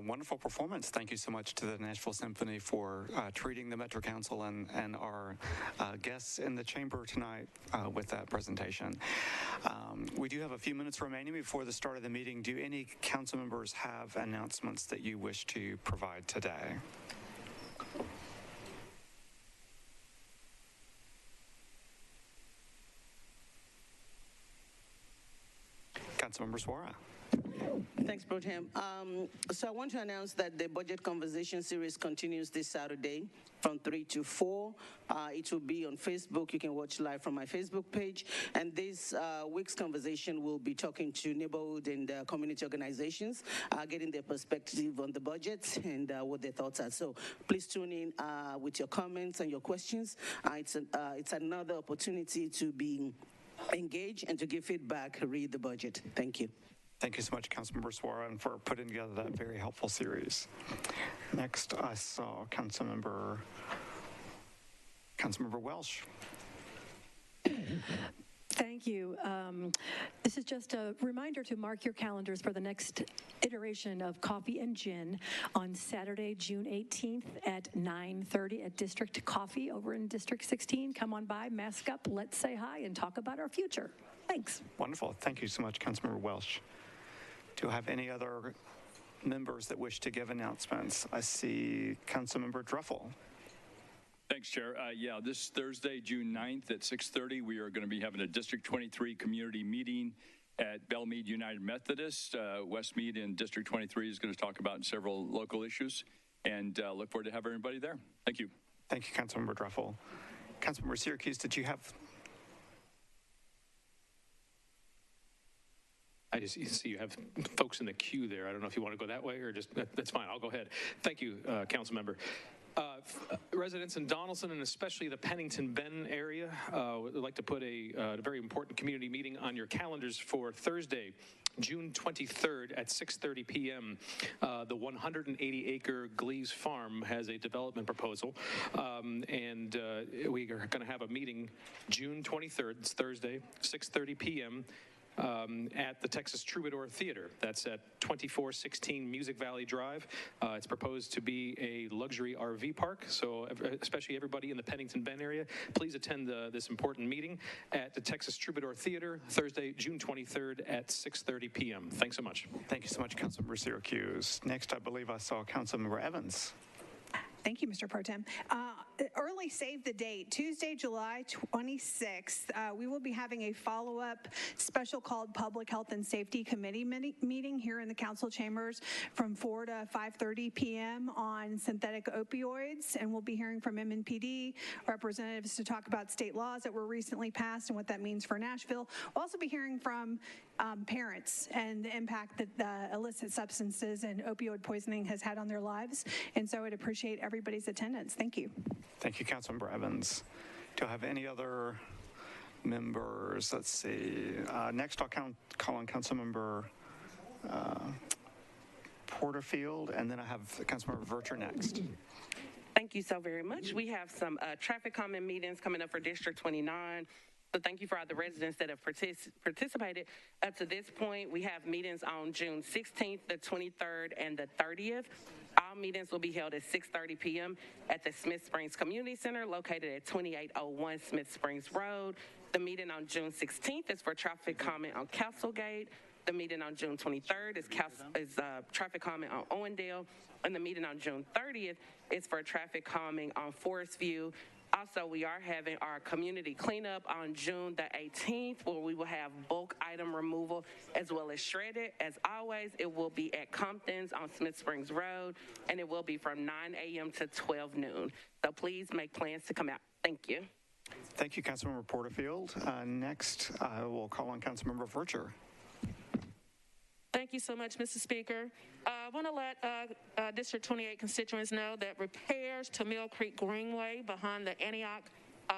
Wonderful performance. Thank you so much to the Nashville Symphony for treating the Metro Council and our guests in the chamber tonight with that presentation. We do have a few minutes remaining before the start of the meeting. Do any council members have announcements that you wish to provide today? Councilmember Suara. Thanks, Pro Tem. So I want to announce that the budget conversation series continues this Saturday from 3 to 4. It will be on Facebook. You can watch live from my Facebook page. And this week's conversation will be talking to neighborhood and community organizations, getting their perspective on the budget and what their thoughts are. So please tune in with your comments and your questions. It's another opportunity to be engaged and to give feedback, read the budget. Thank you. Thank you so much, Councilmember Suara, and for putting together that very helpful series. Next, I saw Councilmember Welsh. Thank you. This is just a reminder to mark your calendars for the next iteration of Coffee and Gin on Saturday, June 18th at 9:30 at District Coffee over in District 16. Come on by, mask up, let's say hi, and talk about our future. Thanks. Wonderful. Thank you so much, Councilmember Welsh. Do I have any other members that wish to give announcements? I see Councilmember Druffel. Thanks, Chair. Yeah, this Thursday, June 9th at 6:30, we are going to be having a District 23 community meeting at Belmead United Methodist. Westmead in District 23 is going to talk about several local issues, and look forward to having everybody there. Thank you. Thank you, Councilmember Druffel. Councilmember Syracuse, did you have... I just see you have folks in the queue there. I don't know if you want to go that way or just, that's fine. I'll go ahead. Thank you, Council Member. Residents in Donaldson and especially the Pennington Bend area would like to put a very important community meeting on your calendars for Thursday, June 23rd at 6:30 p.m. The 180-acre Gleaves Farm has a development proposal, and we are going to have a meeting June 23rd, it's Thursday, 6:30 p.m. At the Texas Troubadour Theater. That's at 2416 Music Valley Drive. It's proposed to be a luxury RV park, so especially everybody in the Pennington Bend area, please attend this important meeting at the Texas Troubadour Theater, Thursday, June 23rd at 6:30 p.m. Thanks so much. Thank you so much, Councilmember Syracuse. Next, I believe I saw Councilmember Evans. Thank you, Mr. Pro Tem. Early save the date, Tuesday, July 26th, we will be having a follow-up special called Public Health and Safety Committee meeting here in the council chambers from 4 to 5:30 p.m. on synthetic opioids, and we'll be hearing from MNPD representatives to talk about state laws that were recently passed and what that means for Nashville. We'll also be hearing from parents and the impact that illicit substances and opioid poisoning has had on their lives, and so I'd appreciate everybody's attendance. Thank you. Thank you, Councilmember Evans. Do I have any other members? Let's see. Next, I'll call on Councilmember Porterfield, and then I have Councilmember Vercher next. Thank you so very much. We have some traffic comment meetings coming up for District 29. So thank you for all the residents that have participated up to this point. We have meetings on June 16th, the 23rd, and the 30th. All meetings will be held at 6:30 p.m. at the Smith Springs Community Center located at 2801 Smith Springs Road. The meeting on June 16th is for traffic comment on Castlegate. The meeting on June 23rd is traffic comment on Owendale. And the meeting on June 30th is for traffic calming on Forest View. Also, we are having our community cleanup on June the 18th, where we will have bulk item removal as well as shredded. As always, it will be at Compton's on Smith Springs Road, and it will be from 9 a.m. to 12 noon. So please make plans to come out. Thank you. Thank you, Councilmember Porterfield. Next, I will call on Councilmember Vercher. Thank you so much, Mr. Speaker. I want to let District 28 constituents know that repairs to Mill Creek Greenway behind the Antioch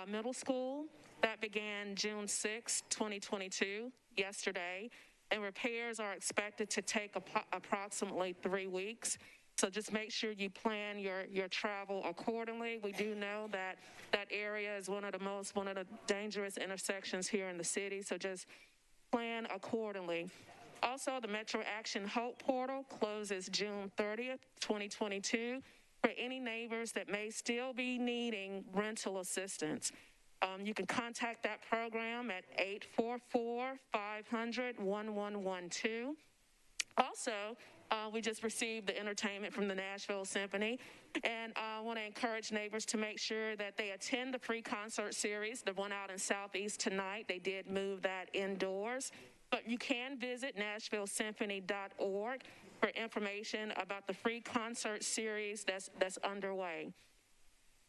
Middle School, that began June 6, 2022, yesterday, and repairs are expected to take approximately 3 weeks. So just make sure you plan your travel accordingly. We do know that that area is one of the dangerous intersections here in the city, so just plan accordingly. Also, the Metro Action Hope Portal closes June 30th, 2022, for any neighbors that may still be needing rental assistance. You can contact that program at 844-500-1112. Also, we just received the entertainment from the Nashville Symphony, and I want to encourage neighbors to make sure that they attend the free concert series, the one out in Southeast tonight. They did move that indoors, but you can visit NashvilleSymphony.org for information about the free concert series that's underway.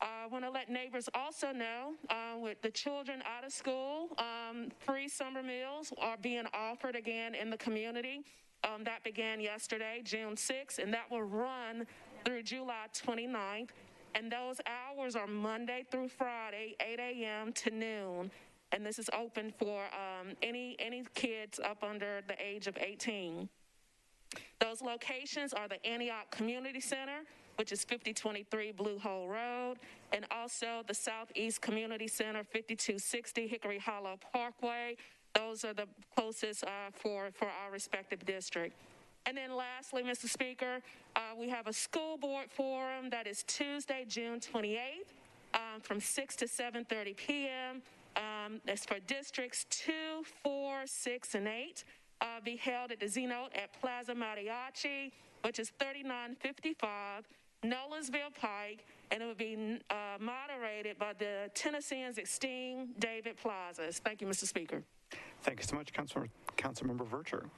I want to let neighbors also know with the children out of school, free summer meals are being offered again in the community. That began yesterday, June 6th, and that will run through July 29th. And those hours are Monday through Friday, 8 a.m. to noon. And this is open for any kids up under the age of 18. Those locations are the Antioch Community Center, which is 5023 Blue Hole Road, and also the Southeast Community Center, 5260 Hickory Hollow Parkway. Those are the closest for our respective district. And then lastly, Mr. Speaker, we have a school board forum that is Tuesday, June 28th, from 6 to 7:30 p.m. That's for districts 2, 4, 6, and 8. Be held at the Zenote at Plaza Mariachi, which is 3955 Nolensville Pike, and it will be moderated by the Tennesseans esteemed David Plazas. Thank you, Mr. Speaker. Thank you so much, Councilmember Vercher.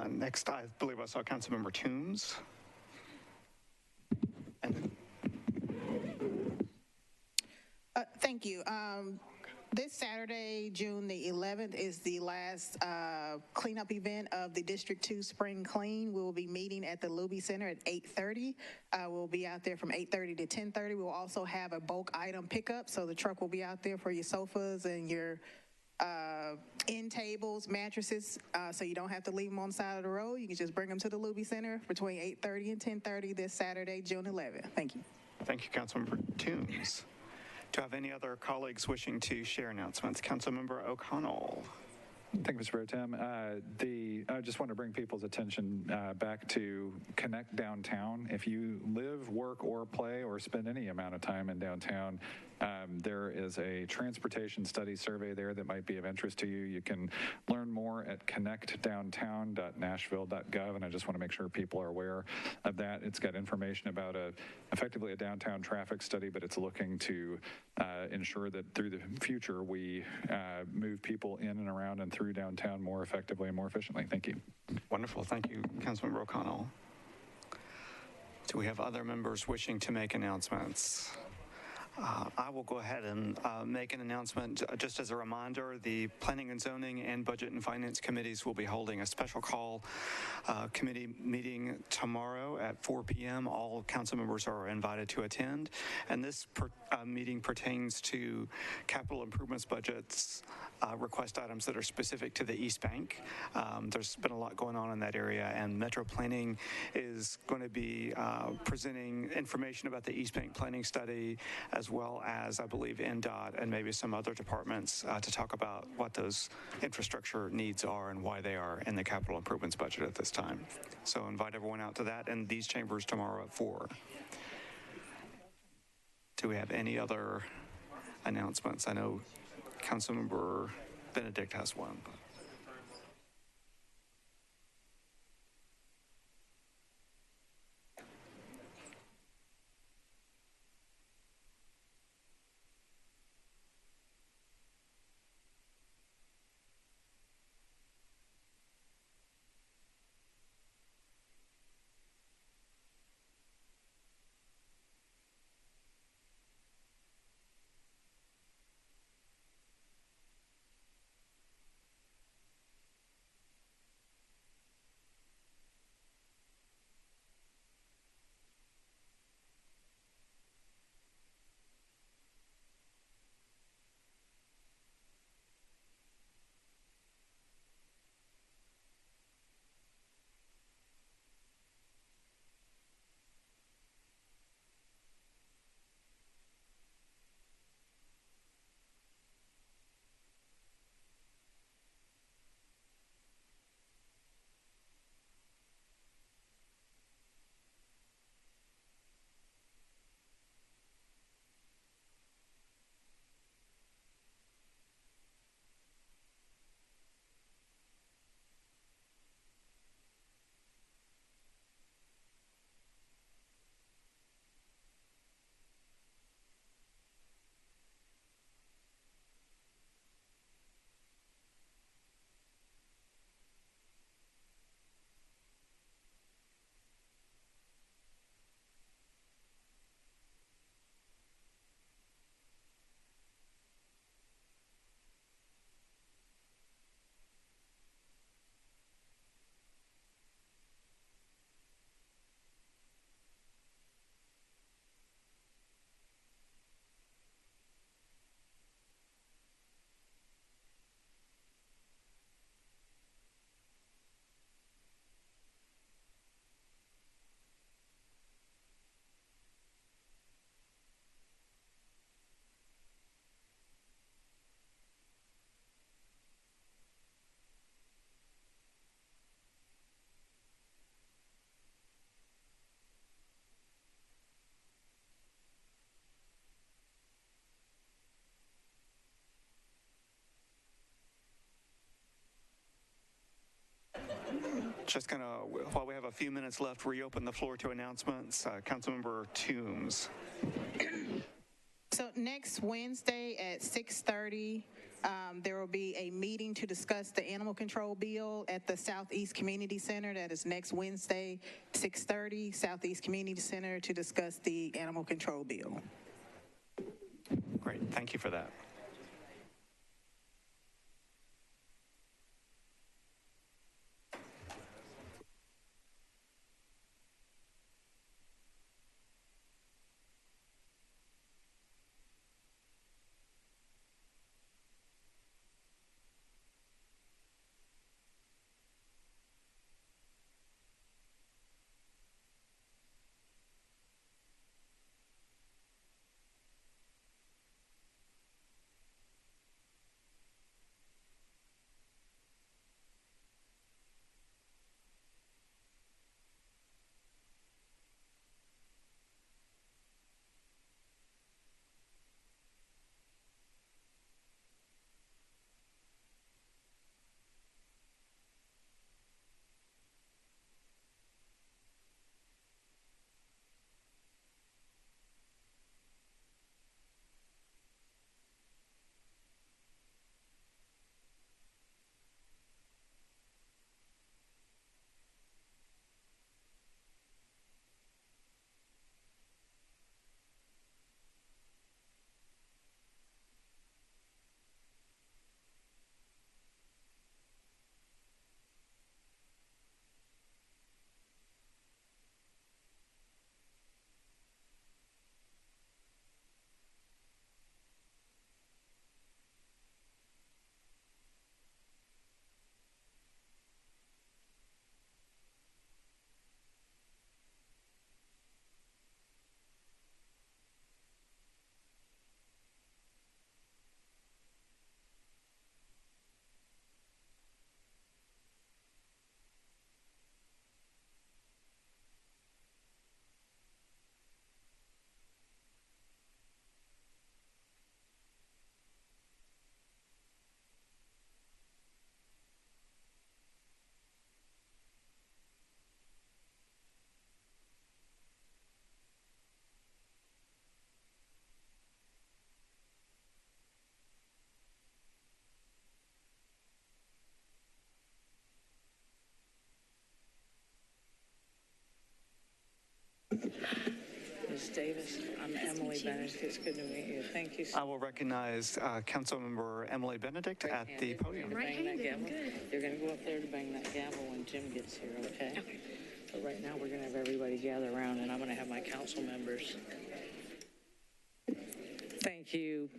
Next, I believe I saw Councilmember Toombs. Thank you. This Saturday, June the 11th, is the last cleanup event of the District 2 Spring Clean. We will be meeting at the Luby Center at 8:30. We'll be out there from 8:30 to 10:30. We'll also have a bulk item pickup, so the truck will be out there for your sofas and your end tables, mattresses, so you don't have to leave them on the side of the road. You can just bring them to the Luby Center between 8:30 and 10:30 this Saturday, June 11th. Thank you. Thank you, Councilmember Toombs. Do I have any other colleagues wishing to share announcements? Councilmember O'Connell. Thank you, Mr. Pro Tem. I just want to bring people's attention back to Connect Downtown. If you live, work, or play, or spend any amount of time in downtown, there is a transportation study survey there that might be of interest to you. You can learn more at connectdowntown.nashville.gov, and I just want to make sure people are aware of that. It's got information about effectively a downtown traffic study, but it's looking to ensure that through the future we move people in and around and through downtown more effectively and more efficiently. Thank you. Wonderful. Thank you, Councilmember O'Connell. Do we have other members wishing to make announcements? I will go ahead and make an announcement. Just as a reminder, the Planning and Zoning and Budget and Finance Committees will be holding a special call committee meeting tomorrow at 4 p.m. All council members are invited to attend. And this meeting pertains to capital improvements budgets, request items that are specific to the East Bank. There's been a lot going on in that area, and Metro Planning is going to be presenting information about the East Bank planning study, as well as, I believe, NDOT and maybe some other departments to talk about what those infrastructure needs are and why they are in the capital improvements budget at this time. So invite everyone out to that in these chambers tomorrow at 4. Do we have any other announcements? I know Councilmember Benedict has one. just going to, while we have a few minutes left, reopen the floor to announcements. Councilmember Toombs. So next Wednesday at 6:30, there will be a meeting to discuss the animal control bill at the Southeast Community Center. That is next Wednesday, 6:30, Southeast Community Center, to discuss the animal control bill. Great, thank you for that. Ms. Davis, I'm Emily Benedict. It's good to meet you. Thank you. I will recognize Councilmember Emily Benedict at the podium. Right-handed, good. You're going to go up there to bang that gavel when Jim gets here, okay? Okay. But right now, we're going to have everybody gather around, and I'm going to have my council members. Thank you,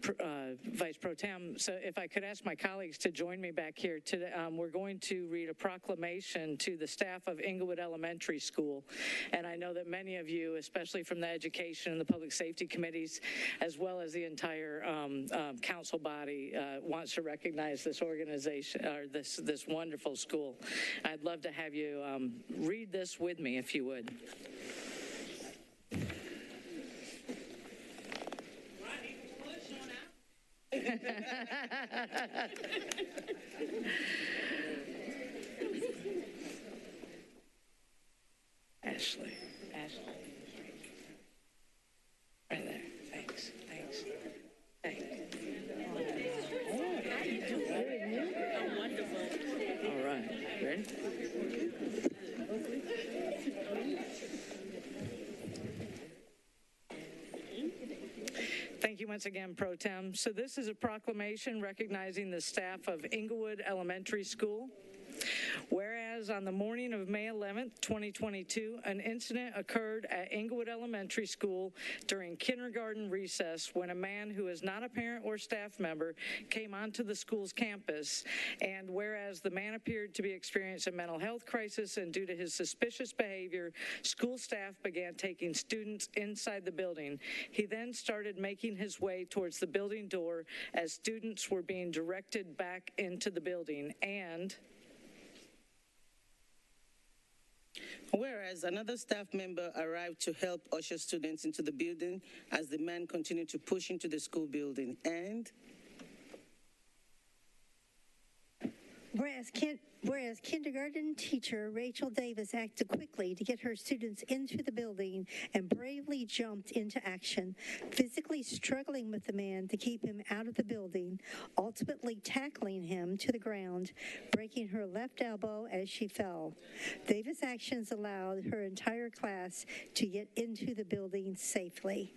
Vice Pro Tem. So if I could ask my colleagues to join me back here today, we're going to read a proclamation to the staff of Englewood Elementary School. And I know that many of you, especially from the education and the public safety committees, as well as the entire council body, wants to recognize this organization, or this wonderful school. I'd love to have you read this with me, if you would. Ashley. Right there. Thanks. Hey. Oh, wonderful. All right. Ready? Thank you once again, Pro Tem. So this is a proclamation recognizing the staff of Englewood Elementary School. Whereas on the morning of May 11th, 2022, an incident occurred at Englewood Elementary School during kindergarten recess when a man who is not a parent or staff member came onto the school's campus. And whereas the man appeared to be experiencing a mental health crisis, and due to his suspicious behavior, school staff began taking students inside the building. He then started making his way towards the building door as students were being directed back into the building. And whereas another staff member arrived to help usher students into the building as the man continued to push into the school building. And Whereas kindergarten teacher Rachel Davis acted quickly to get her students into the building and bravely jumped into action, physically struggling with the man to keep him out of the building, ultimately tackling him to the ground, breaking her left elbow as she fell. Davis' actions allowed her entire class to get into the building safely.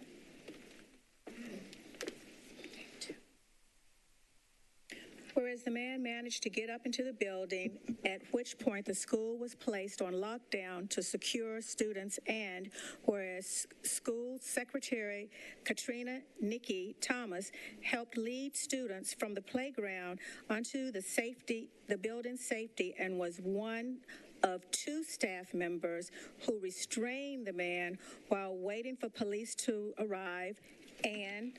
Whereas the man managed to get up into the building, at which point the school was placed on lockdown to secure students, and whereas school secretary Katrina Nikki Thomas helped lead students from the playground onto the building safety, and was one of 2 staff members who restrained the man while waiting for police to arrive, and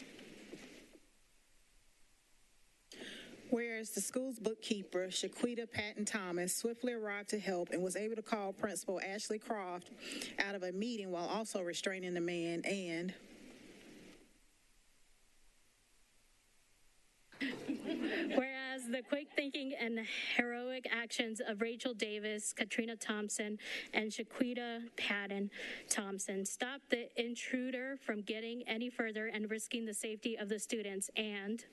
whereas the school's bookkeeper, Shaquita Patton Thomas, swiftly arrived to help and was able to call Principal Ashley Croft out of a meeting while also restraining the man, and whereas the quick thinking and heroic actions of Rachel Davis, Katrina Thompson, and Shaquita Patton Thompson stopped the intruder from getting any further and risking the safety of the students, and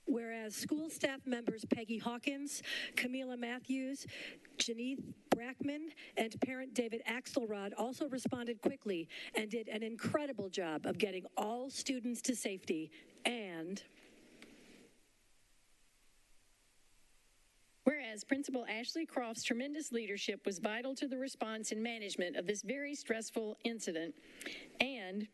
whereas school staff members Peggy Hawkins, Camila Matthews, Janeth Brackman, and parent David Axelrod also responded quickly and did an incredible job of getting all students to safety, and whereas Principal Ashley Croft's tremendous leadership was vital to the response and management of this very stressful incident, and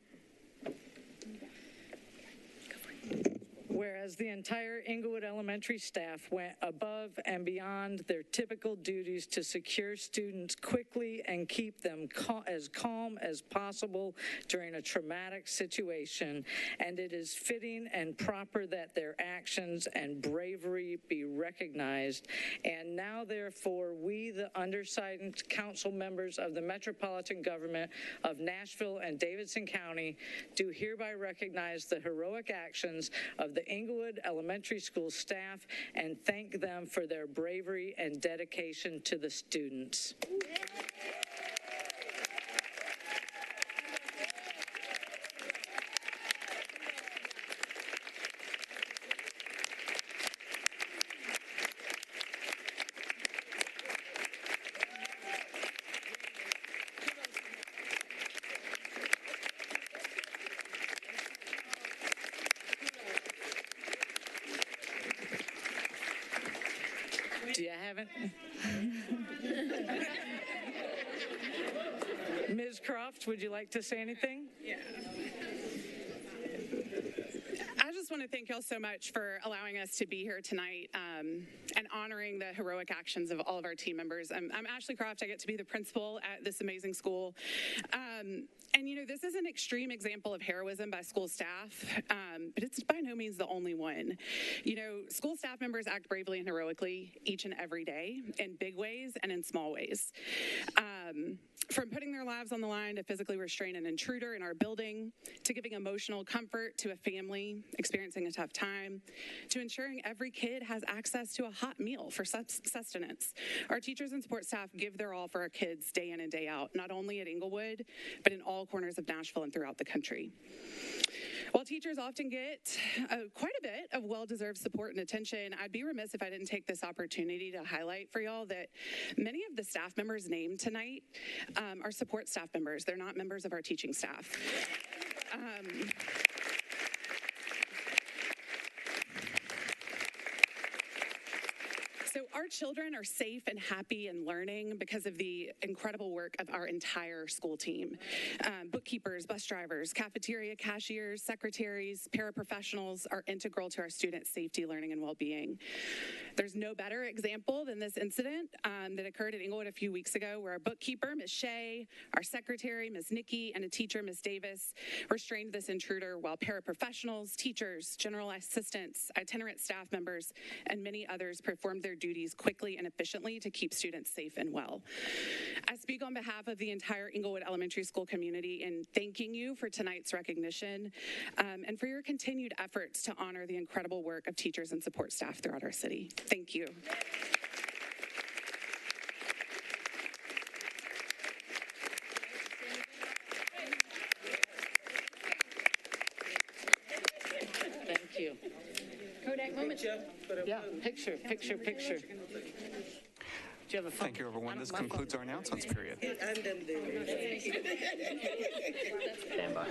whereas the entire Englewood Elementary staff went above and beyond their typical duties to secure students quickly and keep them as calm as possible during a traumatic situation, and it is fitting and proper that their actions and bravery be recognized. And now, therefore, we, the undersigned council members of the Metropolitan Government of Nashville and Davidson County, do hereby recognize the heroic actions of the Englewood Elementary School staff and thank them for their bravery and dedication to the students. Do you have it? Ms. Croft, would you like to say anything? Yeah. I just want to thank y'all so much for allowing us to be here tonight and honoring the heroic actions of all of our team members. I'm Ashley Croft. I get to be the principal at this amazing school. And, you know, this is an extreme example of heroism by school staff, but it's by no means the only one. You know, school staff members act bravely and heroically each and every day in big ways and in small ways. From putting their lives on the line to physically restrain an intruder in our building, to giving emotional comfort to a family experiencing a tough time, to ensuring every kid has access to a hot meal for sustenance. Our teachers and support staff give their all for our kids day in and day out, not only at Englewood, but in all corners of Nashville and throughout the country. While teachers often get quite a bit of well-deserved support and attention, I'd be remiss if I didn't take this opportunity to highlight for y'all that many of the staff members named tonight are support staff members. They're not members of our teaching staff. So our children are safe and happy and learning because of the incredible work of our entire school team. Bookkeepers, bus drivers, cafeteria cashiers, secretaries, paraprofessionals are integral to our students' safety, learning, and well-being. There's no better example than this incident that occurred at Englewood a few weeks ago, where our bookkeeper, Ms. Shea, our secretary, Ms. Nikki, and a teacher, Ms. Davis, restrained this intruder while paraprofessionals, teachers, general assistants, itinerant staff members, and many others performed their duties activities quickly and efficiently to keep students safe and well. I speak on behalf of the entire Englewood Elementary School community in thanking you for tonight's recognition and for your continued efforts to honor the incredible work of teachers and support staff throughout our city. Thank you. Thank you. Kodak moment. Yeah, picture. Do you have a phone? Thank you, everyone. This concludes our announcements period. Stand by.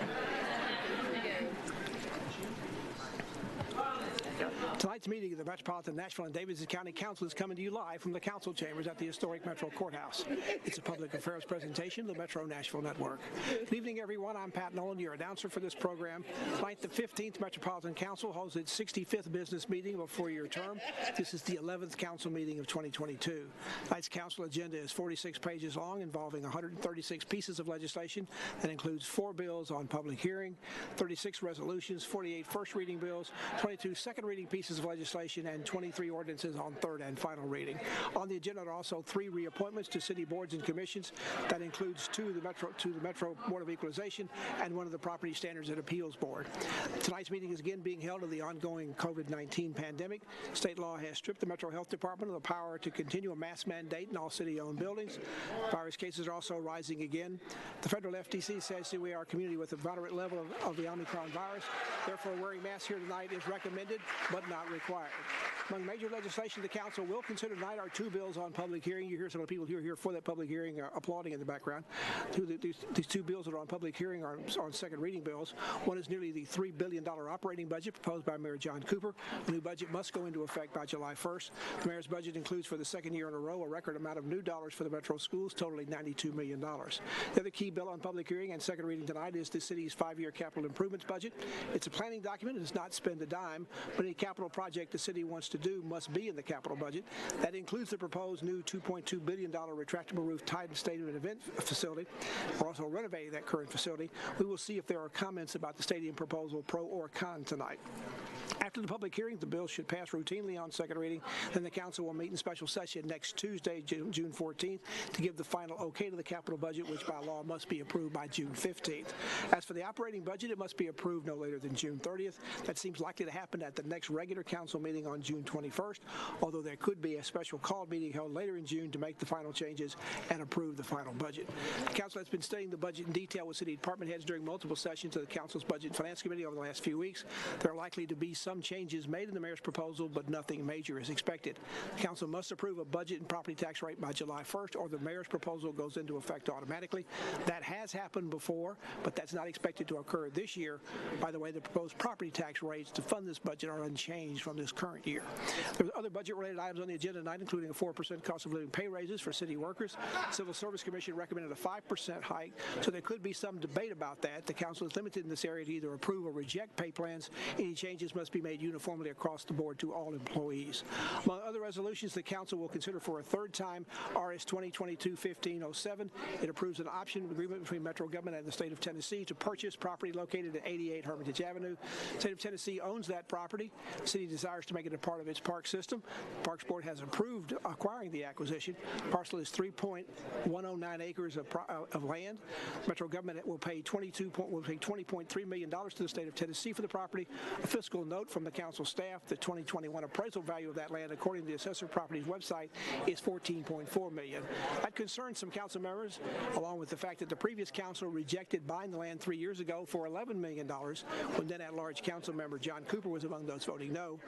Tonight's meeting of the Metropolitan Nashville and Davidson County Council is coming to you live from the council chambers at the historic Metro Courthouse. It's a public affairs presentation of the Metro Nashville Network. Good evening, everyone. I'm Pat Nolan, your announcer for this program. Tonight, the 15th Metropolitan Council holds its 65th business meeting of a four-year term. This is the 11th council meeting of 2022. Tonight's council agenda is 46 pages long, involving 136 pieces of legislation that includes 4 bills on public hearing, 36 resolutions, 48 first reading bills, 22 second reading pieces of legislation, and 23 ordinances on third and final reading. On the agenda are also 3 reappointments to city boards and commissions. That includes 2 to the Metro Board of Equalization and 1 of the Property Standards and Appeals Board. Tonight's meeting is again being held in the ongoing COVID-19 pandemic. State law has stripped the Metro Health Department of the power to continue a mask mandate in all city-owned buildings. Virus cases are also rising again. The federal FTC says that we are a community with a moderate level of the Omicron virus. Therefore, wearing masks here tonight is recommended but not required. Among major legislation the council will consider tonight are 2 bills on public hearing. You hear some of the people who are here for that public hearing applauding in the background. These 2 bills that are on public hearing are on second reading bills. One is nearly the $3 billion operating budget proposed by Mayor John Cooper. The new budget must go into effect by July 1st. The mayor's budget includes for the second year in a row a record amount of new dollars for the Metro schools, totaling $92 million. The other key bill on public hearing and second reading tonight is the city's 5-year capital improvements budget. It's a planning document. It does not spend a dime, but any capital project the city wants to do must be in the capital budget. That includes the proposed new $2.2 billion retractable roof Titan Stadium and Event Facility. We're also renovating that current facility. We will see if there are comments about the stadium proposal, pro or con, tonight. After the public hearing, the bill should pass routinely on second reading. Then the council will meet in special session next Tuesday, June 14th, to give the final okay to the capital budget, which by law must be approved by June 15th. As for the operating budget, it must be approved no later than June 30th. That seems likely to happen at the next regular council meeting on June 21st, although there could be a special call meeting held later in June to make the final changes and approve the final budget. The council has been studying the budget in detail with city department heads during multiple sessions of the council's Budget and Finance Committee over the last few weeks. There are likely to be some changes made in the mayor's proposal, but nothing major is expected. The council must approve a budget and property tax rate by July 1st, or the mayor's proposal goes into effect automatically. That has happened before, but that's not expected to occur this year. By the way, the proposed property tax rates to fund this budget are unchanged from this current year. There are other budget-related items on the agenda tonight, including a 4% cost of living pay raises for city workers. The Civil Service Commission recommended a 5% hike, so there could be some debate about that. The council is limited in this area to either approve or reject pay plans. Any changes must be made uniformly across the board to all employees. Among other resolutions, the council will consider for a third time RS 2022-1507. It approves an option agreement between Metro government and the state of Tennessee to purchase property located at 88 Hermitage Avenue. The state of Tennessee owns that property. The city desires to make it a part of its park system. The Parks Board has approved acquiring the acquisition. The parcel is 3.109 acres of land. Metro government will pay $20.3 million to the state of Tennessee for the property. A fiscal note from the council staff, the 2021 appraisal value of that land, according to the Assessor Properties website, is $14.4 million. That concerns some council members, along with the fact that the previous council rejected buying the land 3 years ago for $11 million, when then at-large council member John Cooper was among those voting no.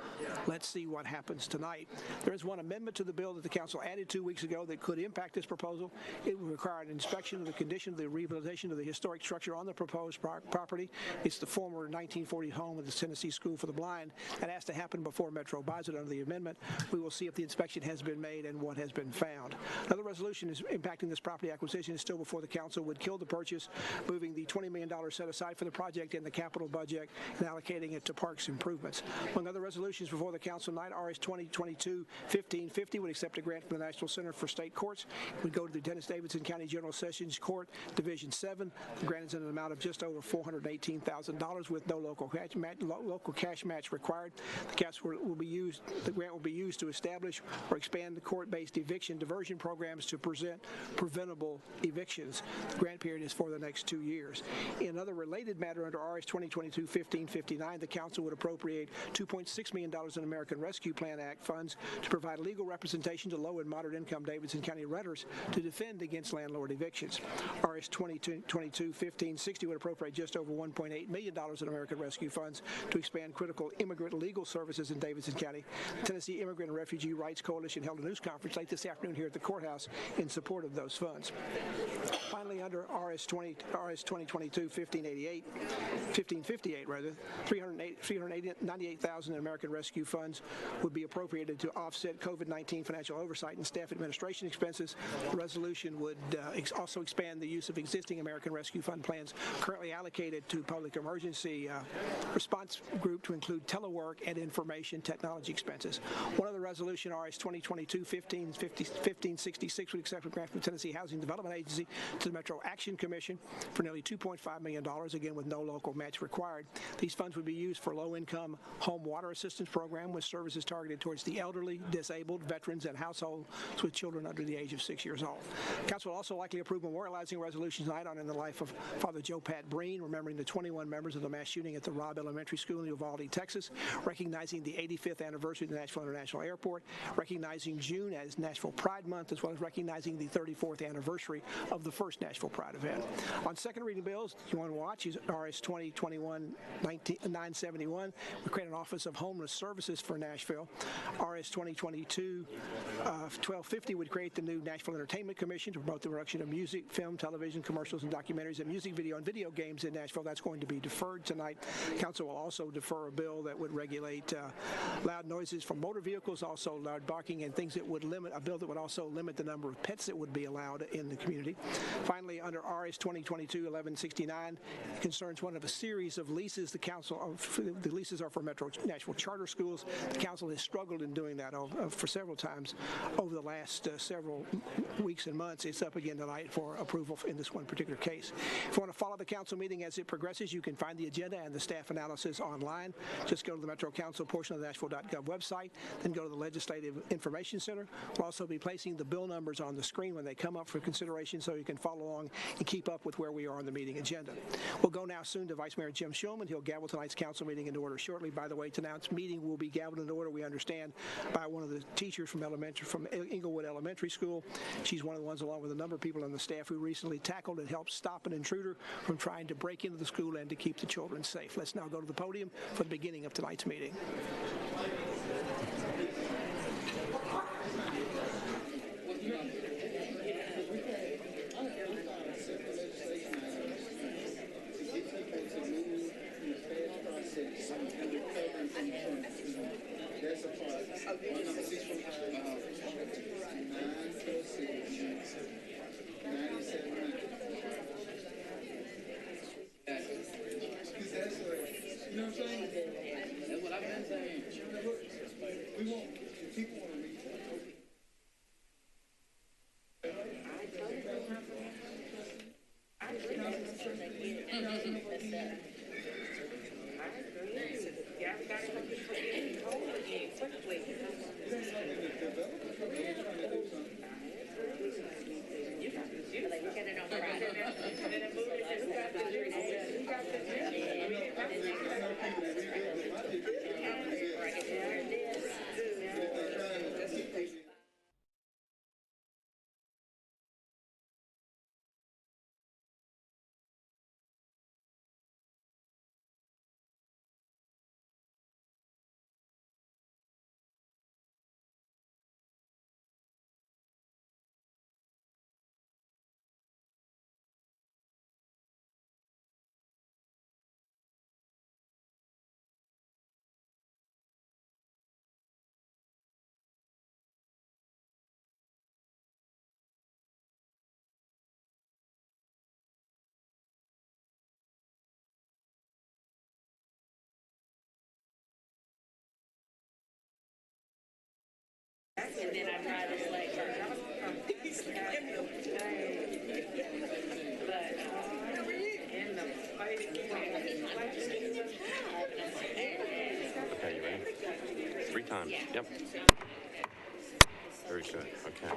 Let's see what happens tonight. There is one amendment to the bill that the council added 2 weeks ago that could impact this proposal. It will require an inspection of the condition of the rehabilitation of the historic structure on the proposed property. It's the former 1940 home of the Tennessee School for the Blind. That has to happen before Metro buys it under the amendment. We will see if the inspection has been made and what has been found. Another resolution is impacting this property acquisition is still before the council. Would kill the purchase, moving the $20 million set aside for the project in the capital budget and allocating it to parks improvements. Among other resolutions, resolutions before the council tonight. RS 2022-1550 would accept a grant from the National Center for State Courts. It would go to the Dennis Davidson County General Sessions Court, Division 7. The grant is in an amount of just over $418,000 with no local cash match required. The grant will be used to establish or expand the court-based eviction diversion programs to present preventable evictions. The grant period is for the next 2 years. In another related matter, under RS 2022-1559, the council would appropriate $2.6 million in American Rescue Plan Act funds to provide legal representation to low and moderate income Davidson County renters to defend against landlord evictions. RS 2022-1560 would appropriate just over $1.8 million in American Rescue funds to expand critical immigrant legal services in Davidson County. The Tennessee Immigrant and Refugee Rights Coalition held a news conference late this afternoon here at the courthouse in support of those funds. Finally, under RS 2022-1558, $398,000 in American Rescue funds would be appropriated to offset COVID-19 financial oversight and staff administration expenses. The resolution would also expand the use of existing American Rescue Fund plans currently allocated to public emergency response group to include telework and information technology expenses. One other resolution, RS 2022-1566, would accept a grant from the Tennessee Housing Development Agency to the Metro Action Commission for nearly $2.5 million, again with no local match required. These funds would be used for low-income home water assistance program with services targeted towards the elderly, disabled, veterans, and households with children under the age of 6 years old. Council will also likely approve memorializing resolutions tonight on in the life of Father Joe Pat Breen, remembering the 21 members of the mass shooting at the Robb Elementary School in Uvalde, Texas, recognizing the 85th anniversary of the Nashville International Airport, recognizing June as Nashville Pride Month, as well as recognizing the 34th anniversary of the first Nashville Pride event. On second reading bills, you want to watch is RS 2021-971. We create an Office of Homeless Services for Nashville. RS 2022-1250 would create the new Nashville Entertainment Commission to promote the production of music, film, television, commercials, and documentaries, and music video and video games in Nashville. That's going to be deferred tonight. Council will also defer a bill that would regulate loud noises from motor vehicles, also loud barking, and things that would limit, a bill that would also limit the number of pets that would be allowed in the community. Finally, under RS 2022-1169, concerns one of a series of leases. The leases are for Metro Nashville charter schools. The council has struggled in doing that for several times over the last several weeks and months. It's up again tonight for approval in this one particular case. If you want to follow the council meeting as it progresses, you can find the agenda and the staff analysis online. Just go to the Metro Council portion of the Nashville.gov website, then go to the Legislative Information Center. We'll also be placing the bill numbers on the screen when they come up for consideration so you can follow along and keep up with where we are on the meeting agenda. We'll go now soon to Vice Mayor Jim Shulman. He'll gavel tonight's council meeting into order shortly. By the way, tonight's meeting will be gaveled into order, we understand, by one of the teachers from Englewood Elementary School. She's one of the ones, along with a number of people on the staff, who recently tackled and helped stop an intruder from trying to break into the school and to keep the children safe. Let's now go to the podium for the beginning of tonight's meeting. You know what I'm saying? That's what I've been saying. We want people want to read. And then I try this leg first. Okay, you ready? 3 times. Yep. Very good. Okay.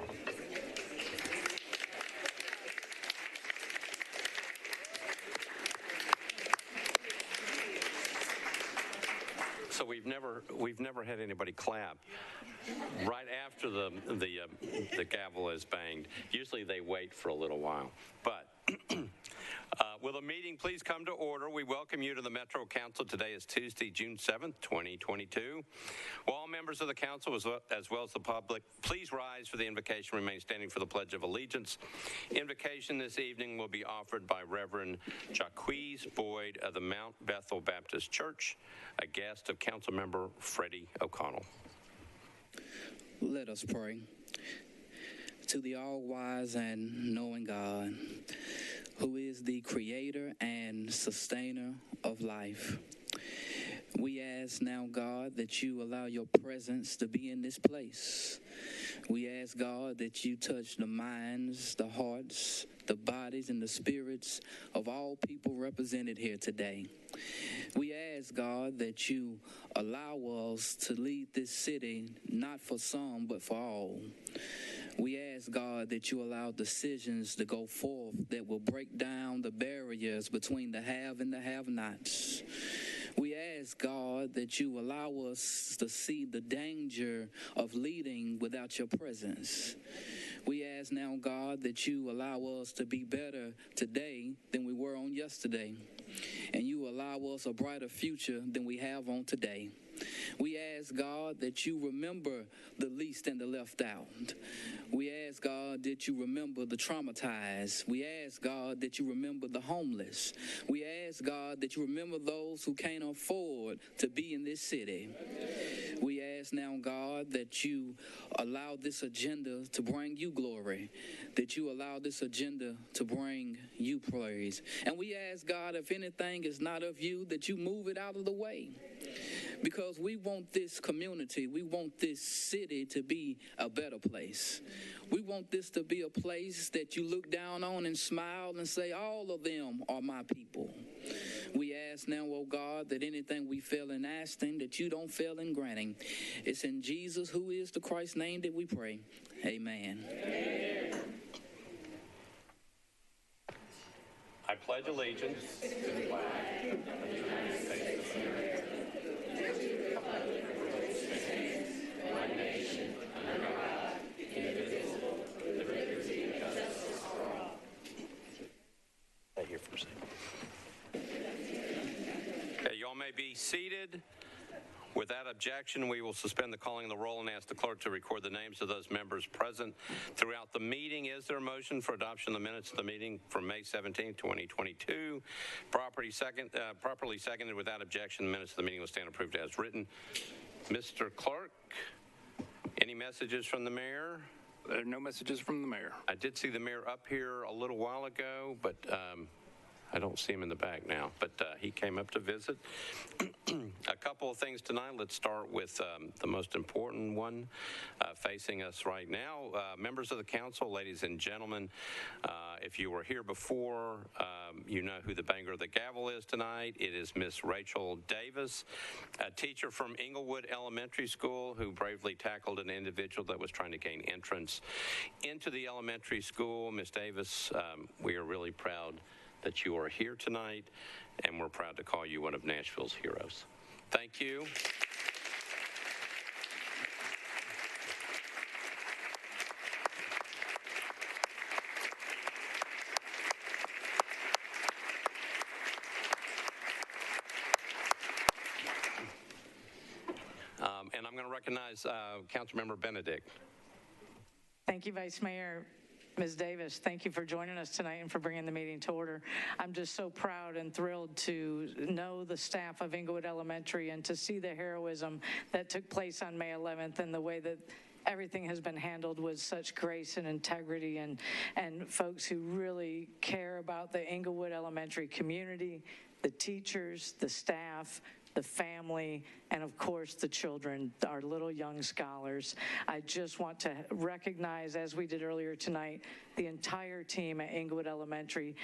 So we've never had anybody clap right after the gavel is banged. Usually they wait for a little while. But will the meeting please come to order? We welcome you to the Metro Council. Today is Tuesday, June 7th, 2022. Will all members of the council, as well as the public, please rise for the invocation, remain standing for the Pledge of Allegiance. Invocation this evening will be offered by Reverend Jacques Boyd of the Mount Bethel Baptist Church, a guest of Councilmember Freddie O'Connell. Let us pray. To the all-wise and knowing God, who is the creator and sustainer of life, we ask now, God, that you allow your presence to be in this place. We ask, God, that you touch the minds, the hearts, the bodies, and the spirits of all people represented here today. We ask, God, that you allow us to lead this city, not for some, but for all. We ask, God, that you allow decisions to go forth that will break down the barriers between the have and the have-nots. We ask, God, that you allow us to see the danger of leading without your presence. We ask now, God, that you allow us to be better today than we were on yesterday, and you allow us a brighter future than we have on today. We ask, God, that you remember the least and the left out. We ask, God, that you remember the traumatized. We ask, God, that you remember the homeless. We ask, God, that you remember those who can't afford to be in this city. We ask now, God, that you allow this agenda to bring you glory, that you allow this agenda to bring you praise. And we ask, God, if anything is not of you, that you move it out of the way. Because we want this community, we want this city to be a better place. We want this to be a place that you look down on and smile and say, all of them are my people. We ask now, oh God, that anything we fail in asking, that you don't fail in granting. It's in Jesus, who is the Christ's name, that we pray. Amen. Amen. I pledge allegiance to the flag of the United States of America, and to the republic for which it stands, one nation, under God, indivisible, with liberty and justice for all. Right here for a second. Okay, y'all may be seated. Without objection, we will suspend the calling of the roll and ask the clerk to record the names of those members present throughout the meeting. Is there a motion for adoption of the minutes of the meeting from May 17, 2022? Properly seconded without objection. The minutes of the meeting will stand approved as written. Mr. Clerk, any messages from the mayor? There are no messages from the mayor. I did see the mayor up here a little while ago, but I don't see him in the back now, but he came up to visit. A couple of things tonight. Let's start with the most important one facing us right now. Members of the council, ladies and gentlemen, if you were here before, you know who the banger of the gavel is tonight. It is Miss Rachel Davis, a teacher from Englewood Elementary School who bravely tackled an individual that was trying to gain entrance into the elementary school. Miss Davis, we are really proud that you are here tonight, and we're proud to call you one of Nashville's heroes. Thank you. And I'm going to recognize Councilmember Benedict. Thank you, Vice Mayor. Ms. Davis, thank you for joining us tonight and for bringing the meeting to order. I'm just so proud and thrilled to know the staff of Englewood Elementary and to see the heroism that took place on May 11th and the way that everything has been handled with such grace and integrity, and folks who really care about the Englewood Elementary community, the teachers, the staff, the family, and of course the children, our little young scholars. I just want to recognize, as we did earlier tonight, the entire team at Englewood Elementary.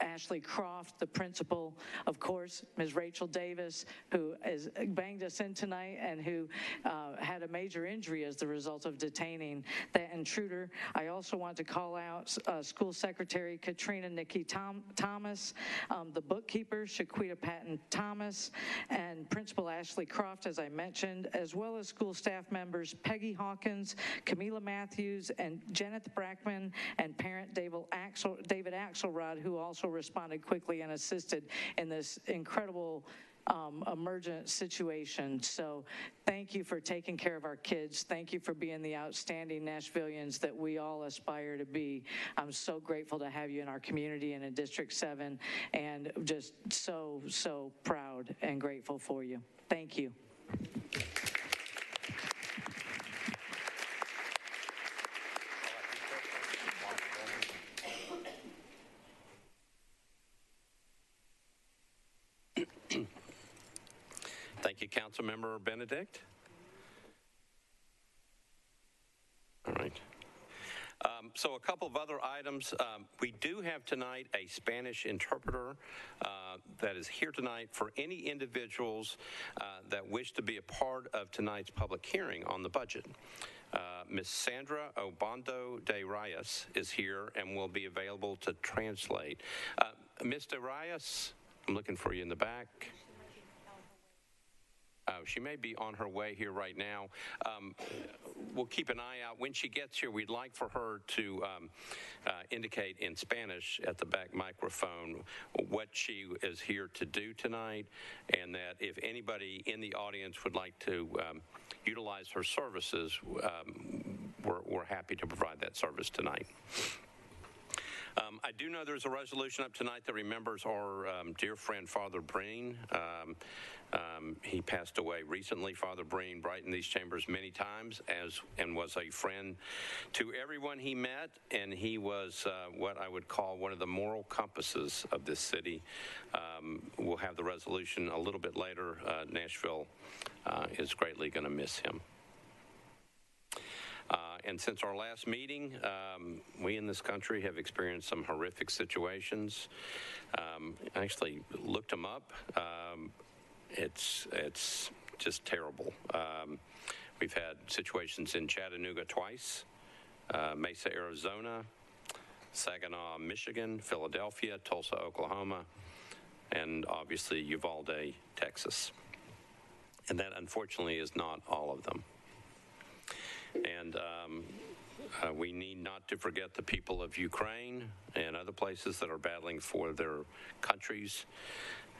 Ashley Croft, the principal, of course, Ms. Rachel Davis, who has banged us in tonight and who had a major injury as the result of detaining that intruder. I also want to call out School Secretary Katrina Nikki Thomas, the bookkeeper, Shaquita Patton Thomas, and Principal Ashley Croft, as I mentioned, as well as school staff members Peggy Hawkins, Camila Matthews, and Janet Brackman, and parent David Axelrod, who also responded quickly and assisted in this incredible emergent situation. So thank you for taking care of our kids. Thank you for being the outstanding Nashvillians that we all aspire to be. I'm so grateful to have you in our community and in District 7, and just so, so proud and grateful for you. Thank you. Thank you, Councilmember Benedict. All right. So a couple of other items. We do have tonight a Spanish interpreter that is here tonight for any individuals that wish to be a part of tonight's public hearing on the budget. Ms. Sandra Obando de Reyes is here and will be available to translate. Ms. de Reyes, I'm looking for you in the back. She may be on her way here right now. We'll keep an eye out. When she gets here, we'd like for her to indicate in Spanish at the back microphone what she is here to do tonight, and that if anybody in the audience would like to utilize her services, we're happy to provide that service tonight. I do know there's a resolution up tonight that remembers our dear friend, Father Breen. He passed away recently. Father Breen brightened these chambers many times and was a friend to everyone he met, and he was what I would call one of the moral compasses of this city. We'll have the resolution a little bit later. Nashville is greatly going to miss him. And since our last meeting, we in this country have experienced some horrific situations. I actually looked them up. It's just terrible. We've had situations in Chattanooga twice, Mesa, Arizona, Saginaw, Michigan, Philadelphia, Tulsa, Oklahoma, and obviously Uvalde, Texas. And that unfortunately is not all of them. And we need not to forget the people of Ukraine and other places that are battling for their countries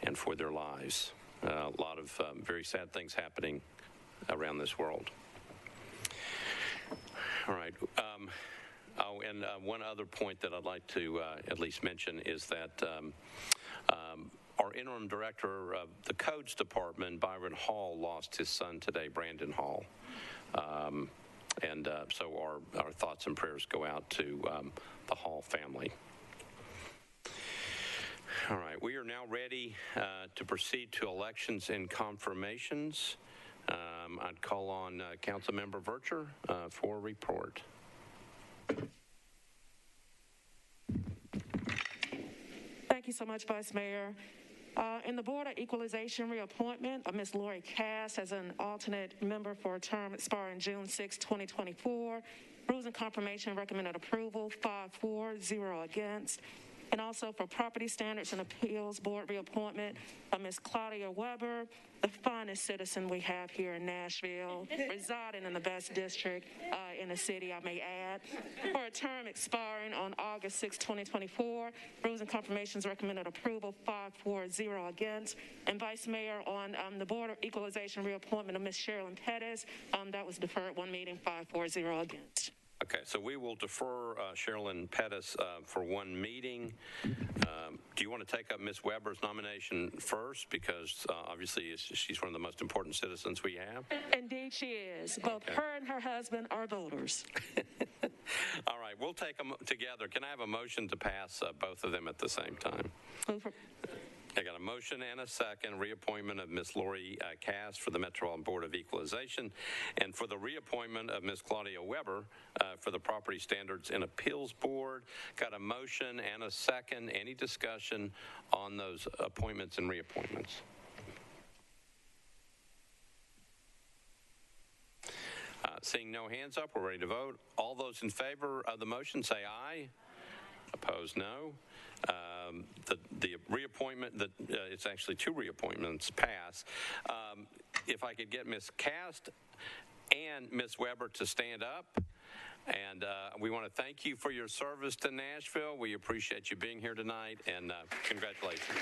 and for their lives. A lot of very sad things happening around this world. All right. And one other point that I'd like to at least mention is that our interim director of the Codes Department, Byron Hall, lost his son today, Brandon Hall. And so our thoughts and prayers go out to the Hall family. All right, we are now ready to proceed to elections and confirmations. I'd call on Councilmember Vercher for a report. Thank you so much, Vice Mayor. In the Board of Equalization reappointment of Ms. Lori Cass as an alternate member for a term expiring June 6, 2024. Rules and Confirmation recommended approval, 5-4, 0 against. And also for Property Standards and Appeals Board reappointment of Ms. Claudia Weber, the finest citizen we have here in Nashville, residing in the best district in the city, I may add, for a term expiring on August 6, 2024. Rules and Confirmations recommended approval, 5-4, 0 against. And Vice Mayor, on the Board of Equalization reappointment of Ms. Sherilyn Pettis, that was deferred one meeting, 5-4, 0 against. Okay, so we will defer Sherilyn Pettis for one meeting. Do you want to take up Ms. Weber's nomination first? Because obviously she's one of the most important citizens we have. Indeed she is. Both her and her husband are voters. All right, we'll take them together. Can I have a motion to pass both of them at the same time? I got a motion and a second, reappointment of Ms. Lori Cass for the Metropolitan Board of Equalization, and for the reappointment of Ms. Claudia Weber for the Property Standards and Appeals Board. Got a motion and a second. Any discussion on those appointments and reappointments? Seeing no hands up, we're ready to vote. All those in favor of the motion say aye. Opposed, no. The reappointment, it's actually two reappointments pass. If I could get Ms. Cast and Ms. Weber to stand up. And we want to thank you for your service to Nashville. We appreciate you being here tonight, and congratulations.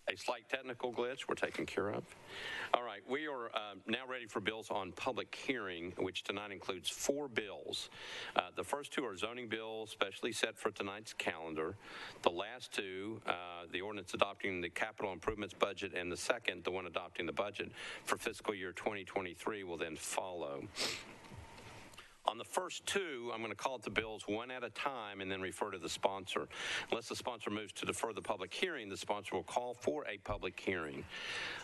A slight technical glitch we're taking care of. All right, we are now ready for bills on public hearing, which tonight includes 4 bills. The first 2 are zoning bills, specially set for tonight's calendar. The last 2, the ordinance adopting the capital improvements budget, and the second, the one adopting the budget for fiscal year 2023, will then follow. On the first 2, I'm going to call it the bills one at a time and then refer to the sponsor. Unless the sponsor moves to defer the public hearing, the sponsor will call for a public hearing.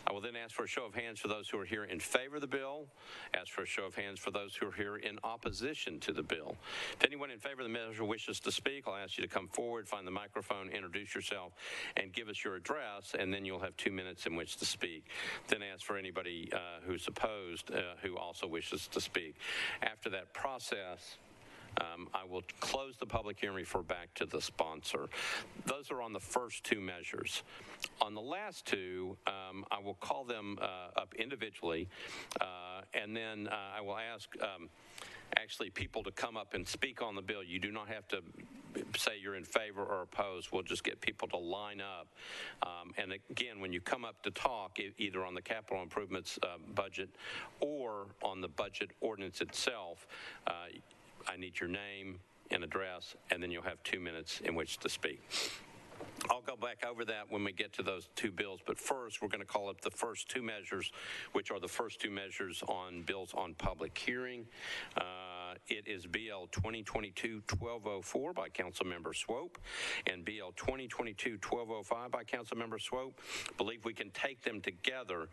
I will then ask for a show of hands for those who are here in favor of the bill, ask for a show of hands for those who are here in opposition to the bill. If anyone in favor of the measure wishes to speak, I'll ask you to come forward, find the microphone, introduce yourself, and give us your address, and then you'll have 2 minutes in which to speak. Then ask for anybody who's opposed who also wishes to speak. After that process, I will close the public hearing and refer back to the sponsor. Those are on the first 2 measures. On the last 2, I will call them up individually, and then I will ask actually people to come up and speak on the bill. You do not have to say you're in favor or opposed. We'll just get people to line up. And again, when you come up to talk, either on the capital improvements budget or on the budget ordinance itself, I need your name and address, and then you'll have 2 minutes in which to speak. I'll go back over that when we get to those 2 bills, but first we're going to call up the first 2 measures, which are the first 2 measures on bills on public hearing. It is BL 2022-1204 by Councilmember Swope and BL 2022-1205 by Councilmember Swope. Believe we can take them together.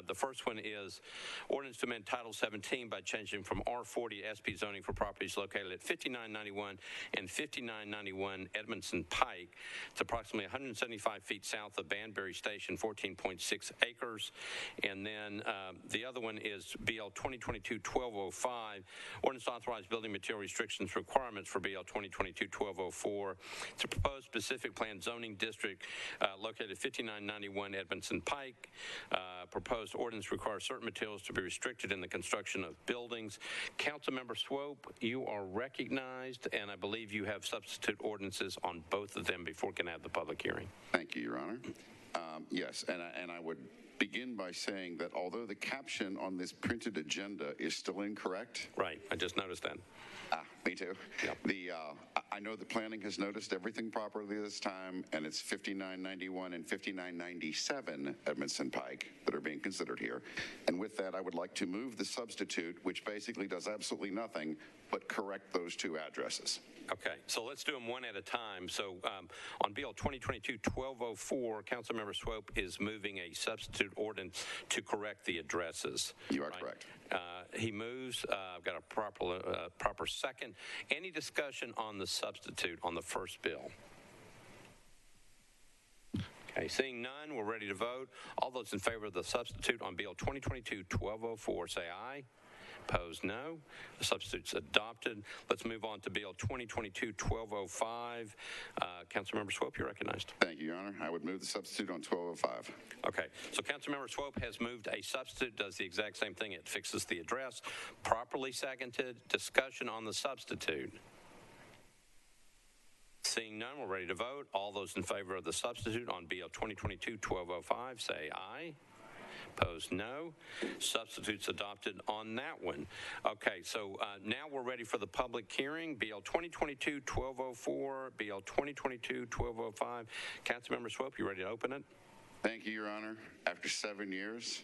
The first one is ordinance to amend Title 17 by changing from R40 to SP zoning for properties located at 5991 and 5991 Edmondson Pike. It's approximately 175 feet south of Banbury Station, 14.6 acres. And then the other one is BL 2022-1205, ordinance to authorize building material restrictions requirements for BL 2022-1204. It's a proposed specific plan zoning district located at 5991 Edmondson Pike. Proposed ordinance requires certain materials to be restricted in the construction of buildings. Councilmember Swope, you are recognized, and I believe you have substitute ordinances on both of them before we can have the public hearing. Thank you, Your Honor. Yes, and I would begin by saying that although the caption on this printed agenda is still incorrect. Right, I just noticed that. Me too. Yep. I know the planning has noticed everything properly this time, and it's 5991 and 5997 Edmondson Pike that are being considered here. And with that, I would like to move the substitute, which basically does absolutely nothing but correct those 2 addresses. Okay, so let's do them one at a time. So on Bill 2022-1204, Councilmember Swope is moving a substitute ordinance to correct the addresses. You are correct. He moves. I've got a proper second. Any discussion on the substitute on the first bill? Okay, seeing none, we're ready to vote. All those in favor of the substitute on Bill 2022-1204 say aye. Opposed, no. The substitute's adopted. Let's move on to Bill 2022-1205. Councilmember Swope, you're recognized. Thank you, Your Honor. I would move the substitute on 1205. Okay, so Councilmember Swope has moved a substitute, does the exact same thing. It fixes the address. Properly seconded. Discussion on the substitute. Seeing none, we're ready to vote. All those in favor of the substitute on Bill 2022-1205 say aye. Opposed, no. Substitutes adopted on that one. Okay, so now we're ready for the public hearing. Bill 2022-1204, Bill 2022-1205. Councilmember Swope, you ready to open it? Thank you, Your Honor. After 7 years,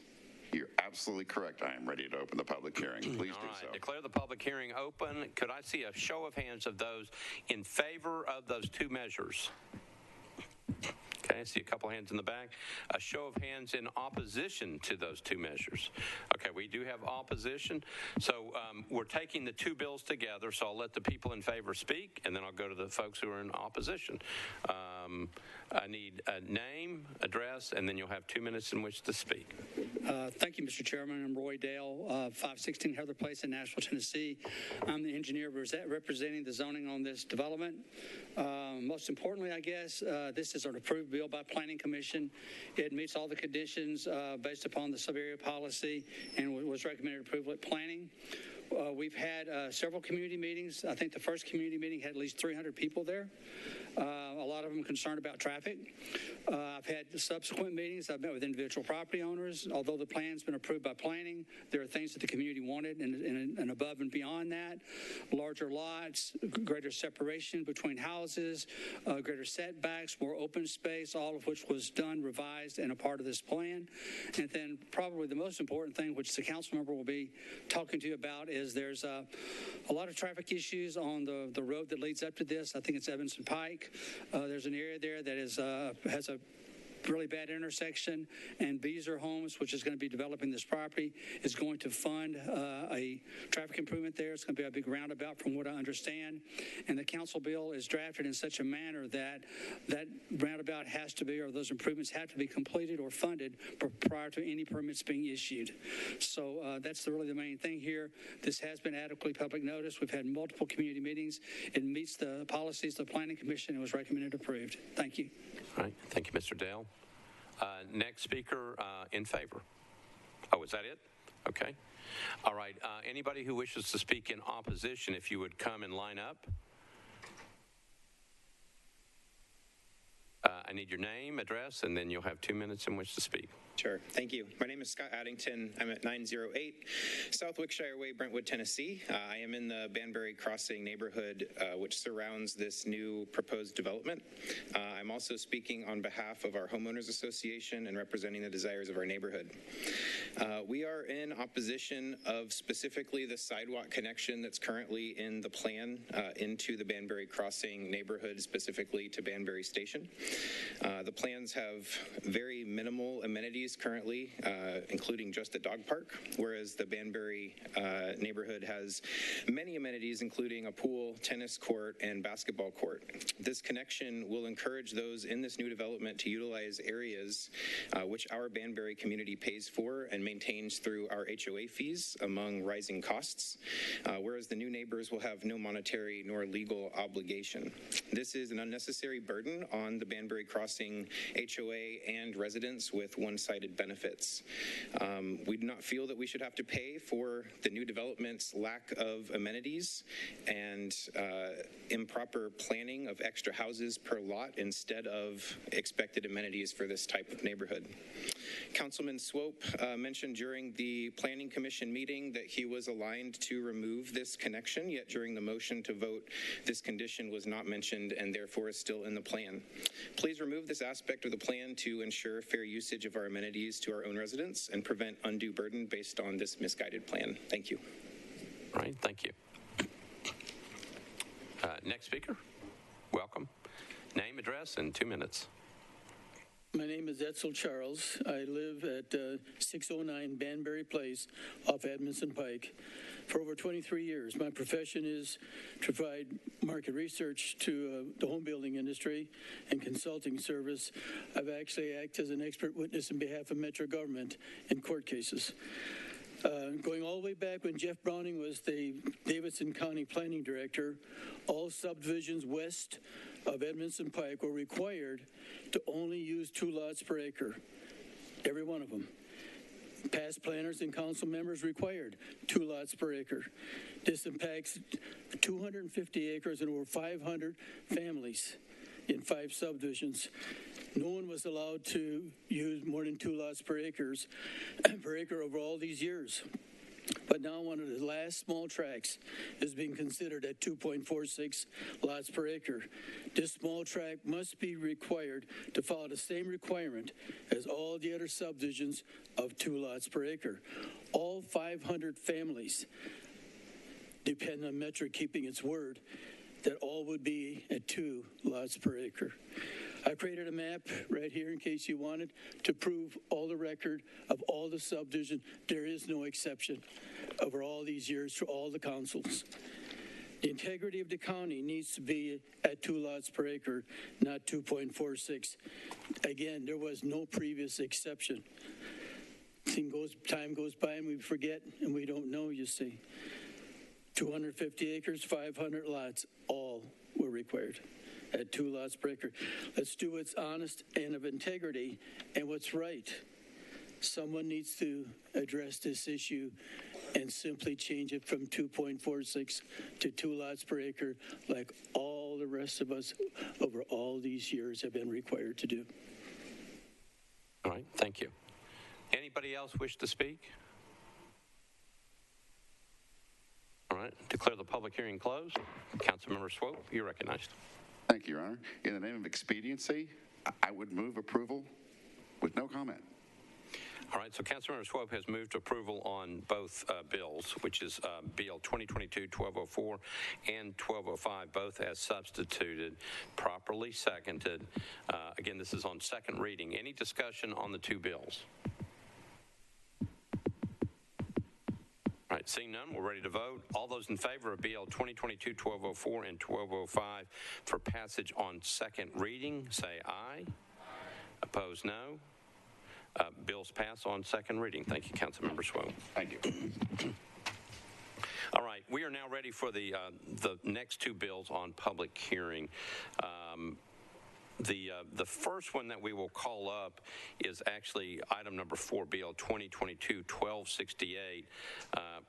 you're absolutely correct. I am ready to open the public hearing. Please do so. Declare the public hearing open. Could I see a show of hands of those in favor of those two measures? Okay, I see a couple hands in the back. A show of hands in opposition to those two measures. Okay, we do have opposition. So we're taking the two bills together, so I'll let the people in favor speak, and then I'll go to the folks who are in opposition. I need a name, address, and then you'll have 2 minutes in which to speak. Thank you, Mr. Chairman. I'm Roy Dale, 516 Heather Place in Nashville, Tennessee. I'm the engineer representing the zoning on this development. Most importantly, I guess, this is an approved bill by Planning Commission. It meets all the conditions based upon the sub-area policy and was recommended approval at planning. We've had several community meetings. I think the first community meeting had at least 300 people there. A lot of them concerned about traffic. I've had subsequent meetings. I've met with individual property owners. Although the plan's been approved by planning, there are things that the community wanted and above and beyond that. Larger lots, greater separation between houses, greater setbacks, more open space, all of which was done, revised, and a part of this plan. And then probably the most important thing, which the council member will be talking to you about, is there's a lot of traffic issues on the road that leads up to this. I think it's Evanston Pike. There's an area there that is has a really bad intersection, and Beezer Homes, which is going to be developing this property, is going to fund a traffic improvement there. It's going to be a big roundabout from what I understand, and the council bill is drafted in such a manner that that roundabout has to be, or those improvements have to be completed or funded prior to any permits being issued. So that's really the main thing here. This has been adequately public noticed. We've had multiple community meetings. It meets the policies of the Planning Commission and was recommended approved. Thank you. All right. Thank you, Mr. Dale. Next speaker in favor. Oh, is that it? Okay. All right. Anybody who wishes to speak in opposition, if you would come and line up. I need your name, address, and then you'll have 2 minutes in which to speak. Sure. Thank you. My name is Scott Addington. I'm at 908 South Wickshire Way, Brentwood, Tennessee. I am in the Banbury Crossing neighborhood, which surrounds this new proposed development. I'm also speaking on behalf of our homeowners association and representing the desires of our neighborhood. We are in opposition of specifically the sidewalk connection that's currently in the plan into the Banbury Crossing neighborhood, specifically to Banbury Station. The plans have very minimal amenities currently, including just a dog park, whereas the Banbury neighborhood has many amenities, including a pool, tennis court, and basketball court. This connection will encourage those in this new development to utilize areas which our Banbury community pays for and maintains through our HOA fees among rising costs, whereas the new neighbors will have no monetary nor legal obligation. This is an unnecessary burden on the Banbury Crossing HOA and residents with one-sided benefits. We do not feel that we should have to pay for the new development's lack of amenities and improper planning of extra houses per lot instead of expected amenities for this type of neighborhood. Councilman Swope mentioned during the Planning Commission meeting that he was aligned to remove this connection, yet during the motion to vote, this condition was not mentioned and therefore is still in the plan. Please remove this aspect of the plan to ensure fair usage of our amenities to our own residents and prevent undue burden based on this misguided plan. Thank you. All right, thank you. Next speaker, welcome. Name, address, and 2 minutes. My name is Etzel Charles. I live at 609 Banbury Place off Edmondson Pike for over 23 years. My profession is to provide market research to the home building industry and consulting service. I've actually acted as an expert witness on behalf of Metro government in court cases. Going all the way way back when Jeff Browning was the Davidson County Planning Director, all subdivisions west of Edmondson Pike were required to only use 2 lots per acre, every one of them. Past planners and council members required 2 lots per acre. This impacts 250 acres and over 500 families in 5 subdivisions. No one was allowed to use more than 2 lots per acre over all these years. But now one of the last small tracts is being considered at 2.46 lots per acre. This small tract must be required to follow the same requirement as all the other subdivisions of 2 lots per acre. All 500 families depend on Metro keeping its word that all would be at 2 lots per acre. I created a map right here in case you wanted to prove all the record of all the subdivision. There is no exception over all these years for all the councils. The integrity of the county needs to be at 2 lots per acre, not 2.46. Again, there was no previous exception. Time goes by and we forget and we don't know, you see. 250 acres, 500 lots, all were required at 2 lots per acre. Let's do what's honest and of integrity and what's right. Someone needs to address this issue and simply change it from 2.46 to 2 lots per acre like all the rest of us over all these years have been required to do. All right, thank you. Anybody else wish to speak? All right, declare the public hearing closed. Councilmember Swope, you're recognized. Thank you, Your Honor. In the name of expediency, I would move approval with no comment. All right, so Councilmember Swope has moved approval on both bills, which is BL 2022-1204 and 1205, both as substituted, properly seconded. Again, this is on second reading. Any discussion on the 2 bills? All right, seeing none, we're ready to vote. All those in favor of BL 2022-1204 and 1205 for passage on second reading, say aye. Opposed, no. Bills pass on second reading. Thank you, Councilmember Swope. Thank you. All right, we are now ready for the next 2 bills on public hearing. The first one that we will call up is actually item number 4, BL 2022-1268.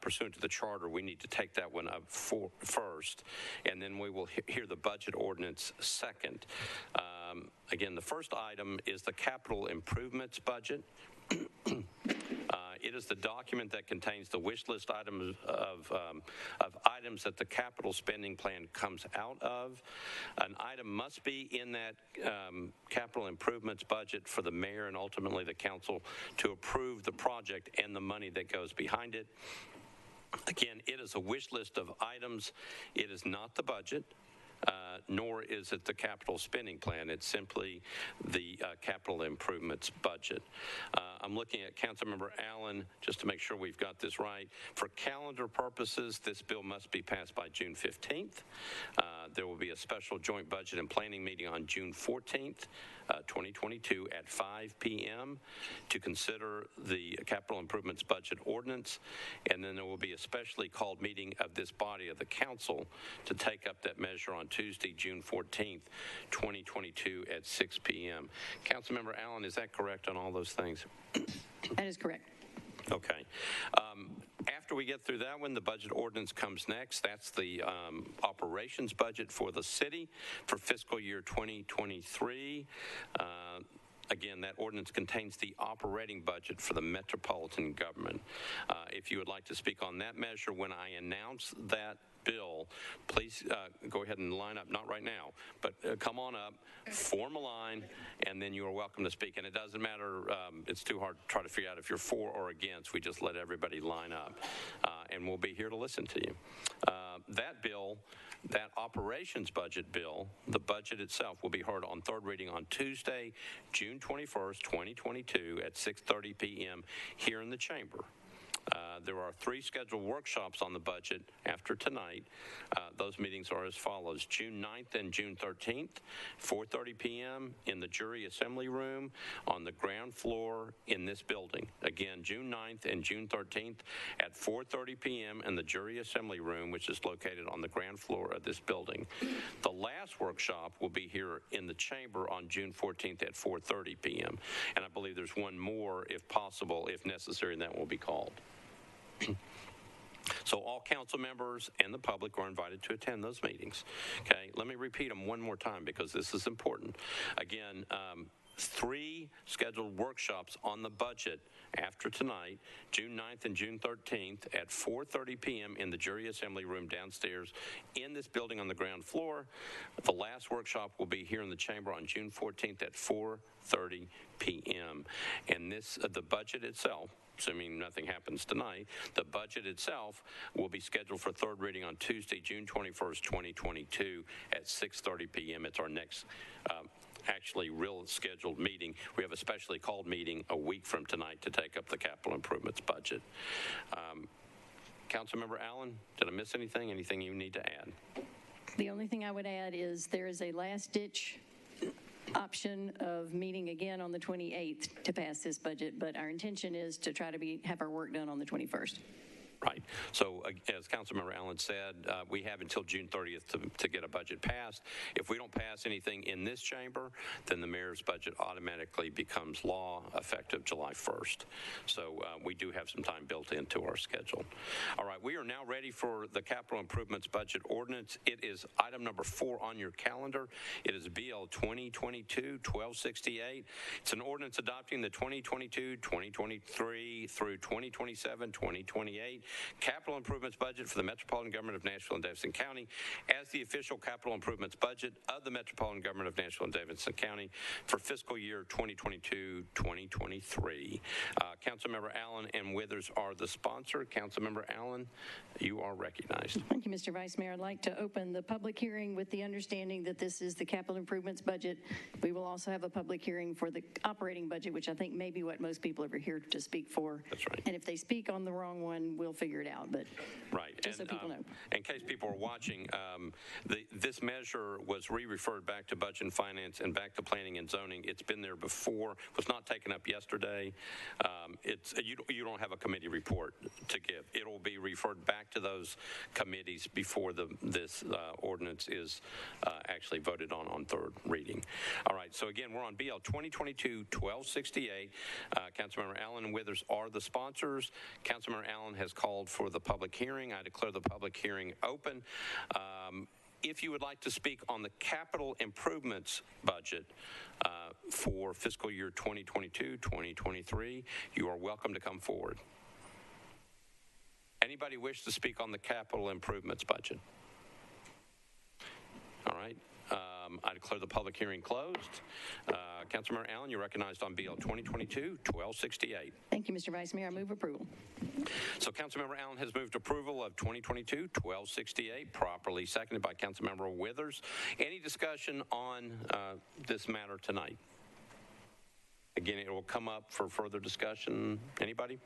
Pursuant to the charter, we need to take that one up first, and then we will hear the budget ordinance second. Again, the first item is the capital improvements budget. It is the document that contains the wish list items of items that the capital spending plan comes out of. An item must be in that capital improvements budget for the mayor and ultimately the council to approve the project and the money that goes behind it. Again, it is a wish list of items. It is not the budget. Nor is it the capital spending plan. It's simply the capital improvements budget. I'm looking at Councilmember Allen just to make sure we've got this right. For calendar purposes, this bill must be passed by June 15th. There will be a special joint budget and planning meeting on June 14th, 2022 at 5 p.m. to consider the capital improvements budget ordinance, and then there will be a specially called meeting of this body of the council to take up that measure on Tuesday, June 14th, 2022 at 6 p.m. Councilmember Allen, is that correct on all those things? That is correct. Okay. After we get through that one, the budget ordinance comes next. That's the operations budget for the city for fiscal year 2023. Again, that ordinance contains the operating budget for the metropolitan government. If you would like to speak on that measure when I announce that bill, please go ahead and line up, not right now, but come on up, form a line, and then you are welcome to speak. And it doesn't matter, it's too hard to try to figure out if you're for or against. We just let everybody line up, and we'll be here to listen to you. That bill, that operations budget bill, the budget itself will be heard on third reading on Tuesday, June 21st, 2022 at 6:30 p.m. here in the chamber. There are 3 scheduled workshops on the budget after tonight. Those meetings are as follows: June 9th and June 13th, 4:30 p.m. in the jury assembly room on the ground floor in this building. Again, June 9th and June 13th at 4:30 p.m. in the jury assembly room, which is located on the ground floor of this building. The last workshop will be here in the chamber on June 14th at 4:30 p.m. And I believe there's one more, if possible, if necessary, and that will be called. So all council members and the public are invited to attend those meetings. Okay, let me repeat them one more time because this is important. Again, 3 scheduled workshops on the budget after tonight, June 9th and June 13th at 4:30 p.m. in the jury assembly room downstairs in this building on the ground floor. The last workshop will be here in the chamber on June 14th at 4:30 p.m. And this, the budget itself, assuming nothing happens tonight, the budget itself will be scheduled for third reading on Tuesday, June 21st, 2022 at 6:30 p.m. It's our next actually real scheduled meeting. We have a specially called meeting a week from tonight to take up the capital improvements budget. Councilmember Allen, did I miss anything? Anything you need to add? The only thing I would add is there is a last-ditch option of meeting again on the 28th to pass this budget, but our intention is to try to have our work done on the 21st. Right. So as Councilmember Allen said, we have until June 30th to get a budget passed. If we don't pass anything in this chamber, then the mayor's budget automatically becomes law effective July 1st. So we do have some time built into our schedule. All right, we are now ready for the capital improvements budget ordinance. It is item number 4 on your calendar. It is BL 2022-1268. It's an ordinance adopting the 2022, 2023 through 2027-2028 capital improvements budget for the Metropolitan Government of Nashville and Davidson County as the official capital improvements budget of the Metropolitan Government of Nashville and Davidson County for fiscal year 2022-2023. Councilmember Allen and Withers are the sponsor. Councilmember Allen, you are recognized. Thank you, Mr. Vice Mayor. I'd like to open the public hearing with the understanding that this is the capital improvements budget. We will also have a public hearing for the operating budget, which I think may be what most people are here to speak for. That's right. And if they speak on the wrong one, we'll figure it out, but right. Just so people know. In case people are watching, this measure was referred back to Budget and Finance and back to Planning and Zoning. It's been there before, was not taken up yesterday. You don't have a committee report to give. It will be referred back to those committees before this ordinance is actually voted on third reading. All right, so again, we're on BL 2022-1268. Councilmember Allen and Withers are the sponsors. Councilmember Allen has called for the public hearing. I declare the public hearing open. If you would like to speak on the capital improvements budget for fiscal year 2022-2023, you are welcome to come forward. Anybody wish to speak on the capital improvements budget? All right. I declare the public hearing closed. Councilmember Allen, you're recognized on BL 2022-1268. Thank you, Mr. Vice Mayor. I move approval. So Councilmember Allen has moved approval of 2022-1268, properly seconded by Councilmember Withers. Any discussion on this matter tonight? Again, it will come up for further discussion. Anybody?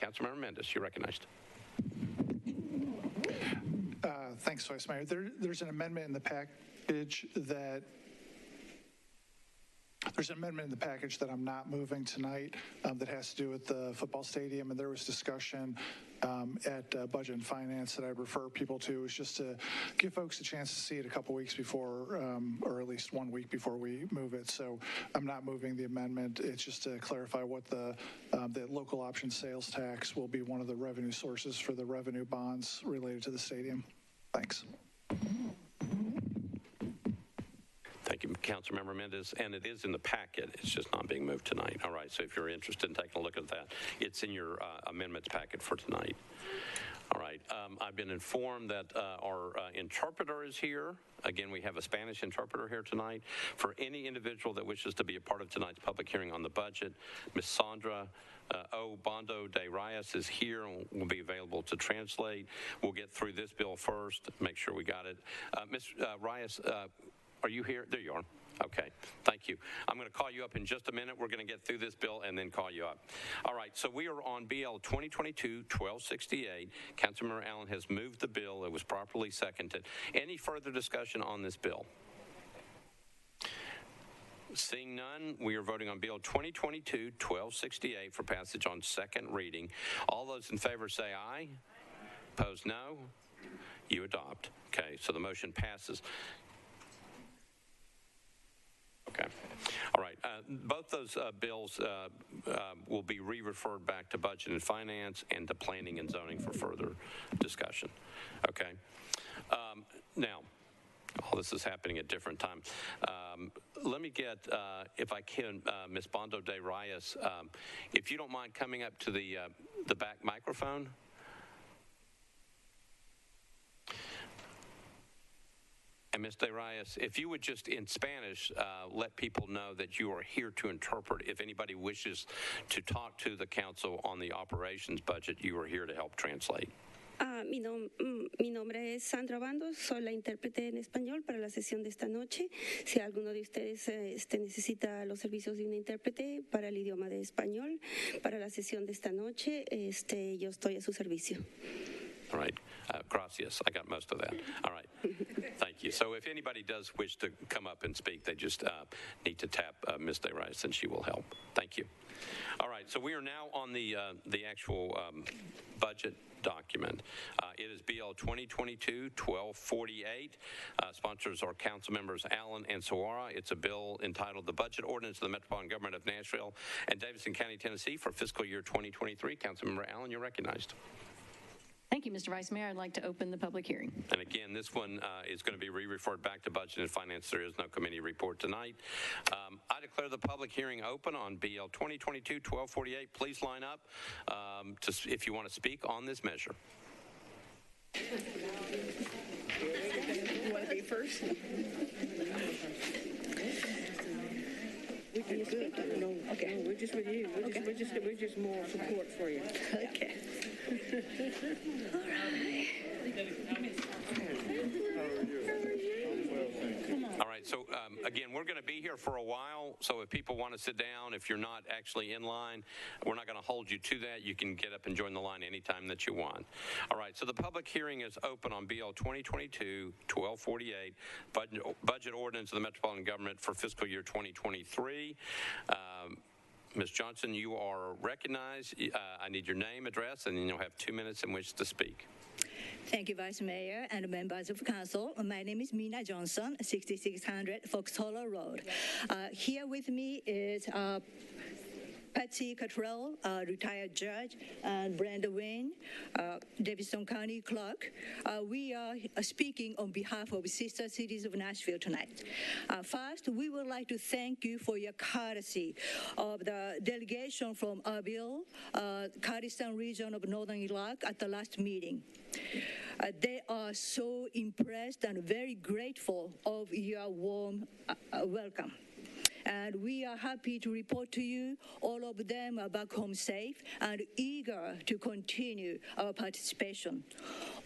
Councilmember Mendez, you're recognized. Thanks, Vice Mayor. There's an amendment in the package that I'm not moving tonight that has to do with the football stadium, and there was discussion at Budget and Finance that I refer people to, is just to give folks a chance to see it a couple weeks before, or at least 1 week before we move it. So I'm not moving the amendment. It's just to clarify what the local option sales tax will be one of the revenue sources for the revenue bonds related to the stadium. Thanks. Thank you, Councilmember Mendez. And it is in the packet. It's just not being moved tonight. All right, so if you're interested in taking a look at that, it's in your amendments packet for tonight. All right, I've been informed that our interpreter is here. Again, we have a Spanish interpreter here tonight. For any individual that wishes to be a part of tonight's public hearing on the budget, Ms. Sandra O. Bondo de Reyes is here and will be available to translate. We'll get through this bill first, make sure we got it. Ms. Reyes, are you here? There you are. Okay, thank you. I'm going to call you up in just a minute. We're going to get through this bill and then call you up. All right, so we are on BL 2022-1268. Councilmember Allen has moved the bill. It was properly seconded. Any further discussion on this bill? Seeing none, we are voting on Bill 2022-1268 for passage on second reading. All those in favor say aye. Opposed, no. You adopt. Okay, so the motion passes. Okay. All right. Both those bills will be re-referred back to Budget and Finance and to Planning and Zoning for further discussion. Okay. Now, all this is happening at different times. Let me get, if I can, Ms. Bondo de Reyes, if you don't mind coming up to the back microphone. And Ms. de Reyes, if you would just in Spanish let people know that you are here to interpret. If anybody wishes to talk to the council on the operations budget, you are here to help translate. Mi nombre es Sandra Bando, soy la intérprete en español para la sesión de esta noche. Si alguno de ustedes necesita los servicios de una intérprete para el idioma de español, para la sesión de esta noche, yo estoy a su servicio. All right. Gracias. I got most of that. All right. Thank you. So if anybody does wish to come up and speak, they just need to tap Ms. de Reyes and she will help. Thank you. All right. So we are now on the actual budget document. It is BL 2022-1248. Sponsors are council members Allen and Sawara. It's a bill entitled the Budget Ordinance of the Metropolitan Government of Nashville and Davidson County, Tennessee for fiscal year 2023. Councilmember Allen, you're recognized. Thank you, Mr. Vice Mayor. I'd like to open the public hearing. And again, this one is going to be re-referred back to Budget and Finance. There is no committee report tonight. I declare the public hearing open on BL 2022-1248. Please line up if you want to speak on this measure. You want to be first? We can speak. No, okay. No, we're just with you. We're just more support for you. Okay. All right. All right, so again, we're going to be here for a while, so if people want to sit down, if you're not actually in line, we're not going to hold you to that. You can get up and join the line anytime that you want. All right, so the public hearing is open on BL 2022-1248, Budget Ordinance of the Metropolitan Government for fiscal year 2023. Ms. Johnson, you are recognized. I need your name, address, and then you'll have 2 minutes in which to speak. Thank you, Vice Mayor and members of Council. My name is Mina Johnson, 6600 Foxhole Road. Here with me is Patsy Cottrell, retired judge, and Brenda Wayne, Davidson County clerk. We are speaking on behalf of Sister Cities of Nashville tonight. First, we would like to thank you for your courtesy of the delegation from Erbil, Kurdistan region of Northern Iraq at the last meeting. They are so impressed and very grateful of your warm welcome. And we are happy to report to you, all of them are back home safe and eager to continue our participation.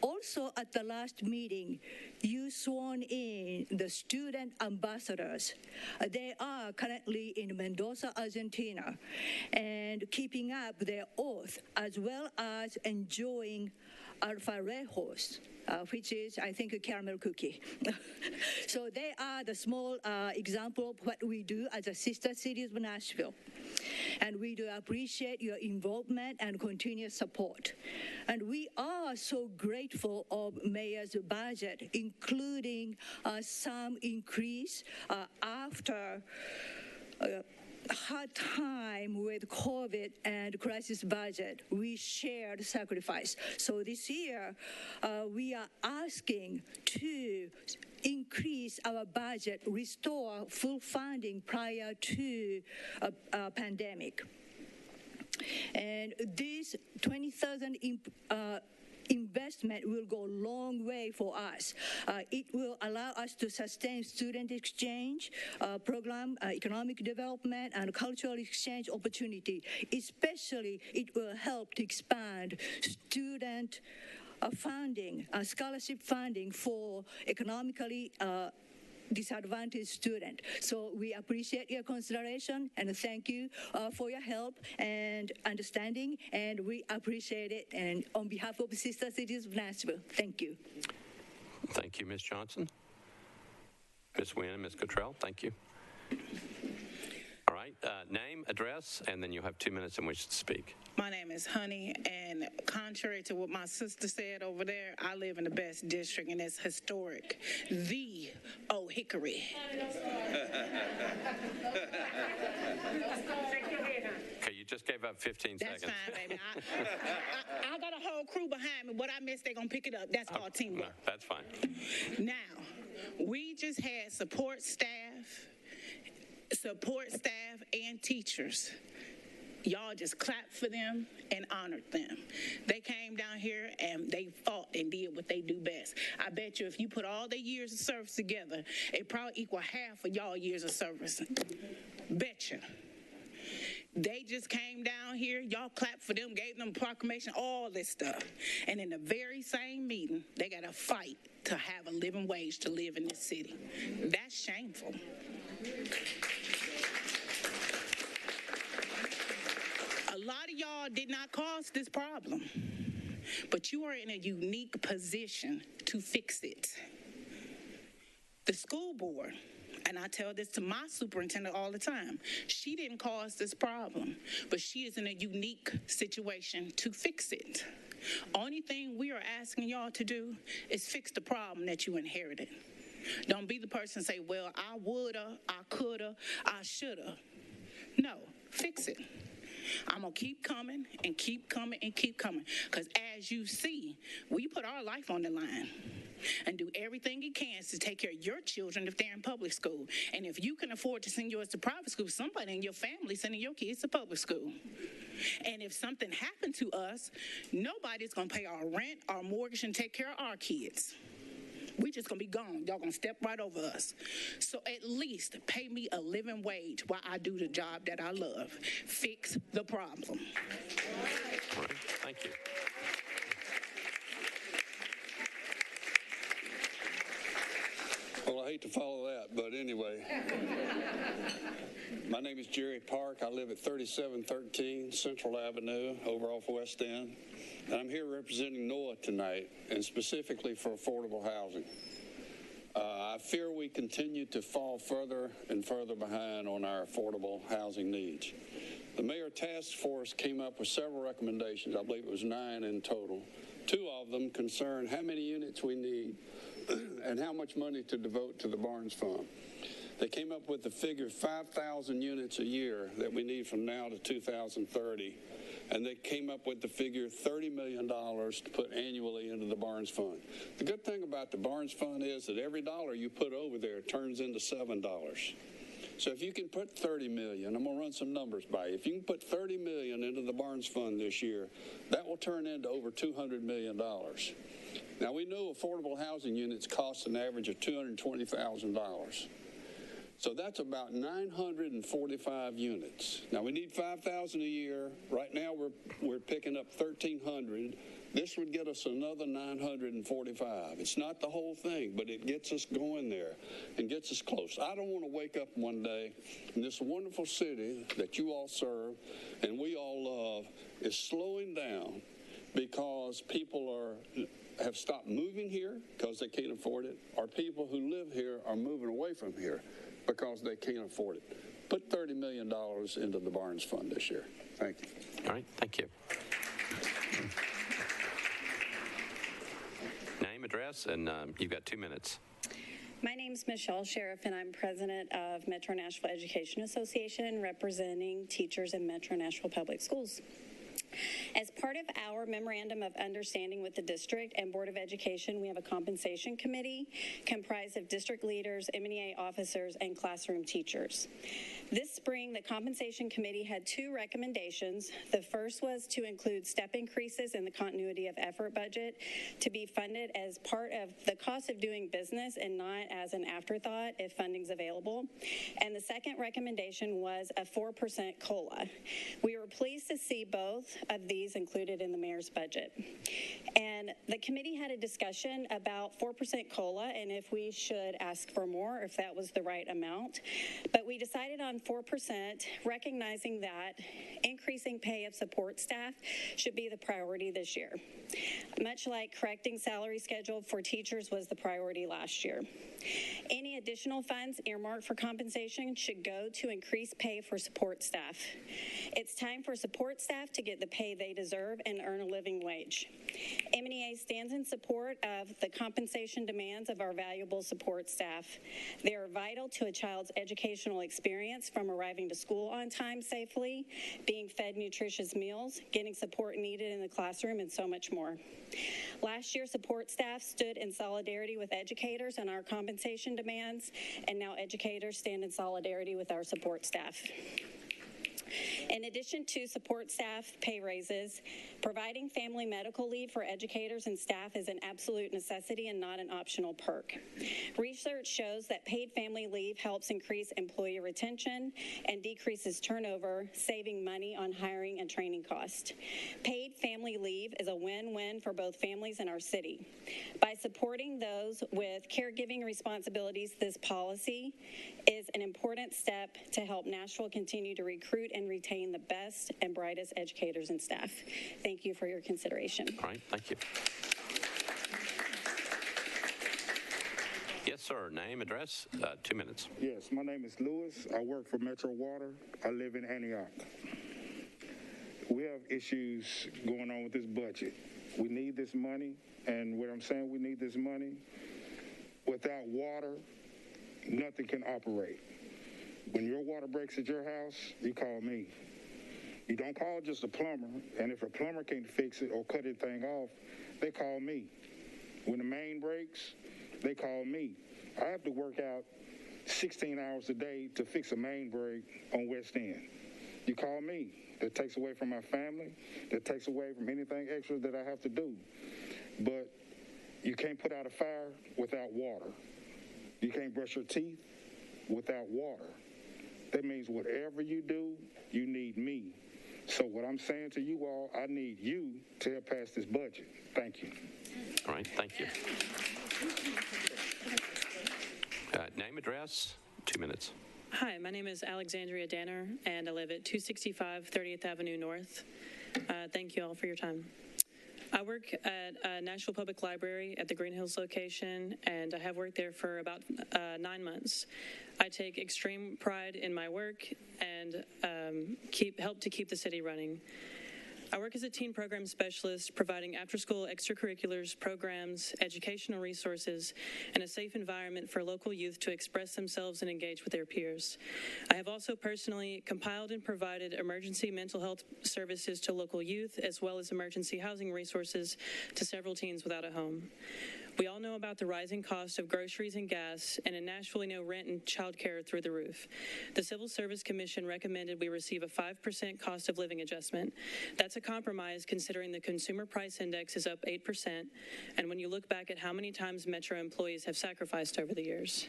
Also at the last meeting, you sworn in the student ambassadors. They are currently in Mendoza, Argentina, and keeping up their oath as well as enjoying alfarejos, which is, I think, a caramel cookie. So they are the small example of what we do as a sister city of Nashville. And we do appreciate your involvement and continuous support. And we are so grateful of Mayor's budget, including some increase after hard time with COVID and crisis budget. We shared sacrifice. So this year, we are asking to increase our budget, restore full funding prior to a pandemic. And this 20,000 investment will go a long way for us. It will allow us to sustain student exchange program, economic development, and cultural exchange opportunity. Especially, it will help to expand student funding, scholarship funding for economically disadvantaged student. So we appreciate your consideration and thank you for your help and understanding, and we appreciate it. And on behalf of the sister cities of Nashville, thank you. Thank you, Ms. Johnson. Ms. Wynn and Ms. Cottrell, thank you. All right, name, address, and then you'll have 2 minutes in which to speak. My name is Honey, and contrary to what my sister said over there, I live in the best district, and it's historic. The Old Hickory. Okay, you just gave up 15 That's seconds. fine, baby. I got a whole crew behind me. What I missed, they're going to pick it up. That's called teamwork. No, that's fine. Now, we just had support staff, and teachers. Y'all just clapped for them and honored them. They came down here and they fought and did what they do best. I bet you if you put all their years of service together, it probably equal half of y'all years of service. Betcha. They just came down here, y'all clapped for them, gave them a proclamation, all this stuff. And in the very same meeting, they got to fight to have a living wage to live in this city. That's shameful. A lot of y'all did not cause this problem, but you are in a unique position to fix it. The school board, and I tell this to my superintendent all the time, she didn't cause this problem, but she is in a unique situation to fix it. Only thing we are asking y'all to do is fix the problem that you inherited. Don't be the person say, well, I woulda, I coulda, I shoulda. No, fix it. I'm going to keep coming and keep coming and keep coming. Because as you see, we put our life on the line and do everything it can to take care of your children if they're in public school. And if you can afford to send yours to private school, somebody in your family sending your kids to public school. And if something happened to us, nobody's going to pay our rent, our mortgage, and take care of our kids. We just going to be gone. Y'all going to step right over us. So at least pay me a living wage while I do the job that I love. Fix the problem. All right, thank you. Well, I hate to follow that, but anyway. My name is Jerry Park. I live at 3713 Central Avenue over off West End. And I'm here representing NOAA tonight, and specifically for affordable housing. I fear we continue to fall further and further behind on our affordable housing needs. The Mayor Task Force came up with several recommendations. I believe it was 9 in total. 2 of them concern how many units we need and how much money to devote to the Barnes Fund. They came up with the figure 5,000 units a year that we need from now to 2030. And they came up with the figure $30 million to put annually into the Barnes Fund. The good thing about the Barnes Fund is that every dollar you put over there turns into $7. So if you can put $30 million, I'm going to run some numbers by you. If you can put $30 million into the Barnes Fund this year, that will turn into over $200 million. Now, we know affordable housing units cost an average of $220,000. So that's about 945 units. Now, we need 5,000 a year. Right now, we're picking up 1,300. This would get us another 945. It's not the whole thing, but it gets us going there and gets us close. I don't want to wake up one day and this wonderful city that you all serve and we all love is slowing down because people have stopped moving here because they can't afford it, or people who live here are moving away from here because they can't afford it. Put $30 million into the Barnes Fund this year. Thank you. All right, thank you. Name, address, and you've got 2 minutes. My name is Michelle Sheriff, and I'm president of Metro Nashville Education Association, representing teachers in Metro Nashville Public Schools. As part of our memorandum of understanding with the district and Board of Education, we have a compensation committee comprised of district leaders, M&EA officers, and classroom teachers. This spring, the compensation committee had 2 recommendations. The first was to include step increases in the continuity of effort budget to be funded as part of the cost of doing business and not as an afterthought if funding's available. And the second recommendation was a 4% COLA. We were pleased to see both of these employees included in the mayor's budget. And the committee had a discussion about 4% COLA and if we should ask for more, if that was the right amount. But we decided on 4%, recognizing that increasing pay of support staff should be the priority this year. Much like correcting salary schedule for teachers was the priority last year. Any additional funds earmarked for compensation should go to increase pay for support staff. It's time for support staff to get the pay they deserve and earn a living wage. MEA stands in support of the compensation demands of our valuable support staff. They are vital to a child's educational experience, from arriving to school on time safely, being fed nutritious meals, getting support needed in the classroom, and so much more. Last year, support staff stood in solidarity with educators on our compensation demands, and now educators stand in solidarity with our support staff. In addition to support staff pay raises, providing family medical leave for educators and staff is an absolute necessity and not an optional perk. Research shows that paid family leave helps increase employee retention and decreases turnover, saving money on hiring and training costs. Paid family leave is a win-win for both families and our city. By supporting those with caregiving responsibilities, this policy is an important step to help Nashville continue to recruit and retain the best and brightest educators and staff. Thank you for your consideration. All right, thank you. Yes, sir. Name, address, 2 minutes. Yes, my name is Lewis. I work for Metro Water. I live in Antioch. We have issues going on with this budget. We need this money, and what I'm saying, we need this money. Without water, nothing can operate. When your water breaks at your house, you call me. You don't call just a plumber, and if a plumber can't fix it or cut anything off, they call me. When the main breaks, they call me. I have to work out 16 hours a day to fix a main break on West End. You call me. That takes away from my family. That takes away from anything extra that I have to do. But you can't put out a fire without water. You can't brush your teeth without water. That means whatever you do, you need me. So what I'm saying to you all, I need you to help pass this budget. Thank you. All right, thank you. Name, address, 2 minutes. Hi, my name is Alexandria Danner, and I live at 265 30th Avenue North. Thank you all for your time. I work at Nashville Public Library at the Green Hills location, and I have worked there for about 9 months. I take extreme pride in my work and help to keep the city running. I work as a teen program specialist, providing after-school extracurriculars, programs, educational resources, and a safe environment for local youth to express themselves and engage with their peers. I have also personally compiled and provided emergency mental health services to local youth, as well as emergency housing resources to several teens without a home. We all know about the rising cost of groceries and gas, and in Nashville, we know rent and childcare are through the roof. The Civil Service Commission recommended we receive a 5% cost of living adjustment. That's a compromise considering the consumer price index is up 8%, and when you look back at how many times Metro employees have sacrificed over the years.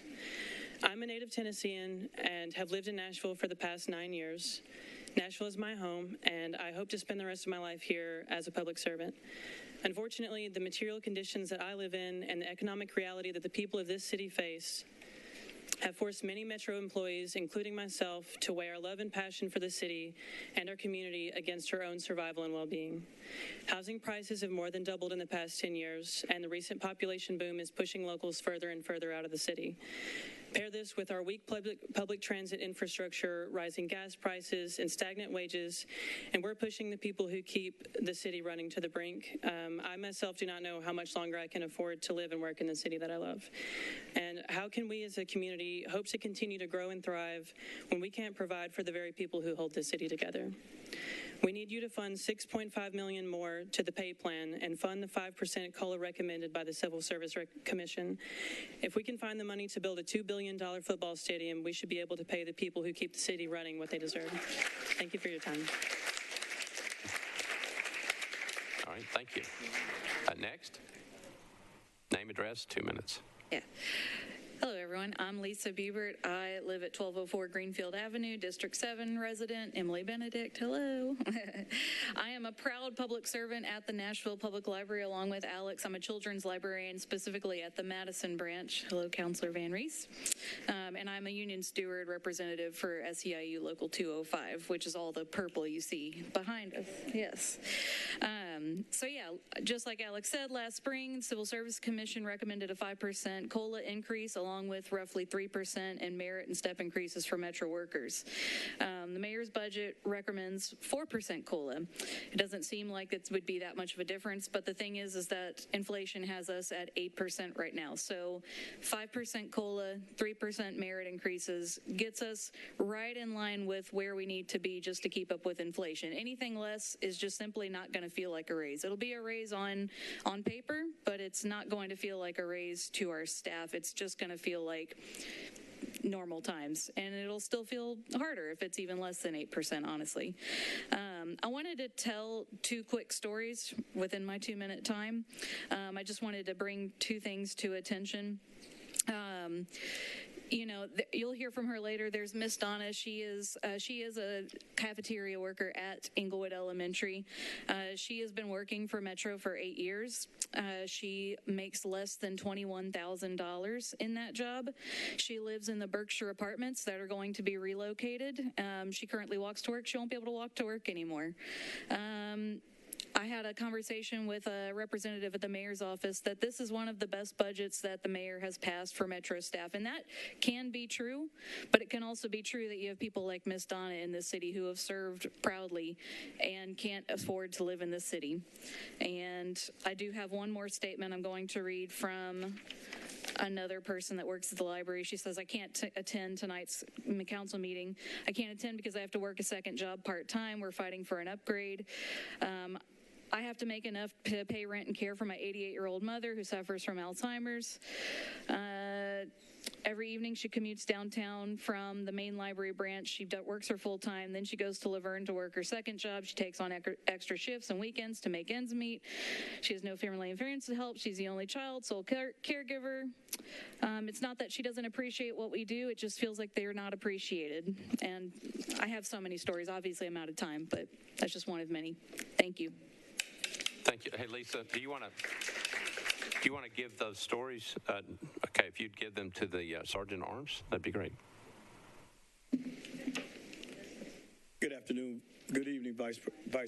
I'm a native Tennessean and have lived in Nashville for the past 9 years. Nashville is my home, and I hope to spend the rest of my life here as a public servant. Unfortunately, the material conditions that I live in and the economic reality that the people of this city face have forced many Metro employees, including myself, to weigh our love and passion for the city and our community against our own survival and well-being. Housing prices have more than doubled in the past 10 years, and the recent population boom is pushing locals further and further out of the city. Pair this with our weak public transit infrastructure, rising gas prices, and stagnant wages, and we're pushing the people who keep the city running to the brink. I myself do not know how much longer I can afford to live and work in the city that I love. And how can we as a community hope to continue to grow and thrive when we can't provide for the very people who hold this city together? We need you to fund $6.5 million more to the pay plan and fund the 5% COLA recommended by the Civil Service Commission. If we can find the money to build a $2 billion football stadium, we should be able to pay the people who keep the city running what they deserve. Thank you for your time. All right, thank you. Next, name, address, 2 minutes. Yeah. Hello, everyone. I'm Lisa Biebert. I live at 1204 Greenfield Avenue, District 7 resident, Emily Benedict. Hello. I am a proud public servant at the Nashville Public Library along with Alex. I'm a children's librarian, specifically at the Madison branch. Hello, Counselor Van Reese. And I'm a union steward representative for SEIU Local 205, which is all the purple you see behind us. Yes. So yeah, just like Alex said, last spring, Civil Service Commission recommended a 5% COLA increase along with roughly 3% in merit and step increases for Metro workers. The mayor's budget recommends 4% COLA. It doesn't seem like it would be that much of a difference, but the thing is that inflation has us at 8% right now. So 5% COLA, 3% merit increases gets us right in line with where we need to be just to keep up with inflation. Anything less is just simply not going to feel like a raise. It'll be a raise on paper, but it's not going to feel like a raise to our staff. It's just going to feel like normal times, and it'll still feel harder if it's even less than 8%, honestly. I wanted to tell two quick stories within my 2-minute time. I just wanted to bring two things to attention. You know, you'll hear from her later. There's Miss Donna. She is a cafeteria worker at Englewood Elementary. She has been working for Metro for 8 years. She makes less than $21,000 in that job. She lives in the Berkshire apartments that are going to be relocated. She currently walks to work. She won't be able to walk to work anymore. I had a conversation with a representative at the mayor's office that this is one of the best budgets that the mayor has passed for Metro staff, and that can be true, but it can also be true that you have people like Miss Donna in this city who have served proudly and can't afford to live in this city. And I do have one more statement I'm going to read from another person that works at the library. She says, I can't attend tonight's council meeting. I can't attend because I have to work a second job part-time. We're fighting for an upgrade. I have to make enough to pay rent and care for my 88-year-old mother who suffers from Alzheimer's. Every evening she commutes downtown from the main library branch. She works her full time. Then she goes to Laverne to work her second job. She takes on extra shifts and weekends to make ends meet. She has no family and friends to help. She's the only child, sole caregiver. It's not that she doesn't appreciate what we do. It just feels like they're not appreciated. And I have so many stories. Obviously, I'm out of time, but that's just one of many. Thank you. Thank you. Hey, Lisa, do you want to give those stories? Okay, if you'd give them to the Sergeant at Arms, that'd be great. Good afternoon. Good evening, Vice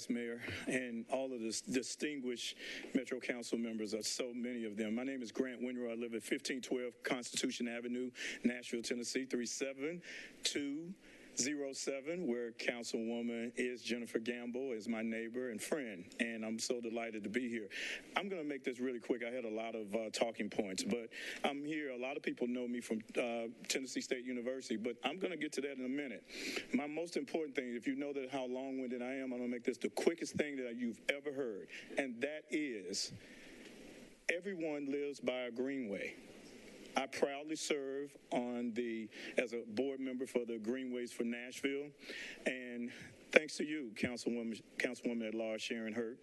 Mayor, and all of the distinguished Metro Council members. So many of them. My name is Grant Winrow. I live at 1512 Constitution Avenue, Nashville, Tennessee, 37207, where Councilwoman is Jennifer Gamble, is my neighbor and friend, and I'm so delighted to be here. I'm going to make this really quick. I had a lot of talking points, but I'm here. A lot of people know me from Tennessee State University, but I'm going to get to that in a minute. My most important thing, if you know that how long-winded I am, I'm going to make this the quickest thing that you've ever heard, and that is everyone lives by a Greenway. I proudly serve as a board member for the Greenways for Nashville, and thanks to you, Councilwoman at Large Sharon Hurt,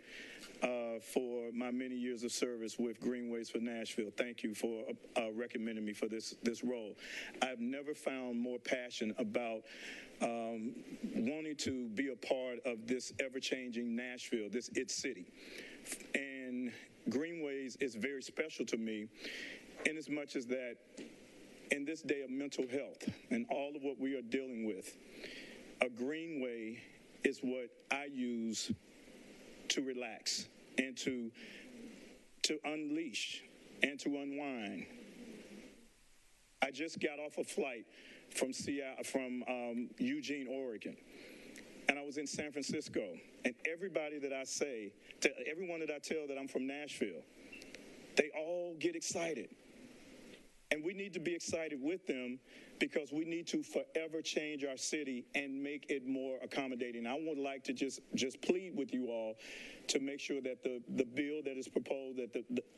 for my many years of service with Greenways for Nashville. Thank you for recommending me for this role. I've never found more passion about wanting to be a part of this ever-changing Nashville, its city, and Greenways is very special to me. In as much as that, in this day of mental health and all of what we are dealing with, a Greenway is what I use to relax and to unleash and to unwind. I just got off a flight from Eugene, Oregon, and I was in San Francisco. And everybody that everyone that I tell that I'm from Nashville, they all get excited. And we need to be excited with them because we need to forever change our city and make it more accommodating. I would like to just plead with you all to make sure that the bill that is proposed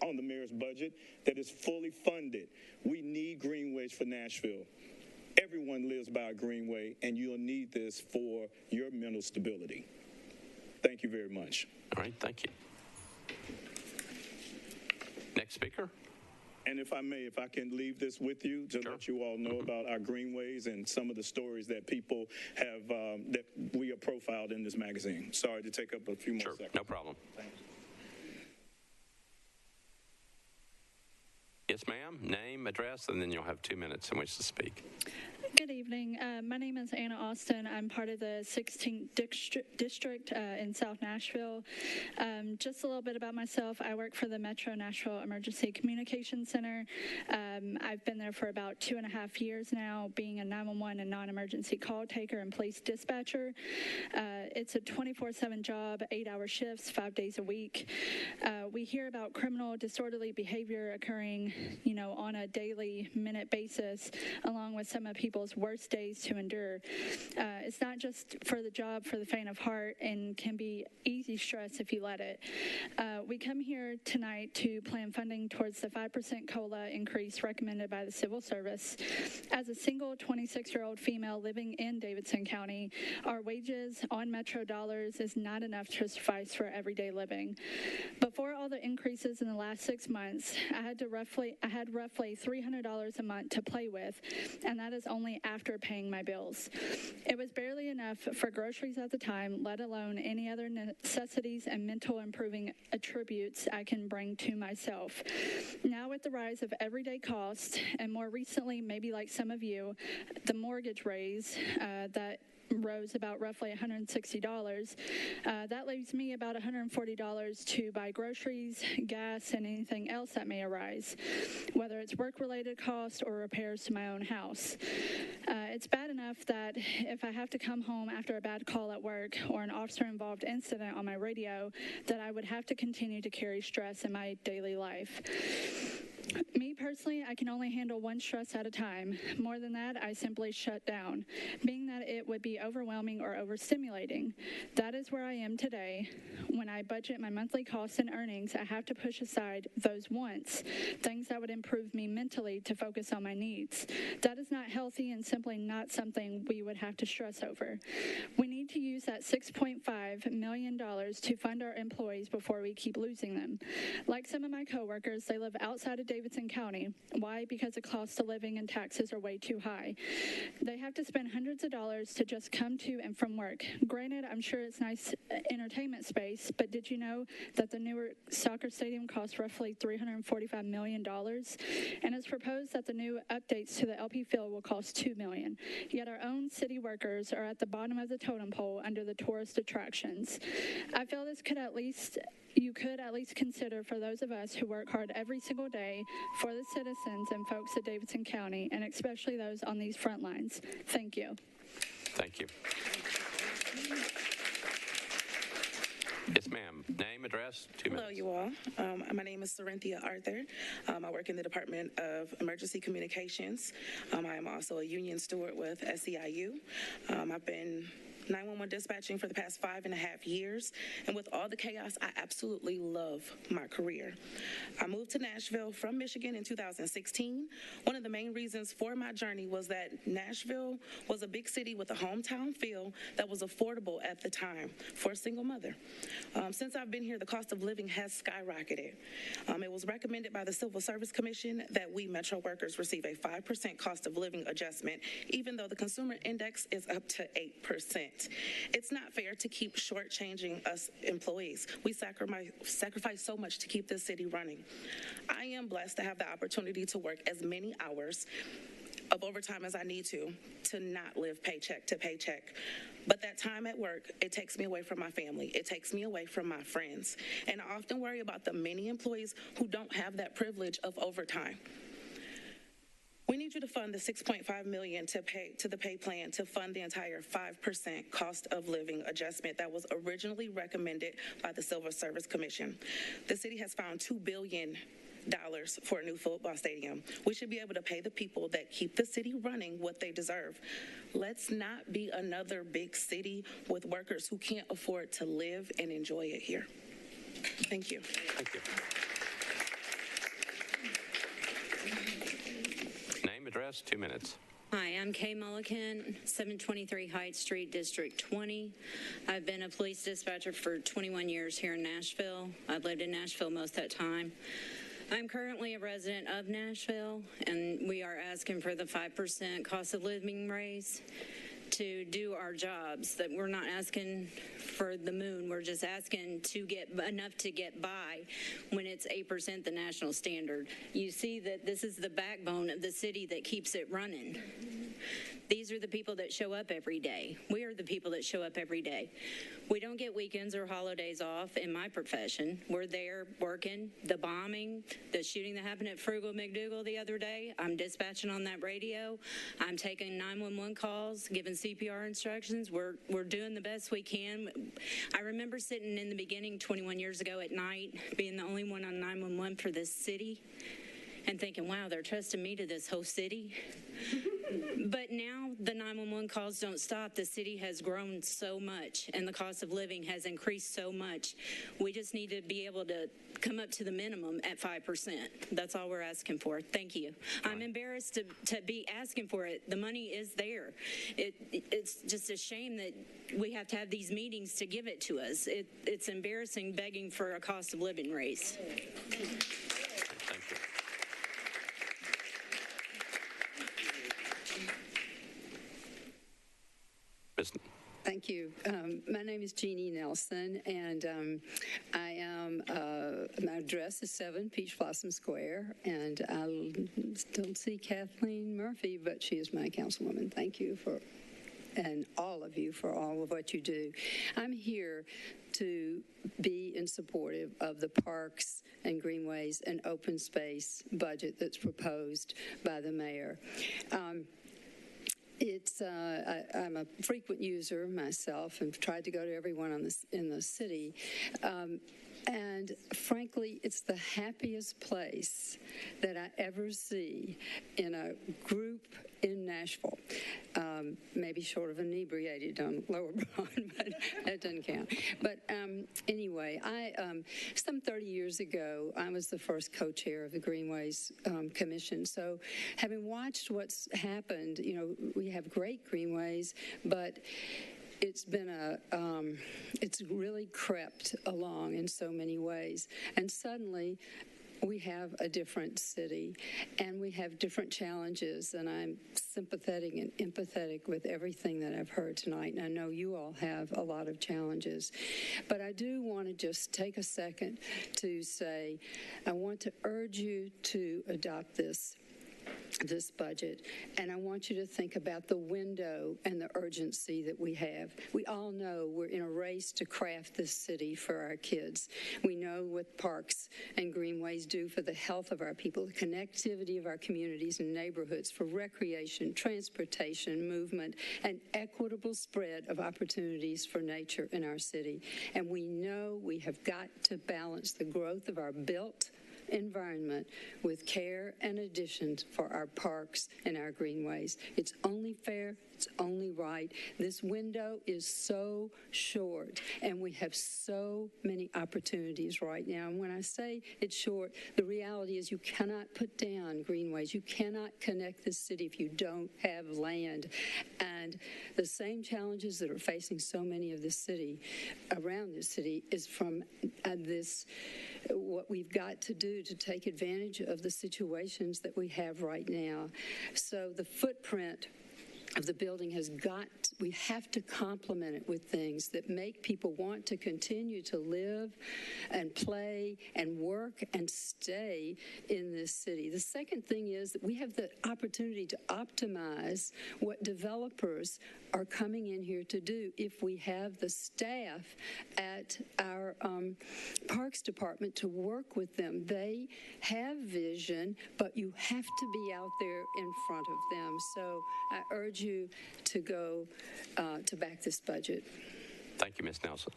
on the mayor's budget, that is fully funded. We need Greenways for Nashville. Everyone lives by a Greenway, and you'll need this for your mental stability. Thank you very much. All right, thank you. Next speaker. And if I may, if I can leave this with you to let you all know about our greenways and some of the stories that people have, that we have profiled in this magazine. Sorry to take up a few more seconds. No problem. Thank you. Yes, ma'am. Name, address, and then you'll have 2 minutes in which to speak. Good evening. My name is Anna Austin. I'm part of the 16th District in South Nashville. Just a little bit about myself. I work for the Metro Nashville Emergency Communication Center. I've been there for about 2.5 years now, being a 911 and non-emergency call taker and police dispatcher. It's a 24/7 job, 8-hour shifts, 5 days a week. We hear about criminal, disorderly behavior occurring, on a daily, minute basis, along with some of people's worst days to endure. It's not just for the job for the faint of heart and can be easy stress if you let it. We come here tonight to plan funding towards the 5% COLA increase recommended by the Civil Service. As a single 26-year-old female living in Davidson County, our wages on Metro dollars is not enough to suffice for everyday living. Before all the increases in the last 6 months, I had roughly $300 a month to play with, and that is only after paying my bills. It was barely enough for groceries at the time, let alone any other necessities and mental improving attributes I can bring to myself. Now with the rise of everyday costs, and more recently, maybe like some of you, the mortgage raise that rose about roughly $160. That leaves me about $140 to buy groceries, gas, and anything else that may arise, whether it's work-related costs or repairs to my own house. It's bad enough that if I have to come home after a bad call at work or an officer-involved incident on my radio, that I would have to continue to carry stress in my daily life. Me personally, I can only handle one stress at a time. More than that, I simply shut down, being that it would be overwhelming or overstimulating. That is where I am today. When I budget my monthly costs and earnings, I have to push aside those wants, things that would improve me mentally to focus on my needs. That is not healthy and simply not something we would have to stress over. We need to use that $6.5 million to fund our employees before we keep losing them. Like some of my coworkers, they live outside of Davidson County. Why? Because the cost of living and taxes are way too high. They have to spend hundreds of dollars to just come to and from work. Granted, I'm sure it's nice entertainment space, but did you know that the Newark soccer stadium costs roughly $345 million? And it's proposed that the new updates to the LP field will cost $2 million. Yet our own city workers are at the bottom of the totem pole under the tourist attractions. I feel this could you could at least consider for those of us who work hard every single day for the citizens and folks of Davidson County, and especially those on these front lines. Thank you. Thank you. Yes, ma'am. Name, address, 2 minutes. Hello, you all. My name is Sarinthia Arthur. I work in the Department of Emergency Communications. I am also a union steward with SEIU. I've been 911 dispatching for the past 5.5 years, and with all the chaos, I absolutely love my career. I moved to Nashville from Michigan in 2016. One of the main reasons for my journey was that Nashville was a big city with a hometown feel that was affordable at the time for a single mother. Since I've been here, the cost of living has skyrocketed. It was recommended by the Civil Service Commission that we Metro workers receive a 5% cost of living adjustment, even though the consumer index is up to 8%. It's not fair to keep shortchanging us employees. We sacrifice so much to keep this city running. I am blessed to have the opportunity to work as many hours of overtime as I need to not live paycheck to paycheck. But that time at work, it takes me away from my family. It takes me away from my friends. And I often worry about the many employees who don't have that privilege of overtime. We need you to fund the $6.5 million to the pay plan to fund the entire 5% cost of living adjustment that was originally recommended by the Civil Service Commission. The city has found $2 billion for a new football stadium. We should be able to pay the people that keep the city running what they deserve. Let's not be another big city with workers who can't afford to live and enjoy it here. Thank you. Thank you. Name, address, 2 minutes. Hi, I'm Kay Mullican, 723 Heights Street, District 20. I've been a police dispatcher for 21 years here in Nashville. I've lived in Nashville most of that time. I'm currently a resident of Nashville, and we are asking for the 5% cost of living raise to do our jobs. That we're not asking for the moon. We're just asking to get enough to get by when it's 8% the national standard. You see that this is the backbone of the city that keeps it running. These are the people that show up every day. We are the people that show up every day. We don't get weekends or holidays off in my profession. We're there working. The bombing, the shooting that happened at Frugal McDougal the other day, I'm dispatching on that radio. I'm taking 911 calls, giving CPR instructions. We're doing the best we can. I remember sitting in the beginning 21 years ago at night, being the only one on 911 for this city, and thinking, wow, they're trusting me to this whole city. But now the 911 calls don't stop. The city has grown so much, and the cost of living has increased so much. We just need to be able to come up to the minimum at 5%. That's all we're asking for. Thank you. I'm embarrassed to be asking for it. The money is there. It's just a shame that we have to have these meetings to give it to us. It's embarrassing begging for a cost of living raise. Thank you. Thank you. My name is Jeannie Nelson, and I am, my address is 7 Peach Blossom Square, and I don't see Kathleen Murphy, but she is my councilwoman. Thank you for, and all of you for all of what you do. I'm here to be in supportive of the parks and greenways and open space budget that's proposed by the mayor. I'm a frequent user myself and tried to go to everyone in the city. And frankly, it's the happiest place that I ever see in a group in Nashville. Maybe short of inebriated on Lower Broad, but that doesn't count. But anyway, some 30 years ago, I was the first co-chair of the Greenways Commission. So having watched what's happened, you know, we have great greenways, but it's been it's really crept along in so many ways. And suddenly, we have a different city, and we have different challenges, and I'm sympathetic and empathetic with everything that I've heard tonight, and I know you all have a lot of challenges. But I do want to just take a second to say, I want to urge you to adopt this budget, and I want you to think about the window and the urgency that we have. We all know we're in a race to craft this city for our kids. We know what parks and greenways do for the health of our people, the connectivity of our communities and neighborhoods, for recreation, transportation, movement, and equitable spread of opportunities for nature in our city. And we know we have got to balance the growth of our built environment with care and additions for our parks and our greenways. It's only fair, it's only right. This window is so short, and we have so many opportunities right now. And when I say it's short, the reality is you cannot put down greenways. You cannot connect this city if you don't have land. And the same challenges that are facing so many of the city, around this city, is from what we've got to do to take advantage of the situations that we have right now. So the footprint of the building we have to complement it with things that make people want to continue to live and play and work and stay in this city. The second thing is that we have the opportunity to optimize what developers are coming in here to do if we have the staff at our Parks Department to work with them. They have vision, but you have to be out there in front of them. So I urge you to go to back this budget. Thank you, Ms. Nelson.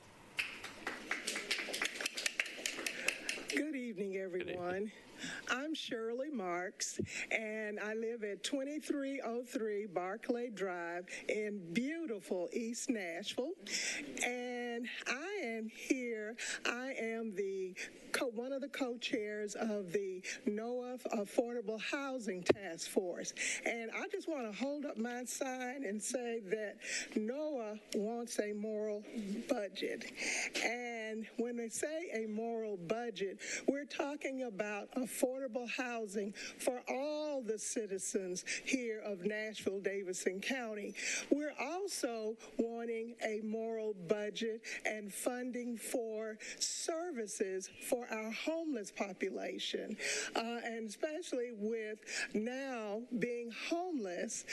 Good evening, everyone. Good evening. I'm Shirley Marks, and I live at 2303 Barclay Drive in beautiful East Nashville. And I am here Arthur. I am one of the co-chairs of the NOAA Affordable Housing Task Force. And I just want to hold up my sign and say that NOAA wants a moral budget. And when they say a moral budget, we're talking about affordable housing for all the citizens here of Nashville, Davidson County. We're also wanting a moral budget and funding for services for our homeless population, and especially with now being homeless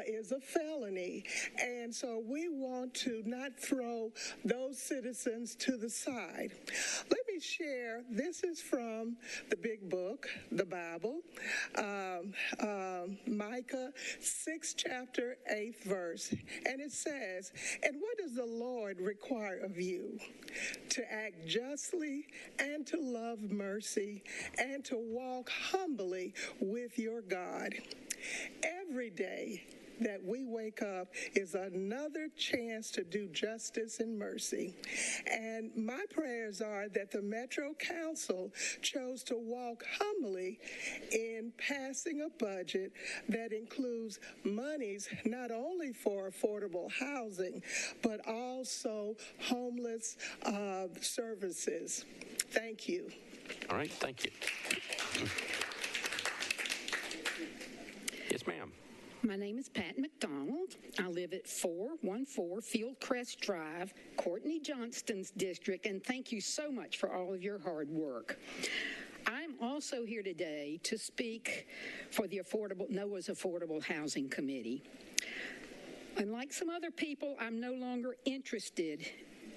is a felony. And so we want to not throw those citizens to the side. Let me share, this is from the big book, the Bible, Micah 6th chapter 8th verse, and it says, "And what does the Lord require of you? To act justly and to love mercy and to walk humbly with your God." Every day that we wake up is another chance to do justice and mercy. And my prayers are that the Metro Council chose to walk humbly in passing a budget that includes monies not only for affordable housing, but also homeless services. Thank you. All right, thank you. Yes, ma'am. My name is Pat McDonald. I live at 414 Fieldcrest Drive, Courtney Johnston's district, and thank you so much for all of your hard work. I'm also here today to speak for the NOAA's Affordable Housing Committee. Unlike some other people, I'm no longer interested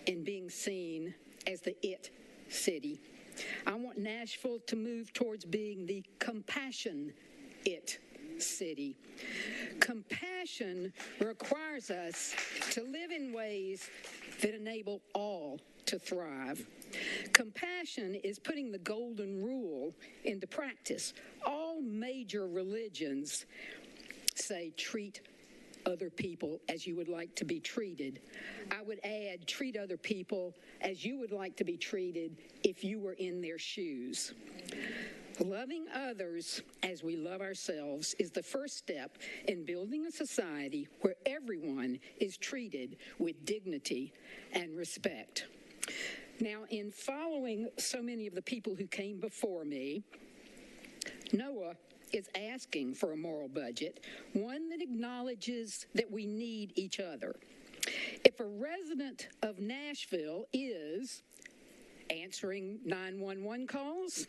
in being seen as the IT city. I want Nashville to move towards being the compassion IT city. Compassion requires us to live in ways that enable all to thrive. Compassion is putting the golden rule into practice. All major religions say treat other people as you would like to be treated. I would add, treat other people as you would like to be treated if you were in their shoes. Loving others as we love ourselves is the first step in building a society where everyone is treated with dignity and respect. Now, in following so many of the people who came before me, NOAA is asking for a moral budget, one that acknowledges that we need each other. If a resident of Nashville is answering 911 calls,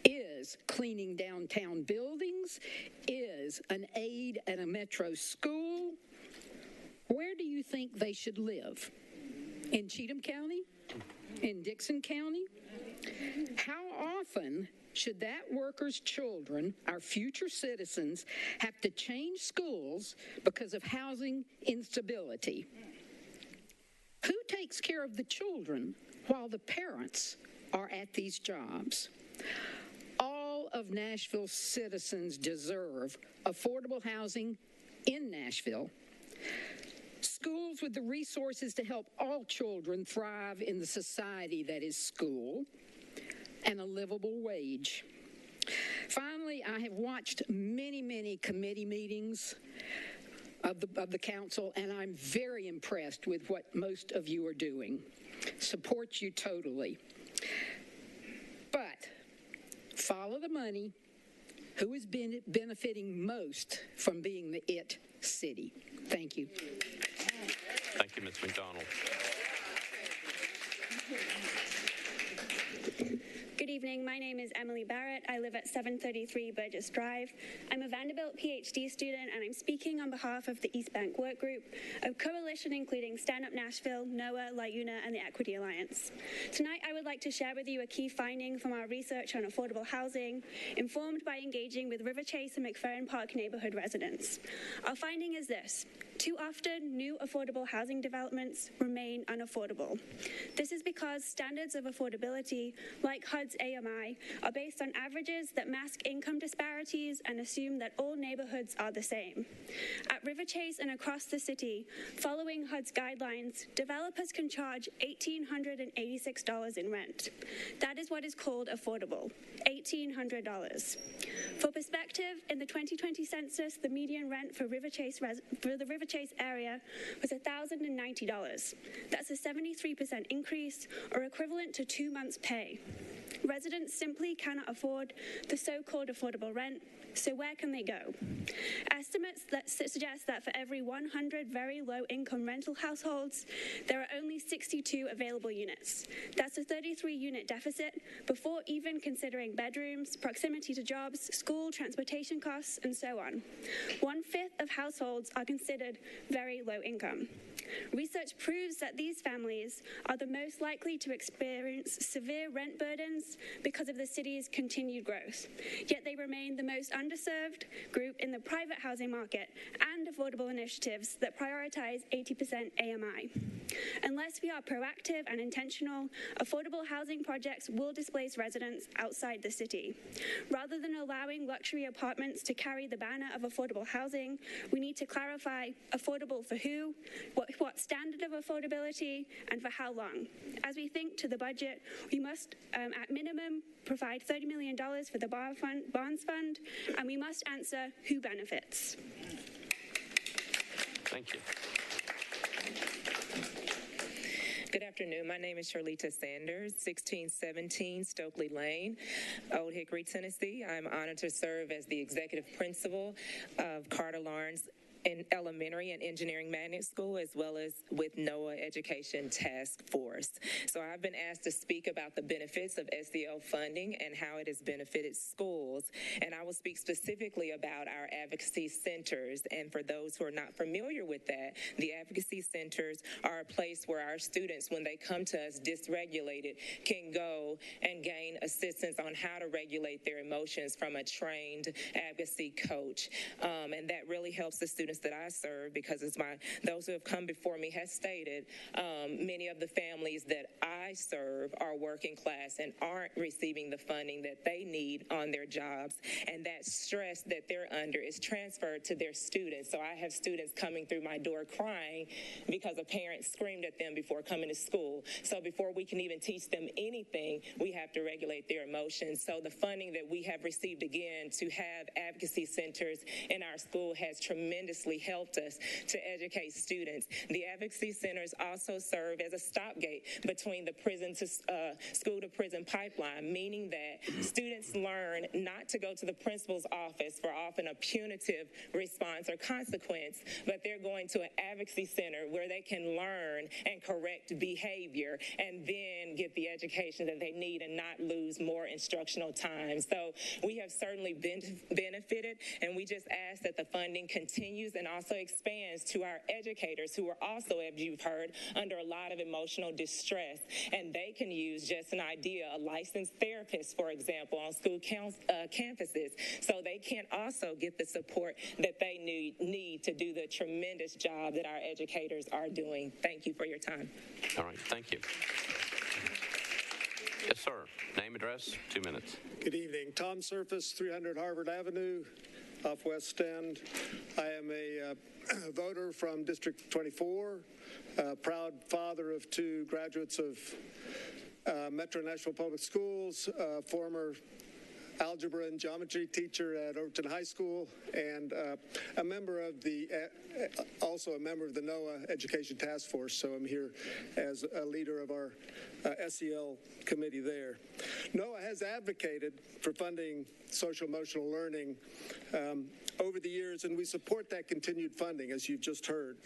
is cleaning downtown buildings, is an aide at a metro school, where do you think they should live? In Cheatham County? In Dixon County? How often should that worker's children, our future citizens, have to change schools because of housing instability? Who takes care of the children while the parents are at these jobs? All of Nashville's citizens deserve affordable housing in Nashville, schools with the resources to help all children thrive in the society that is school, and a livable wage. Finally, I have watched many committee meetings of the council, and I'm very impressed with what most of you are doing. Support you totally. But follow the money. Who has been benefiting most from being the IT city? Thank you. Thank you, Ms. McDonald. Good evening. My name is Emily Barrett. I live at 733 Burgess Drive. I'm a Vanderbilt PhD student, and I'm speaking on behalf of the East Bank Work Group, a coalition including Stand Up Nashville, NOAA, LIUNA, and the Equity Alliance. Tonight, I would like to share with you a key finding from our research on affordable housing, informed by engaging with River Chase and McFerrin Park neighborhood residents. Our finding is this: Too often, new affordable housing developments remain unaffordable. This is because standards of affordability, like HUD's AMI, are based on averages that mask income disparities and assume that all neighborhoods are the same. At River Chase and across the city, following HUD's guidelines, developers can charge $1,886 in rent. That is what is called affordable, $1,800. For perspective, in the 2020 census, the median rent for the River Chase area was $1,090. That's a 73% increase, or equivalent to 2 months' pay. Residents simply cannot afford the so-called affordable rent, so where can they go? Estimates that suggest that for every 100 very low-income rental households, there are only 62 available units. That's a 33-unit deficit before even considering bedrooms, proximity to jobs, school, transportation costs, and so on. 1/5 of households are considered very low income. Research proves that these families are the most likely to experience severe rent burdens because of the city's continued growth. Yet they remain the most underserved group in the private housing market and affordable initiatives that prioritize 80% AMI. Unless we are proactive and intentional, affordable housing projects will displace residents outside the city. Rather than allowing luxury apartments to carry the banner of affordable housing, we need to clarify affordable for who, what standard of affordability, and for how long. As we think to the budget, we must, at minimum, provide $30 million for the bonds fund, and we must answer who benefits. Thank you. Good afternoon. My name is Charlita Sanders, 1617 Stokely Lane, Old Hickory, Tennessee. I'm honored to serve as the executive principal of Carter Lawrence in Elementary and Engineering Magnet School, as well as with NOAA Education Task Force. So I've been asked to speak about the benefits of SEL funding and how it has benefited schools. And I will speak specifically about our advocacy centers. And for those who are not familiar with that, the advocacy centers are a place where our students, when they come to us dysregulated, can go and gain assistance on how to regulate their emotions from a trained advocacy coach. And that really helps the students that I serve, because as those who have come before me has stated, many of the families that I serve are working class and aren't receiving the funding that they need on their jobs, and that stress that they're under is transferred to their students. So I have students coming through my door crying because a parent screamed at them before coming to school. So before we can even teach them anything, we have to regulate their emotions. So the funding that we have received, again, to have advocacy centers in our school has tremendously helped us to educate students. The advocacy centers also serve as a stopgate between the prison to school to prison pipeline, meaning that students learn not to go to the principal's office for often a punitive response or consequence, but they're going to an advocacy center where they can learn and correct behavior and then get the education that they need and not lose more instructional time. So we have certainly benefited, and we just ask that the funding continues and also expands to our educators, who are also, as you've heard, under a lot of emotional distress. And they can use, just an idea, a licensed therapist, for example, on school campuses, so they can also get the support that they need to do the tremendous job that our educators are doing. Thank you for your time. All right, thank you. Yes, sir. Name, address, 2 minutes. Good evening. Tom Surface, 300 Harvard Avenue, off West End. I am a voter from District 24, proud father of 2 graduates of Metro Nashville Public Schools, former algebra and geometry teacher at Overton High School, and a member of also a member of the NOAA Education Task Force. So I'm here as a leader of our SEL committee there. NOAA has advocated for funding social emotional learning over the years, and we support that continued funding, as you've just heard.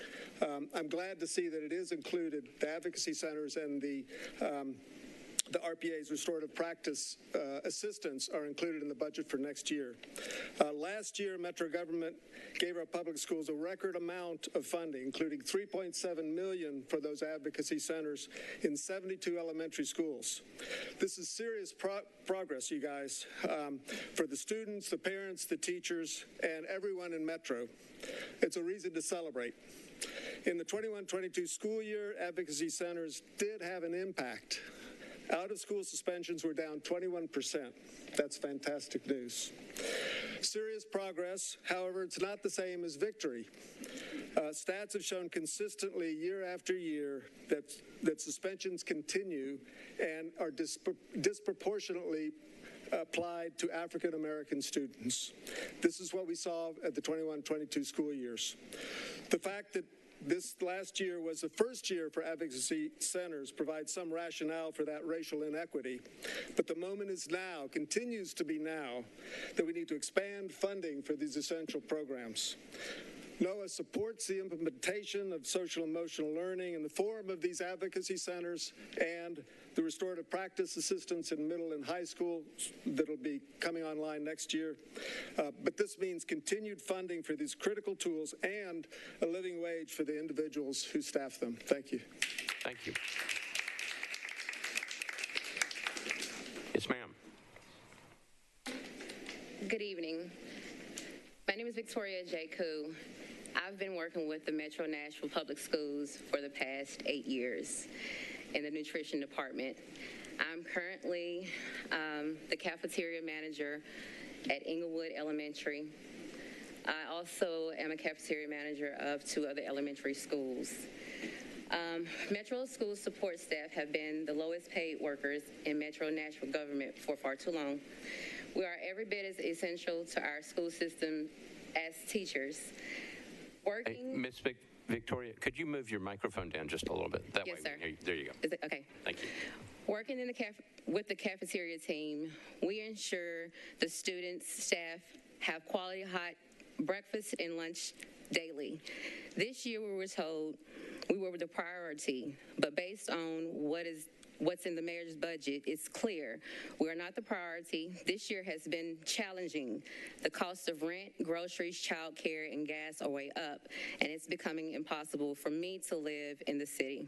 I'm glad to see that it is included, the advocacy centers and the the RPA's restorative practice assistants are included in the budget for next year. Last year, Metro government gave our public schools a record amount of funding, including $3.7 million for those advocacy centers in 72 elementary schools. This is serious progress, you guys, for the students, the parents, the teachers, and everyone in Metro. It's a reason to celebrate. In the 21-22 school year, advocacy centers did have an impact. Out-of-school suspensions were down 21%. That's fantastic news. Serious progress, however, it's not the same as victory. Stats have shown consistently year after year that suspensions continue and are disproportionately applied to African American students. This is what we saw at the 21-22 school years. The fact that this last year was the first year for advocacy centers provides some rationale for that racial inequity. But the moment is now, continues to be now, that we need to expand funding for these essential programs. NOAA supports the implementation of social emotional learning in the form of these advocacy centers and the restorative practice assistants in middle and high school that'll be coming online next year. But this means continued funding for these critical tools and a living wage for the individuals who staff them. Thank you. Thank you. Yes, ma'am. Good evening. My name is Victoria J. Koo. I've been working with the Metro Nashville Public Schools for the past 8 years in the nutrition department. I'm currently the cafeteria manager at Englewood Elementary. I also am a cafeteria manager of 2 other elementary schools. Metro school support staff have been the lowest paid workers in Metro Nashville government for far too long. We are every bit as essential to our school system as teachers. Hey, Ms. Victoria, could you move your microphone down just a little bit? That Yes, way sir. we can hear you. There you go. Is it okay? Thank you. Working in with the cafeteria team, we ensure the students, staff have quality hot breakfast and lunch daily. This year we were told we were the priority, but based on what's in the mayor's budget, it's clear we're not the priority. This year has been challenging. The cost of rent, groceries, childcare, and gas are way up, and it's becoming impossible for me to live in the city.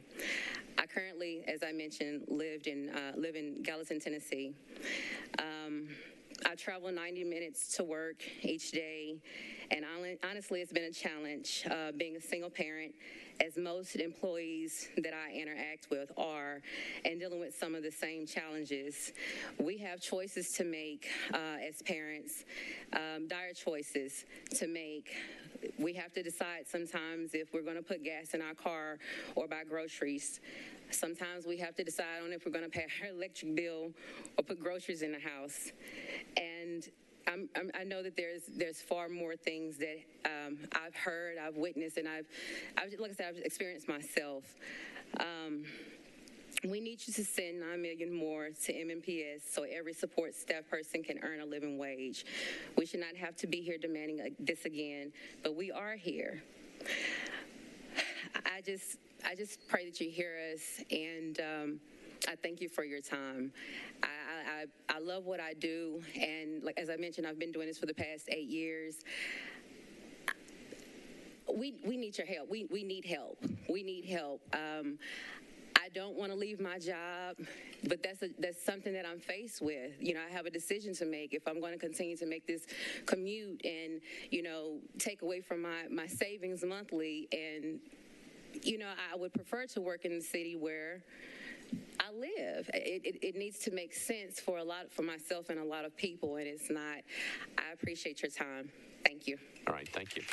I currently, as I mentioned, live in Gallatin, Tennessee. I travel 90 minutes to work each day, and honestly, it's been a challenge being a single parent, as most employees that I interact with are, and dealing with some of the same challenges. We have choices to make as parents, dire choices to make. We have to decide sometimes if we're going to put gas in our car or buy groceries. Sometimes we have to decide on if we're going to pay our electric bill or put groceries in the house. And I know that there's far more things that I've heard, I've witnessed, and I've like I said, I've experienced myself. We need you to send $9 million more to MMPS so every support staff person can earn a living wage. We should not have to be here demanding this again, but we are here. I just pray that you hear us, and I thank you for your time. I love what I do, and like as I mentioned, I've been doing this for the past 8 years. We need your help. We need help. We need help. I don't want to leave my job, but that's something that I'm faced with. You know, I have a decision to make if I'm going to continue to make this commute and, you know, take away from my savings monthly. And, you know, I would prefer to work in the city where I live. It needs to make sense for myself and a lot of people, and it's not. I appreciate your time. Thank you. All right, thank you.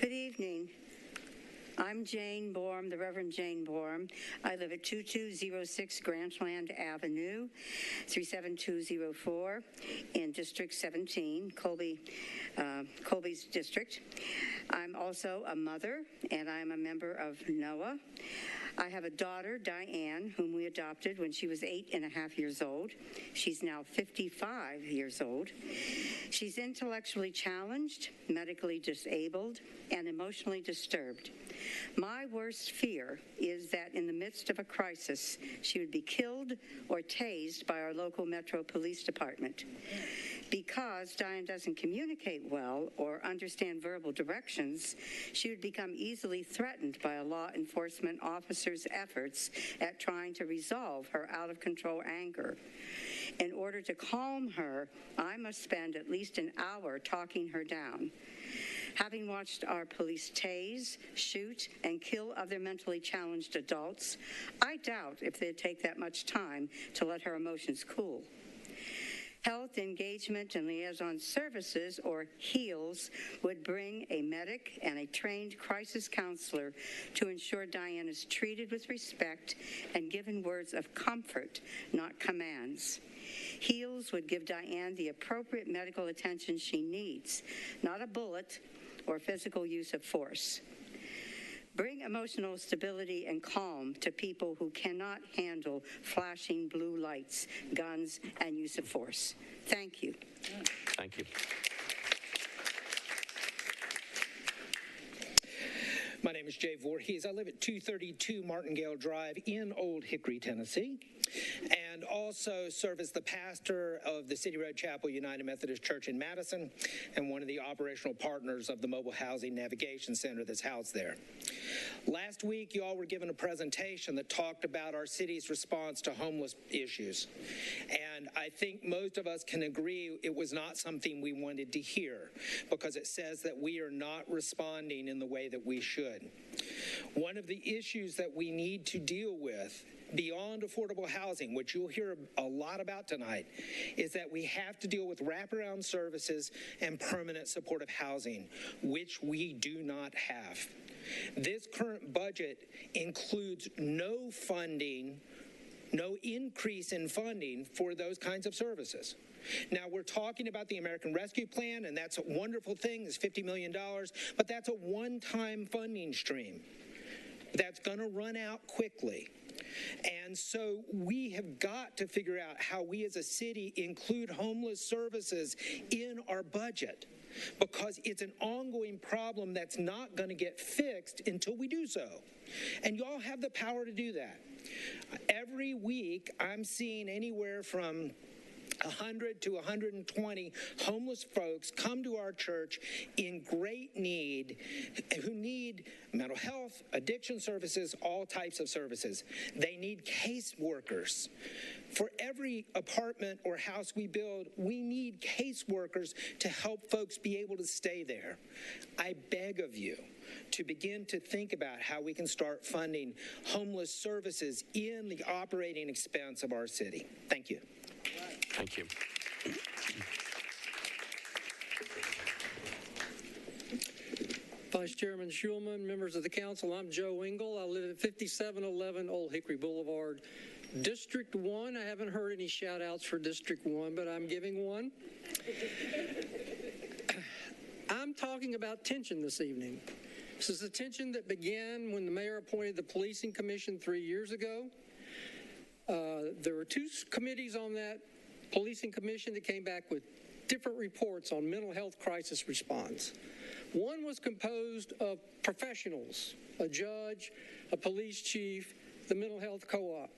Good evening. I'm Jane Borm, the Reverend Jane Borm. I live at 2206 Grantland Avenue, 37204 in District 17, Colby's district. I'm also a mother, and I'm a member of NOAA. I have a daughter, Diane, whom we adopted when she was 8.5 years old. She's now 55 years old. She's intellectually challenged, medically disabled, and emotionally disturbed. My worst fear is that in the midst of a crisis, she would be killed or tased by our local Metro Police Department. Because Diane doesn't communicate well or understand verbal directions, she would become easily threatened by a law enforcement officer's efforts at trying to resolve her out-of-control anger. In order to calm her, I must spend at least an hour talking her down. Having watched our police tase, shoot, and kill other mentally challenged adults, I doubt if they'd take that much time to let her emotions cool. Health, Engagement, and Liaison Services, or HEALS, would bring a medic and a trained crisis counselor to ensure Diane is treated with respect and given words of comfort, not commands. HEALS would give Diane the appropriate medical attention she needs, not a bullet or physical use of force. Bring emotional stability and calm to people who cannot handle flashing blue lights, guns, and use of force. Thank you. Thank you. My name is Jay Voorhees. I live at 232 Martingale Drive in Old Hickory, Tennessee, and also serve as the pastor of the City Road Chapel United Methodist Church in Madison and one of the operational partners of the Mobile Housing Navigation Center that's housed there. Last week, you all were given a presentation that talked about our city's response to homeless issues, and I think most of us can agree it was not something we wanted to hear because it says that we are not responding in the way that we should. One of the issues that we need to deal with beyond affordable housing, which you'll hear a lot about tonight, is that we have to deal with wraparound services and permanent supportive housing, which we do not have. This current budget includes no funding, no increase in funding for those kinds of services. Now, we're talking about the American Rescue Plan, and that's a wonderful thing. It's $50 million, but that's a one-time funding stream that's going to run out quickly. And so we have got to figure out how we as a city include homeless services in our budget, because it's an ongoing problem that's not going to get fixed until we do so. And y'all have the power to do that. Every week, I'm seeing anywhere from 100 to 120 homeless folks come to our church in great need, who need mental health, addiction services, all types of services. They need case workers. For every apartment or house we build, we need case workers to help folks be able to stay there. I beg of you to begin to think about how we can start funding homeless services in the operating expense of our city. Thank you. Thank you. Vice Chairman Schulman, members of the council, I'm Joe Engel. I live at 5711 Old Hickory Boulevard. District 1, I haven't heard any shout outs for District 1, but I'm giving one. I'm talking about tension this evening. This is a tension that began when the mayor appointed the policing commission 3 years ago. There were two committees on that policing commission that came back with different reports on mental health crisis response. One was composed of professionals, a judge, a police chief, the mental health co-op.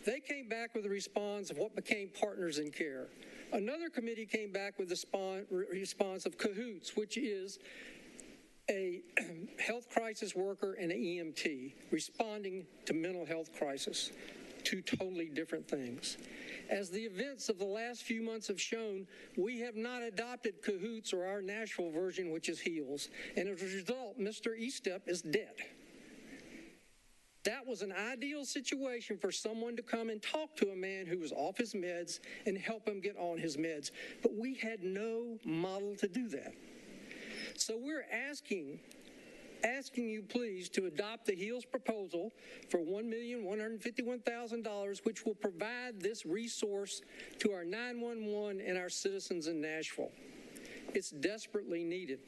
They came back with a response of what became Partners in Care. Another committee came back with the response of CAHOOTS, which is a health crisis worker and an EMT responding to mental health crisis. Two totally different things. As the events of the last few months have shown, we have not adopted CAHOOTS or our Nashville version, which is HEALS, and as a result, Mr. Estep is dead. That was an ideal situation for someone to come and talk to a man who was off his meds and help him get on his meds, but we had no model to do that. So we're asking asking you please to adopt the HEALS proposal for $1,151,000, which will provide this resource to our 911 and our citizens in Nashville. It's desperately needed.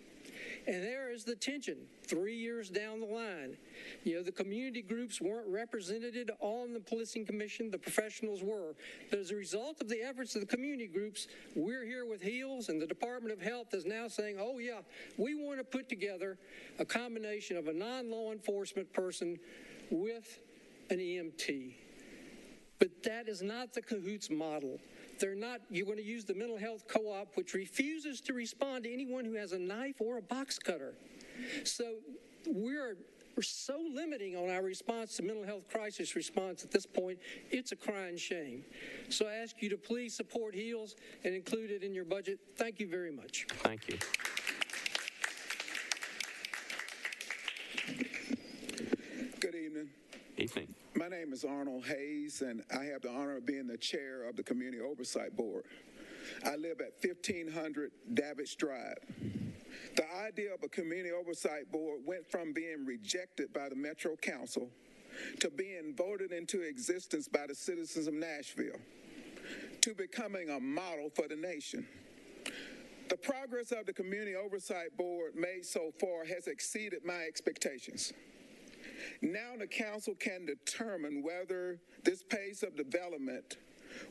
And there is the tension 3 years down the line. You know, the community groups weren't represented on the policing commission, the professionals were. But as a result of the efforts of the community groups, we're here with HEALS, and the Department of Health is now saying, oh yeah, we want to put together a combination of a non-law enforcement person with an EMT. But that is not the CAHOOTS model. They're not, you're going to use the mental health co-op, which refuses to respond to anyone who has a knife or a box cutter. So we're so limiting on our response to mental health crisis response at this point, it's a crying shame. So I ask you to please support HEALS and include it in your budget. Thank you very much. Thank you. Good evening. Evening. My name is Arnold Hayes, and I have the honor of being the chair of the Community Oversight Board. I live at 1500 Davidge Drive. The idea of a Community Oversight Board went from being rejected by the Metro Council to being voted into existence by the citizens of Nashville to becoming a model for the nation. The progress of the Community Oversight Board made so far has exceeded my expectations. Now the council can determine whether this pace of development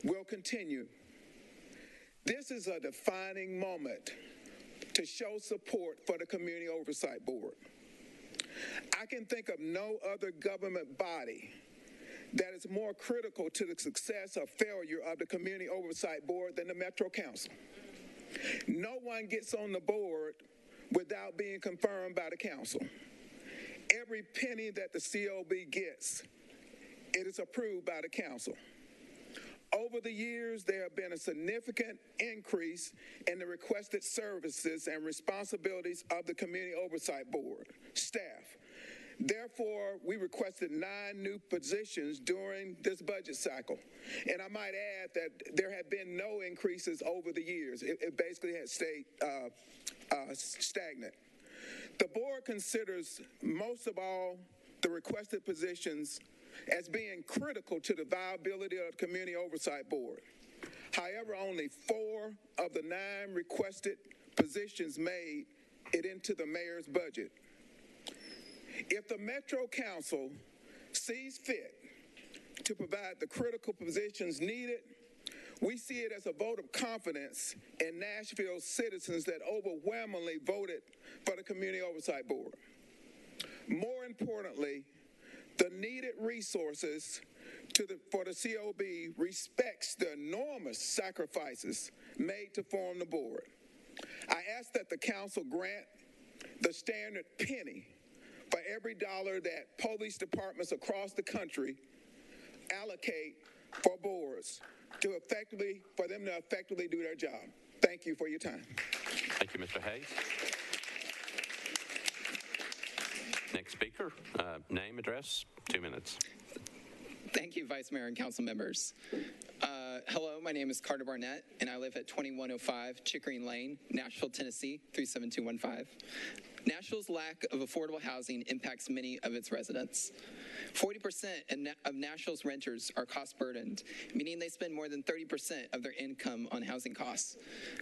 will continue. This is a defining moment to show support for the Community Oversight Board. I can think of no other government body that is more critical to the success or failure of the Community Oversight Board than the Metro Council. No one gets on the board without being confirmed by the council. Every penny that the COB gets, it is approved by the council. Over the years, there have been a significant increase in the requested services and responsibilities of the Community Oversight Board staff. Therefore, we requested 9 new positions during this budget cycle. And I might add that there have been no increases over the years. It basically has stayed stagnant. The board considers most of all the requested positions as being critical to the viability of the Community Oversight Board. However, only 4 of the 9 requested positions made it into the mayor's budget. If the Metro Council sees fit to provide the critical positions needed, we see it as a vote of confidence in Nashville's citizens that overwhelmingly voted for the Community Oversight Board. More importantly, the needed resources for the COB respects the enormous sacrifices made to form the board. I ask that the council grant the standard penny for every dollar that police departments across the country allocate for boards for them to effectively do their job. Thank you for your time. Thank you, Mr. Hayes. Next speaker, name, address, 2 minutes. Thank you, Vice Mayor and council members. Hello, my name is Carter Barnett, and I live at 2105 Chickering Lane, Nashville, Tennessee, 37215. Nashville's lack of affordable housing impacts many of its residents. 40% of Nashville's renters are cost-burdened, meaning they spend more than 30% of their income on housing costs.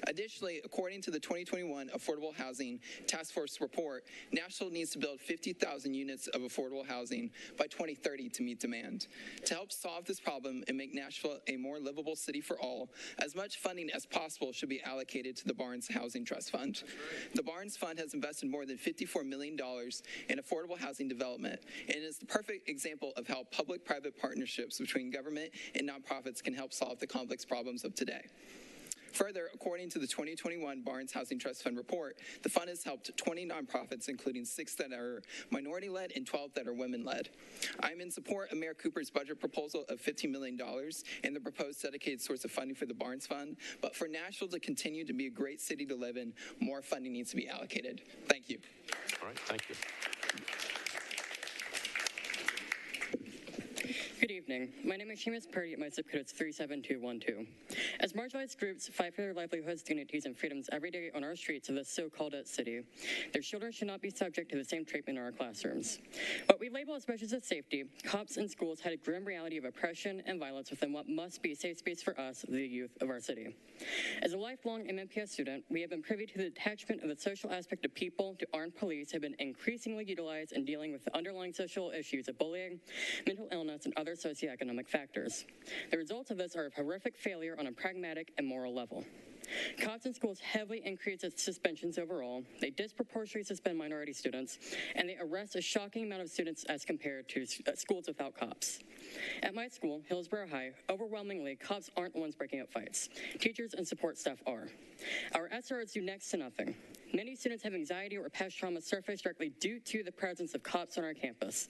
Additionally, according to the 2021 Affordable Housing Task Force report, Nashville needs to build 50,000 units of affordable housing by 2030 to meet demand. To help solve this problem and make Nashville a more livable city for all, as much funding as possible should be allocated to the Barnes Housing Trust Fund. The Barnes Fund has invested more than $54 million in affordable housing development, and is the perfect example of how public-private partnerships between government and nonprofits can help solve the complex problems of today. Further, according to the 2021 Barnes Housing Trust Fund report, the fund has helped 20 nonprofits, including 6 that are minority-led and 12 that are women-led. I'm in support of Mayor Cooper's budget proposal of $15 million and the proposed dedicated source of funding for the Barnes Fund, but for Nashville to continue to be a great city to live in, more funding needs to be allocated. Thank you. All right, thank you. Good evening. evening. My name is Seamus Purdy and my zip code is 37212. As marginalized groups fight for their livelihoods, dignities, and freedoms every day on our streets of this so-called city, their children should not be subject to the same treatment in our classrooms. What we label as measures of safety, cops in schools had a grim reality of oppression and violence within what must be a safe space for us, the youth of our city. As a lifelong MMPS student, we have been privy to the detachment of the social aspect of people to armed police have been increasingly utilized in dealing with the underlying social issues of bullying, mental illness, and other socioeconomic factors. The results of this are a horrific failure on a pragmatic and moral level. Cops in schools heavily increase its suspensions overall, they disproportionately suspend minority students, and they arrest a shocking amount of students as compared to schools without cops. At my school, Hillsborough High, overwhelmingly, cops aren't the ones breaking up fights. Teachers and support staff are. Our SROs do next to nothing. Many students have anxiety or past trauma surface directly due to the presence of cops on our campus.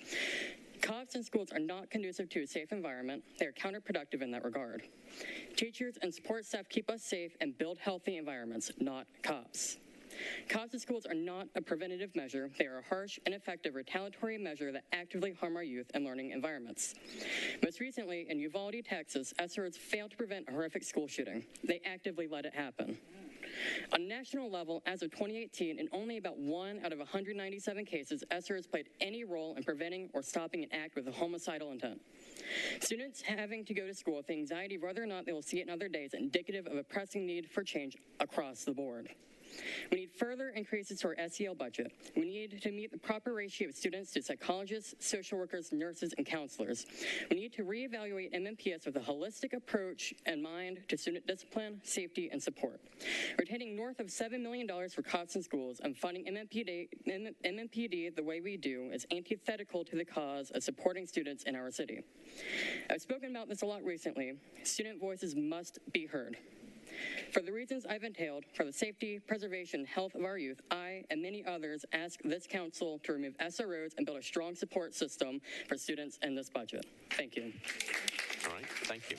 Cops in schools are not conducive to a safe environment. They are counterproductive in that regard. Teachers and support staff keep us safe and build healthy environments, not cops. Cops in schools are not a preventative measure. They are a harsh, ineffective, retaliatory measure that actively harm our youth and learning environments. Most recently, in Uvalde, Texas, SROs failed to prevent a horrific school shooting. They actively let it happen. On a national level, as of 2018, in only about 1 out of 197 cases, SROs played any role in preventing or stopping an act with a homicidal intent. Students having to go to school with anxiety whether or not they will see it in other days, indicative of a pressing need for change across the board. We need further increases to our SEL budget. We need to meet the proper ratio of students to psychologists, social workers, nurses, and counselors. We need to reevaluate MMPS with a holistic approach in mind to student discipline, safety, and support. Retaining north of $7 million for cops in schools and funding MMPD the way we do is antithetical to the cause of supporting students in our city. I've spoken about this a lot recently. Student voices must be heard. For the reasons I've entailed, for the safety, preservation, health of our youth, I and many others ask this council to remove SROs and build a strong support system for students in this budget. Thank you. All right, thank you.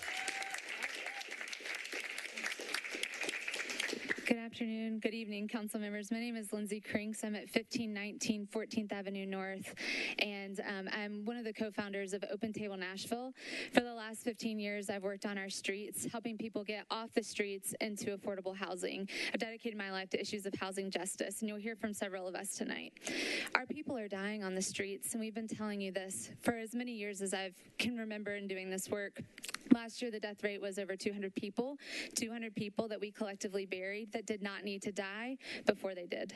Good afternoon, good evening, council members. My name is Lindsay Krinks. I'm at 1519 14th Avenue North, and I'm one of the co-founders of Open Table Nashville. For the last 15 years, I've worked on our streets, helping people get off the streets into affordable housing. I've dedicated my life to issues of housing justice, and you'll hear from several of us tonight. Our people are dying on the streets, and we've been telling you this for as many years as I can remember in doing this work. Last year, the death rate was over 200 people that we collectively buried that did not need to die before they did.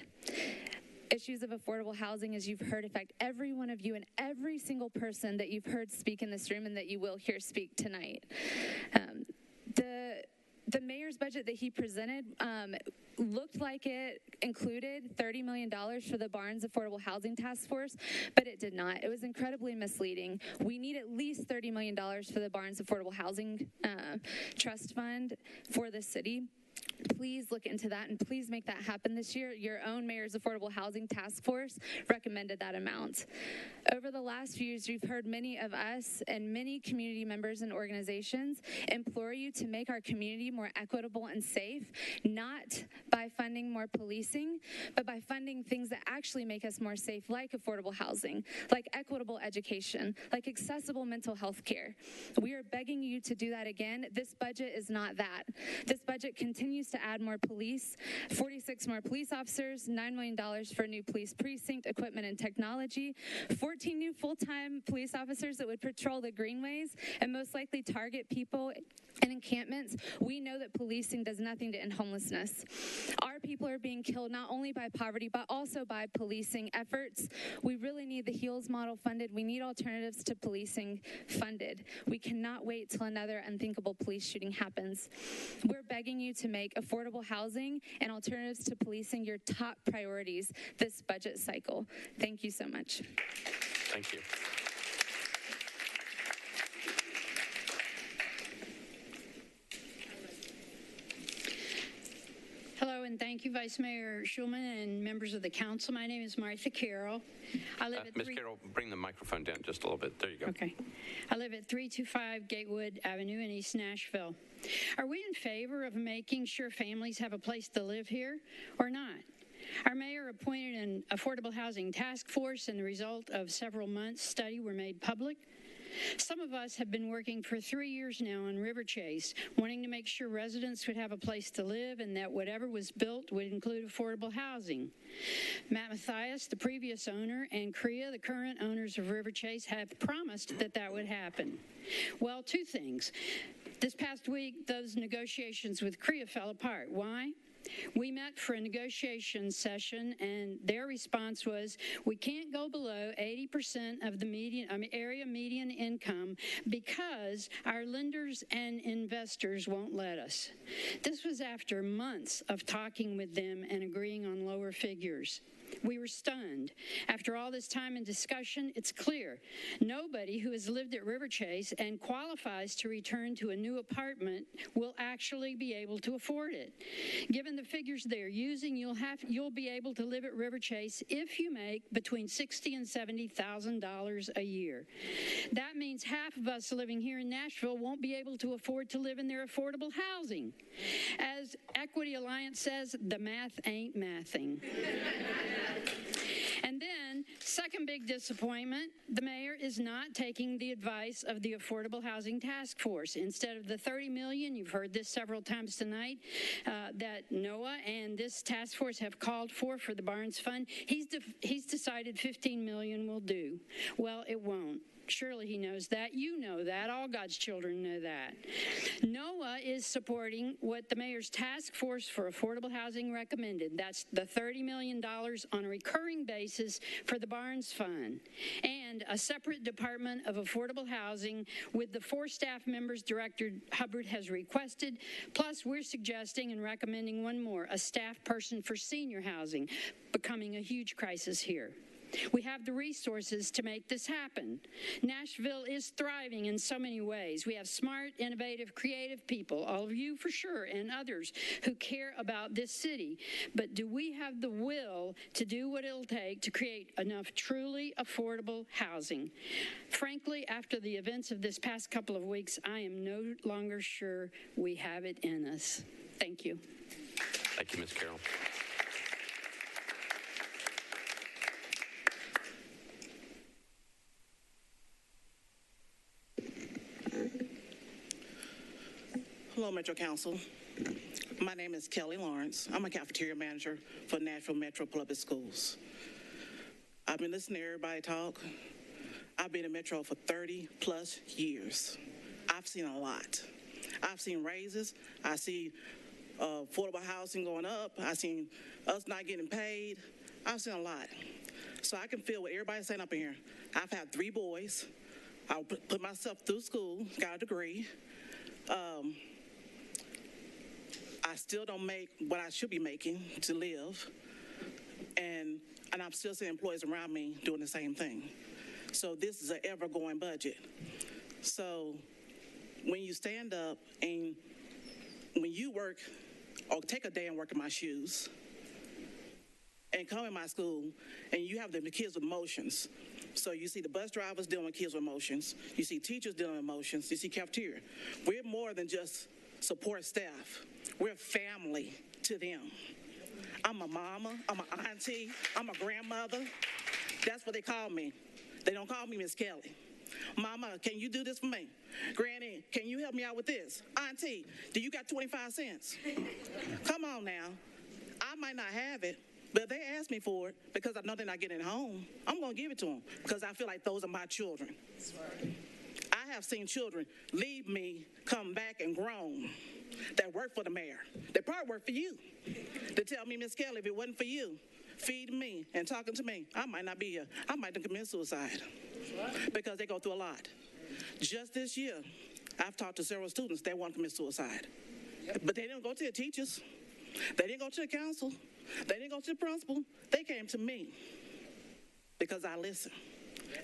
Issues of affordable housing, as you've heard, affect every one of you and every single person that you've heard speak in this room and that you will hear speak tonight. The mayor's budget that he presented looked like it included $30 million for the Barnes Affordable Housing Task Force, but it did not. It was incredibly misleading. We need at least $30 million for the Barnes Affordable Housing Trust Fund for the city. Please look into that and please make that happen this year. Your own Mayor's Affordable Housing Task Force recommended that amount. Over the last few years, we've heard many of us and many community members and organizations implore you to make our community more equitable and safe, not by funding more policing, but by funding things that actually make us more safe, like affordable housing, like equitable education, like accessible mental health care. We are begging you to do that again. This budget is not that. This budget continues to add more police, 46 more police officers, $9 million for a new police precinct, equipment and technology, 14 new full-time police officers that would patrol the Greenways and most likely target people in encampments. We know that policing does nothing to end homelessness. Our people are being killed not only by poverty, but also by policing efforts. We really need the HEALS model funded. We need alternatives to policing funded. We cannot wait till another unthinkable police shooting happens. We're begging you to make affordable housing and alternatives to policing your top priorities this budget cycle. Thank you so much. Thank you. Hello, and thank you, Vice Mayor Schulman and members of the council. My name is Martha Carroll. I live at Ms. Carroll, bring the microphone down just a little bit. There you go. Okay. I live at 325 Gatewood Avenue in East Nashville. Are we in favor of making sure families have a place to live here or not? Our mayor appointed an affordable housing task force, and the result of several months' study were made public. Some of us have been working for 3 years now on River Chase, wanting to make sure residents would have a place to live and that whatever was built would include affordable housing. Matt Mathias, the previous owner, and CREA, the current owners of River Chase, have promised that that would happen. Well, two things. This past week, those negotiations with CREA fell apart. Why? We met for a negotiation session, and their response was, we can't go below 80% of the area median income because our lenders and investors won't let us. This was after months of talking with them and agreeing on lower figures. We were stunned. After all this time and discussion, it's clear nobody who has lived at River Chase and qualifies to return to a new apartment will actually be able to afford it. Given the figures they're using, you'll be able to live at River Chase if you make between $60,000 and $70,000 a year. That means half of us living here in Nashville won't be able to afford to live in their affordable housing. As Equity Alliance says, the math ain't mathing. And then, second big disappointment, the mayor is not taking the advice of the Affordable Housing Task Force. Instead of the $30 million, you've heard this several times tonight, that NOAA and this task force have called for the Barnes Fund, he's decided $15 million will do. Well, it won't. Surely he knows that. You know that. All God's children know that. NOAA is supporting what the mayor's task force for affordable housing recommended. That's the $30 million on a recurring basis for the Barnes Fund, and a separate Department of Affordable Housing with the 4 staff members Director Hubbard has requested. Plus, we're suggesting and recommending one more, a staff person for senior housing, becoming a huge crisis here. We have the resources to make this happen. Nashville is thriving in so many ways. We have smart, innovative, creative people, all of you for sure, and others who care about this city. But do we have the will to do what it'll take to create enough truly affordable housing? Frankly, after the events of this past couple of weeks, I am no longer sure we have it in us. Thank you. Thank you, Ms. Carroll. Hello, Metro Council. My name is Kelly Lawrence. I'm a cafeteria manager for Nashville Metro Public Schools. I've been listening to everybody talk. I've been in Metro for 30 plus years. I've seen a lot. I've seen raises. I see affordable housing going up. I've seen us not getting paid. I've seen a lot. So I can feel what everybody's saying up in here. I've had 3 boys. I put myself through school, got a degree. I still don't make what I should be making to live, and I'm still seeing employees around me doing the same thing. So this is an ever-going budget. So when you stand up and when you work, or take a day and work in my shoes, and come in my school, and you have the kids with emotions. So you see the bus drivers dealing with kids with emotions. You see teachers dealing with emotions. You see cafeteria. We're more than just support staff. We're family to them. I'm a mama. I'm an auntie. I'm a grandmother. That's what they call me. They don't call me Miss Kelly. Mama, can you do this for me? Granny, can you help me out with this? Auntie, do you got 25 cents? Come on now. I might not have it, but if they ask me for it because I know they're not getting it home, I'm going to give it to them because I feel like those are my children. I have seen children leave me, come back and grown, that work for the mayor. They probably work for you. They tell me, Miss Kelly, if it wasn't for you feeding me and talking to me, I might not be here. I might have committed suicide because they go through a lot. Just this year, I've talked to several students that want to commit suicide. But they didn't go to the teachers. They didn't go to the council. They didn't go to the principal. They came to me because I listen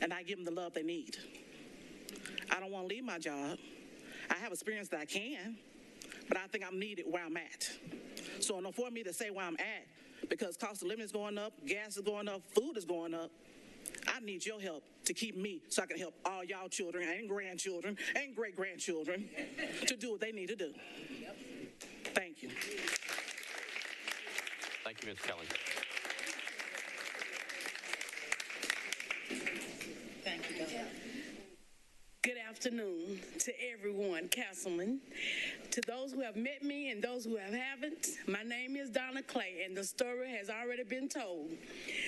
and I give them the love they need. I don't want to leave my job. I have experience that I can, but I think I'm needed where I'm at. So in order for me to say where I'm at, because cost of living is going up, gas is going up, food is going up, I need your help to keep me so I can help all y'all children and grandchildren and great-grandchildren to do what they need to do. Thank you. Thank you, Ms. Kelly. Thank you. afternoon to everyone, Councilman. To those who have met me and those who haven't, my name is Donna Clay, and the story has already been told.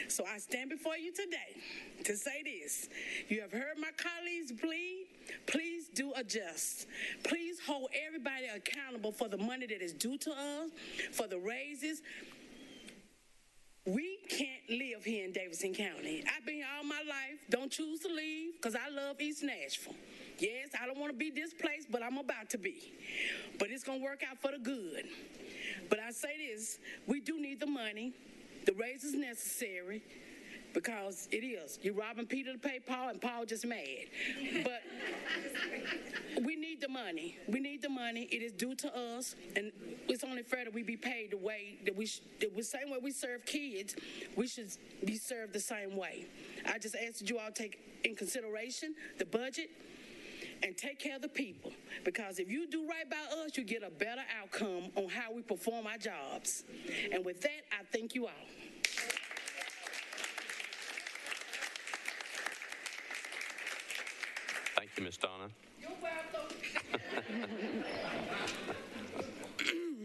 So I stand before you today to say this. You have heard my colleagues plead. Please do adjust. Please hold everybody accountable for the money that is due to us, for the raises. We can't live here in Davidson County. I've been here all my life. Don't choose to leave because I love East Nashville. Yes, I don't want to be displaced, but I'm about to be. But it's going to work out for the good. But I say this, we do need the money. The raise is necessary because it is. You're robbing Peter to pay Paul, and Paul just mad. But we need the money. We need the money. It is due to us, and it's only fair that we be paid the way that the same way we serve kids, we should be served the same way. I just ask that you all take in consideration the budget and take care of the people, because if you do right by us, you get a better outcome on how we perform our jobs. And with that, I thank you all. Thank you, Ms. Donna. You're welcome.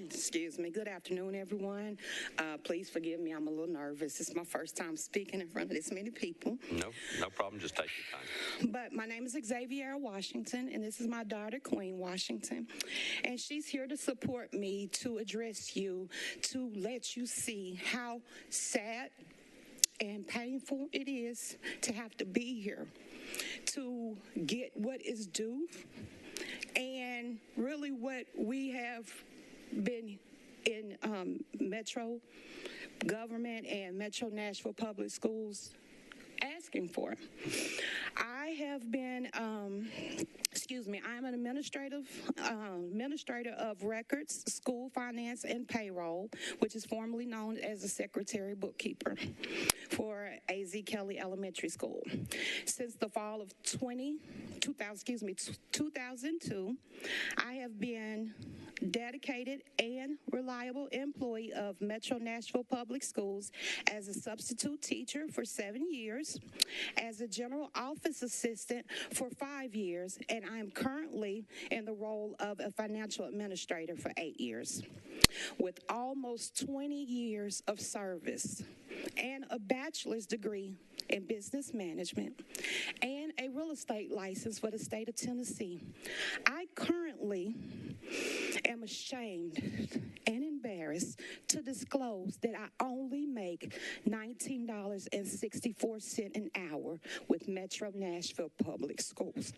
Excuse me. Good afternoon, everyone. Please forgive me. I'm a little nervous. It's my first time speaking in front of this many people. No problem. Just take your time. But my name is Xavier Washington, and this is my daughter, Queen Washington. And she's here to support me, to address you, to let you see how sad and painful it is to have to be here, to get what is due, and really what we have been in Metro government and Metro Nashville Public Schools asking for. I have been, I'm an administrator of records, school finance, and payroll, which is formerly known as a secretary bookkeeper for A.Z. Kelly Elementary School. Since the fall of 2002, I have been dedicated and reliable employee of Metro Nashville Public Schools as a substitute teacher for 7 years, as a general office assistant for 5 years, and I am currently in the role of a financial administrator for 8 years. With almost 20 years of service and a bachelor's degree in business management and a real estate license for the state of Tennessee, I currently am ashamed and embarrassed to disclose that I only make $19.64 an hour with Metro Nashville Public Schools.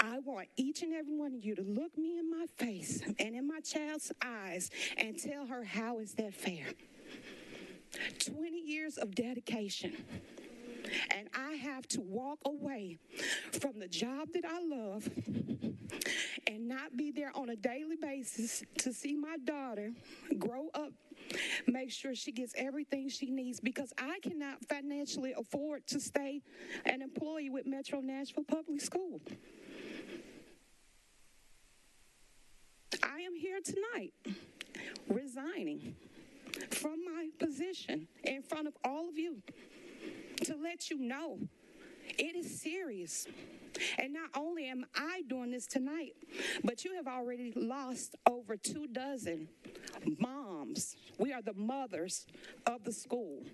I want each and every one of you to look me in my face and in my child's eyes and tell her, how is that fair? 20 years of dedication, and I have to walk away from the job that I love and not be there on a daily basis to see my daughter grow up, make sure she gets everything she needs, because I cannot financially afford to stay an employee with Metro Nashville Public School. I am here tonight resigning from my position in front of all of you to let you know it is serious. And not only am I doing this tonight, but you have already lost over 24 moms. We are the mothers of the school.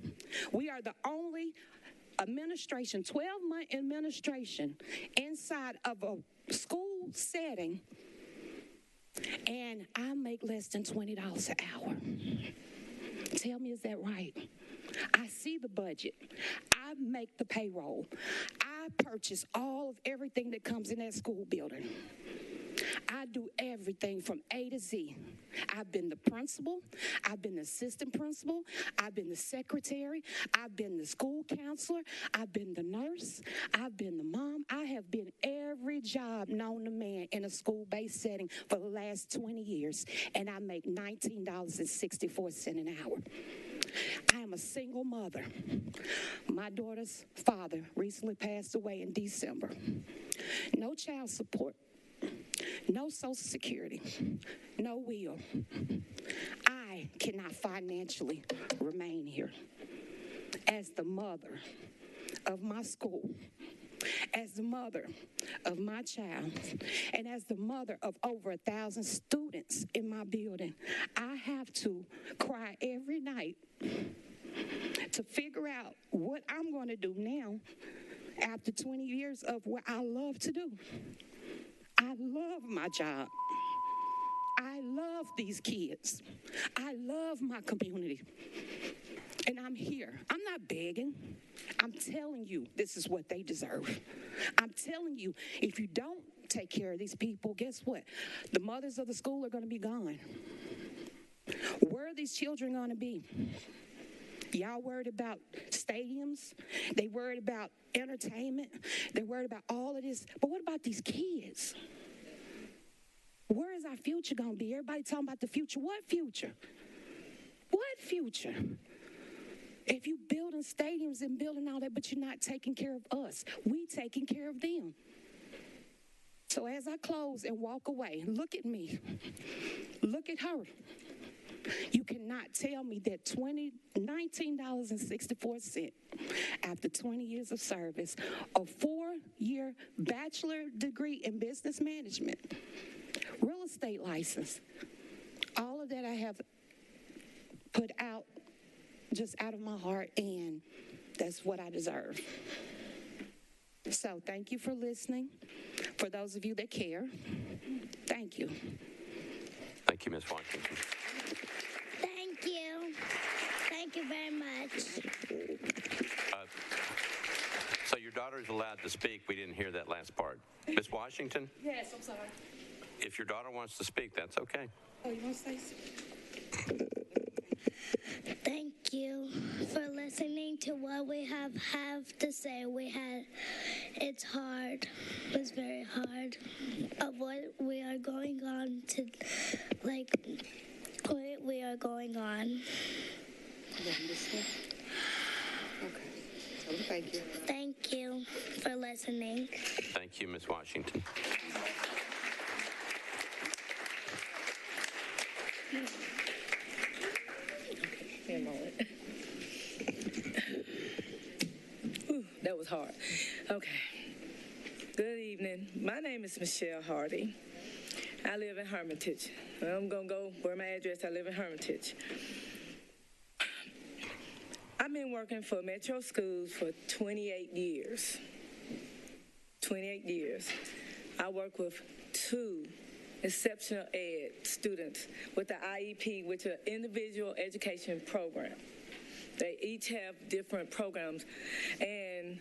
We are the only administration, 12-month administration inside of a school setting, and I make less than $20 an hour. Tell me, is that right? I see the budget. I make the payroll. I purchase all of everything that comes in that school building. I do everything from A to Z. I've been the principal. I've been the assistant principal. I've been the secretary. I've been the school counselor. I've been the nurse. I've been the mom. I have been every job known to man in a school-based setting for the last 20 years, and I make $19.64 an hour. I am a single mother. My daughter's father recently passed away in December. No child support. No Social Security, no will. I cannot financially remain here. As the mother of my school, As the mother of my child and as the mother of over 1,000 students in my building, I have to cry every night to figure out what I'm going to do now after 20 years of what I love to do. I love my job. I love these kids. I love my community. And I'm here. I'm not begging. I'm telling you, this is what they deserve. I'm telling you, if you don't take care of these people, guess what? The mothers of the school are going to be gone. Where are these children going to be? Y'all worried about stadiums? They worried about entertainment? They worried about all of this? But what about these kids? Where is our future going to be? Everybody talking about the future. What future? What future? If you building stadiums and building all that, but you're not taking care of us, we taking care of them. So as I close and walk away, look at me. Look at her. You cannot tell me that $19.64 after 20 years of service, a 4-year bachelor degree in business management, real estate license, all of that I have put out just out of my heart, and that's what I deserve. So thank you for listening. For those of you that care, thank you. Thank you, Ms. Washington. Thank you. Thank you very much. So your daughter is allowed to speak. We didn't hear that last part. Ms. Washington, Yes, I'm sorry. if your daughter wants to speak, that's okay. Oh, you want to say something? Thank you for listening to what we have to say. It's hard. It's very hard of what we are going on to, what we are going on. Okay. So thank you. Thank you for listening. Thank you, Ms. Washington. A moment. Ooh, that was hard. Okay. Good evening. My name is Michelle Hardy. I live in Hermitage. I'm going to go where my address. I live in Hermitage. I've been working for Metro Schools for 28 years. 28 years. I work with 2 exceptional ed students with the IEP, which is an individual education program. They each have different programs. And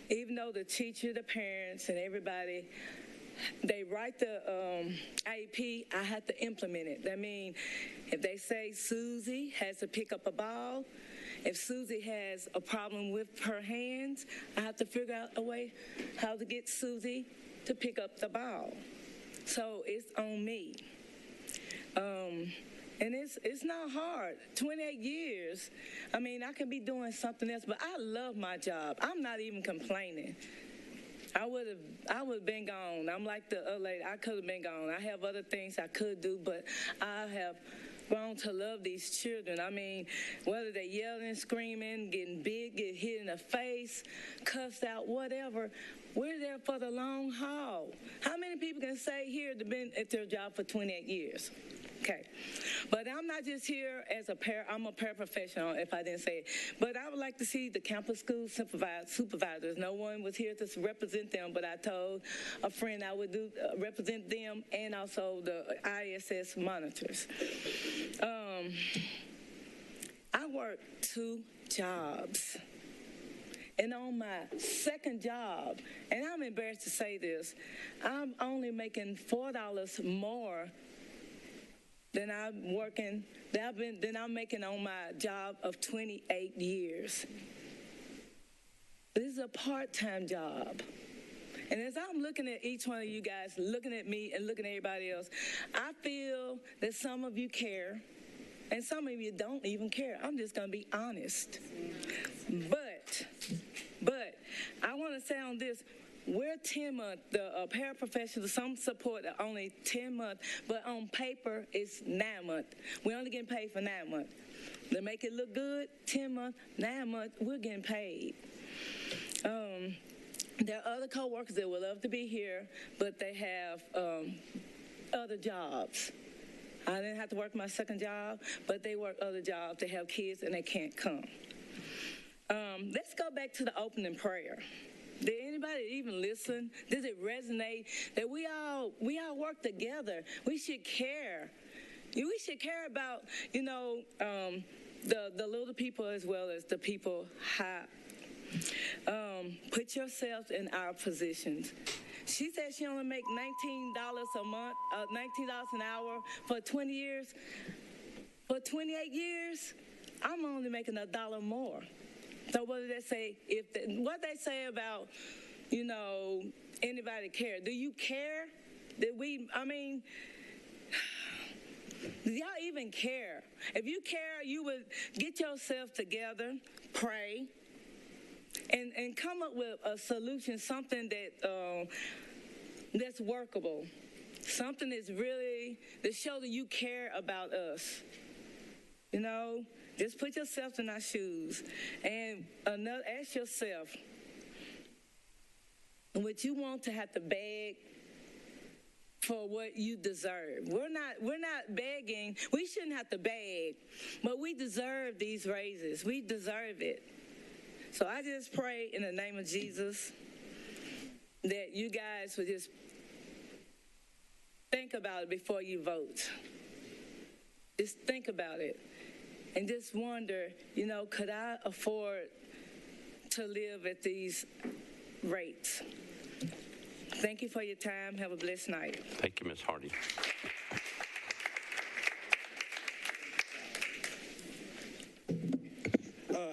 even though the teacher, the parents, and everybody, they write the IEP, I have to implement it. That means if they say Susie has to pick up a ball, if Susie has a problem with her hands, I have to figure out a way how to get Susie to pick up the ball. So it's on me. And it's not hard. 28 years. I mean, I can be doing something else, but I love my job. I'm not even complaining. I would have been gone. I'm like the other lady. I could have been gone. I have other things I could do, but I have grown to love these children. I mean, whether they're yelling, screaming, getting big, get hit in the face, cussed out, whatever, we're there for the long haul. How many people can say here they've been at their job for 28 years? Okay. But I'm not just here as I'm a paraprofessional, if I didn't say it. But I would like to see the campus school supervisors. No one was here to represent them, but I told a friend I would represent them and also the ISS monitors. I work 2 jobs. And on my second job, and I'm embarrassed to say this, I'm only making $4 more than I'm making on my job of 28 years. This is a part-time job. And as I'm looking at each one of you guys, looking at me and looking at everybody else, I feel that some of you care, and some of you don't even care. I'm just going to be honest. But I want to say on this, we're 10 months. The paraprofessionals, some support are only 10 months, but on paper, it's 9 months. We're only getting paid for 9 months. To make it look good, 10 months, 9 months, we're getting paid. There are other coworkers that would love to be here, but they have other jobs. I didn't have to work my second job, but they work other jobs. They have kids and they can't come. Let's go back to the opening prayer. Did anybody even listen? Does it resonate that we all work together? We should care. We should care about, the little people as well as the people high. Put yourselves in our positions. She said she only make $19 a month, $19 an hour for 20 years. For 28 years, I'm only making $1 more. So what do they say? What they say about, anybody care? Do you care? Do y'all even care? If you care, you would get yourself together, pray, and come up with a solution, something that's workable, something that's really to show that you care about us. Just put yourself in our shoes and ask yourself, would you want to have to beg for what you deserve? We're not begging. We shouldn't have to beg, but we deserve these raises. We deserve it. So I just pray in the name of Jesus that you guys would just think about it before you vote. Just think about it. And just wonder, could I afford to live at these rates? Thank you for your time. Have a blessed night. Thank you, Ms. Hardy.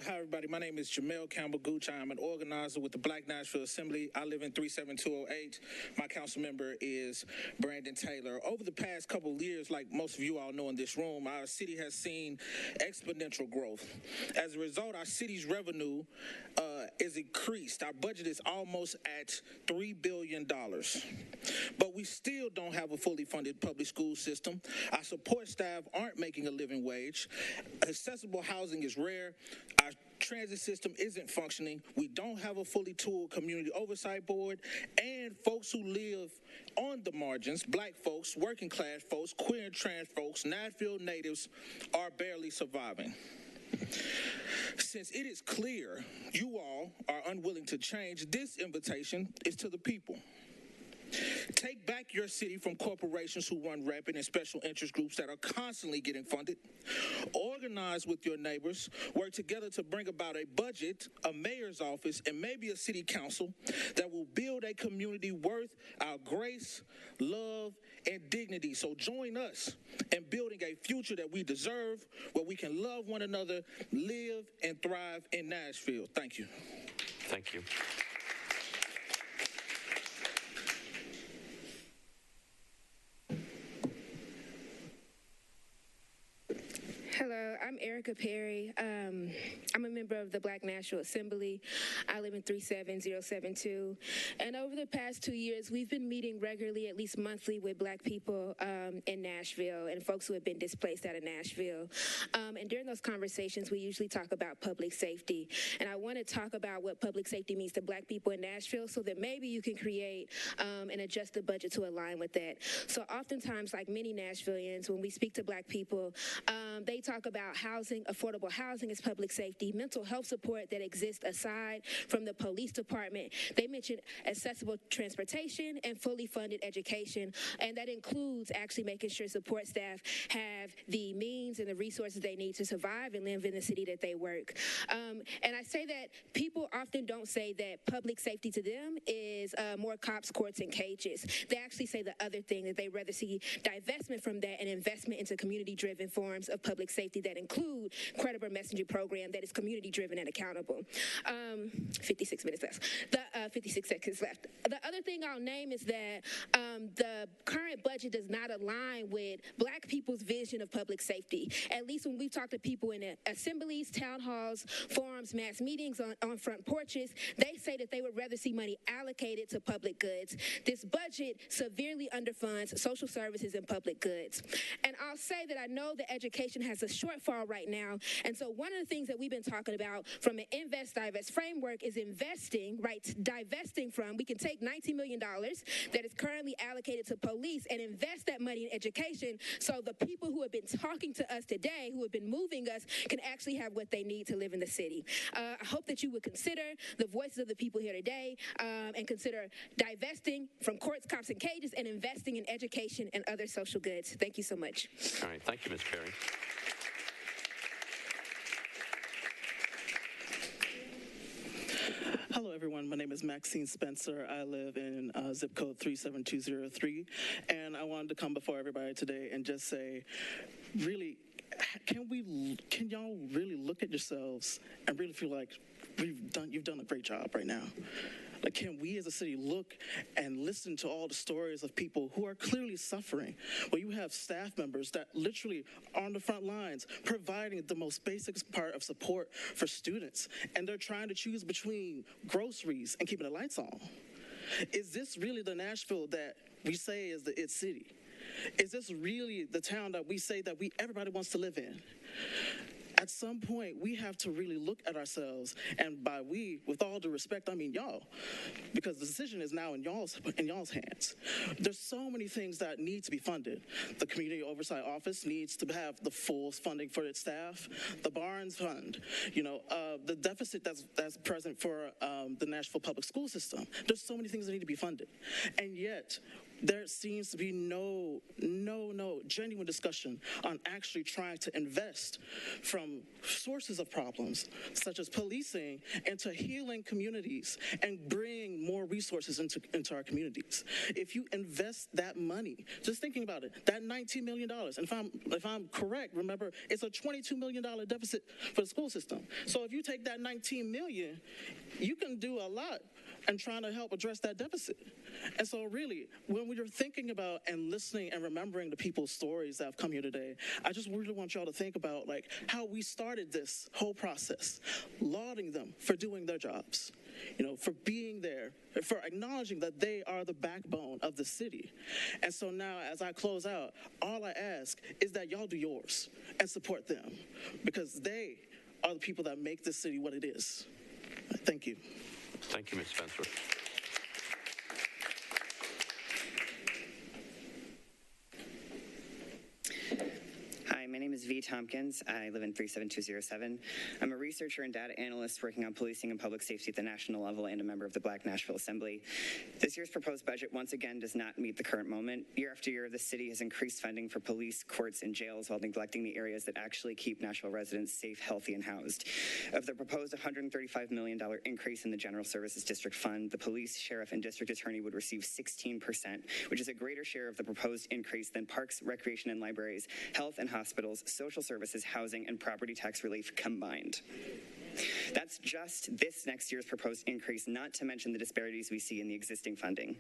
Hi, everybody. My name is Jamel Campbell Gooch. I'm an organizer with the Black Nashville Assembly. I live in 37208. My council member is Brandon Taylor. Over the past couple of years, like most of you all know in this room, our city has seen exponential growth. As a result, our city's revenue is increased. Our budget is almost at $3 billion. But we still don't have a fully funded public school system. Our support staff aren't making a living wage. Accessible housing is rare. Our transit system isn't functioning. We don't have a fully tooled community oversight board, and folks who live on the margins, black folks, working class folks, queer and trans folks, Nashville natives, are barely surviving. Since it is clear you all are unwilling to change, this invitation is to the people. Take back your city from corporations who run rampant and special interest groups that are constantly getting funded. Organize with your neighbors. Work together to bring about a budget, a mayor's office, and maybe a city council that will build a community worth our grace, love, and dignity. So join us in building a future that we deserve, where we can love one another, live, and thrive in Nashville. Thank you. Thank you. Hello, I'm Erica Perry. I'm a member of the Black Nashville Assembly. I live in 37072. And over the past 2 years, we've been meeting regularly, at least monthly, with black people in Nashville and folks who have been displaced out of Nashville. And during those conversations, we usually talk about public safety. And I want to talk about what public safety means to black people in Nashville so that maybe you can create and adjust the budget to align with that. So oftentimes, like many Nashvillians, when we speak to black people, they talk about housing, affordable housing as public safety, mental health support that exists aside from the police department. They mention accessible transportation and fully funded education, and that includes actually making sure support staff have the means and the resources they need to survive and live in the city that they work. And I say that people often don't say that public safety to them is more cops, courts, and cages. They actually say the other thing, that they rather see divestment from that and investment into community-driven forms of public safety that include credible messaging program that is community-driven and accountable. 56 minutes left. 56 seconds left. The other thing I'll name is that the current budget does not align with black people's vision of public safety. At least when we talk to people in assemblies, town halls, forums, mass meetings, on front porches, they say that they would rather see money allocated to public goods. This budget severely underfunds social services and public goods. And I'll say that I know that education has a shortfall right now. And so one of the things that we've been talking about from an invest divest framework is investing, right, divesting from. We can take $19 million that is currently allocated to police and invest that money in education so the people who have been talking to us today, who have been moving us, can actually have what they need to live in the city. I hope that you would consider the voices of the people here today and consider divesting from courts, cops, and cages and investing in education and other social goods. Thank you so much. All right, thank you, Ms. Perry. Hello, everyone. My name is Maxine Spencer. I live in zip code 37203, and I wanted to come before everybody today and just say, really, can y'all really look at yourselves and really feel like you've done a great job right now? Like, can we as a city look and listen to all the stories of people who are clearly suffering? Well, you have staff members that literally are on the front lines providing the most basic part of support for students, and they're trying to choose between groceries and keeping the lights on. Is this really the Nashville that we say is the it city? Is this really the town that we say that everybody wants to live in? At some point, we have to really look at ourselves, and by we, with all due respect, I mean y'all, because the decision is now in y'all's hands. There's so many things that need to be funded. The Community Oversight Office needs to have the full funding for its staff. The Barnes Fund, the deficit that's present for the Nashville public school system. There's so many things that need to be funded, and yet there seems to be no genuine discussion on actually trying to invest from sources of problems, such as policing, into healing communities and bring more resources into our communities. If you invest that money, just thinking about it, that $19 million, and if I'm correct, remember, it's a $22 million deficit for the school system. So if you take that $19 million, you can do a lot in trying to help address that deficit. And so really, when we're thinking about and listening and remembering the people's stories that have come here today, I just really want y'all to think about how we started this whole process, lauding them for doing their jobs, for being there, for acknowledging that they are the backbone of the city. And so now, as I close out, all I ask is that y'all do yours and support them, because they are the people that make this city what it is. Thank you. Thank you, Ms. Spencer. Hi, my name is V. Tompkins. I live in 37207. I'm a researcher and data analyst working on policing and public safety at the national level and a member of the Black Nashville Assembly. This year's proposed budget once again does not meet the current moment. Year after year, the city has increased funding for police, courts, and jails while neglecting the areas that actually keep Nashville residents safe, healthy, and housed. Of the proposed $135 million increase in the General Services District Fund, the police, sheriff, and district attorney would receive 16%, which is a greater share of the proposed increase than parks, recreation, and libraries, health and hospitals, social services, housing, and property tax relief combined. That's just this next year's proposed increase, not to mention the disparities we see in the existing funding.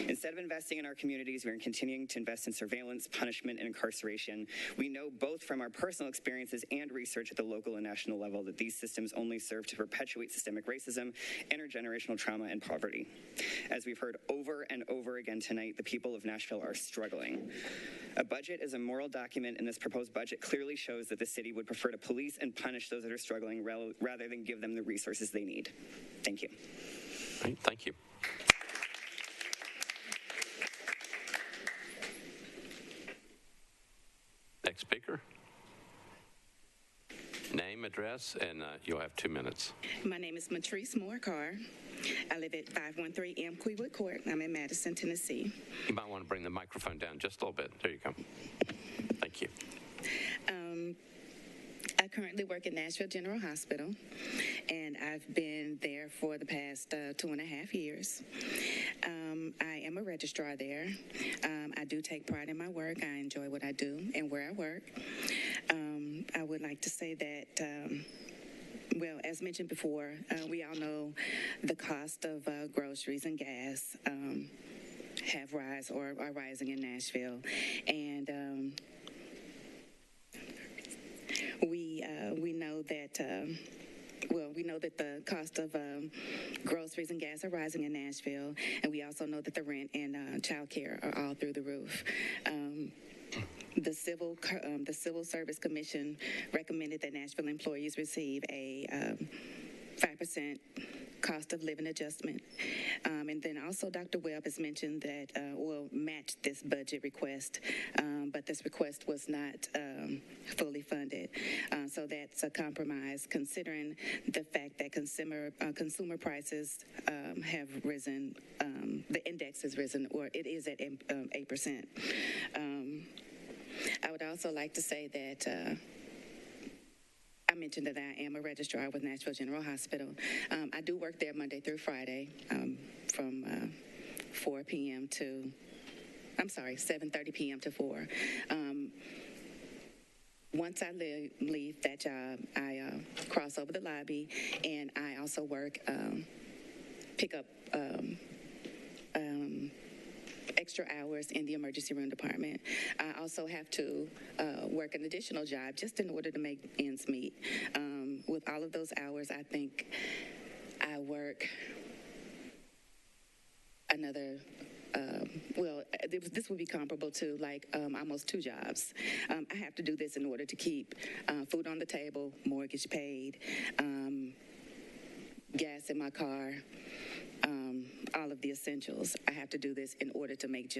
Instead of investing in our communities, we're continuing to invest in surveillance, punishment, and incarceration. We know both from our personal experiences and research at the local and national level that these systems only serve to perpetuate systemic racism, intergenerational trauma, and poverty. As we've heard over and over again tonight, the people of Nashville are struggling. A budget is a moral document, and this proposed budget clearly shows that the city would prefer to police and punish those that are struggling rather than give them the resources they need. Thank you. All right, thank you. Next speaker. Name, address, and you'll have 2 minutes. My name is Matrice Moore-Carr. I live at 513 M. Queewood Court. I'm in Madison, Tennessee. You might want to bring the microphone down just a little bit. There you go. Thank you. I currently work at Nashville General Hospital, and I've been there for the past 2.5 years. I am a registrar there. I do take pride in my work. I enjoy what I do and where I work. I would like to say that well, as mentioned before, we all know the cost of groceries and gas have rise or are rising in Nashville, and we know that. We know that the cost of groceries and gas are rising in Nashville, and we also know that the rent and child care are all through the roof. The Civil Service Commission recommended that Nashville employees receive a 5% cost of living adjustment. And then also Dr. Webb has mentioned that we'll match this budget request, but this request was not fully funded. So that's a compromise considering the fact that consumer prices have risen, the index has risen, or it is at 8%. I would also like to say that I mentioned that I am a registrar with Nashville General Hospital. I do work there Monday through Friday from 4 p.m. to, 7:30 p.m. to 4. Once I leave that job, I cross over the lobby, and I also work, pick up extra hours in the emergency room department. I also have to work an additional job just in order to make ends meet. With all of those hours, I think I work another, this would be comparable to like almost 2 jobs. I have to do this in order to keep food on the table, mortgage paid, gas in my car, all of the essentials. I have to do this in order to make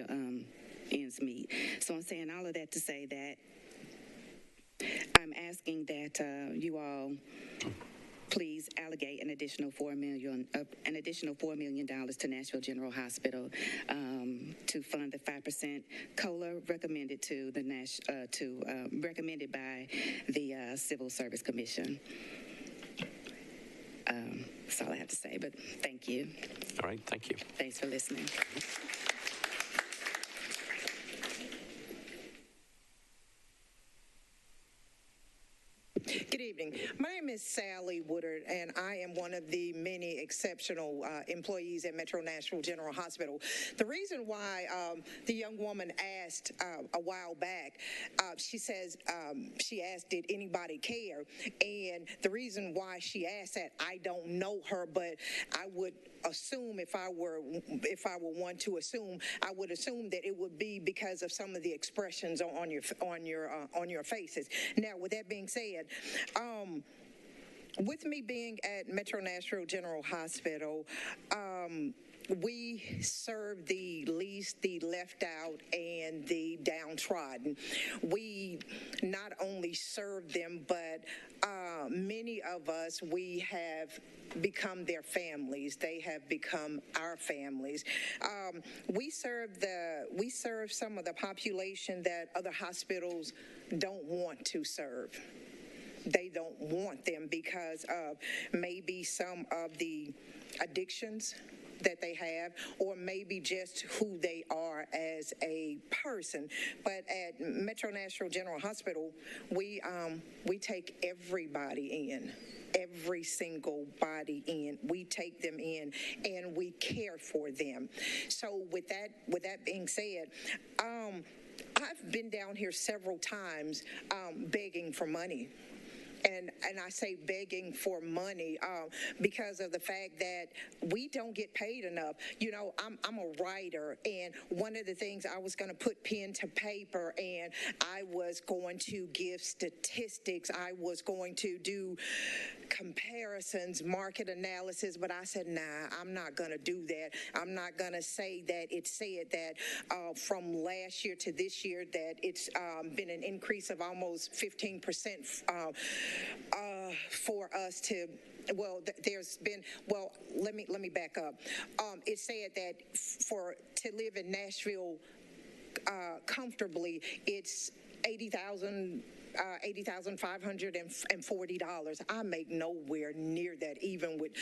ends meet. So I'm saying all of that to say that I'm asking that you all please allocate an additional $4 million to Nashville General Hospital to fund the 5% COLA recommended to the recommended by the Civil Service Commission. That's all I have to say, but thank you. All right, thank you. Thanks for listening. Good evening. My name is Sally Woodard, and I am one of the many exceptional employees at Metro Nashville General Hospital. The reason why the young woman asked a while back, she asked, did anybody care? And the reason why she asked that, I don't know her, but I would assume if I were one to assume, I would assume that it would be because of some of the expressions on your faces. Now, with that being said, with me being at Metro Nashville General Hospital, we serve the least, the left out, and the downtrodden. We not only serve them, but many of us, we have become their families. They have become our families. We serve some of the population that other hospitals don't want to serve. They don't want them because of maybe some of the addictions that they have, or maybe just who they are as a person. But at Metro Nashville General Hospital, we take everybody in. Every single body in. We take them in and we care for them. So with that being said, I've been down here several times begging for money. And I say begging for money because of the fact that we don't get paid enough. You know, I'm a writer, and one of the things I was going to put pen to paper, and I was going to give statistics. I was going to do comparisons, market analysis, but I said, nah, I'm not going to do that. I'm not going to say that it said that from last year to this year that it's been an increase of almost 15% for us to, there's been, let me back up. It said that to live in Nashville comfortably, it's $80,540. I make nowhere near that, even with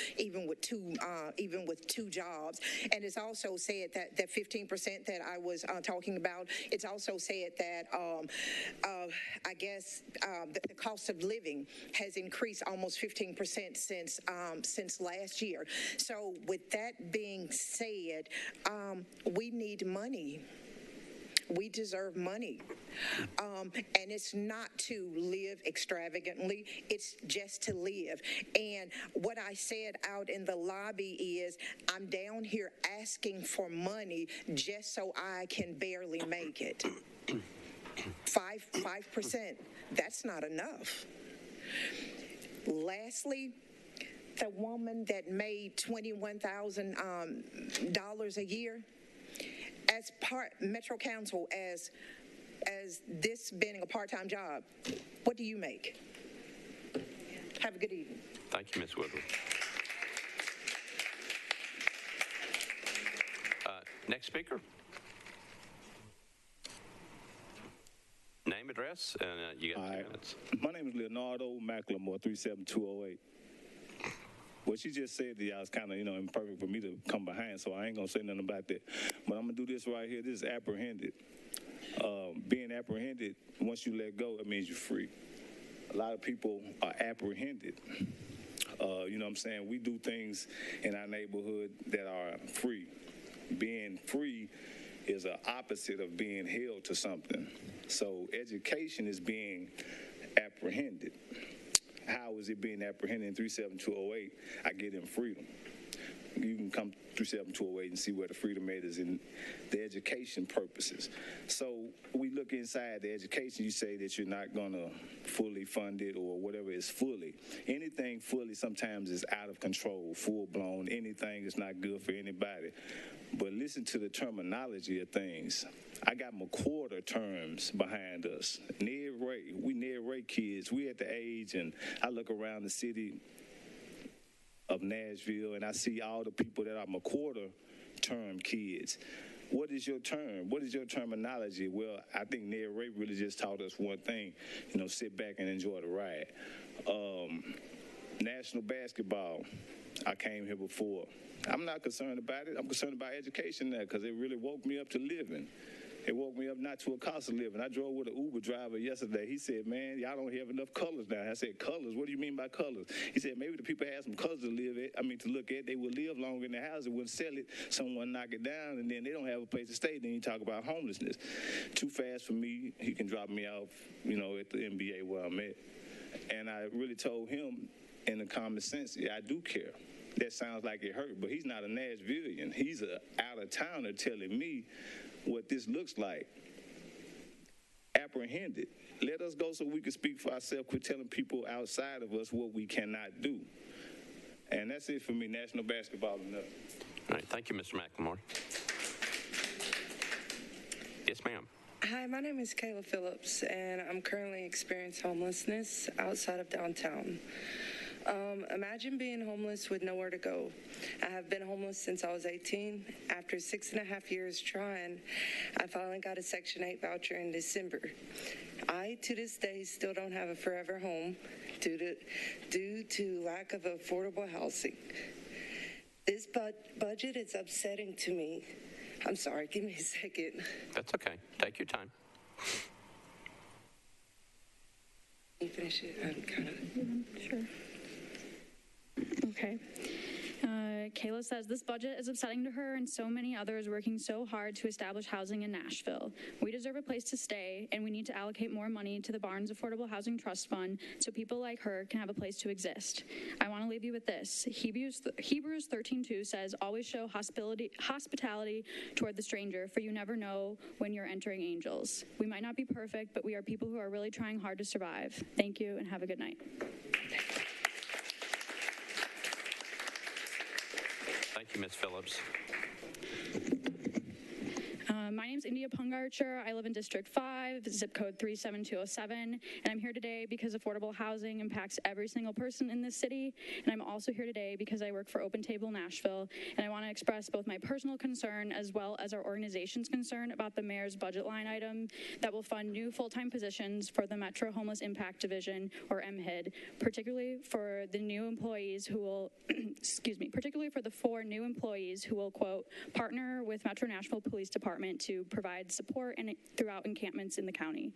two jobs. And it's also said that 15% that I was talking about. It's also said that I guess the cost of living has increased almost 15% since last year. So with that being said, we need money. We deserve money. And it's not to live extravagantly. It's just to live. And what I said out in the lobby is I'm down here asking for money just so I can barely make it. 5%. That's not enough. Lastly, the woman that made $21,000 a year, as part Metro Council, as this being a part-time job, what do you make? Have a good evening. Thank you, Ms. Woodward. Next speaker. Name, address, and you got 2 minutes. My name is Leonardo McLemore, 37208. What she just said to y'all is kind of, imperfect for me to come behind, so I ain't going to say nothing about that. But I'm going to do this right here. This is apprehended. Being apprehended, once you let go, it means you're free. A lot of people are apprehended. You know what I'm saying? We do things in our neighborhood that are free. Being free is an opposite of being held to something. So education is being apprehended. How is it being apprehended in 37208? I get in freedom. You can come through 7208 and see where the freedom aid is in the education purposes. So we look inside the education, you say that you're not going to fully fund it or whatever is fully. Anything fully sometimes is out of control, full blown. Anything is not good for anybody. But listen to the terminology of things. I got McQuarter terms behind us. Ned Ray, we Ned Ray kids. We at the age, and I look around the city of Nashville, and I see all the people that are McQuarter term kids. What is your term? What is your terminology? Well, I think Ned Ray really just taught us one thing, sit back and enjoy the ride. National basketball, I came here before. I'm not concerned about it. I'm concerned about education now because it really woke me up to living. It woke me up not to a cost of living. I drove with an Uber driver yesterday. He said, man, y'all don't have enough colors now. I said, colors? What do you mean by colors? He said, maybe the people had some colors to look at. They would live longer in their house. They wouldn't sell it. Someone knock it down, and then they don't have a place to stay. Then you talk about homelessness. Too fast for me. He can drop me off, at the NBA where I'm at. And I really told him in the common sense, yeah, I do care. That sounds like it hurt, but he's not a Nashvilleian. He's a out-of-towner telling me what this looks like. Apprehended. Let us go so we can speak for ourselves. Quit telling people outside of us what we cannot do. And that's it for me. National basketball enough. All right. Thank you, Mr. McLemore. Yes, ma'am. Hi, my name is Kayla Phillips, and I'm currently experiencing homelessness outside of downtown. Imagine being homeless with nowhere to go. I have been homeless since I was 18. After 6.5 years trying, I finally got a Section 8 voucher in December. I, to this day, still don't have a forever home due to lack of affordable housing. This budget is upsetting to me. I'm sorry, give me a second. That's okay. Take your time. Can you finish it? I'm kind of... Sure. Okay. Kayla says, this budget is upsetting to her and so many others working so hard to establish housing in Nashville. We deserve a place to stay, and we need to allocate more money to the Barnes Affordable Housing Trust Fund so people like her can have a place to exist. I want to leave you with this. Hebrews 13:2 says, always show hospitality toward the stranger, for you never know when you're entering angels. We might not be perfect, but we are people who are really trying hard to survive. Thank you, and have a good night. Thank you, Ms. Phillips. My name's India Pungarcher. I live in District 5, zip code 37207, and I'm here today because affordable housing impacts every single person in this city, and I'm also here today because I work for Open Table Nashville, and I want to express both my personal concern as well as our organization's concern about the mayor's budget line item that will fund new full-time positions for the Metro Homeless Impact Division, or MHID, particularly for the new employees who will, particularly for the 4 new employees who will, quote, partner with Metro Nashville Police Department to provide support throughout encampments in the county.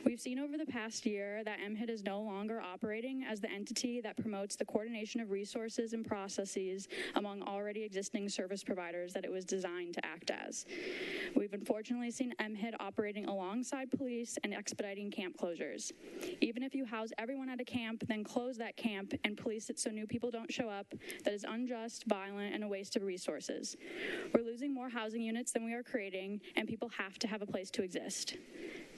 We've seen over the past year that MHID is no longer operating as the entity that promotes the coordination of resources and processes among already existing service providers that it was designed to act as. We've unfortunately seen MHID operating alongside police and expediting camp closures. Even if you house everyone at a camp, then close that camp and police it so new people don't show up, that is unjust, violent, and a waste of resources. We're losing more housing units than we are creating, and people have to have a place to exist.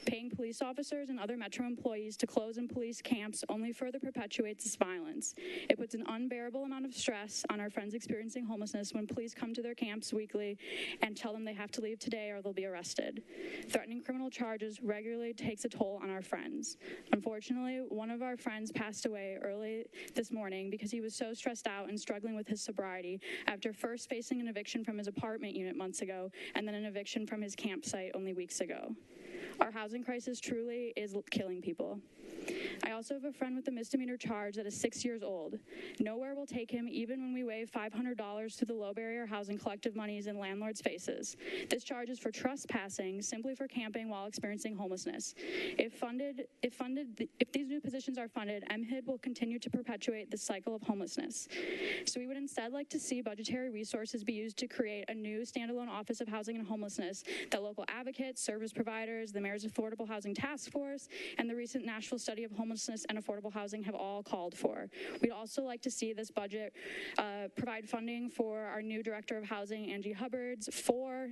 Paying police officers and other Metro employees to close in police camps only further perpetuates this violence. It puts an unbearable amount of stress on our friends experiencing homelessness when police come to their camps weekly and tell them they have to leave today or they'll be arrested. Threatening criminal charges regularly takes a toll on our friends. Unfortunately, one of our friends passed away early this morning because he was so stressed out and struggling with his sobriety after first facing an eviction from his apartment unit months ago and then an eviction from his campsite only weeks ago. Our housing crisis truly is killing people. I also have a friend with a misdemeanor charge that is 6 years old. Nowhere will take him even when we waive $500 to the low barrier housing collective monies in landlords' faces. This charge is for trespassing, simply for camping while experiencing homelessness. If these new positions are funded, MHID will continue to perpetuate this cycle of homelessness. So we would instead like to see budgetary resources be used to create a new standalone Office of Housing and Homelessness that local advocates, service providers, the Mayor's Affordable Housing Task Force, and the recent Nashville study of homelessness and affordable housing have all called for. We'd also like to see this budget provide funding for our new Director of Housing, Angie Hubbard's 4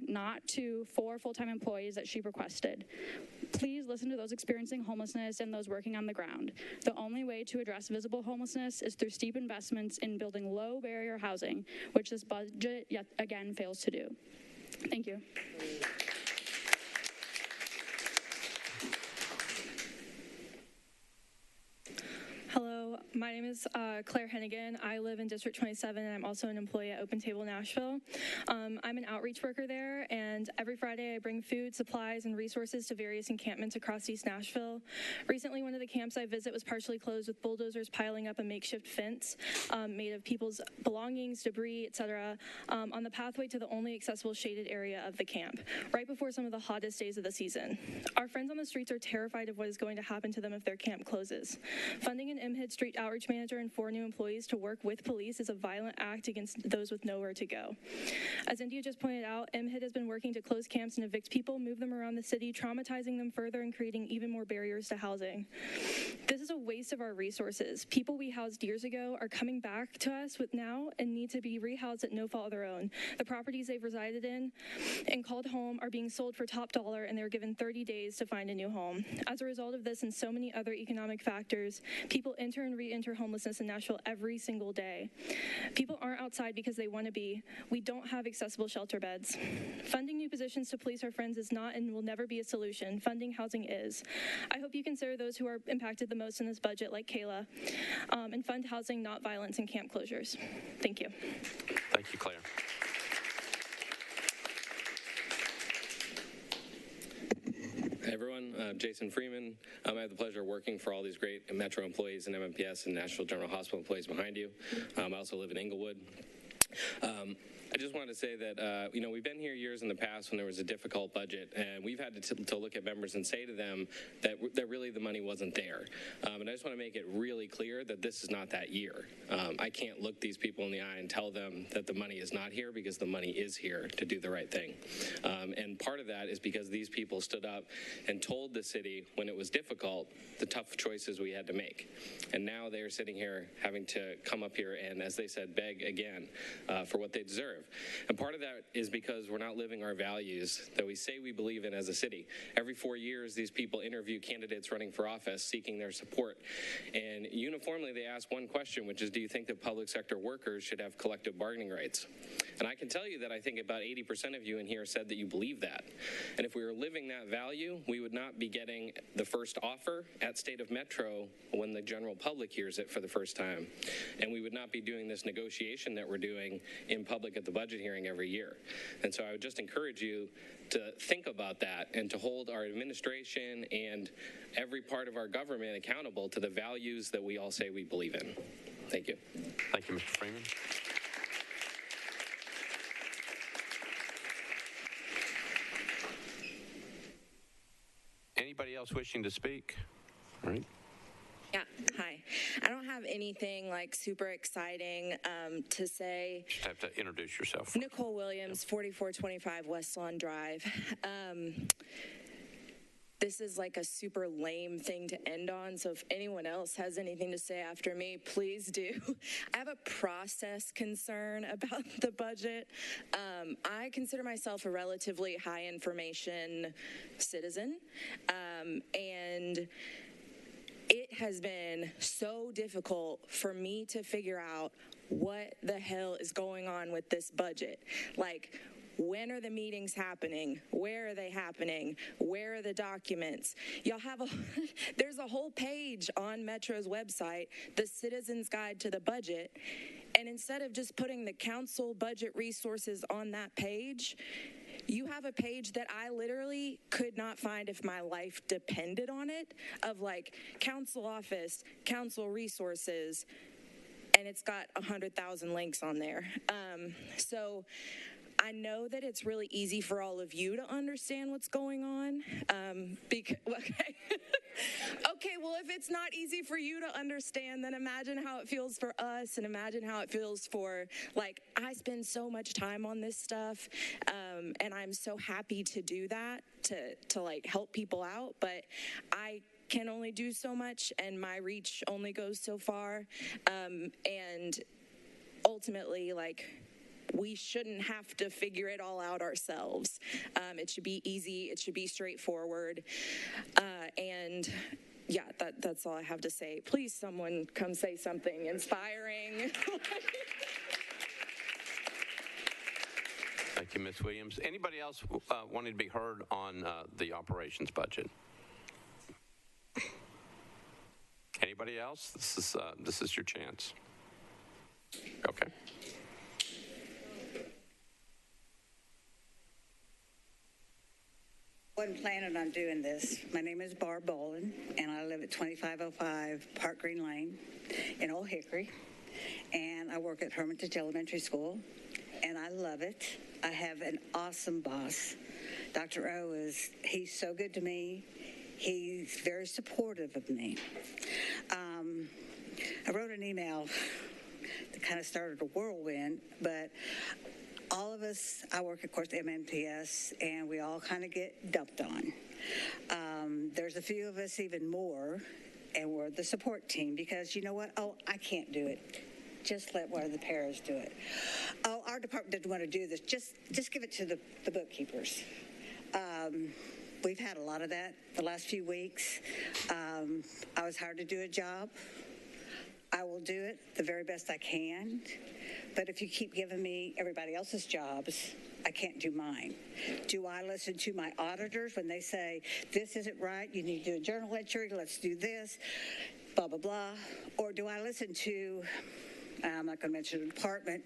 full-time employees that she requested. Please listen to those experiencing homelessness and those working on the ground. The only way to address visible homelessness is through steep investments in building low-barrier housing, which this budget yet again fails to do. Thank you. Hello, my name is Claire Hennigan. I live in District 27, and I'm also an employee at Open Table Nashville. I'm an outreach worker there, and every Friday I bring food, supplies, and resources to various encampments across East Nashville. Recently, one of the camps I visit was partially closed with bulldozers piling up a makeshift fence made of people's belongings, debris, etc., on the pathway to the only accessible shaded area of the camp, right before some of the hottest days of the season. Our friends on the streets are terrified of what is going to happen to them if their camp closes. Funding an MHID street outreach manager and 4 new employees to work with police is a violent act against those with nowhere to go. As India just pointed out, MHID has been working to close camps and evict people, move them around the city, traumatizing them further and creating even more barriers to housing. This is a waste of our resources. People we housed years ago are coming back to us with now and need to be rehoused at no fault of their own. The properties they've resided in and called home are being sold for top dollar, and they're given 30 days to find a new home. As a result of this and so many other economic factors, people enter and re-enter homelessness in Nashville every single day. People aren't outside because they want to be. We don't have accessible shelter beds. Funding new positions to police our friends is not and will never be a solution. Funding housing is. I hope you consider those who are impacted the most in this budget, like Kayla, and fund housing, not violence and camp closures. Thank you. Thank you, Claire. Hey everyone, Jason Freeman. I have the pleasure of working for all these great Metro employees and MMPS and Nashville General Hospital employees behind you. I also live in Englewood. I just wanted to say that, we've been here years in the past when there was a difficult budget, and we've had to look at members and say to them that really the money wasn't there. And I just want to make it really clear that this is not that year. I can't look these people in the eye and tell them that the money is not here, because the money is here to do the right thing. And part of that is because these people stood up and told the city when it was difficult the tough choices we had to make. And now they're sitting here having to come up here and, as they said, beg again for what they deserve. And part of that is because we're not living our values that we say we believe in as a city. Every 4 years, these people interview candidates running for office seeking their support. And uniformly, they ask one question, which is, do you think that public sector workers should have collective bargaining rights? And I can tell you that I think about 80% of you in here said that you believe that. And if we were living that value, we would not be getting the first offer at State of Metro when the general public hears it for the first time. And we would not be doing this negotiation that we're doing in public at the budget hearing every year. And so I would just encourage you to think about that and to hold our administration and every part of our government accountable to the values that we all say we believe in. Thank you. Thank you, Mr. Freeman. Anybody else wishing to speak? All right. Yeah, hi. I don't have anything like super exciting to say. Just have to introduce yourself. Nicole Williams, 4425 West Lawn Drive. this is like a super lame thing to end on, so if anyone else has anything to say after me, please do. I have a process concern about the budget. I consider myself a relatively high information citizen, and it has been so difficult for me to figure out what the hell is going on with this budget. Like, when are the meetings happening? Where are they happening? Where are the documents? Y'all have there's a whole page on Metro's website, the Citizen's Guide to the Budget, and instead of just putting the council budget resources on that page, you have a page that I literally could not find if my life depended on it, of like council office, council resources, and it's got 100,000 links on there. So I know that it's really easy for all of you to understand what's going on. Okay, well, if it's not easy for you to understand, then imagine how it feels for us, and imagine how it feels for, like, I spend so much time on this stuff, and I'm so happy to do that, to like help people out, but I can only do so much, and my reach only goes so far, and ultimately, like, we shouldn't have to figure it all out ourselves. It should be easy. It should be straightforward. And yeah, that's all I have to say. Please, someone come say something inspiring. Thank you, Ms. Williams. Anybody else wanting to be heard on the operations budget? Anybody else? This is your chance. Okay. Wasn't planning on doing this. My name is Barb Bolin, and I live at 2505 Park Green Lane in Old Hickory, and I work at Hermitage Elementary School, and I love it. I have an awesome boss. Dr. O he's so good to me. He's very supportive of me. I wrote an email that kind of started a whirlwind, but all of us, I work, of course, MNPS, and we all kind of get dumped on. There's a few of us even more, and we're the support team because, you know what? Oh, I can't do it. Just let one of the paras do it. Oh, our department didn't want to do this. Just give it to the bookkeepers. We've had a lot of that the last few weeks. I was hired to do a job. I will do it the very best I can. But if you keep giving me everybody else's jobs, I can't do mine. Do I listen to my auditors when they say, this isn't right, you need to do a journal entry, let's do this, blah, blah, blah? Or do I listen to, I'm not going to mention the department,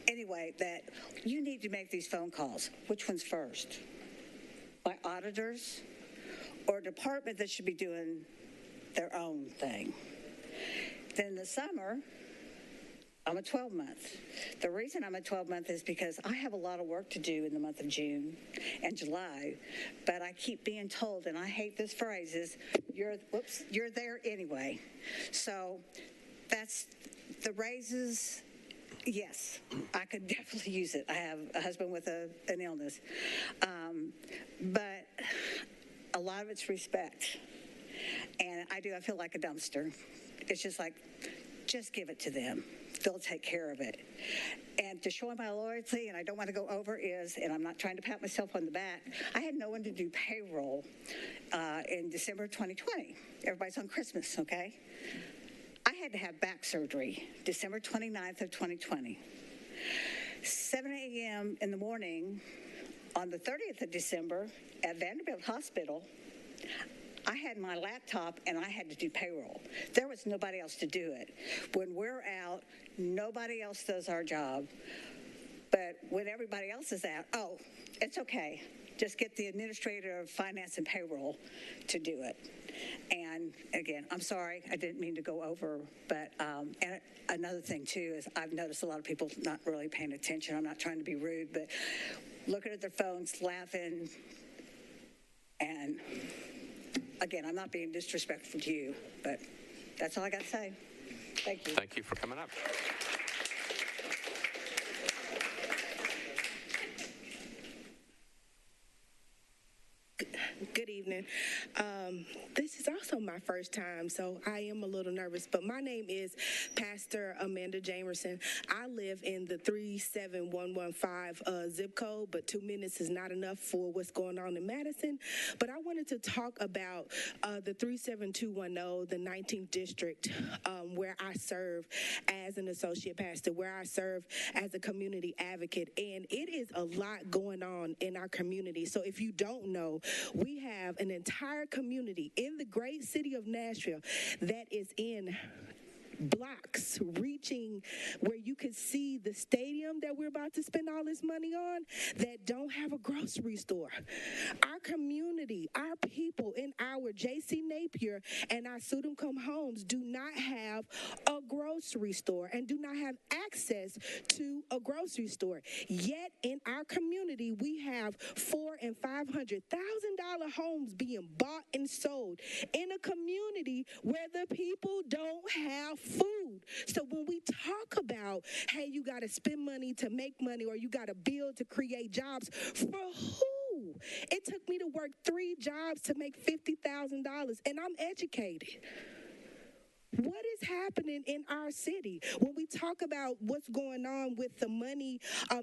anyway, that you need to make these phone calls. Which one's first? My auditors or a department that should be doing their own thing? Then in the summer, I'm a 12-month. The reason I'm a 12-month is because I have a lot of work to do in the month of June and July, but I keep being told, and I hate this phrase, is you're there anyway. So that's the raises. Yes, I could definitely use it. I have a husband with an illness, but a lot of it's respect, and I feel like a dumpster. It's just like, just give it to them. They'll take care of it. And to show my loyalty, and I don't want to go over, is, and I'm not trying to pat myself on the back, I had no one to do payroll in December 2020. Everybody's on Christmas, okay? I had to have back surgery December 29th of 2020. 7 a.m. in the morning on the 30th of December at Vanderbilt Hospital, I had my laptop and I had to do payroll. There was nobody else to do it. When we're out, nobody else does our job. But when everybody else is out, oh, it's okay. Just get the administrator of finance and payroll to do it. And again, I'm sorry, I didn't mean to go over, but and another thing too is I've noticed a lot of people not really paying attention. I'm not trying to be rude, but looking at their phones, laughing, and again, I'm not being disrespectful to you, but that's all I got to say. Thank you. Thank you for coming up. Good evening. This is also my first time, so I am a little nervous, but my name is Pastor Amanda Jamerson. I live in the 37115 zip code, but 2 minutes is not enough for what's going on in Madison. But I wanted to talk about the 37210, the 19th district, where I serve as an associate pastor, where I serve as a community advocate, and it is a lot going on in our community. So if you don't know, we have an entire community in the great city of Nashville that is in blocks reaching where you could see the stadium that we're about to spend all this money on that don't have a grocery store. Our community, our people in our J.C. Napier and our Sudum Come homes do not have a grocery store and do not have access to a grocery store. Yet in our community, we have $400,000 and $500,000 homes being bought and sold in a community where the people don't have food. So when we talk about, hey, you got to spend money to make money, or you got to build to create jobs, for who? It took me to work 3 jobs to make $50,000, and I'm educated. What is happening in our city when we talk about what's going on with the money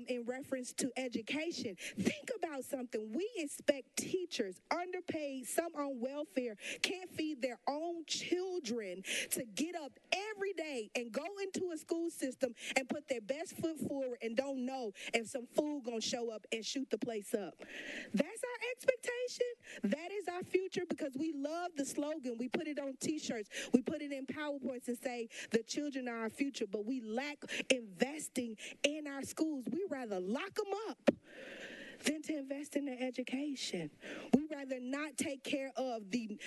in reference to education? Think about something. We expect teachers, underpaid, some on welfare, can't feed their own children, to get up every day and go into a school system and put their best foot forward and don't know if some fool gonna show up and shoot the place up. That's our expectation. That is our future, because we love the slogan. We put it on t-shirts. We put it in PowerPoints and say the children are our future, but we lack investing in our schools. We rather lock them up than to invest in their education. We rather not take care of the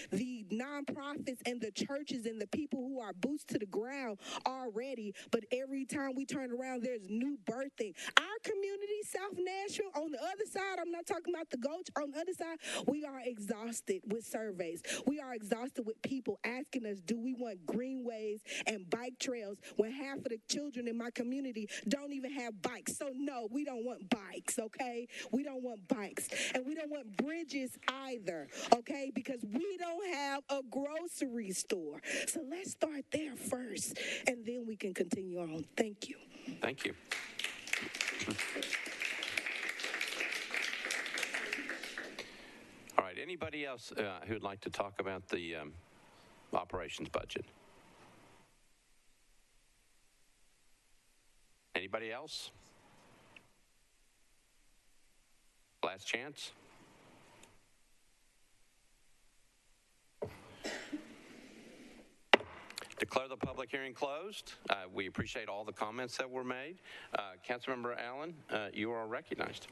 nonprofits and the churches and the people who are boots to the ground already, but every time we turn around, there's new birthing. Our community, South Nashville, on the other side, I'm not talking about the Gulch, on the other side, we are exhausted with surveys. We are exhausted with people asking us, do we want greenways and bike trails, when half of the children in my community don't even have bikes. So no, we don't want bikes, okay? We don't want bikes, and we don't want bridges either, okay, because we don't have a grocery store. So let's start there first, and then we can continue on. Thank you. Thank you. All right, anybody else who'd like to talk about the operations budget? Anybody else? Last chance. Declare the public hearing closed. We appreciate all the comments that were made. Councilmember Allen, you are recognized.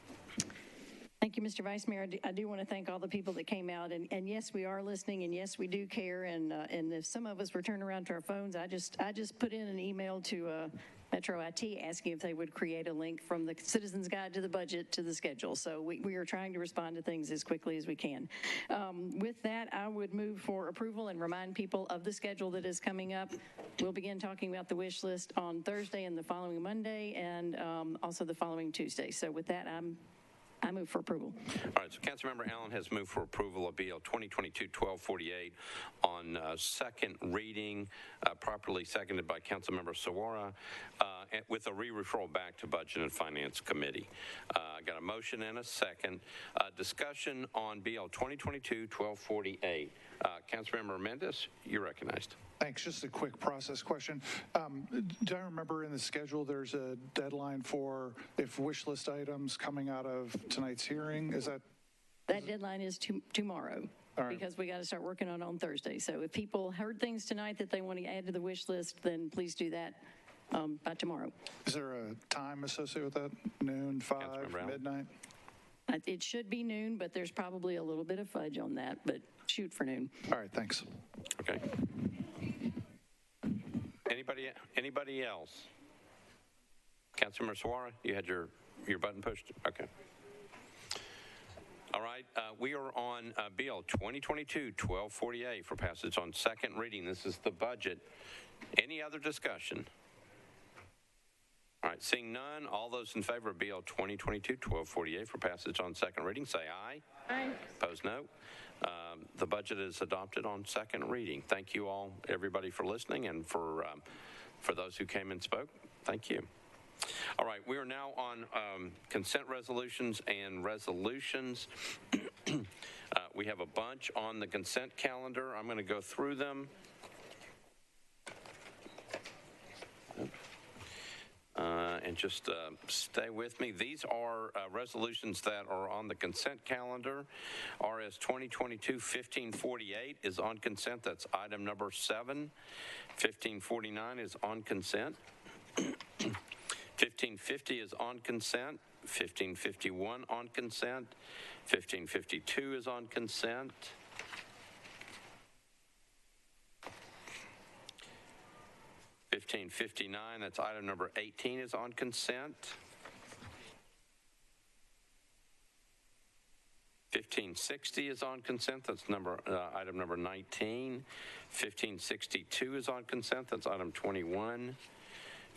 Thank you, Mr. Vice Mayor. I do want to thank all the people that came out, and yes, we are listening, and yes, we do care, and if some of us were turning around to our phones, I just put in an email to Metro IT asking if they would create a link from the Citizens Guide to the budget to the schedule. So we are trying to respond to things as quickly as we can. With that, I would move for approval and remind people of the schedule that is coming up. We'll begin talking about the wish list on Thursday and the following Monday, and also the following Tuesday. So with that, I move for approval. All right, so Councilmember Allen has moved for approval of BL 2022-1248 on second reading, properly seconded by Councilmember Sawara, with a re-referral back to Budget and Finance Committee. I got a motion and a second. Discussion on BL 2022-1248. Councilmember Mendez, you're recognized. Thanks. Just a quick process question. Do I remember in the schedule there's a deadline for if wish list items coming out of tonight's hearing? Is that? That deadline is tomorrow. Right. Because we got to start working on Thursday. So if people heard things tonight that they want to add to the wish list, then please do that by tomorrow. Is there a time associated with that? Noon, 5, midnight? It should be noon, but there's probably a little bit of fudge on that, but shoot for noon. All right, thanks. Okay. Anybody else? Councilmember Sawara, you had your button pushed? Okay. All right, we are on Bill 2022-1248 for passage on second reading. This is the budget. Any other discussion? All right, seeing none, all those in favor of BL 2022-1248 for passage on second reading, say aye. Aye. Opposed, no. The budget is adopted on second reading. Thank you all, everybody, for listening, and for those who came and spoke, thank you. All right, we are now on consent resolutions and resolutions. We have a bunch on the consent calendar. I'm going to go through them. And just stay with me. These are resolutions that are on the consent calendar. RS 2022-1548 is on consent. That's item number 7. 1549 is on consent. 1550 is on consent. 1551 on consent. 1552 is on consent. 1559, that's item number 18, is on consent. 1560 is on consent. That's item number 19. 1562 is on consent. That's item 21.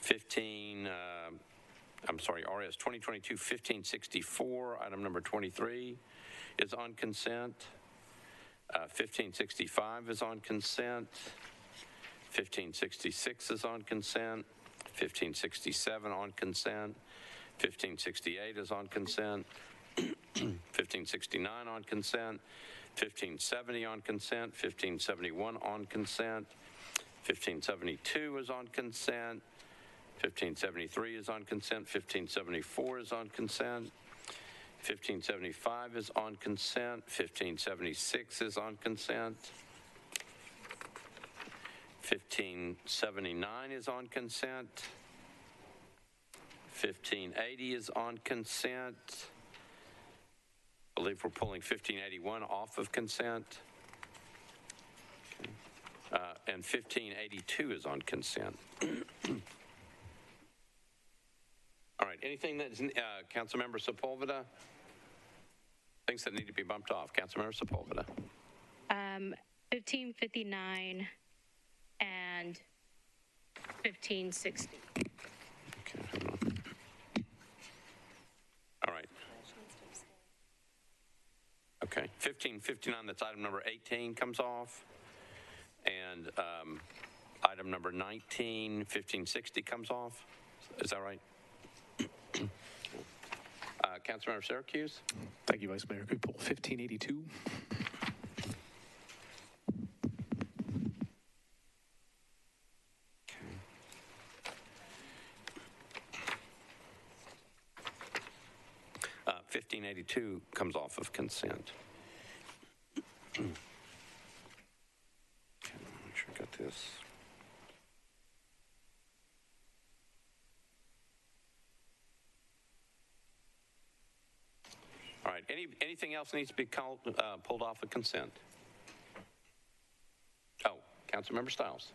RS 2022-1564, item number 23 is on consent. 1565 is on consent. 1566 is on consent. 1567 on consent. 1568 is on consent. 1569 on consent. 1570 on consent. 1571 on consent. 1572 is on consent. 1573 is on consent. 1574 is on consent. 1575 is on consent. 1576 is on consent. 1579 is on consent. 1580 is on consent. I believe we're pulling 1581 off of consent. And 1582 is on consent. All right, anything that's, Councilmember Sepulveda? Things that need to be bumped off. Councilmember Sepulveda. 1559 and 1560. Okay, hold on. All right. Okay, 1559, that's item number 18, comes off. And item number 19, 1560 comes off. Is that right? Councilmember Syracuse. Thank you, Vice Mayor. Could we pull 1582? Okay. 1582 comes off of consent. Okay, make sure I got this. All right, anything else needs to be pulled off of consent? Oh, Councilmember Stiles.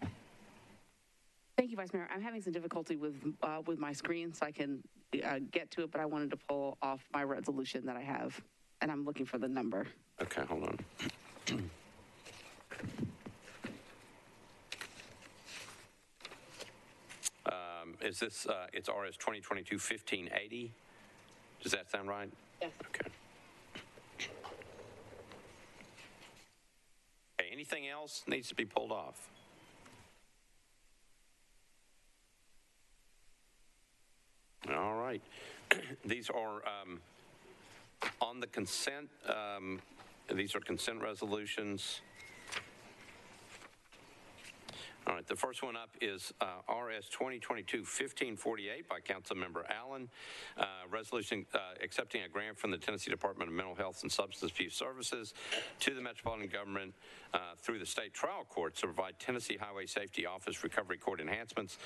Thank you, Vice Mayor. I'm having some difficulty with my screen, so I can get to it, but I wanted to pull off my resolution that I have, and I'm looking for the number. Okay, hold on. Is this, it's RS 2022-1580? Does that sound right? Yes. Okay. Okay, anything else needs to be pulled off? All right. These are on the consent. These are consent resolutions. All right, the first one up is RS 2022-1548 by Councilmember Allen. Resolution accepting a grant from the Tennessee Department of Mental Health and Substance Abuse Services to the Metropolitan Government through the state trial court to provide Tennessee Highway Safety Office recovery court enhancements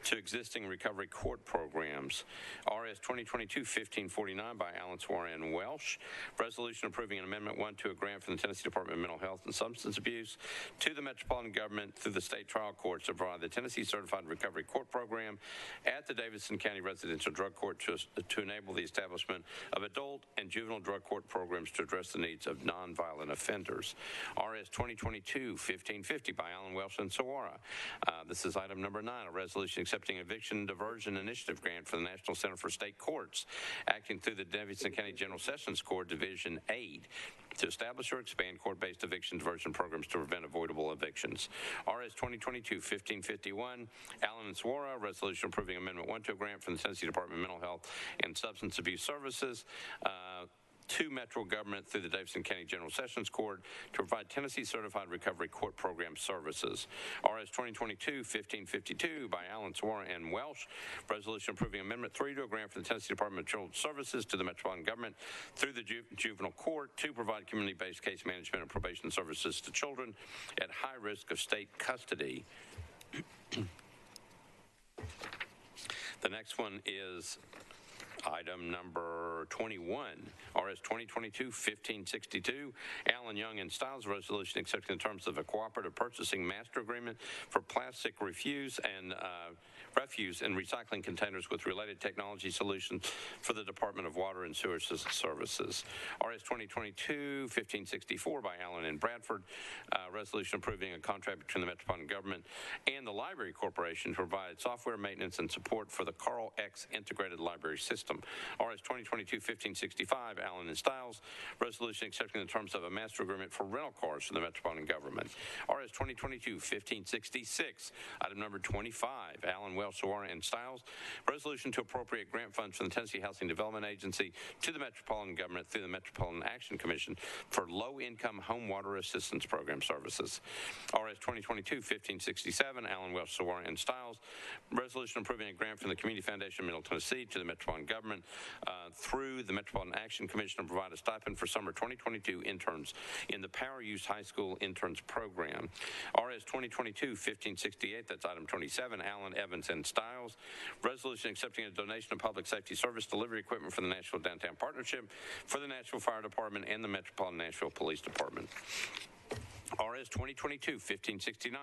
to existing recovery court programs. RS 2022-1549 by Alan Swarran Welsh. Resolution approving an Amendment 1 to a grant from the Tennessee Department of Mental Health and Substance Abuse to the Metropolitan Government through the state trial trial courts to provide the Tennessee Certified Recovery Court Program at the Davidson County Residential Drug Court to enable the establishment of adult and juvenile drug court programs to address the needs of nonviolent offenders. RS 2022-1550 by Alan Welsh and Sawara. This is item number 9, a resolution accepting eviction diversion initiative grant for the National Center for State Courts, acting through the Davidson County General Sessions Court Division 8 to establish or expand court-based eviction diversion programs to prevent avoidable evictions. RS 2022-1551, Allen and Sawara, resolution approving Amendment 1 to a grant from the Tennessee Department of Mental Health and Substance Abuse Services to Metro government through the Davidson County General Sessions Court to provide Tennessee Certified Recovery Court Program services. RS 2022-1552 by Allen, Sawara, and Welsh, resolution approving Amendment 3 to a grant from the Tennessee Department of Children's Services to the Metropolitan Government through the Juvenile Court to provide community-based case management and probation services to children at high risk of state custody. The next one is item number 21, RS 2022-1562, Allen, Young, and Stiles resolution accepting the terms of a cooperative purchasing master agreement for plastic refuse and recycling containers with related technology solutions for the Department of Water and Sewer Services. RS 2022-1564 by Allen and Bradford, resolution approving a contract between the Metropolitan Government and the Library Corporation to provide software maintenance and support for the Carl X Integrated Library System. RS 2022-1565, Allen and Stiles, resolution accepting the terms of a master agreement for rental cars for the Metropolitan Government. RS 2022-1566, item number 25, Allen, Welsh, Sawara, and Stiles, resolution to appropriate grant funds from the Tennessee Housing Development Agency to the Metropolitan Government through the Metropolitan Action Commission for low-income home water assistance program services. RS 2022-1567, Allen, Welsh, Sawara, and Stiles, resolution approving a grant from the Community Foundation of Middle Tennessee to the Metropolitan Government through the Metropolitan Action Commission to provide a stipend for summer 2022 interns in the Power Use High School Interns Program. RS 2022-1568, that's item 27, Allen, Evans, and Stiles, resolution accepting a donation of public safety service delivery equipment for the Nashville Downtown Partnership for the Nashville Fire Department and the Metropolitan Nashville Police Department. RS 2022-1569,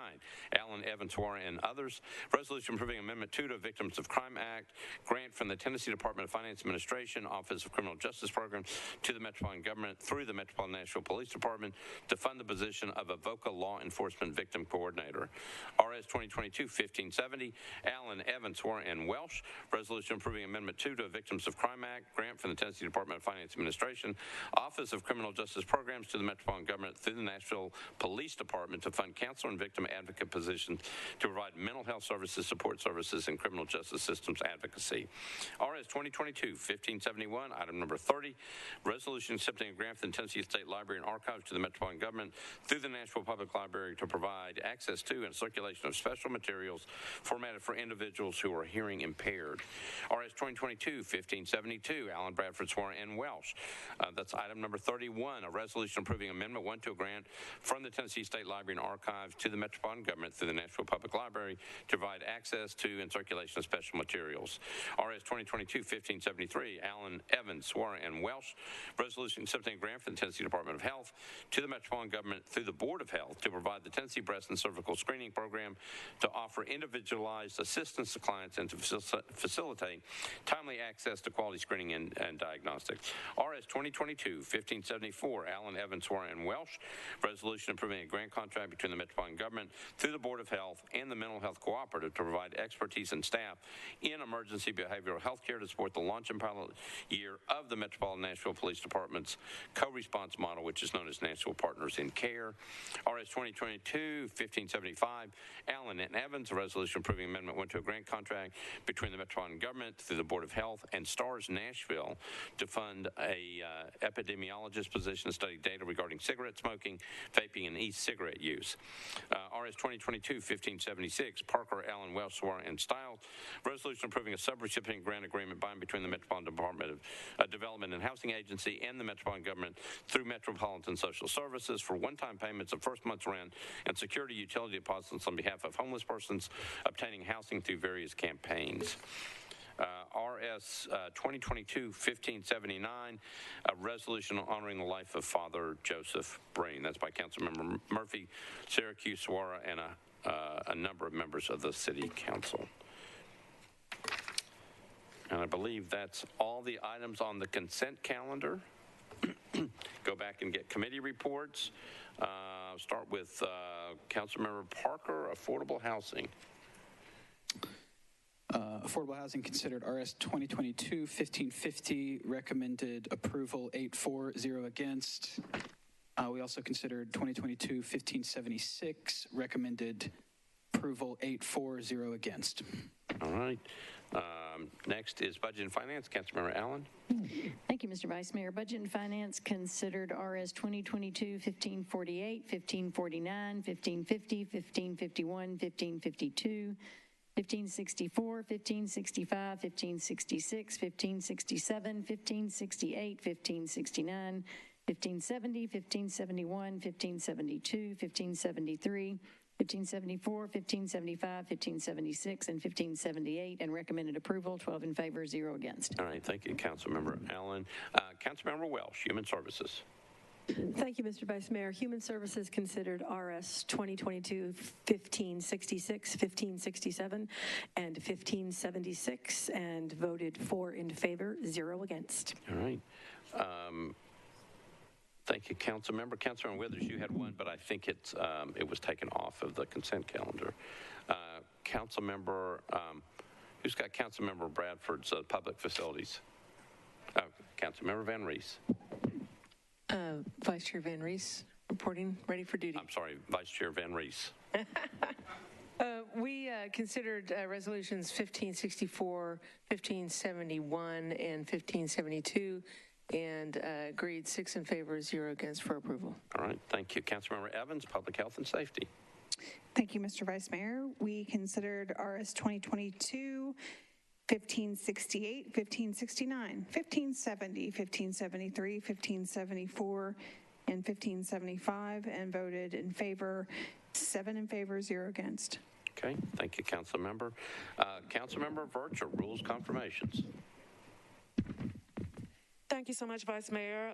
Allen, Evans, Sawara, and others, resolution approving Amendment 2 to Victims of Crime Act, grant from the Tennessee Department of Finance Administration, Office of Criminal Justice Program to the Metropolitan Government through the Metropolitan Nashville Police Department to fund the position of a VOCA Law Enforcement Victim Coordinator. RS 2022-1570, Allen, Evans, Sawara, and Welsh, resolution approving Amendment 2 to Victims of Crime Act, grant from the Tennessee Department of Finance Administration, Office of Criminal Justice Programs to the Metropolitan Government through the Nashville Police Department to fund counselor and victim advocate positions to provide mental health services, support services, and criminal justice systems advocacy. RS 2022-1571, item number 30, resolution accepting a grant from the Tennessee State Library and Archives to the Metropolitan Government through the Nashville Public Library to provide access to and circulation of special materials formatted for individuals who are hearing impaired. RS 2022-1572, Allen, Bradford, Sawara, and Welsh. That's item number 31, a resolution approving Amendment 1 to a grant from the Tennessee State Library and Archives to the Metropolitan Government through the Nashville Public Library to provide access to and circulation of special materials. RS 2022-1573, Allen, Evans, Sawara, and Welsh, resolution accepting a grant from the Tennessee Department of Health to the Metropolitan Government through the Board of Health to provide the Tennessee Breast and Cervical Screening Program to offer individualized assistance to clients and to facilitate timely access to quality screening and diagnostics. RS 2022-1574, Allen, Evans, Sawara, and Welsh, resolution approving a grant contract between the Metropolitan Government through the Board of Health and the Mental Health Cooperative to provide expertise and staff in emergency behavioral health care to support the launch and pilot year of the Metropolitan Nashville Police Department's co-response model, which is known as Nashville Partners in Care. RS 2022-1575, Allen and Evans, a resolution approving Amendment 1 to a grant contract between the Metropolitan Government through the Board of Health and STARS Nashville to fund a epidemiologist position to study data regarding cigarette smoking, vaping, and e-cigarette use. RS 2022-1576, Parker, Allen, Welsh, Sawara, and Stiles, resolution approving a subrecipient grant agreement by and between the Metropolitan Department of Development and Housing Agency and the Metropolitan Government through Metropolitan Social Services for one-time payments of first month's rent and security utility deposits on behalf of homeless persons obtaining housing through various campaigns. RS 2022-1579, a resolution honoring the life of Father Joseph Breen. That's by Councilmember Murphy, Syracuse, Sawara, and a number of members of the City Council. And I believe that's all the items on the consent calendar. Go back and get committee reports. Start with Councilmember Parker, Affordable Housing. Affordable Housing considered RS 2022-1550, recommended approval 8-4, against. We also considered 2022-1576, recommended approval 8-4, against. All right. Next is Budget and Finance. Councilmember Allen. Thank you, Mr. Vice Mayor. Budget and Finance considered RS 2022-1548, 1549, 1550, 1551, 1552, 1564, 1565, 1566, 1567, 1568, 1569, 1570, 1571, 1572, 1573, 1574, 1575, 1576, and 1578, and recommended approval, 12 in favor, 0 against. All right, thank you, Councilmember Allen. Councilmember Welsh, Human Services. Thank you, Mr. Vice Mayor. Human Services considered RS 2022-1566, 1567, and 1576, and voted 4 in favor, 0 against. All right. Thank you, Councilmember. Councilmember Withers, you had one, but I think it was taken off of the consent calendar. Councilmember, who's got Councilmember Bradford's public facilities? Councilmember Van Rees. Vice Chair Van Rees, reporting, ready for duty. I'm sorry, Vice Chair Van Rees. We considered resolutions 1564, 1571, and 1572, and agreed 6 in favor, 0 against for approval. All right, thank you. Councilmember Evans, Public Health and Safety. Thank you, Mr. Vice Mayor. We considered RS 2022, 1568, 1569, 1570, 1573, 1574, and 1575, and voted in favor, 7 in favor, 0 against. Okay, thank you, Councilmember. Councilmember Vircher, Rules Confirmations. Thank you so much, Vice Mayor.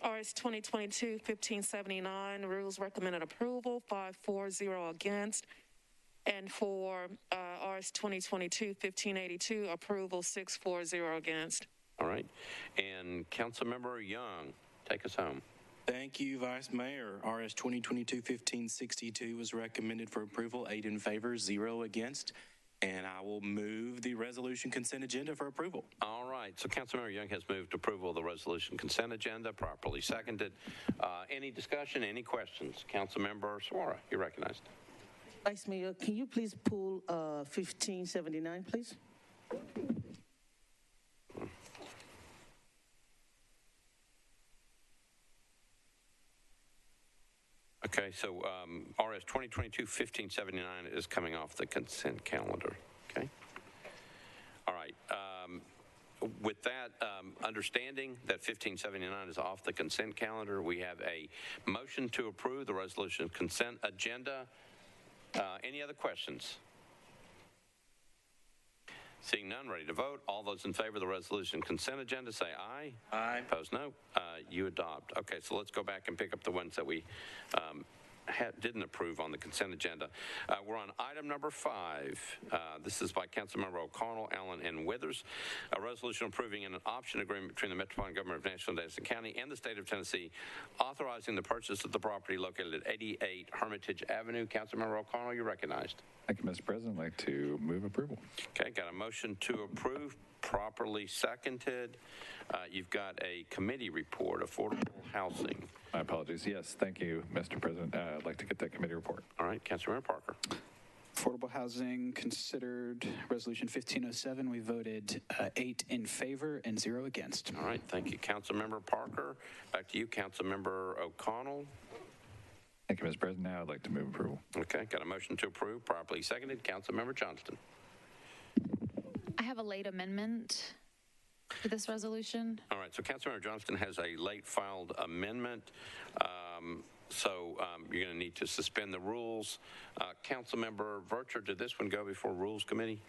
RS 2022-1579, rules recommended approval, 5-4, against. And for RS 2022-1582, approval, 6-4, against. All right. And Councilmember Young, take us home. Thank you, Vice Mayor. RS 2022-1562 was recommended for approval, 8 in favor, 0 against. And I will move the resolution consent agenda for approval. All right. So Councilmember Young has moved approval of the resolution consent agenda, properly seconded. Any discussion, any questions? Councilmember Suara, you're recognized. Vice Mayor, can you please pull 1579, please? Okay, so RS 2022-1579 is coming off the consent calendar. Okay. All right. With that understanding that 1579 is off the consent calendar, we have a motion to approve the resolution consent agenda. Any other questions? Seeing none, ready to vote. All those in favor of the resolution consent agenda say aye. Aye. Opposed, no. You adopt. Okay, so let's go back and pick up the ones that we didn't approve on the consent agenda. We're on item number 5. This is by Councilmember O'Connell, Allen, and Withers. A resolution approving an option agreement between the Metropolitan Government of Nashville and Davidson County and the state of Tennessee, authorizing the purchase of the property located at 88 Hermitage Avenue. Councilmember O'Connell, you're recognized. Thank you, Mr. President. I'd like to move approval. Okay, got a motion to approve, properly seconded. You've got a committee report, affordable housing. My apologies. Yes, thank you, Mr. President. I'd like to get that committee report. All right, Councilmember Parker. Affordable Housing considered resolution 1507. We voted 8 in favor and 0 against. All right, thank you, Councilmember Parker. Back to you, Councilmember O'Connell. Thank you, Mr. President. Now I'd like to move approval. Okay, got a motion to approve, properly seconded. Councilmember Johnston. I have a late amendment to this resolution. All right, so Councilmember Johnston has a late filed amendment. So you're going to need to suspend the rules. Councilmember Vircher, did this one go before Rules Committee?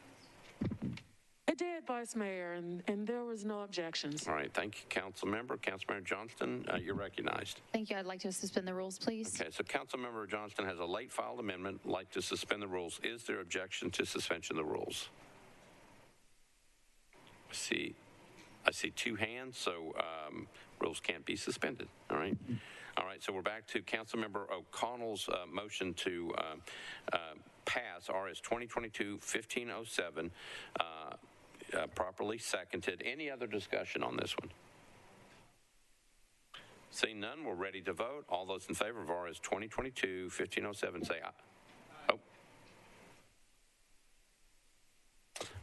It did, Vice Mayor, and there was no objections. All right, thank you, Councilmember. Councilmember Johnston, you're recognized. Thank you. I'd like to suspend the rules, please. Okay, so Councilmember Johnston has a late filed amendment, like to suspend the rules. Is there objection to suspension of the rules? I see two hands, so rules can't be suspended. All right. All right, so we're back to Councilmember O'Connell's motion to pass RS 2022-1507, properly seconded. Any other discussion on this one? Seeing none, we're ready to vote. All those in favor of RS 2022-1507 say aye. Oh.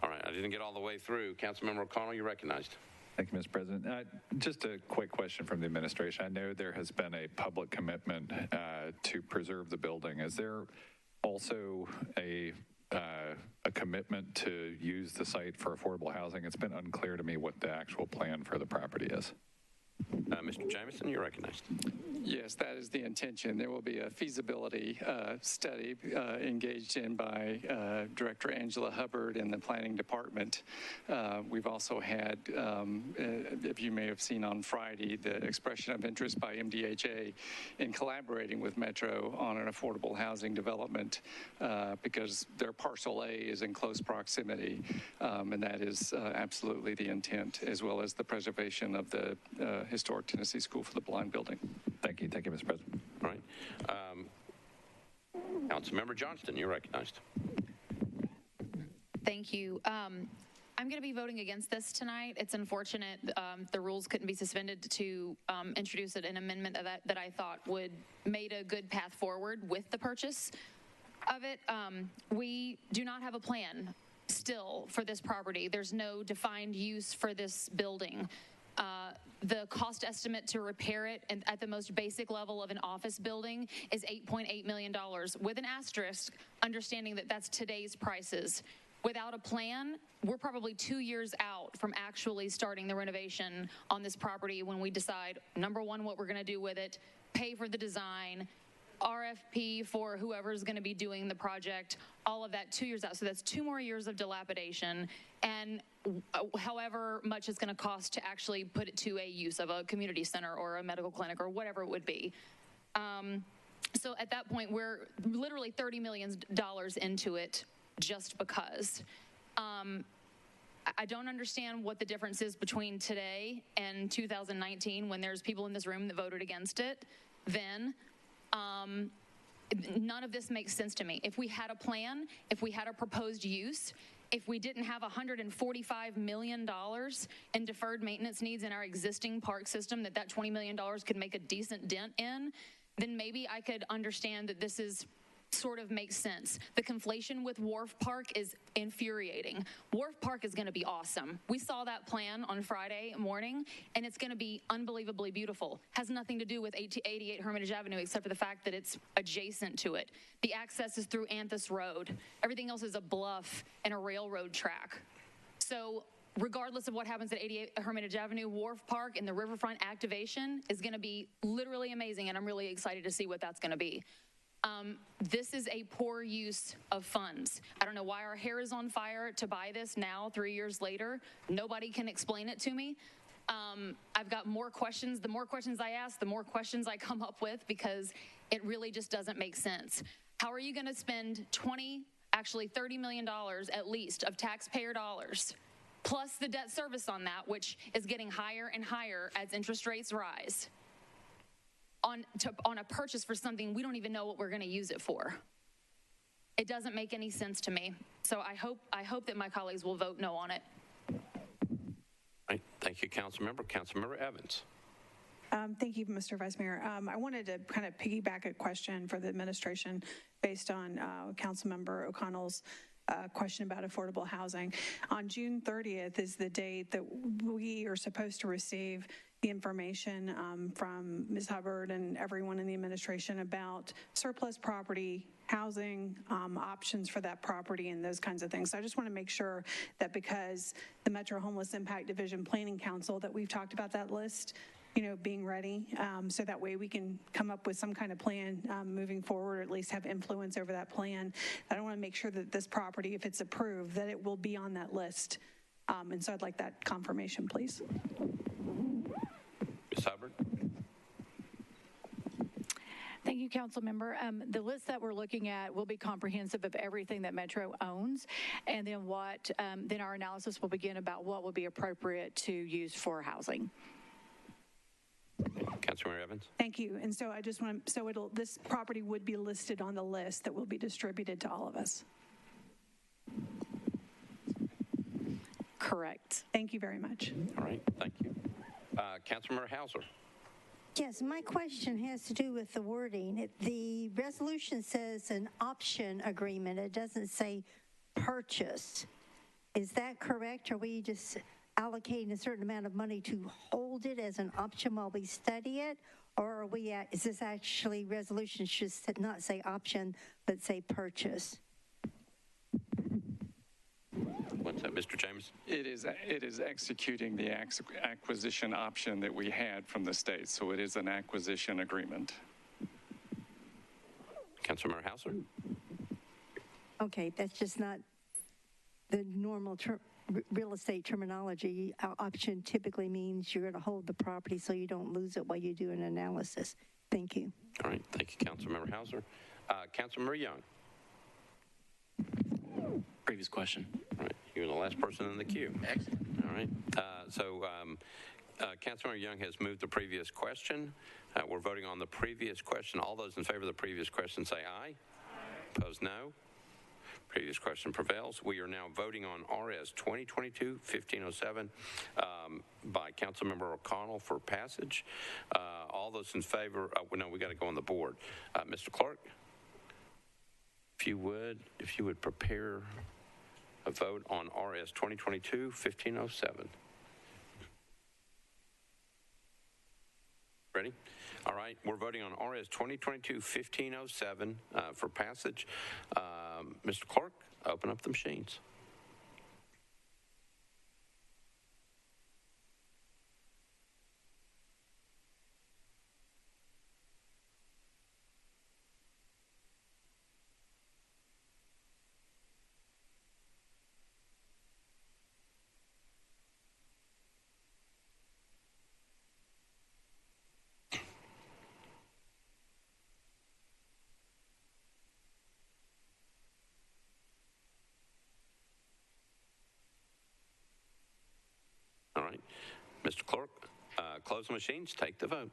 All right, I didn't get all the way through. Councilmember O'Connell, you're recognized. Thank you, Mr. President. Just a quick question from the administration. I know there has been a public commitment to preserve the building. Is there also a commitment to use the site for affordable housing? It's been unclear to me what the actual plan for the property is. Mr. Jameson, you're recognized. Yes, that is the intention. There will be a feasibility study engaged in by Director Angela Hubbard in the Planning Department. We've also had, if you may have seen on Friday, the expression of interest by MDHA in collaborating with Metro on an affordable housing development because their parcel A is in close proximity, and that is absolutely the intent, as well as the preservation of the historic Tennessee School for the Blind building. Thank you. Thank you, Mr. President. All right. Councilmember Johnston, you're recognized. Thank you. I'm going to be voting against this tonight. It's unfortunate the rules couldn't be suspended to introduce an amendment that I thought would made a good path forward with the purchase of it. We do not have a plan still for this property. There's no defined use for this building. The cost estimate to repair it and at the most basic level of an office building is $8.8 million, with an asterisk, understanding that that's today's prices. Without a plan, we're probably 2 years out from actually starting the renovation on this property when we decide, number one, what we're going to do with it, pay for the design, RFP for whoever's going to be doing the project, all of that 2 years out. So that's 2 more years of dilapidation, and however much it's going to cost to actually put it to a use of a community center or a medical clinic or whatever it would be. So at that point, we're literally $30 million into it just because. I don't understand what the difference is between today and 2019 when there's people in this room that voted against it then. None of this makes sense to me. If we had a plan, if we had a proposed use, if we didn't have $145 million in deferred maintenance needs in our existing park system that $20 million could make a decent dent in, then maybe I could understand that this is sort of makes sense. The conflation with Wharf Park is infuriating. Wharf Park is going to be awesome. We saw that plan on Friday morning, and it's going to be unbelievably beautiful. Has nothing to do with 88 Hermitage Avenue except for the fact that it's adjacent to it. The access is through Anthus Road. Everything else is a bluff and a railroad track. So regardless of what happens at 88 Hermitage Avenue, Wharf Park and the riverfront activation is going to be literally amazing, and I'm really excited to see what that's going to be. This is a poor use of funds. I don't know why our hair is on fire to buy this now, 3 years later. Nobody can explain it to me. I've got more questions. The more questions I ask, the more questions I come up with because it really just doesn't make sense. How are you going to spend $30 million at least of taxpayer dollars, plus the debt service on that, which is getting higher and higher as interest rates rise, on a purchase for something we don't even know what we're going to use it for? It doesn't make any sense to me. So I hope that my colleagues will vote no on it. Right. Thank you, Councilmember. Councilmember Evans. Thank you, Mr. Vice Mayor. I wanted to kind of piggyback a question for the administration based on Councilmember O'Connell's question about affordable housing. On June 30th is the date that we are supposed to receive the information from Ms. Hubbard and everyone in the administration about surplus property, housing, options for that property, and those kinds of things. So I just want to make sure that because the Metro Homeless Impact Division Planning Council, that we've talked about that list, being ready, so that way we can come up with some kind of plan moving forward, or at least have influence over that plan. I want to make sure that this property, if it's approved, that it will be on that list And so I'd like that confirmation, please. Ms. Hubbard? Thank you, Council Member. The list that we're looking at will be comprehensive of everything that Metro owns, and then then our analysis will begin about what will be appropriate to use for housing. Councilmember Evans? Thank you. And so I just want to, so this property would be listed on the list that will be distributed to all of us. Correct. Thank you very much. All right, thank you. Councilmember Hauser? Yes, my question has to do with the wording. The resolution says an option agreement. It doesn't say purchase. Is that correct? Are we just allocating a certain amount of money to hold it as an option while we study it? Or are we is this actually resolution should not say option, but say purchase? What's that, Mr. James? It is executing the acquisition option that we had from the state, so it is an acquisition agreement. Councilmember Hauser? Okay, that's just not the normal real estate terminology. Option typically means you're going to hold the property so you don't lose it while you do an analysis. Thank you. All right, thank you, Councilmember Hauser. Councilmember Young? Previous question. All right, you're the last person in the queue. Excellent. All right, Councilmember Young has moved the previous question. We're voting on the previous question. All those in favor of the previous question say aye. Opposed, no. Previous question prevails. We are now voting on RS 2022-1507 by Councilmember O'Connell for passage. All those in favor, no, we got to go on the board. Mr. Clerk, if you would prepare a vote on RS 2022-1507. Ready? All right, we're voting on RS 2022-1507 for passage. Mr. Clerk, open up the machines. All right, Mr. Clerk, close the machines, take the vote.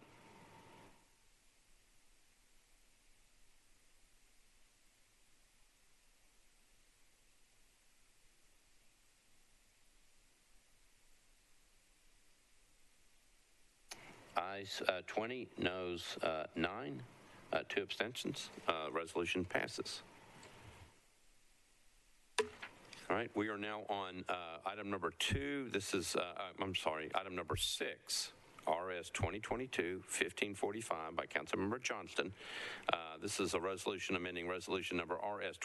Ayes 20, noes 9, 2 abstentions. Resolution passes. All right, we are now on item number 2. This is, item number 6, RS 2022-1545 by Councilmember Johnston. This is a resolution amending resolution number RS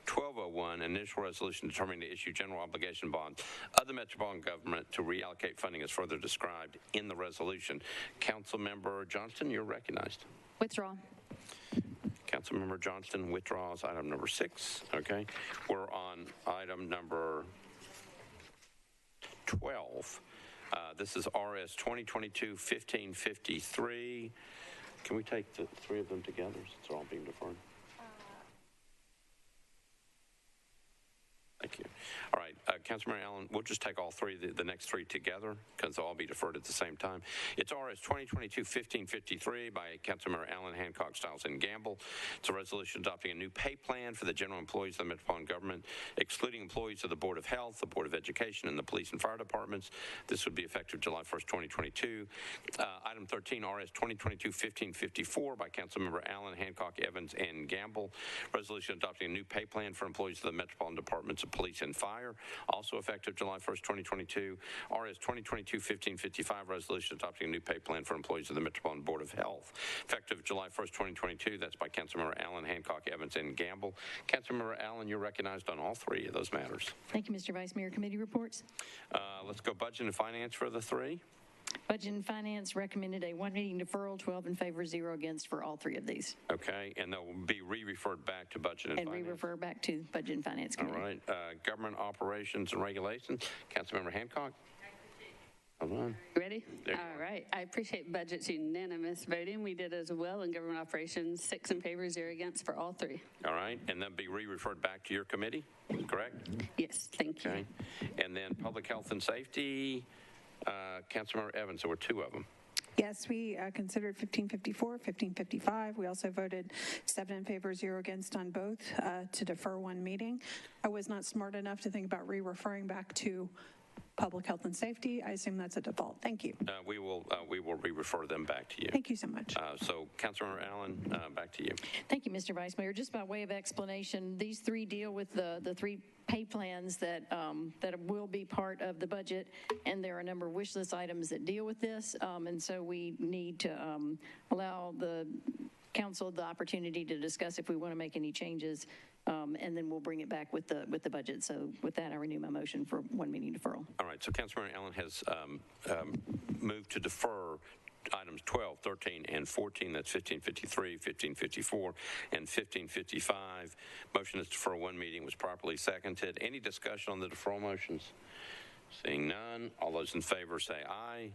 2021-1201, initial resolution determining to issue general obligation bonds of the Metropolitan Government to reallocate funding as further described in the resolution. Councilmember Johnston, you're recognized. Withdraw. Councilmember Johnston withdraws item number 6. Okay, we're on item number 12. This is RS 2022-1553. Can we take the 3 of them together since they're all being deferred? Thank you. All right, Councilmember Allen, we'll just take all 3, the next 3 together because they'll all be deferred at the same time. It's RS 2022-1553 by Councilmember Allen, Hancock, Stiles, and Gamble. It's a resolution adopting a new pay plan for the general employees of the Metropolitan Government, excluding employees of the Board of Health, the Board of Education, and the Police and Fire Departments. This would be effective July 1st, 2022. Item 13, RS 2022-1554 by Councilmember Allen, Hancock, Evans, and Gamble. Resolution adopting a new pay plan for employees of the Metropolitan Departments of Police and Fire, also effective July 1st, 2022. RS 2022-1555, resolution adopting a new pay plan for employees of the Metropolitan Board of Health, effective July 1st, 2022. That's by Councilmember Allen, Hancock, Evans, and Gamble. Councilmember Allen, you're recognized on all 3 of those matters. Thank you, Mr. Vice Mayor. Committee reports. Let's go budget and finance for the 3. Budget and Finance recommended a one meeting deferral, 12 in favor, 0 against for all three of these. Okay, and they'll be re-referred back to Budget and And Finance. re-refer back to Budget and Finance All Committee. right, Government Operations and Regulations, Councilmember Hancock. Hold on. Ready? There you All right. I appreciate budget's unanimous voting. We did as well in government operations, 6 in favor, 0 against for all three. All right, and then be re-referred back to your committee, correct? Yes, thank you. Okay, and then Public Health and Safety, Councilmember Evans, there were two of them. Yes, we considered 1554, 1555. We also voted 7 in favor, 0 against on both to defer one meeting. I was not smart enough to think about re-referring back to Public Health and Safety. I assume that's a default. Thank you. We will re-refer them back to you. Thank you so much. So, Councilmember Allen, back to you. Thank you, Mr. Vice Mayor. Just by way of explanation, these three deal with the three pay plans that will be part of the budget, and there are a number of wish list items that deal with this, and so we need to allow the council the opportunity to discuss if we want to make any changes, and then we'll bring it back with the budget. So with that, I renew my motion for one meeting deferral. All right, so Councilmember Allen has moved to defer items 12, 13, and 14. That's 1553, 1554, and 1555. Motion to defer one meeting was properly seconded. Any discussion on the deferral motions? Seeing none, all those in favor say aye.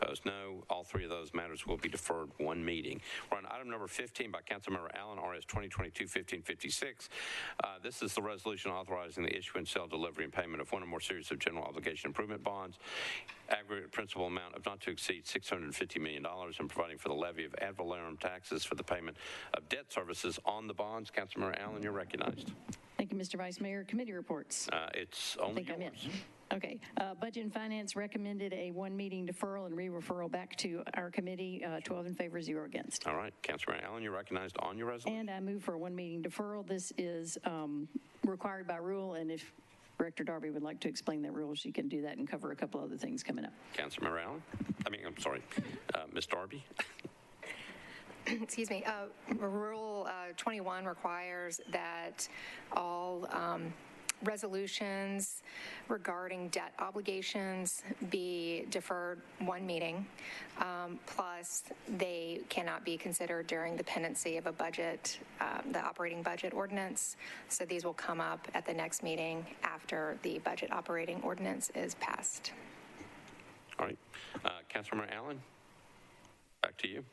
Opposed, no. All three of those matters will be deferred one meeting. We're on item number 15 by Councilmember Allen, RS 2022-1556. This is the resolution authorizing the issuance, sale, delivery, and payment of one or more series of general obligation improvement bonds, aggregate principal amount of not to exceed $650 million, and providing for the levy of ad valorem taxes for the payment of debt services on the bonds. Councilmember Allen, you're recognized. Thank you, Mr. Vice Mayor. Committee reports. It's only yours. Okay. Budget and Finance recommended a one meeting deferral and re-referral back to our committee, 12 in favor, 0 against. All right. Councilmember Allen, you're recognized on your resolution. And I move for a one meeting deferral. This is required by rule, and if Director Darby would like to explain that rule, she can do that and cover a couple other things coming up. Councilmember Allen? I'm sorry, Ms. Darby? Excuse me. Rule 21 requires that all resolutions regarding debt obligations be deferred one meeting, plus they cannot be considered during the pendency of a budget, the operating budget ordinance. So these will come up at the next meeting after the budget operating ordinance is passed. All right. Councilmember Allen, back to you.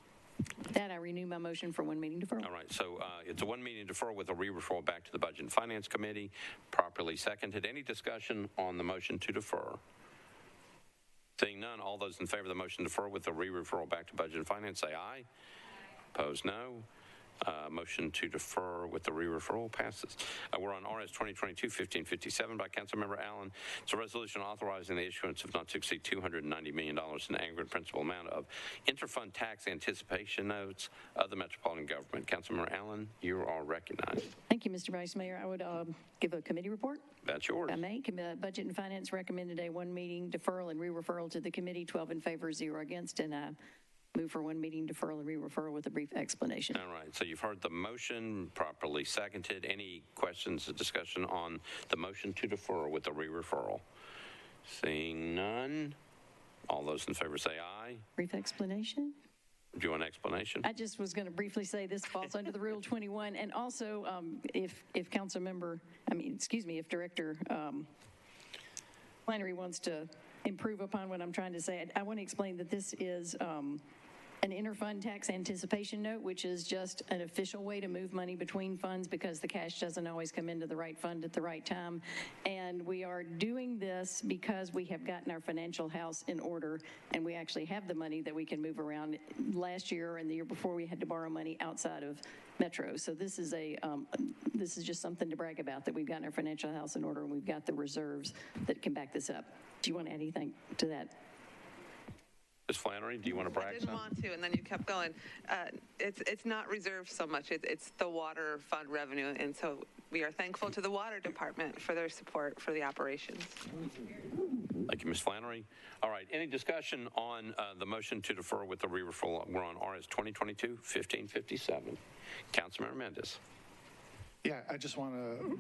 That I renew my motion for one meeting deferral. All right, so it's a one meeting deferral with a re-referral back to the Budget and Finance Committee, properly seconded. Any discussion on the motion to defer? Seeing none, all those in favor of the motion to defer with a re-referral back to Budget and Finance say aye. Opposed, no. Motion to defer with the re-referral passes. We're on RS 2022-1557 by Councilmember Allen. It's a resolution authorizing the issuance of not to exceed $290 million in aggregate principal amount of interfund tax anticipation notes of the Metropolitan Government. Councilmember Allen, you are recognized. Thank you, Mr. Vice Mayor. I would give a committee report. That's yours. I may. Budget and Finance recommended a one meeting deferral and re-referral to the committee, 12 in favor, 0 against, and move for one meeting deferral and re-referral with a brief explanation. All right, so you've heard the motion properly seconded. Any questions or discussion on the motion to defer with the re-referral? Seeing none, all those in favor say aye. Brief explanation? Do you want an explanation? I just was going to briefly say this falls under the Rule 21, and also if Director Flannery wants to improve upon what I'm trying to say, I want to explain that this is an interfund tax anticipation note, which is just an official way to move money between funds because the cash doesn't always come into the right fund at the right time. And we are doing this because we have gotten our financial house in order and we actually have the money that we can move around. Last year and the year before, we had to borrow money outside of Metro. So this is just something to brag about, that we've gotten our financial house in order and we've got the reserves that can back this up. Do you want to add anything to that? Ms. Flannery, do you want to brag? I didn't want to, and then you kept going. It's not reserved so much. It's the water fund revenue, and so we are thankful to the water department for their support for the operations. Thank you, Ms. Flannery. All right, any discussion on the motion to defer with the re-referral? We're on RS 2022-1557. Councilmember Mendez. Yeah, I just want to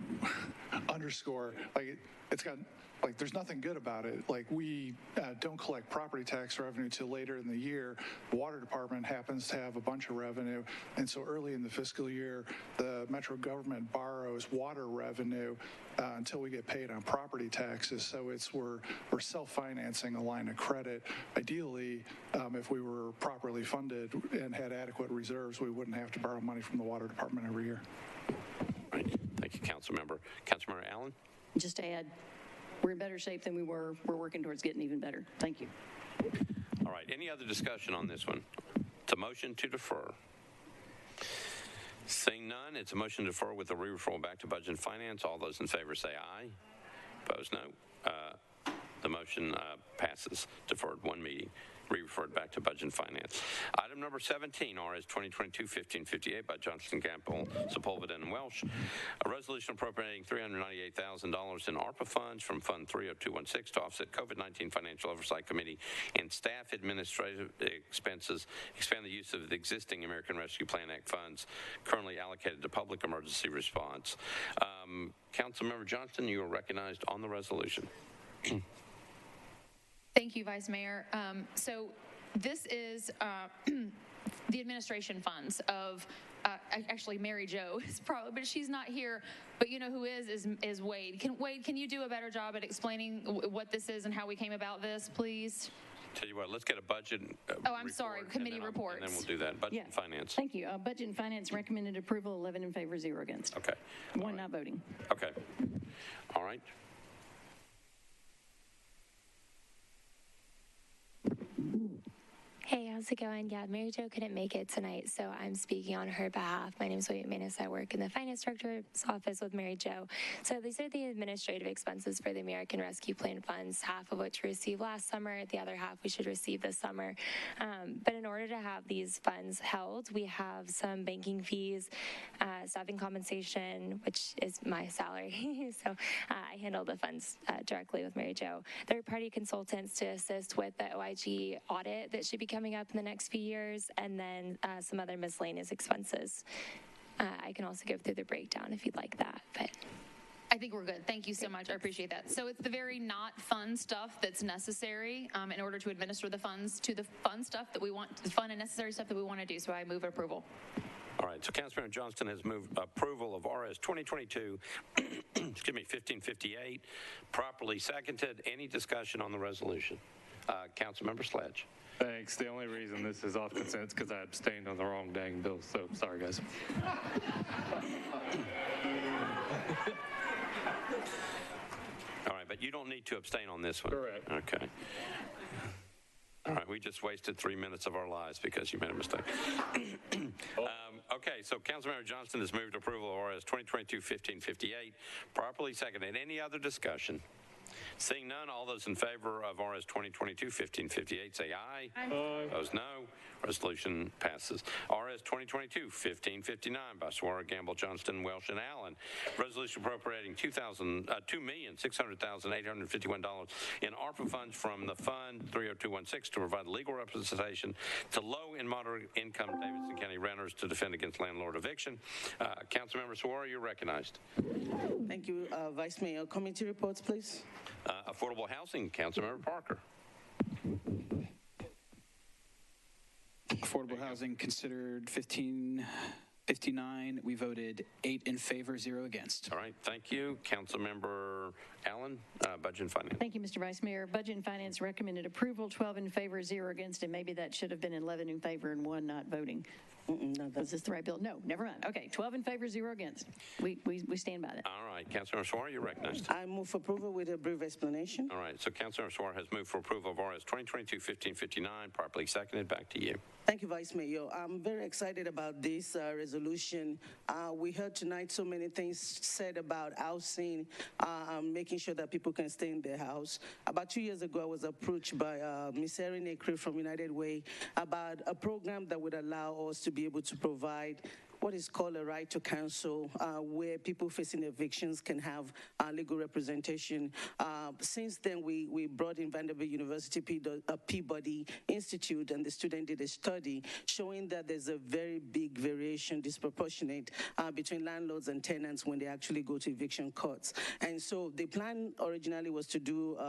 underscore, like, it's got, like, there's nothing good about it. Like, we don't collect property tax revenue till later in the year. The water department happens to have a bunch of revenue, and so early in the fiscal year, the metro government borrows water revenue until we get paid on property taxes. So we're self-financing a line of credit. Ideally, if we were properly funded and had adequate reserves, we wouldn't have to borrow money from the water department every year. Right. Thank you, Councilmember. Councilmember Allen? Just to add, we're in better shape than we were. We're working towards getting even better. Thank you. All right. Any other discussion on this one? It's a motion to defer. Seeing none, it's a motion to defer with a re-referral back to Budget and Finance. All those in favor say aye. Opposed, no. The motion passes. Deferred one meeting. Re-referred back to Budget and Finance. Item number 17, RS 2022-1558 by Johnston, Gamble, Sepulveda, and Welsh. A resolution appropriating $398,000 in ARPA funds from Fund 30216 to offset COVID-19 Financial Oversight Committee and staff administrative expenses, expand the use of the existing American Rescue Plan Act funds currently allocated to public emergency response. Councilmember Johnston, you are recognized on the resolution. Thank you, Vice Mayor. So this is the administration funds of, actually Mary Jo is probably, but she's not here, but you know who is Wade. Wade, can you do a better job at explaining what this is and how we came about this, please? Tell you what, let's get a budget I'm sorry, committee reports. And then we'll do that. Budget and Finance. Thank you. Budget and Finance recommended approval, 11 in favor, 0 against. Okay. One not voting. Okay. All right. Hey, how's it going? Yeah, Mary Jo couldn't make it tonight, so I'm speaking on her behalf. My name is William Manis. I work in the Finance Director's office with Mary Jo. So these are the administrative expenses for the American Rescue Plan funds, half of which we received last summer, the other half we should receive this summer. But in order to have these funds held, we have some banking fees, staffing compensation, which is my salary. So I handle the funds directly with Mary Jo. Third-party consultants to assist with the OIG audit that should be coming up in the next few years, and then some other miscellaneous expenses. I can also go through the breakdown if you'd like that, but I think we're good. Thank you so much. I appreciate that. So it's the very not fun stuff that's necessary in order to administer the funds to the fun stuff that we want, the fun and necessary stuff that we want to do. So I move approval. All right, so Councilmember Johnston has moved approval of RS 2022, excuse me, 1558, properly seconded. Any discussion on the resolution? Councilmember Sledge. Thanks. The only reason this is off consent is because I abstained on the wrong dang bill, so sorry, guys. All right, but you don't need to abstain on this one. Correct. Okay. All right, we just wasted 3 minutes of our lives because you made a mistake. Okay, so Councilmember Johnston has moved approval of RS 2022-1558, properly seconded. Any other discussion? Seeing none, all those in favor of RS 2022-1558 say aye. Aye. Opposed, no. Resolution passes. RS 2022-1559 by Suara, Gamble, Johnston, Welsh, and Allen. Resolution appropriating $2,600,851 in ARPA funds from the Fund 30216 to provide legal representation to low and moderate income Davidson County renters to defend against landlord eviction. Councilmember Suara, you're recognized. Thank you, Vice Mayor. Committee reports, please. Affordable Housing, Councilmember Parker. Affordable housing considered 1559. We voted 8 in favor, 0 against. All right, thank you. Councilmember Allen, Budget and Finance. Thank you, Mr. Vice Mayor. Budget and Finance recommended approval, 12 in favor, 0 against, and maybe that should have been 11 in favor and 1 not voting. No, is this the right bill? No, never mind. Okay, 12 in favor, 0 against. We stand by that. All right, Councilmember Suara, you're recognized. I move for approval with a brief explanation. All right, so Councilmember Suara has moved for approval of RS 2022-1559, properly seconded. Back to you. Thank you, Vice Mayor. I'm very excited about this resolution. We heard tonight so many things said about housing, making sure that people can stay in their house. About 2 years ago, I was approached by Ms. Erin Akri from United Way about a program that would allow us to be able to provide what is called a right to counsel, where people facing evictions can have legal representation. Since then, we brought in Vanderbilt University Peabody Institute, and the student did a study showing that there's a very big variation, disproportionate, between landlords and tenants when they actually go to eviction courts. And so the plan originally was to do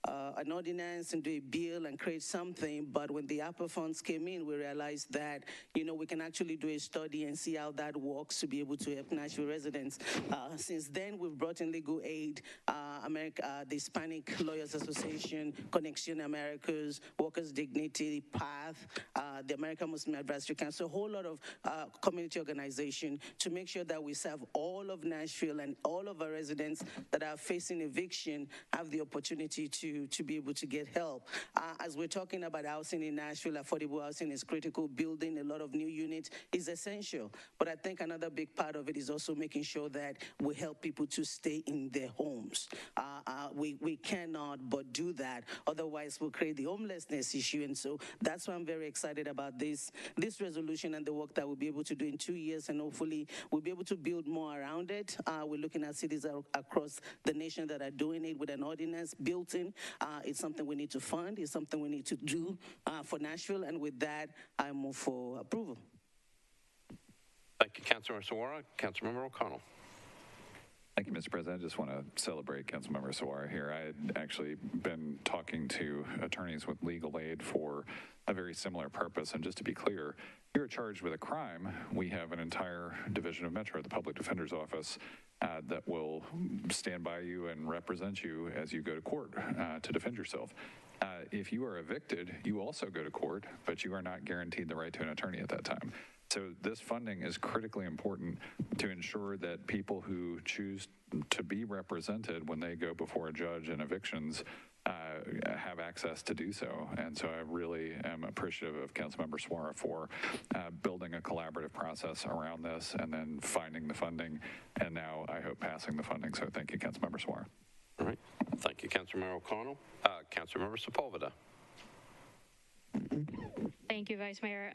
an ordinance and do a bill and create something, but when the ARPA funds came in, we realized that, we can actually do a study and see how that works to be able to help Nashville residents. Since then, we've brought in legal aid, the Hispanic Lawyers Association, Connection Americas, Workers' Dignity, PATH, the American Muslim Advisory Council, a whole lot of community organization to make sure that we serve all of Nashville and all of our residents that are facing eviction have the opportunity to be able to get help. As we're talking about housing in Nashville, affordable housing is critical. Building a lot of new units is essential. But I think another big part of it is also making sure that we help people to stay in their homes. We cannot but do that. Otherwise, we'll create the homelessness issue. And so that's why I'm very excited about this resolution and the work that we'll be able to do in 2 years. And hopefully, we'll be able to build more around it. We're looking at cities across the nation that are doing it with an ordinance built in. It's something we need to fund. It's something we need to do for Nashville. And with that, I move for approval. Thank you, Councilmember Saguaro. Councilmember O'Connell. Thank you, Mr. President. I just want to celebrate Councilmember Saguaro here. I had actually been talking to attorneys with legal aid for a very similar purpose. And just to be clear, you're charged with a crime. We have an entire division of Metro, the Public Defender's Office, that will stand by you and represent you as you go to court to defend yourself. If you are evicted, you also go to court, but you are not guaranteed the right to an attorney at that time. So this funding is critically important to ensure that people who choose to be represented when they go before a judge in evictions have access to do so. And so I really am appreciative of Councilmember Saguaro for building a collaborative process around this and then finding the funding, and now I hope passing the funding. So thank you, Councilmember Saguaro. All right. Thank you, Councilmember O'Connell. Councilmember Sepulveda. Thank you, Vice Mayor.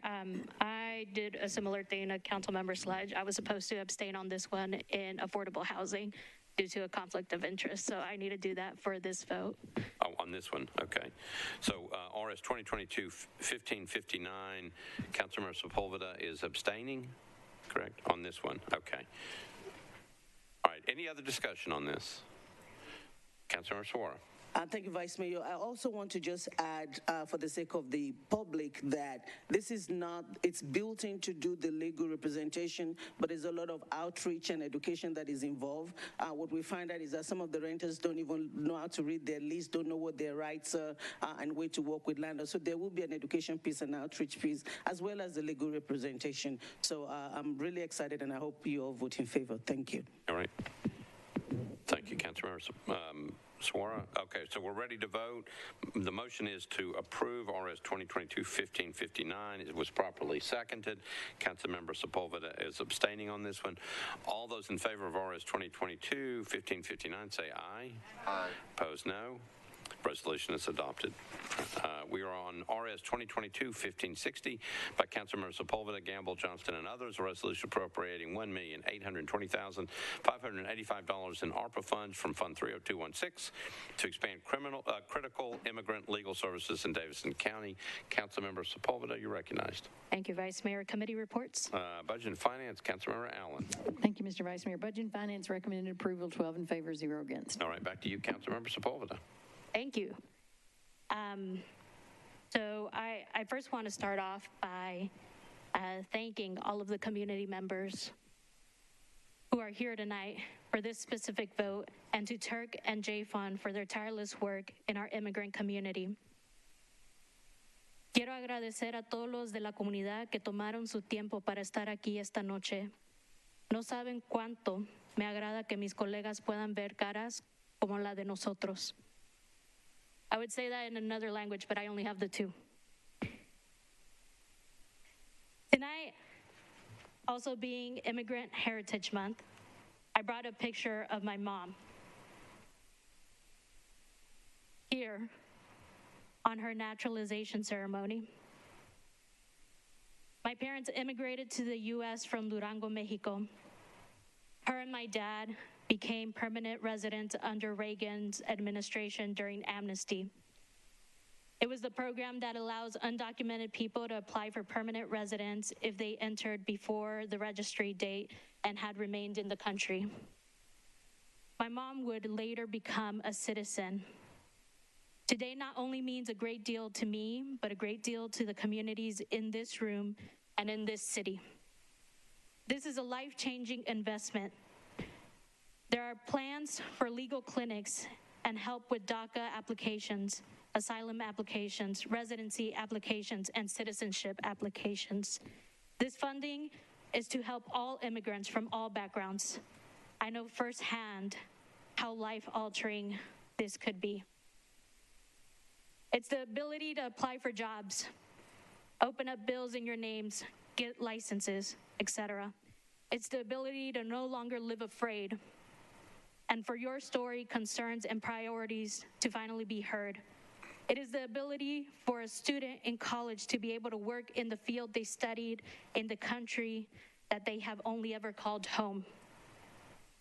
I did a similar thing to Councilmember Sledge. I was supposed to abstain on this one in affordable housing due to a conflict of interest, so I need to do that for this vote. Oh, on this one, okay. So RS 2022-1559, Councilmember Sepulveda is abstaining, correct, on this one? Okay. All right, any other discussion on this? Councilmember Saguaro. Thank you, Vice Mayor. I also want to just add, for the sake of the public, that this is not, it's built in to do the legal representation, but there's a lot of outreach and education that is involved. What we find out is that some of the renters don't even know how to read their lease, don't know what their rights are, and way to work with landlords. So there will be an education piece and outreach piece, as well as the legal representation. So I'm really excited, and I hope you all vote in favor. Thank you. All right. Thank you, Councilmember Saguaro. Okay, so we're ready to vote. The motion is to approve RS 2022-1559. It was properly seconded. Councilmember Sepulveda is abstaining on this one. All those in favor of RS 2022-1559 say aye. Aye. Opposed, no. Resolution is adopted. We are on RS 2022-1560 by Councilmember Sepulveda, Gamble, Johnston, and others. A resolution appropriating $1,820,585 in ARPA funds from Fund 30216 to expand critical immigrant legal services in Davidson County. Councilmember Sepulveda, you're recognized. Thank you, Vice Mayor. Committee reports. Budget and Finance, Councilmember Allen. Thank you, Mr. Vice Mayor. Budget and Finance recommended approval, 12 in favor, 0 against. All right, back to you, Councilmember Sepulveda. Thank you. So I first want to start off by thanking all of the community members who are here tonight for this specific vote, and to Turk and J-Fon for their tireless work in our immigrant community. Quiero agradecer a todos los de la comunidad que tomaron su tiempo para estar aquí esta noche. No saben cuánto me agrada que mis colegas puedan ver caras como la de nosotros. I would say that in another language, but I only have the two. Tonight, also being Immigrant Heritage Month, I brought a picture of my mom here on her naturalization ceremony. My My parents immigrated to the U.S. from Durango, Mexico. Her and my dad became permanent residents under Reagan's administration during amnesty. It was the program that allows undocumented people to apply for permanent residence if they entered before the registry date and had remained in the country. My mom would later become a citizen. Today not only means a great deal to me, but a great deal to the communities in this room and in this city. This is a life-changing investment. There are plans for legal clinics and help with DACA applications, asylum applications, residency applications, and citizenship applications. This funding is to help all immigrants from all backgrounds. I know firsthand how life-altering this could be. It's the ability to apply for jobs, open up bills in your names, get licenses, etc. It's the ability to no longer live afraid, and for your story, concerns, and priorities to finally be heard. It is the ability for a student in college to be able to work in the field they studied in the country that they have only ever called home.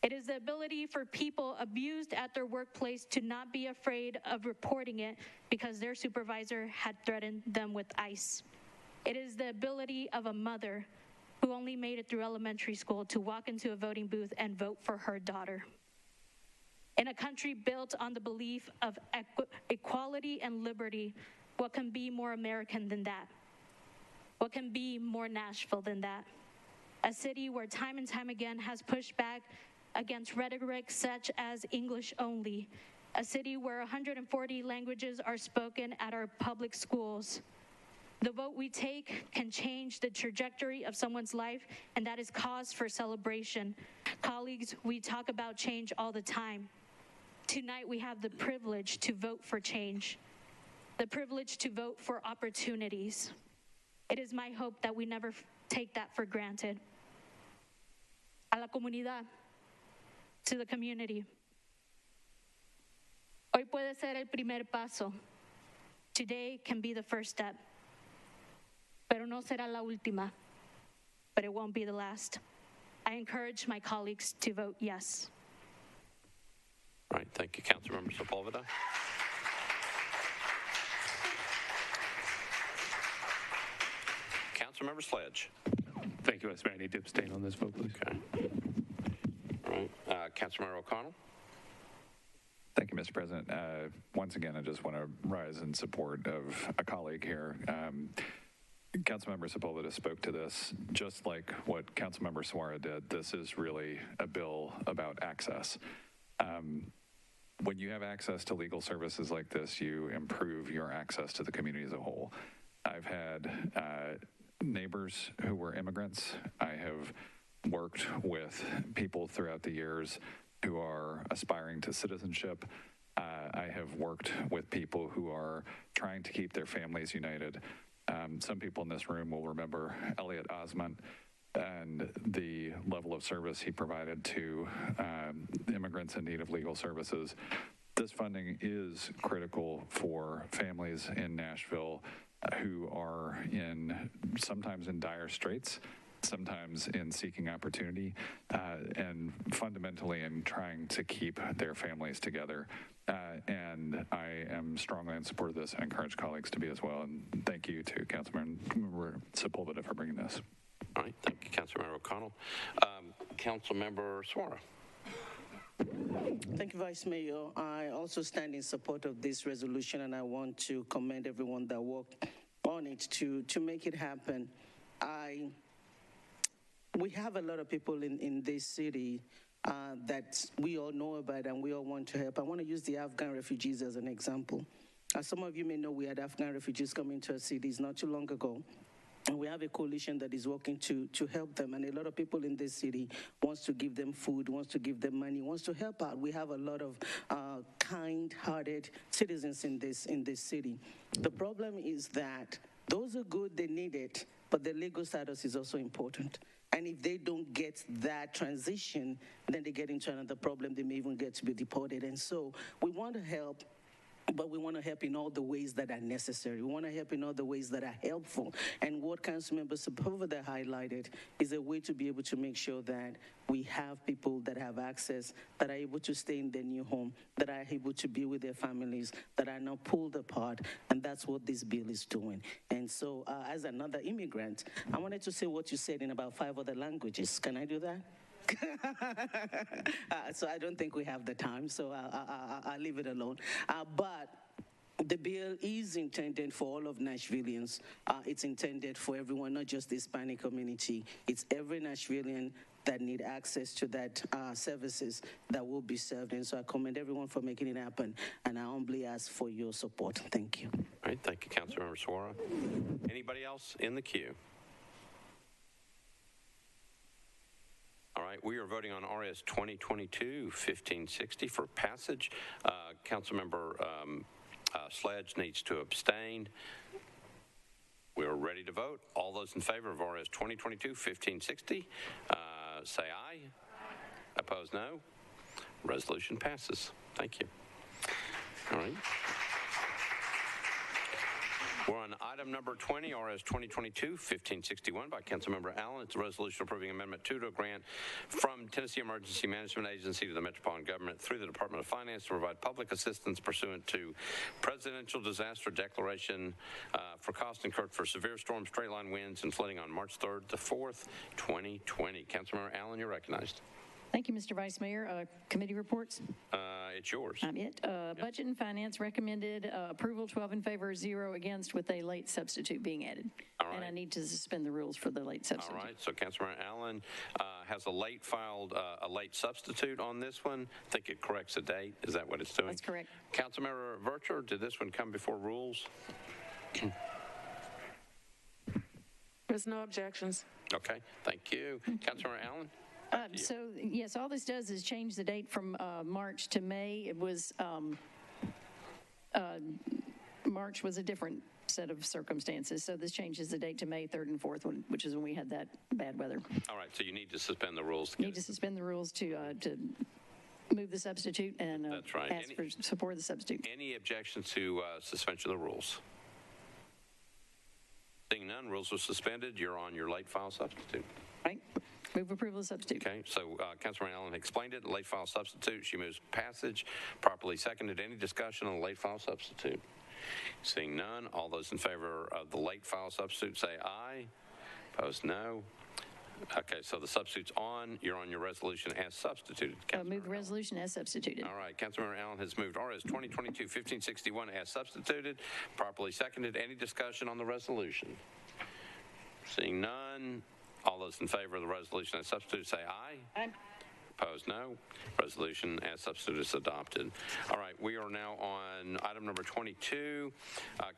It is the ability for people abused at their workplace to not be afraid of reporting it because their supervisor had threatened them with ICE. It is the ability of a mother who only made it through elementary school to walk into a voting booth and vote for her daughter. In a country built on the belief of equality and liberty, what can be more American than that? What can be more Nashville than that? A city where time and time again has pushed back against rhetoric such as English only. A city where 140 languages are spoken at our public schools. The vote we take can change the trajectory of someone's life, and that is cause for celebration. Colleagues, we talk about change all the time. Tonight, we have the privilege to vote for change, the privilege to vote for opportunities. It is my hope that we never take that for granted. A la comunidad, to the community. Hoy puede ser el primer paso. Today can be the first step. Pero no será la última, but it won't be the last. I encourage my colleagues to vote yes. All right, thank you, Councilmember Sepulveda. Councilmember Sledge. Thank you, Vice Mayor. I need to abstain on this vote, please. Okay. All right, Councilmember O'Connell. Thank you, Mr. President. Once again, I just want to rise in support of a colleague here. Councilmember Sepulveda spoke to this, just like what Councilmember Suara did. This is really a bill about access. When you have access to legal services like this, you improve your access to the community as a whole. I've had neighbors who were immigrants. I have worked with people throughout the years who are aspiring to citizenship. I have worked with people who are trying to keep their families united. Some people in this room will remember Elliot Osment and the level of service he provided to immigrants in need of legal services. This funding is critical for families in Nashville who are sometimes in dire straits, sometimes in seeking opportunity, and fundamentally in trying to keep their families together. And I am strongly in support of this. I encourage colleagues to be as well. And thank you to Councilmember Sepulveda for bringing this. All right, thank you, Councilmember O'Connell. Councilmember Suara. Thank you, Vice Mayor. I also stand in support of this resolution, and I want to commend everyone that worked on it to make it happen. We have a lot of people in this city that we all know about and we all want to help. I want to use the Afghan refugees as an example. As some of you may know, we had Afghan refugees coming to our cities not too long ago. And we have a coalition that is working to help them. And a lot of people in this city wants to give them food, wants to give them money, wants to help out. We have a lot of kind-hearted citizens in this city. The problem is that those are good, they need it, but the legal status is also important. And if they don't get that transition, then they get into another problem. They may even get to be deported. And so we want to help but we want to help in all the ways that are necessary. We want to help in all the ways that are helpful. And what Councilmember Sepulveda highlighted is a way to be able to make sure that we have people that have access, that are able to stay in their new home, that are able to be with their families, that are not pulled apart. And that's what this bill is doing. And so as another immigrant, I wanted to say what you said in about 5 other languages. Can I do that? So I don't think we have the time, so I'll leave it alone. But the bill is intended for all of Nashvillians. It's intended for everyone, not just the Hispanic community. It's every Nashvillian that need access to that services that will be served. And so I commend everyone for making it happen, and I humbly ask for your support. Thank you. All right, thank you, Councilmember Suara. Anybody else in the queue? All right, we are voting on RS 2022-1560 for passage. Councilmember Sledge needs to abstain. We are ready to vote. All those in favor of RS 2022-1560, say aye. Opposed, no. Resolution passes. Thank you. All right. We're on item number 20, RS 2022-1561 by Councilmember Allen. It's a resolution approving Amendment 2 to a grant from Tennessee Emergency Management Agency to the Metropolitan Government through the Department of Finance to provide public assistance pursuant to Presidential Disaster Declaration for costs incurred for severe storms, straight-line winds, and flooding on March 3rd to 4th, 2020. Councilmember Allen, you're recognized. Thank you, Mr. Vice Mayor. Committee reports? It's yours. I'm it. Budget and Finance recommended approval, 12 in favor, 0 against, with a late substitute being added. All right. And I need to suspend the rules for the late substitute. All right, so Councilmember Allen has a late substitute on this one. I think it corrects the date. Is that what it's doing? That's correct. Councilmember Vercher, did this one come before rules? There's no objections. Okay, thank you. Councilmember Allen? So, yes, all this does is change the date from March to May. It was, March was a different set of circumstances, so this changes the date to May 3rd and 4th, which is when we had that bad weather. All right, so you need to suspend the rules. Need to suspend the rules to move the substitute and That's right. ask for support of the substitute. Any objection to suspension of the rules? Seeing none, rules are suspended. You're on your late file substitute. Right. Move approval of substitute. Okay, so Councilmember Allen explained it, late file substitute. She moves passage, properly seconded. Any discussion on the late file substitute? Seeing none, all those in favor of the late file substitute say aye. Opposed, no. Okay, so the substitute's on. You're on your resolution as substituted. Move the resolution as substituted. All right, Councilmember Allen has moved RS 2022-1561 as substituted, properly seconded. Any discussion on the resolution? Seeing none, all those in favor of the resolution as substituted say aye. Aye. Opposed, no. Resolution as substituted is adopted. All right, we are now on item number 22.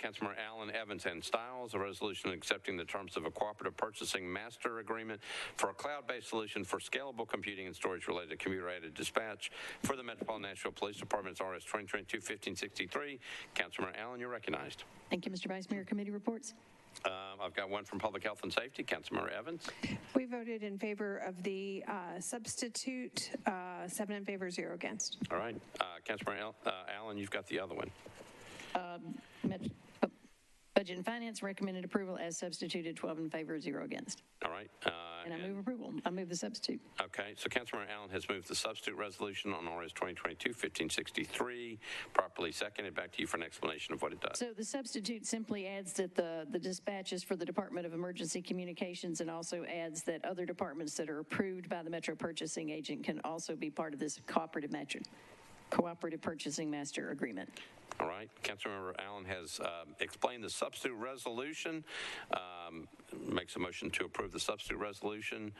Councilmember Allen, Evans, and Stiles, a resolution accepting the terms of a cooperative purchasing master agreement for a cloud-based solution for scalable computing and storage related to computer-aided dispatch for the Metropolitan Nashville Police Department's RS 2022-1563. Councilmember Allen, you're recognized. Thank you, Mr. Vice Mayor. Committee reports. I've got one from Public Health and Safety. Councilmember Evans. We voted in favor of the substitute, 7 in favor, 0 against. All right. Councilmember Allen, you've got the other one. Budget and Finance recommended approval as substituted, 12 in favor, 0 against. All right. And I move approval. I move the substitute. Okay, so Councilmember Allen has moved the substitute resolution on RS 2022-1563, properly seconded. Back to you for an explanation of what it does. So the substitute simply adds that the dispatches for the Department of Emergency Communications, and also adds that other departments that are approved by the Metro Purchasing Agent can also be part of this cooperative purchasing master agreement. All right. Councilmember Allen has explained the substitute resolution, makes a motion to approve the substitute resolution,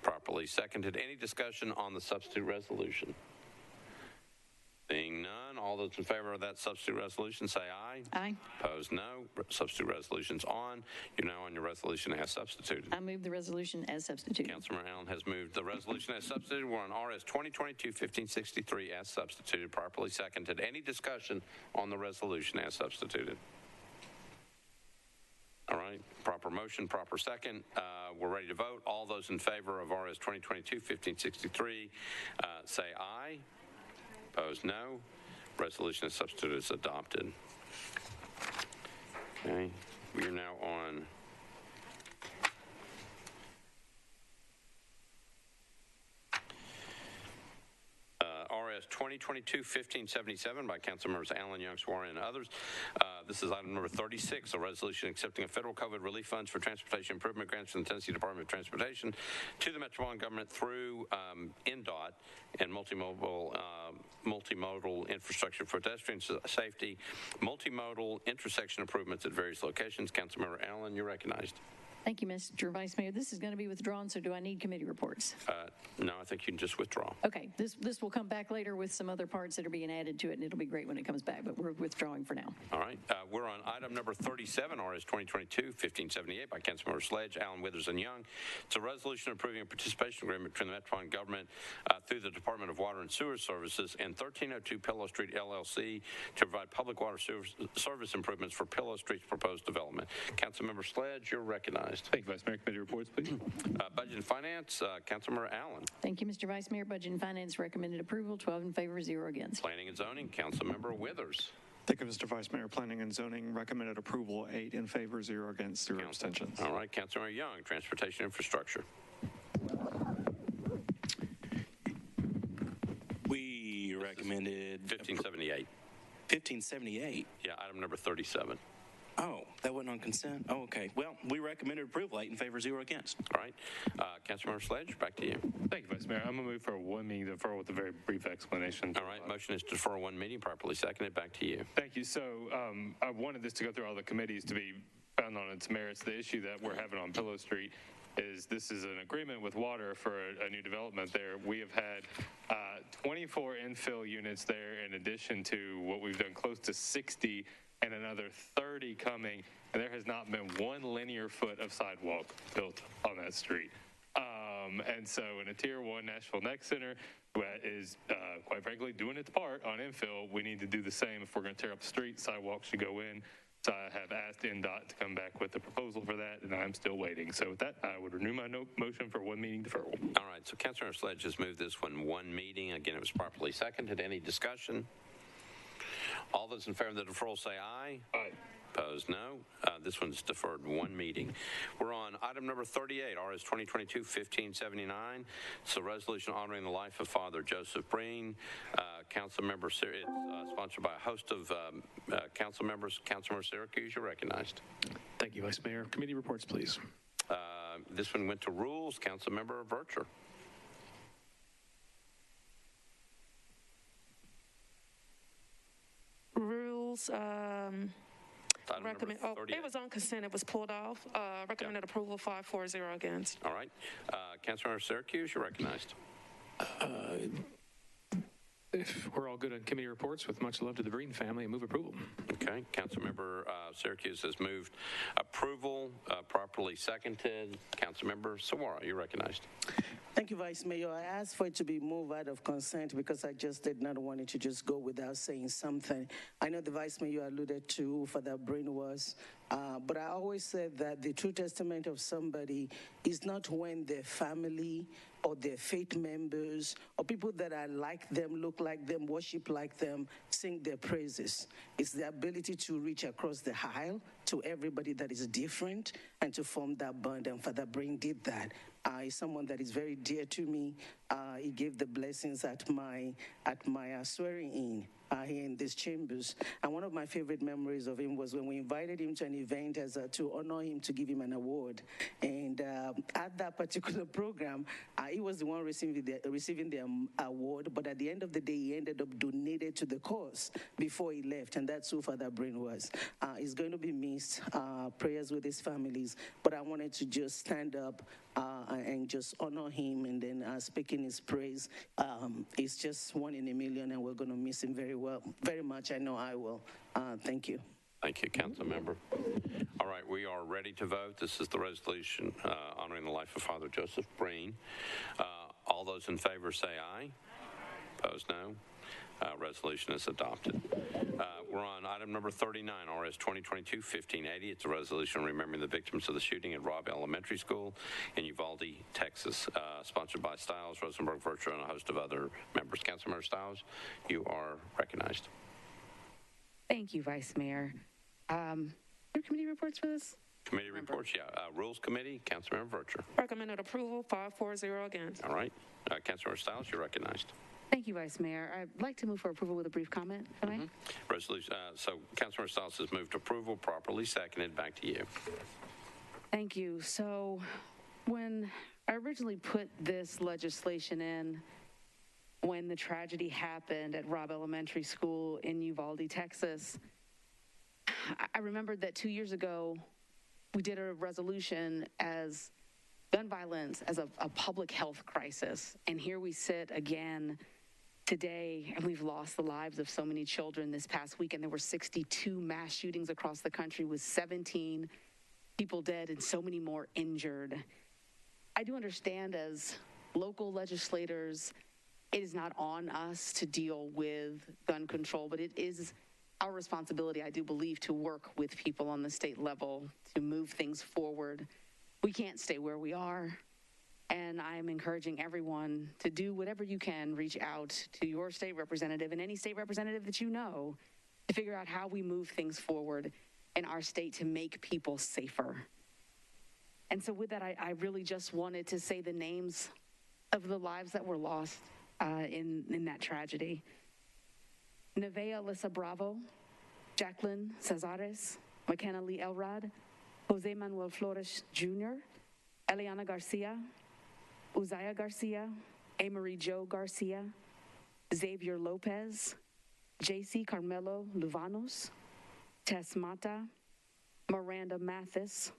properly seconded. Any discussion on the substitute resolution? Seeing none, all those in favor of that substitute resolution say aye. Aye. Opposed, no. Substitute resolution's on. You're now on your resolution as substituted. I move the resolution as substituted. Councilmember Allen has moved the resolution as substituted. We're on RS 2022-1563 as substituted, properly seconded. Any discussion on the resolution as substituted? All right, proper motion, proper second. We're ready to vote. All those in favor of RS 2022-1563 say aye. Opposed, no. Resolution as substituted is adopted. Okay, we are now on RS 2022-1577 by Councilmembers Allen, Young, Suarez, and others. This is item number 36, a resolution accepting a federal COVID relief funds for transportation improvement grants from the Tennessee Department of Transportation to the Metropolitan Government through NDOT and multimodal infrastructure for pedestrian safety, multimodal intersection improvements at various locations. Councilmember Allen, you're recognized. Thank you, Mr. Vice Mayor. This is going to be withdrawn, so do I need committee reports? No, I think you can just withdraw. Okay, this will come back later with some other parts that are being added to it, and it'll be great when it comes back, but we're withdrawing for now. All right. We're on item number 37, RS 2022-1578 by Councilmember Sledge, Allen, Withers, and Young. It's a resolution approving a participation agreement between the Metropolitan Government through the Department of Water and Sewer Services and 1302 Pillow Street, LLC to provide public water service improvements for Pillow Street's proposed development. Councilmember Sledge, you're recognized. Thank you, Vice Mayor. Committee reports, please. Budget and Finance, Councilmember Allen. Thank you, Mr. Vice Mayor. Budget and Finance recommended approval, 12 in favor, 0 against. Planning and Zoning, Councilmember Withers. Thank you, Mr. Vice Mayor. Planning and Zoning recommended approval, 8 in favor, 0 against, 0 abstentions. All right, Councilmember Young, Transportation Infrastructure. We recommended 1578. 1578. Yeah, item number 37. Oh, that wasn't on consent? Oh, okay. Well, we recommended approval, 8 in favor, 0 against. All right. Councilmember Sledge, back to you. Thank you, Vice Mayor. I'm going to move for a one meeting deferral with a very brief explanation. All right. Motion is to defer one meeting, properly seconded. Back to you. Thank you. So I wanted this to go through all the committees to be found on its merits. The issue that we're having on Pillow Street is this is an agreement with water for a new development there. We have had 24 infill units there in addition to what we've done, close to 60 and another 30 coming, and there has not been one linear foot of sidewalk built on that street. And so in a Tier 1 Nashville Next Center that is, quite frankly, doing its part on infill, we need to do the same. If we're going to tear up the street, sidewalks should go in. So I have asked NDOT to come back with a proposal for that, and I'm still waiting. So with that, I would renew my motion for one meeting deferral. All right, so Councilor Sledge has moved this one meeting. Again, it was properly seconded. Any discussion? All those in favor of the deferral say aye. Aye. Opposed, no. This one's deferred one meeting. We're on item number 38, RS 2022-1579. It's a resolution honoring the life of Father Joseph Breen. Councilmember, it's sponsored by a host of council members. Councilmember Syracuse, you're recognized. Thank you, Vice Mayor. Committee reports, please. This one went to Rules. Councilmember Vercher. Rules, recommend, it was on consent, it was pulled off. Recommended approval, 5-4-0 against. All right. Councilmember Syracuse, you're recognized. If we're all good on committee reports, with much love to the Breen family, I move approval. Okay. Councilmember Syracuse has moved approval, properly seconded. Councilmember Sawara, you're recognized. Thank you, Vice Mayor. I asked for it to be moved out of consent because I just did not want it to just go without saying something. I know the Vice Mayor alluded to who Father Breen was, but I always said that the true testament of somebody is not when their family or their faith members or people that are like them, look like them, worship like them, sing their praises. It's the ability to reach across the aisle to everybody that is different and to form that bond, and Father Breen did that. He's someone that is very dear to me. He gave the blessings at my swearing in here in these chambers. And one of my favorite memories of him was when we invited him to an event to honor him, to give him an award. And at that particular program, he was the one receiving the award, but at the end of the day, he ended up donated to the cause before he left, and that's who Father Breen was. He's going to be missed, prayers with his families, but I wanted to just stand up and just honor him and then speak in his praise. He's just one in a million, and we're going to miss him very much. I know I will. Thank you. Thank you, Council Member. All right, we are ready to vote. This is the resolution honoring the life of Father Joseph Breen. All those in favor say aye. Opposed, no. Resolution is adopted. We're on item number 39, RS 2022-1580. It's a resolution remembering the victims of the shooting at Robb Elementary School in Uvalde, Texas, sponsored by Stiles, Rosenberg, Vercher, and a host of other members. Councilmember Stiles, you are recognized. Thank you, Vice Mayor. Your committee reports for this? Committee reports, yeah. Rules Committee, Councilmember Vercher. Recommended approval, 540 against. All right. Councilmember Stiles, you're recognized. Thank you, Vice Mayor. I'd like to move for approval with a brief comment, if I may. Resolution. So Councilmember Stiles has moved approval, properly seconded. Back to you. Thank you. So when I originally put this legislation in, when the tragedy happened at Robb Elementary School in Uvalde, Texas, I remembered that 2 years ago, we did a resolution as gun violence as a public health crisis. And here we sit again today, and we've lost the lives of so many children this past weekend. There were 62 mass shootings across the country with 17 people dead and so many more injured. I do understand as local legislators, it is not on us to deal with gun control, but it is our responsibility, I do believe, to work with people on the state level to move things forward. We can't stay where we are, and I'm encouraging everyone to do whatever you can, reach out to your state representative and any state representative that you know to figure out how we move things forward in our state to make people safer. And so with that, I really just wanted to say the names of the lives that were lost in that tragedy. Nevaeh Alyssa Bravo, Jacqueline Cesares, McKenna Lee Elrod, Jose Manuel Flores Jr., Eliana Garcia, Uzziah Garcia, Amarie Jo Garcia, Xavier Lopez, JC Carmelo Luvanos, Tess Mata, Miranda Mathis,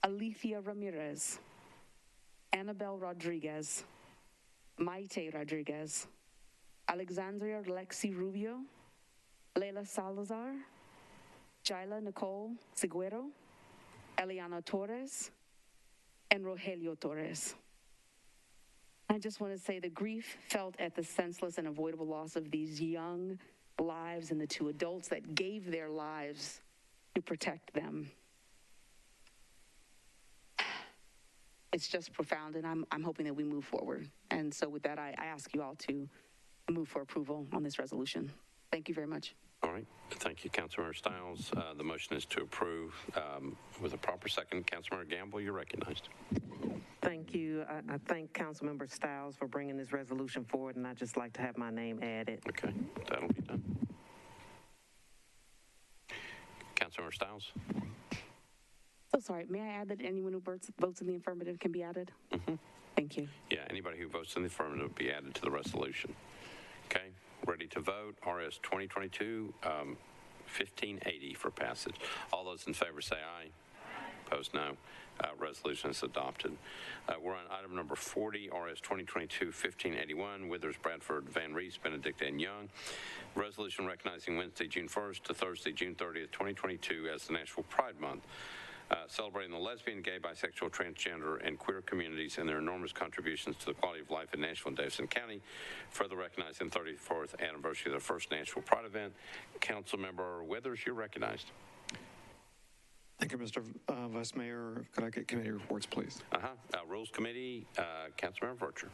Alethea Ramirez, Annabelle Rodriguez, Maite Rodriguez, Alexandria Lexi Rubio, Leila Salazar, Jaila Nicole Seguero, Eliana Torres, and Rogelio Torres. I just want to say the grief felt at the senseless and avoidable loss of these young lives and the two adults that gave their lives to protect them. It's just profound, and I'm hoping that we move forward. And so with that, I ask you all to move for approval on this resolution. Thank you very much. All right. Thank you, Councilmember Stiles. The motion is to approve with a proper second. Councilmember Gamble, you're recognized. Thank you. I thank Councilmember Stiles for bringing this resolution forward, and I'd just like to have my name added. Okay, that'll be done. Councilmember Stiles? So sorry, may I add that anyone who votes in the affirmative can be added? Thank you. Yeah, anybody who votes in the affirmative will be added to the resolution. Okay, ready to vote. RS 2022-1580 for passage. All those in favor say aye. Opposed, no. Resolution is adopted. We're on item number 40, RS 2022-1581, Withers, Bradford, Van Reese, Benedict, and Young. Resolution recognizing Wednesday, June 1st to Thursday, June 30th, 2022 as the Nashville Pride Month. Celebrating the lesbian, gay, bisexual, transgender, and queer communities and their enormous contributions to the quality of life in Nashville and Davidson County. Further recognizing the 34th anniversary of the first Nashville Pride event. Councilmember Withers, you're recognized. Thank you, Mr. Vice Mayor. Could I get committee reports, please? Rules Committee, Councilmember Vercher.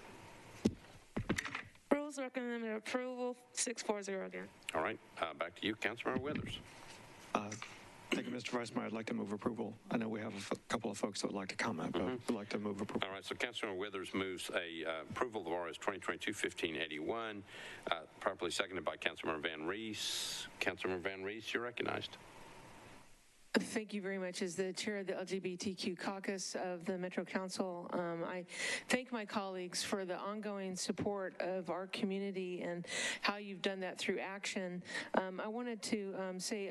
Rules recommended approval, 640 again. All right, back to you, Councilmember Withers. Thank you, Mr. Vice Mayor. I'd like to move approval. I know we have a couple of folks that would like to comment, but I'd like to move approval. All right, so Councilmember Withers moves a approval of RS 2022-1581, properly seconded by Councilmember Van Reese. Councilmember Van Reese, you're recognized. Thank you very much. As the chair of the LGBTQ caucus of the Metro Council, I thank my colleagues for the ongoing support of our community and how you've done that through action. I wanted to say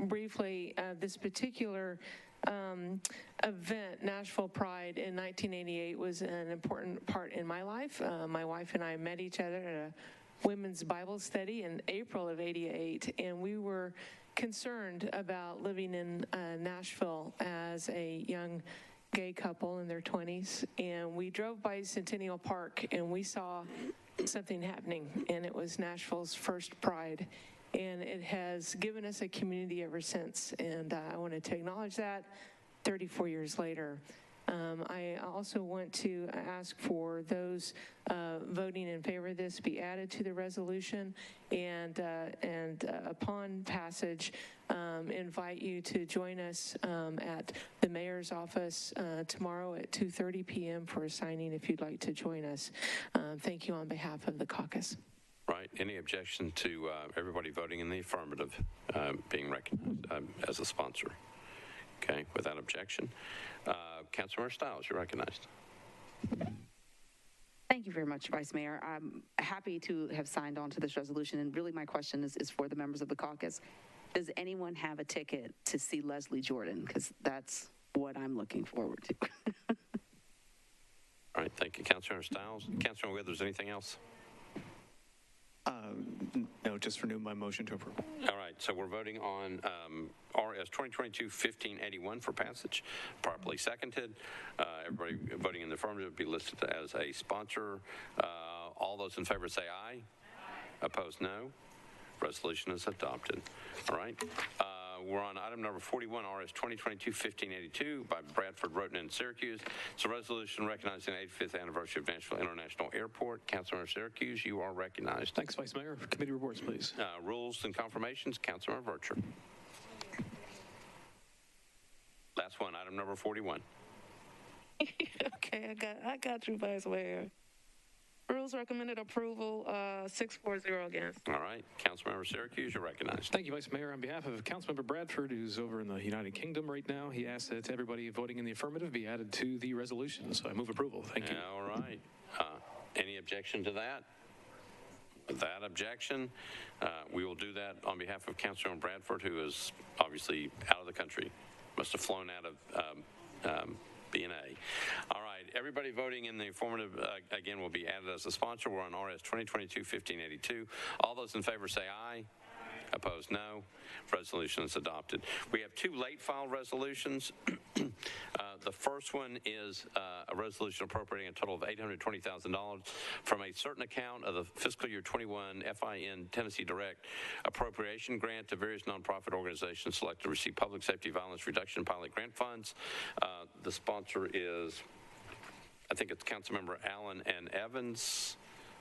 briefly this particular event, Nashville Pride in 1988, was an important part in my life. My wife and I met each other at a women's Bible study in April of '88, and we were concerned about living in Nashville as a young gay couple in their 20s. And we drove by Centennial Park and we saw something happening, and it was Nashville's first Pride. And it has given us a community ever since. And I wanted to acknowledge that 34 years later. I also want to ask for those voting in favor of this be added to the resolution, and upon passage, invite you to join us at the mayor's office tomorrow at 2:30 p.m. for a signing if you'd like to join us. Thank you on behalf of the caucus. Right. Any objection to everybody voting in the affirmative being recognized as a sponsor? Okay. Without objection. Councilmember Stiles, you're recognized. Thank you very much, Vice Mayor. I'm happy to have signed on to this resolution, and really my question is for the members of the caucus. Does anyone have a ticket to see Leslie Jordan? Because that's what I'm looking forward to. All right, thank you, Councilmember Stiles. Councilmember Withers, anything else? No, just renew my motion to approve. All right, so we're voting on RS 2022-1581 for passage, properly seconded. Everybody voting in the affirmative would be listed as a sponsor. All those in favor say aye. Opposed, no. Resolution is adopted. All right. We're on item number 41, RS 2022-1582 by Bradford, Roten, and Syracuse. It's a resolution recognizing the 85th anniversary of Nashville International Airport. Councilmember Syracuse, you are recognized. Thanks, Vice Mayor. Committee reports, please. Rules and confirmations, Councilmember Vercher. Last one, item number 41. Okay, I got you, Vice Mayor. Rules recommended approval, 6-4-0 against. All right. Councilmember Syracuse, you're recognized. Thank you, Vice Mayor. On behalf of Councilmember Bradford, who's over in the United Kingdom right now, he asked that everybody voting in the affirmative be added to the resolution. So I move approval. Thank you. All right. Any objection to that? Without objection, we will do that on behalf of Councilmember Bradford, who is obviously out of the country. Must have flown out of B&A. All right. Everybody voting in the affirmative, again, will be added as a sponsor. We're on RS 2022-1582. All those in favor say aye. Opposed, no. Resolution is adopted. We have two late file resolutions. The first one is a resolution appropriating a total of $820,000 from a certain account of the fiscal year 21 FIN Tennessee Direct appropriation grant to various nonprofit organizations selected to receive public safety violence reduction pilot grant funds. The sponsor is, I think it's Councilmember Allen and Evans.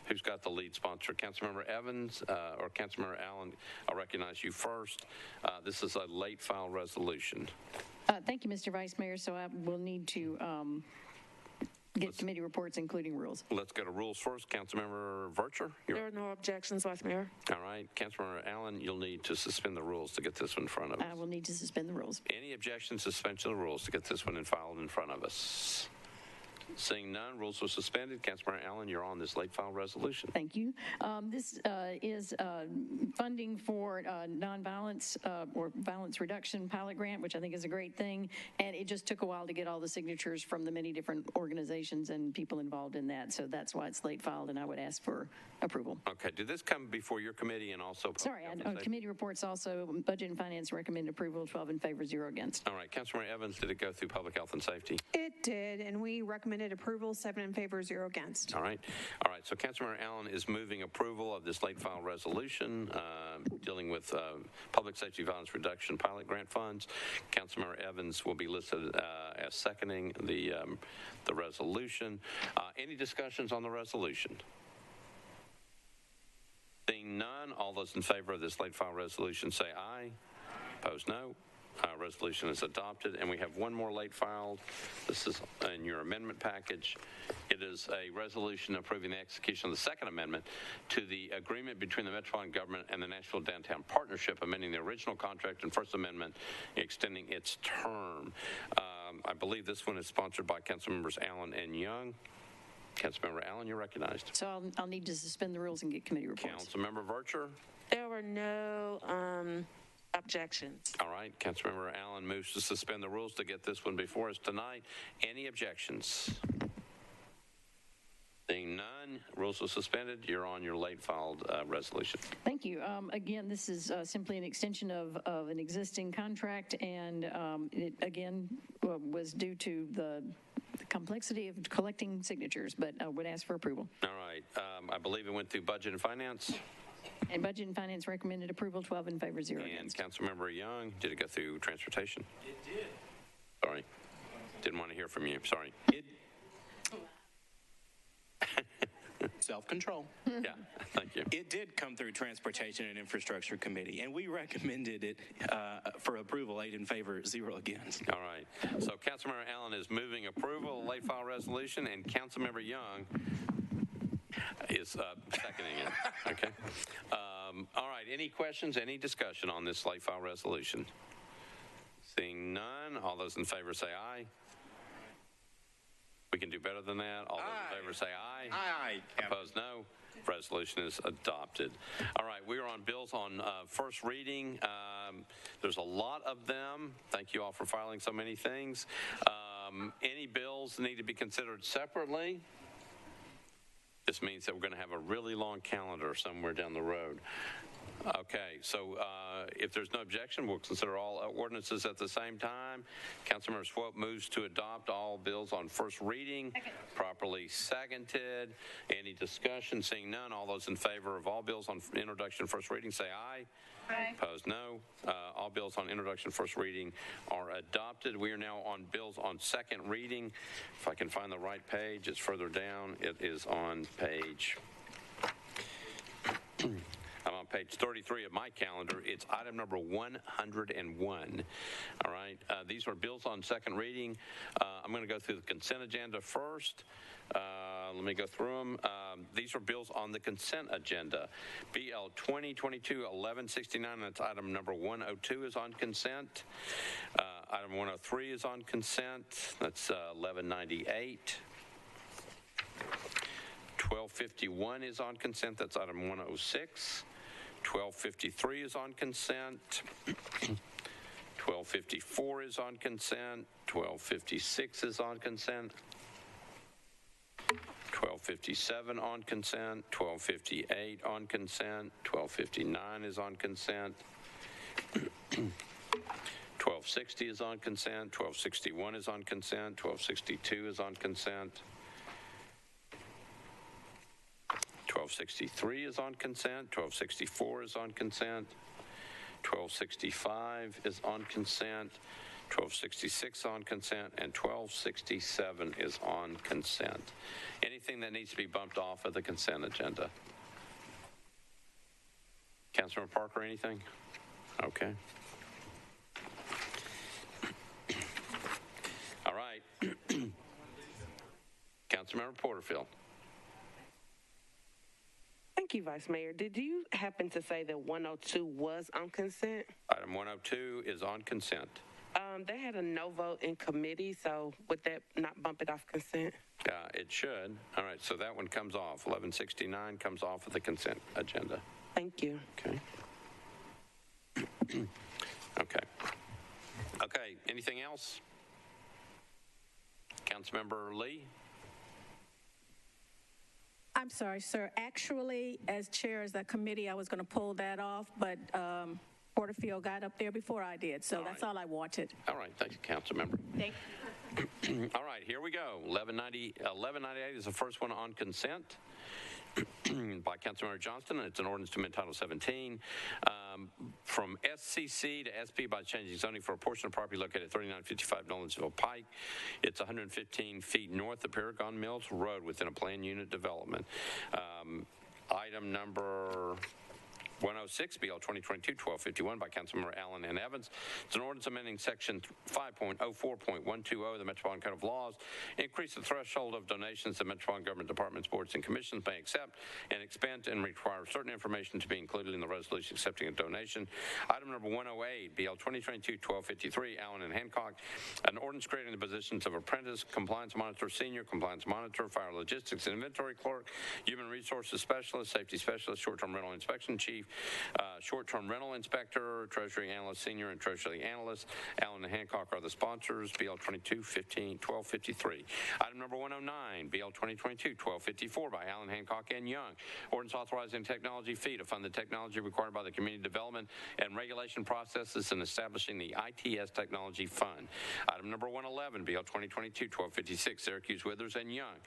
Who's got the lead sponsor? Councilmember Evans or Councilmember Allen? I'll recognize you first. This is a late file resolution. Thank you, Mr. Vice Mayor. So I will need to get committee reports, including rules. Let's go to rules first. Councilmember Vercher? There are no objections, Vice Mayor. All right. Councilmember Allen, you'll need to suspend the rules to get this one in front of us. I will need to suspend the rules. Any objections, suspension of the rules to get this one filed in front of us? Seeing none, rules are suspended. Councilmember Allen, you're on this late file resolution. Thank you. This is funding for nonviolence or violence reduction pilot grant, which I think is a great thing. And it just took a while to get all the signatures from the many different organizations and people involved in that. So that's why it's late filed, and I would ask for approval. Okay. Did this come before your committee and also? Sorry, committee reports also. Budget and Finance recommend approval, 12 in favor, 0 against. All right. Councilmember Evans, did it go through Public Health and Safety? It did, and we recommended approval, 7 in favor, 0 against. All right. All right. So Councilmember Allen is moving approval of this late file resolution dealing with public safety violence reduction pilot grant funds. Councilmember Evans will be listed as seconding the resolution. Any discussions on the resolution? Seeing none, all those in favor of this late file resolution say aye. Opposed, no. Resolution is adopted, and we have one more late filed. This is in your amendment package. It is a resolution approving the execution of the second amendment to the agreement between the Metropolitan Government and the Nashville Downtown Partnership, amending the original contract and First Amendment, extending its term. I believe this one is sponsored by Councilmembers Allen and Young. Councilmember Allen, you're recognized. So I'll need to suspend the rules and get committee reports. Councilmember Vercher? There were no objections. All right. Councilmember Allen moves to suspend the rules to get this one before us tonight. Any objections? Seeing none, rules are suspended. You're on your late filed resolution. Thank you. Again, this is simply an extension of an existing contract, and it again was due to the complexity of collecting signatures, but I would ask for approval. All right. I believe it went through Budget and Finance. And Budget and Finance recommended approval, 12 in favor, 0 against. And Councilmember Young, did it go through Transportation? It did. Sorry. Didn't want to hear from you, sorry. Self-control. Yeah, thank you. It did come through Transportation and Infrastructure Committee, and we recommended it for approval, 8 in favor, 0 against. All right. So Councilmember Allen is moving approval of the late file resolution, and Councilmember Young is seconding it. Okay. All right. Any questions, any discussion on this late file resolution? Seeing none, all those in favor say aye. We can do better than that. All those in favor say aye. Aye. Opposed, no. Resolution is adopted. All right, we are on bills on first reading. There's a lot of them. Thank you all for filing so many things. Any bills need to be considered separately? This means that we're going to have a really long calendar somewhere down the road. Okay, so if there's no objection, we'll consider all ordinances at the same time. Councilmember Swope moves to adopt all bills on first reading. Properly seconded. Any discussion? Seeing none, all those in favor of all bills on introduction first reading say aye. Aye. Opposed, no. All bills on introduction first reading are adopted. We are now on bills on second reading. If I can find the right page, it's further down. It is on page... I'm on page 33 of my calendar. It's item number 101. All right. These are bills on second reading. I'm going to go through the consent agenda first. Let me go through them. These are bills on the consent agenda. BL 2022-1169, that's item number 102 is on consent. Item 103 is on consent. That's 1198. 1251 is on consent. That's item 106. 1253 is on consent. 1254 is on consent. 1256 is on consent. 1257 on consent. 1258 on consent. 1259 is on consent. 1260 is on consent. 1261 is on consent. 1262 is on consent. 1263 is on consent. 1264 is on consent. 1265 is on consent. 1266 on consent, and 1267 is on consent. Anything that needs to be bumped off of the consent agenda? Councilmember Parker, anything? Okay. All right. Councilmember Porterfield. Thank you, Vice Mayor. Did you happen to say that 102 was on consent? Item 102 is on consent. They had a no vote in committee, so would that not bump it off consent? It should. All right, so that one comes off. 1169 comes off of the consent agenda. Thank you. Okay. Okay. Okay, anything else? Councilmember Lee? I'm sorry, sir. Actually, as chair of the committee, I was going to pull that off, but Porterfield got up there before I did, so that's all I wanted. All right, thank you, Councilmember. Thank you. All right, here we go. 1198 is the first one on consent by Councilmember Johnston, and it's an ordinance to amend Title 17 from SCC to SP by changing zoning for a portion of property located at 3955 Nolensville Pike. It's 115 feet north of Paragon Mills Road within a planned unit development. Item number 106, BL 2022-1251 by Councilmember Allen and Evans. It's an ordinance amending Section 5.04.120 of the Metropolitan Code of Laws, increase the threshold of donations that Metropolitan Government Departments, boards, and commissions may accept, and expend and require certain information to be included in the resolution accepting a donation. Item number 108, BL 2022-1253, Allen and Hancock, an ordinance creating the positions of apprentice, compliance monitor, senior compliance monitor, fire logistics and inventory clerk, human resources specialist, safety specialist, short-term rental inspection chief, short-term rental inspector, treasury analyst, senior, and treasury analyst. Allen and Hancock are the sponsors. BL 22-1253. Item number 109, BL 2022-1254 by Allen, Hancock, and Young. Ordinance authorizing technology fee to fund the technology required by the community development and regulation processes and establishing the ITS Technology Fund. Item number 111, BL 2022-1256, Syracuse, Withers, and Young.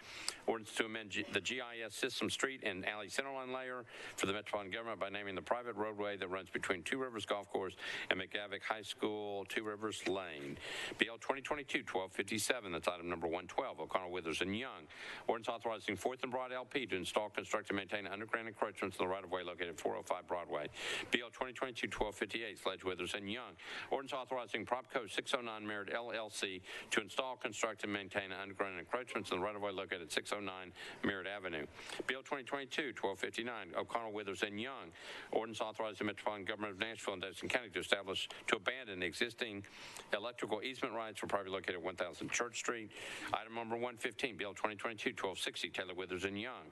Ordinance to amend the GIS system street and alley centerline layer for the Metropolitan Government by naming resurfacing the private roadway that runs between Two Rivers Golf Course and McGavick High School, Two Rivers Lane. BL 2022-1257, that's item number 112, O'Connell, Withers, and Young. Ordinance authorizing 4th and Broad LP to install, construct, and maintain underground encroachments in the right-of-way located at 405 Broadway. BL 2022-1258, Sledge, Withers, and Young. Ordinance authorizing Prop Code 609 Merit LLC to install, construct, and maintain underground encroachments in the right-of-way located at 609 Merritt Avenue. Bill 2022-1259, O'Connell, Withers, and Young. Ordinance authorizing the Metropolitan Government of Nashville and Davidson County to abandon existing electrical easement rights for property located at 1000 Church Street. Item number 115, Bill 2022-1260, Taylor, Withers, and Young.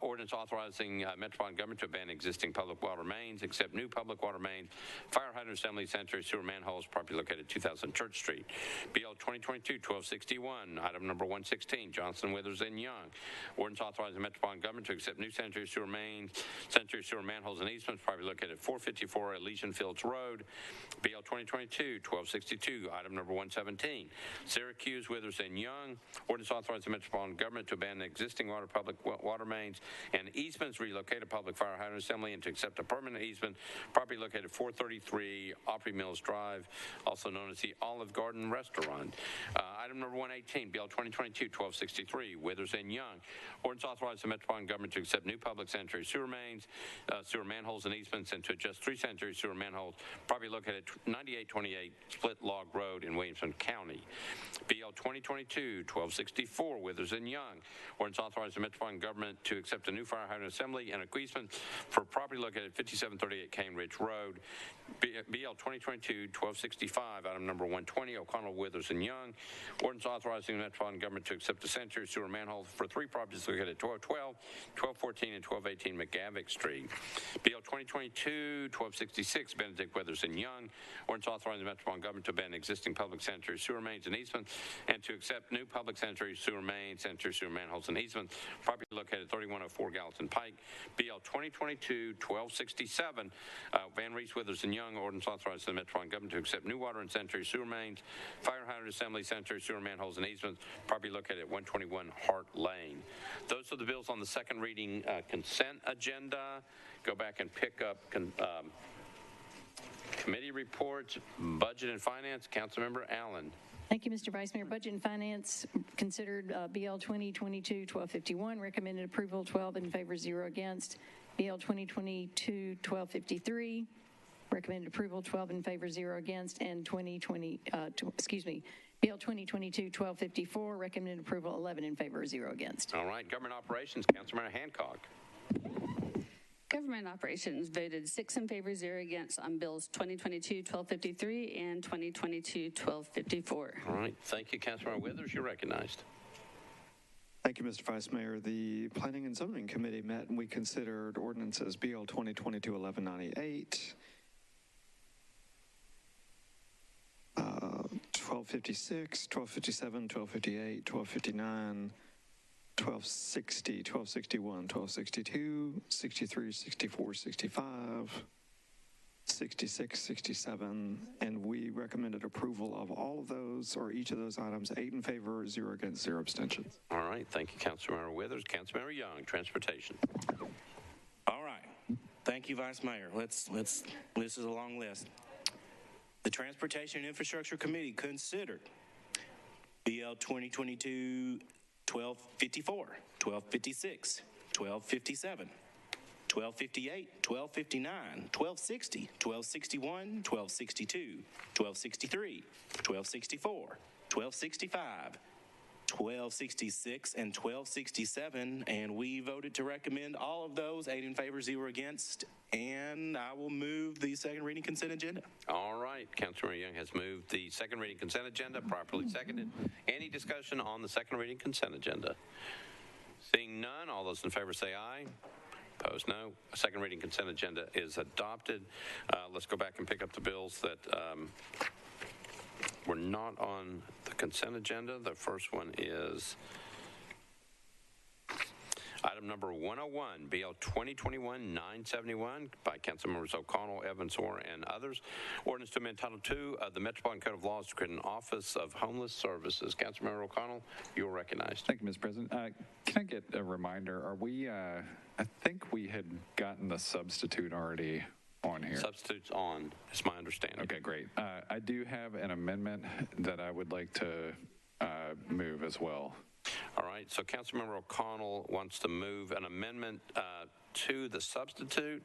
Ordinance authorizing Metropolitan Government to abandon existing public water mains, except new public water mains, fire hydrant assembly, sanitary sewer manholes, property located at 2000 Church Street. BL 2022-1261, item number 116, Johnson, Withers, and Young. Ordinance authorizing Metropolitan Government to accept new sanitary sewer mains, sanitary sewer manholes, and easements, property located at 454 Elysian Fields Road. BL 2022-1262, item number 117, Syracuse, Withers, and Young. Ordinance authorizing the Metropolitan Government to abandon existing public water mains and easements, relocate a public fire hydrant assembly, and to accept a permanent easement, property located at 433 Opry Mills Drive, also known as the Olive Garden Restaurant. Item number 118, BL 2022-1263, Withers and Young. Ordinance authorizing the Metropolitan Government to accept new public sanitary sewer mains, sewer manholes, and easements, and to adjust 3 sanitary sewer manholes, property located at 9828 Split Log Road in Williamson County. BL 2022-1264, Withers and Young. Ordinance authorizing the Metropolitan Government to accept a new fire hydrant assembly and easement for property located at 5738 Cane Ridge Road. BL 2022-1265, item number 120, O'Connell, Withers, and Young. Ordinance authorizing the Metropolitan Government to accept a sanitary sewer manhole for 3 properties located at 1212, 1214, and 1218 McGavick Street. BL 2022-1266, Benedict, Withers, and Young. Ordinance authorizing the Metropolitan Government to abandon existing public sanitary sewer mains and easements, and to accept new public sanitary sewer mains, sanitary sewer manholes, and easements, property located at 3104 Gallatin Pike. BL 2022-1267, Van Reese, Withers, and Young. Ordinance authorizing the Metropolitan Government to accept new water and sanitary sewer mains, fire hydrant assembly, sanitary sewer manholes, and easements, property located at 121 Hart Lane. Those are the bills on the second reading consent agenda. Go back and pick up committee reports. Budget and Finance, Councilmember Allen. Thank you, Mr. Vice Mayor. Budget and Finance considered BL 2022-1251, recommended approval, 12 in favor, 0 against. BL 2022-1253, recommended approval, 12 in favor, 0 against. And BL 2022-1254, recommended approval, 11 in favor, 0 against. All right, Government Operations, Councilmember Hancock. Government Operations voted 6 in favor, 0 against on bills 2022-1253 and 2022-1254. All right, thank you, Councilmember Withers. You're recognized. Thank you, Mr. Vice Mayor. The Planning and Zoning Committee met and we considered ordinances BL 2022-1198, 1256, 1257, 1258, 1259, 1260, 1261, 1262, 63, 64, 65, 66, 67, and we recommended approval of all of those, or each of those items, 8 in favor, 0 against, 0 abstentions. All right, thank you, Councilmember Withers. Councilmember Young, Transportation. All right, thank you, Vice Mayor. This is a long list. The Transportation and Infrastructure Committee considered BL 2022-1254, 1256, 1257, 1258, 1259, 1260, 1261, 1262, 1263, 1264, 1265, 1266, and 1267, and we voted to recommend all of those, 8 in favor, 0 against, and I will move the second reading consent agenda. All right, Councilmember Young has moved the second reading consent agenda, properly seconded. Any discussion on the second reading consent agenda? Seeing none, all those in favor say aye. Opposed, no. Second reading consent agenda is adopted. Let's go back and pick up the bills that were not on the consent agenda. The first one is Item number 101, BL 2021-971 by Councilmembers O'Connell, Evans, Orr, and others. Ordinance to amend Title II of the Metropolitan Code of Laws to create an Office of Homeless Services. Councilmember O'Connell, you are recognized. Thank you, Mr. President. Can I get a reminder? Are we, I think we had gotten the substitute already on here. Substitutes on, is my understanding. Okay, great. I do have an amendment that I would like to move as well. All right, so Councilmember O'Connell wants to move an amendment to the substitute.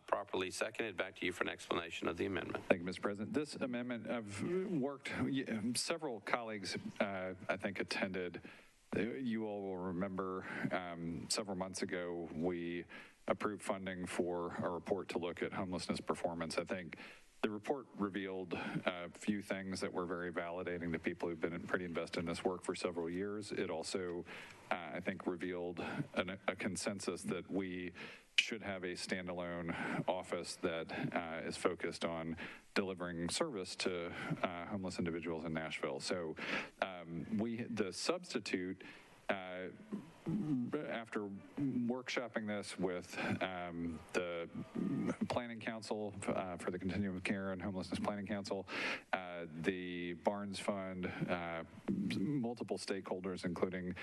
Properly seconded. Back to you for an explanation of the amendment. Thank you, Mr. President. This amendment, I've worked, several colleagues, I think, attended. You all will remember several months ago, we approved funding for a report to look at homelessness performance. I think the report revealed a few things that were very validating to people who've been pretty invested in this work for several years. It also, I think, revealed a consensus that we should have a standalone office that is focused on delivering service to homeless individuals in Nashville. So the substitute, after workshopping this with the Planning Council for the Continuum of Care and Homelessness Planning Council, the Barnes Fund, multiple stakeholders, including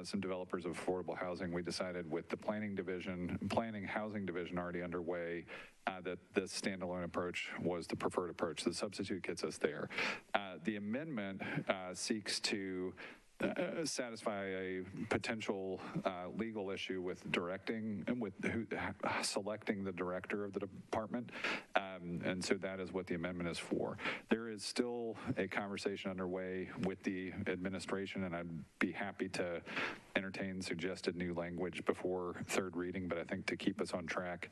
some developers of affordable housing, we decided with the Planning Housing Division already underway that this standalone approach was the preferred approach. The substitute gets us there. The amendment seeks to satisfy a potential legal issue with selecting the director of the department, and so that is what the amendment is for. There is still a conversation underway with the administration, and I'd be happy to entertain suggested new language before third reading, but I think to keep us on track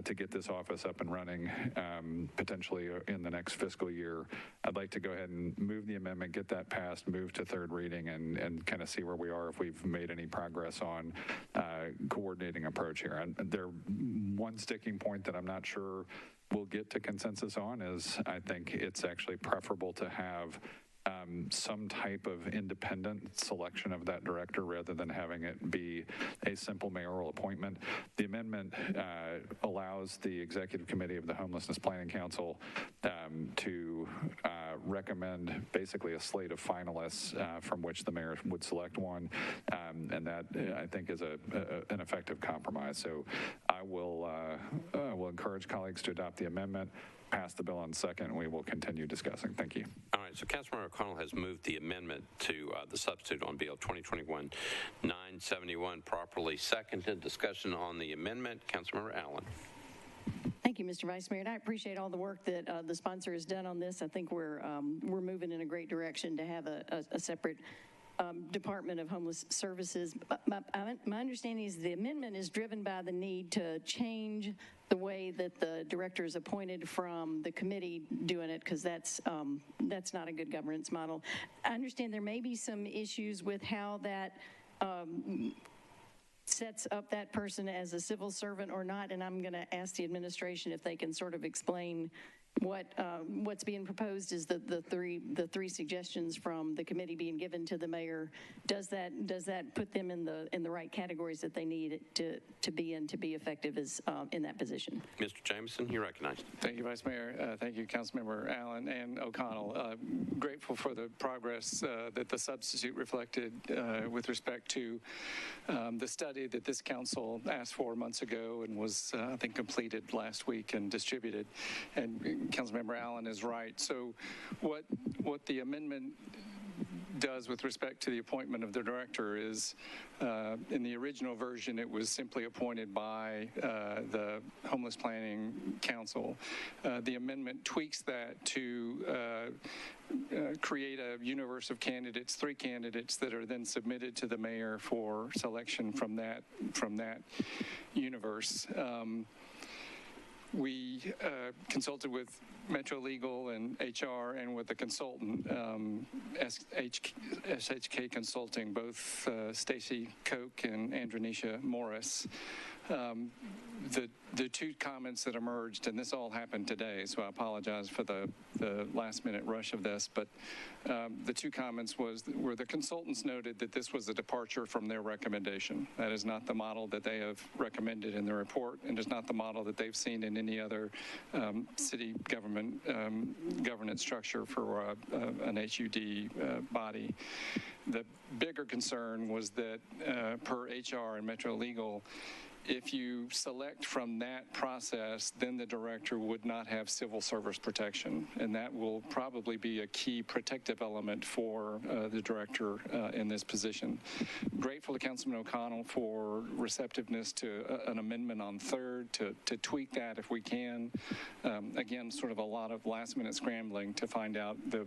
to get this office up and running potentially in the next fiscal year, I'd like to go ahead and move the amendment, get that passed, move to third reading, and kind of see where we are, if we've made any progress on coordinating approach here. And one sticking point that I'm not sure we'll get to consensus on is I think it's actually preferable to have some type of independent selection of that director rather than having it be a simple mayoral appointment. The amendment allows the Executive Committee of the Homelessness Planning Council to recommend basically a slate of finalists from which the mayor would select one, and that I think is an effective compromise. So I will encourage colleagues to adopt the amendment, pass the bill on second, and we will continue discussing. Thank you. All right, so Councilmember O'Connell has moved the amendment to the substitute on BL 2021-971, properly seconded. Discussion on the amendment. Councilmember Allen. Thank you, Mr. Vice Mayor. And I appreciate all the work that the sponsor has done on this. I think we're moving in a great direction to have a separate Department of Homeless Services. My understanding is the amendment is driven by the need to change the way that the director is appointed from the committee doing it, because that's not a good governance model. I understand there may be some issues with how that sets up that person as a civil servant or not, and I'm going to ask the administration if they can sort of explain what's being proposed is the three suggestions from the committee being given to the mayor. Does that put them in the right categories that they need to be in to be effective as in that position? Mr. Jameson, you're recognized. Thank you, Vice Mayor. Thank you, Councilmember Allen and O'Connell. Grateful for the progress that the substitute reflected with respect to the study that this council asked for months ago and was, I think, completed last week and distributed. And Councilmember Allen is right. So what the amendment does with respect to the appointment of the director is, in the original version, it was simply appointed by the Homeless Planning Council. The amendment tweaks that to create a universe of candidates, 3 candidates that are then submitted to the mayor for selection from that universe. We consulted with Metro Legal and HR and with the consultant, SHK Consulting, both Stacy Koch and Andronisha Morris. The 2 comments that emerged, and this all happened today, so I apologize for the the last-minute rush of this, but the two comments were the consultants noted that this was a departure from their recommendation. That is not the model that they have recommended in the report, and is not the model that they've seen in any other city government governance structure for an HUD body. The bigger concern was that per HR and Metro Legal, if you select from that process, then the director would not have civil service protection, and that will probably be a key protective element for the director in this position. Grateful to Councilman O'Connell for receptiveness to an amendment on third to tweak that if we can. Again, sort of a lot of last-minute scrambling to find out the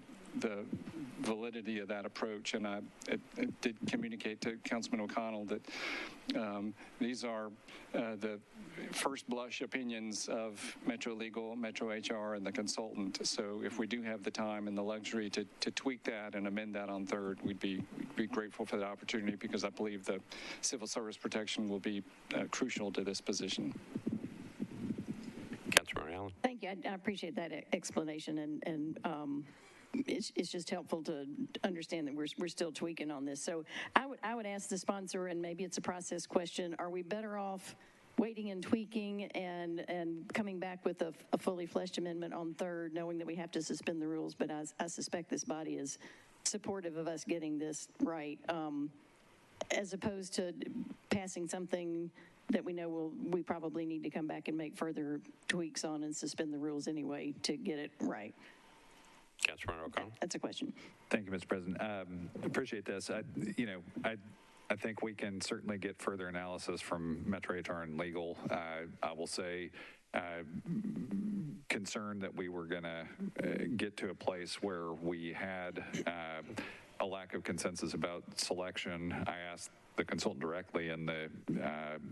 validity of that approach, and I did communicate to Councilman O'Connell that these are the first blush opinions of Metro Legal, Metro HR, and the consultant. So if we do have the time and the luxury to tweak that and amend that on third, we'd be grateful for the opportunity, because I believe the civil service protection will be crucial to this position. Councilmember Allen. Thank you. I appreciate that explanation, and it's just helpful to understand that we're still tweaking on this. So I would ask the sponsor, and maybe it's a process question, are we better off waiting and tweaking and coming back with a fully fleshed amendment on third, knowing that we have to suspend the rules? But I suspect this body is supportive of us getting this right, as opposed to passing something that we know we probably need to come back and make further tweaks on and suspend the rules anyway to get it right. Councilmember O'Connell. That's a question. Thank you, Mr. President. Appreciate this. I think we can certainly get further analysis from Metro HR and Legal. I will say, concerned that we were going to get to a place where we had a lack of consensus about selection. I asked the consultant directly in the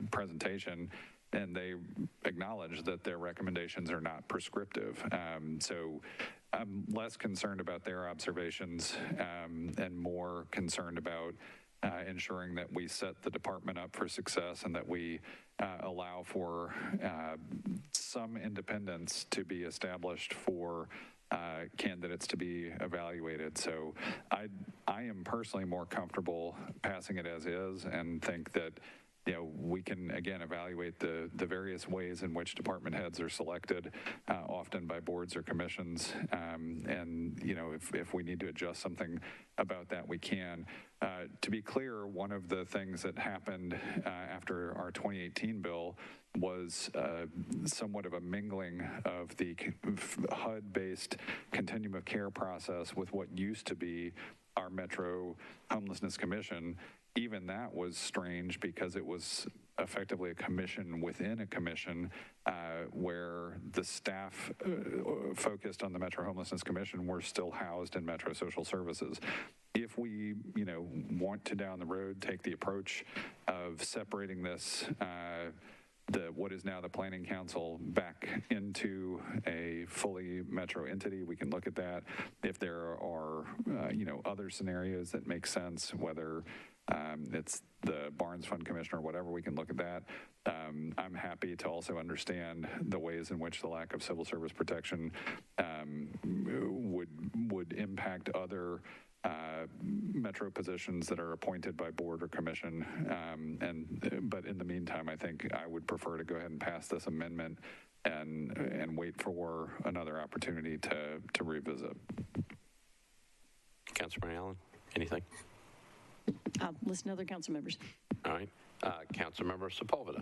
presentation, and they acknowledged that their recommendations are not prescriptive. So I'm less concerned about their observations and more concerned about ensuring that we set the department up for success, and that we allow for some independence to be established for candidates to be evaluated. So I am personally more comfortable passing it as is, and think that we can, again, evaluate the various ways in which department heads are selected, often by boards or commissions. And, if we need to adjust something about that, we can. To be clear, one of the things that happened after our 2018 bill was somewhat of a mingling of the HUD-based continuum of care process with what used to be our Metro Homelessness Commission. Even that was strange, because it was effectively a commission within a commission, where the staff focused on the Metro Homelessness Commission were still housed in Metro Social Services. If we, want to down the road take the approach of separating this, what is now the Planning Council, back into a fully Metro entity, we can look at that. If there are, other scenarios that make sense, whether it's the Barnes Fund Commission or whatever, we can look at that. I'm happy to also understand the ways in which the lack of civil service protection would impact other Metro positions that are appointed by board or commission. But in the meantime, I think I would prefer to go ahead and pass this amendment and wait for another opportunity to revisit. Councilman Allen, anything? I'll listen to other council members. All right. Councilmember Sepulveda.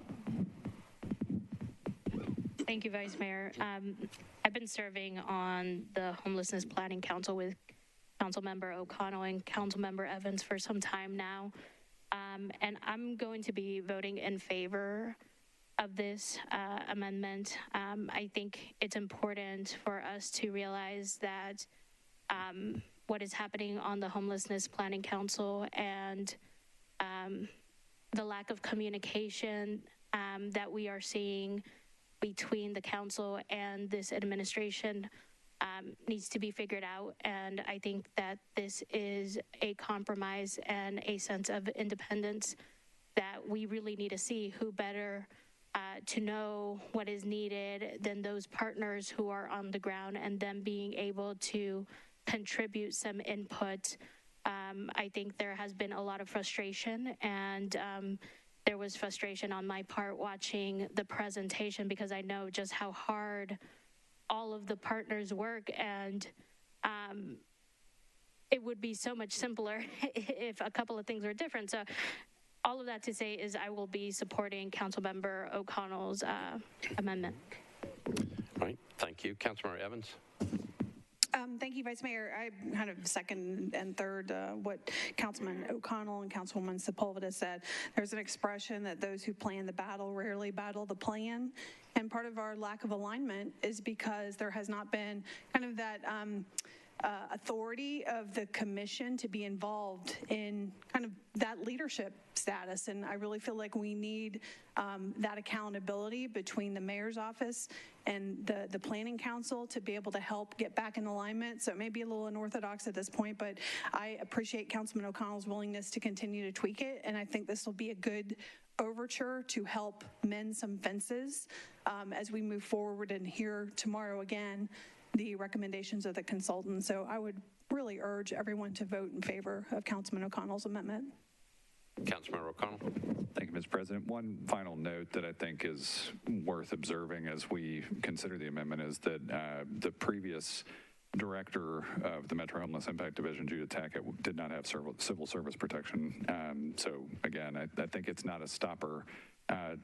Thank you, Vice Mayor. I've been serving on the Homelessness Planning Council with Councilmember O'Connell and Councilmember Evans for some time now. And I'm going to be voting in favor of this amendment. I think it's important for us to realize that what is happening on the Homelessness Planning Council and the lack of communication that we are seeing between the council and this administration needs to be figured out. And I think that this is a compromise and a sense of independence that we really need to see. Who better to know what is needed than those partners who are on the ground, and them being able to contribute some input. I think there has been a lot of frustration, and there was frustration on my part watching the presentation, because I know just how hard all of the partners work, and it would be so much simpler if a couple of things were different. So all of that to say is I will be supporting Councilmember O'Connell's amendment. Right, thank you. Councilmember Evans. Thank you, Vice Mayor. I kind of second and third what Councilman O'Connell and Councilwoman Sepulveda said. There's an expression that those who plan the battle rarely battle the plan. And part of our lack of alignment is because there has not been kind of that authority of the commission to be involved in kind of that leadership status. And I really feel like we need that accountability between the mayor's office and the planning council to be able to help get back in alignment. So it may be a little unorthodox at this point, but I appreciate Councilman O'Connell's willingness to continue to tweak it. And I think this will be a good overture to help mend some fences as we move forward and hear tomorrow again the recommendations of the consultant. So I would really urge everyone to vote in favor of Councilman O'Connell's amendment. Councilmember O'Connell. Thank you, Mr. President. One final note that I think is worth observing as we consider the amendment is that the previous director of the Metro Homeless Impact Division, Judith Tackett, did not have civil service protection. So again, I think it's not a stopper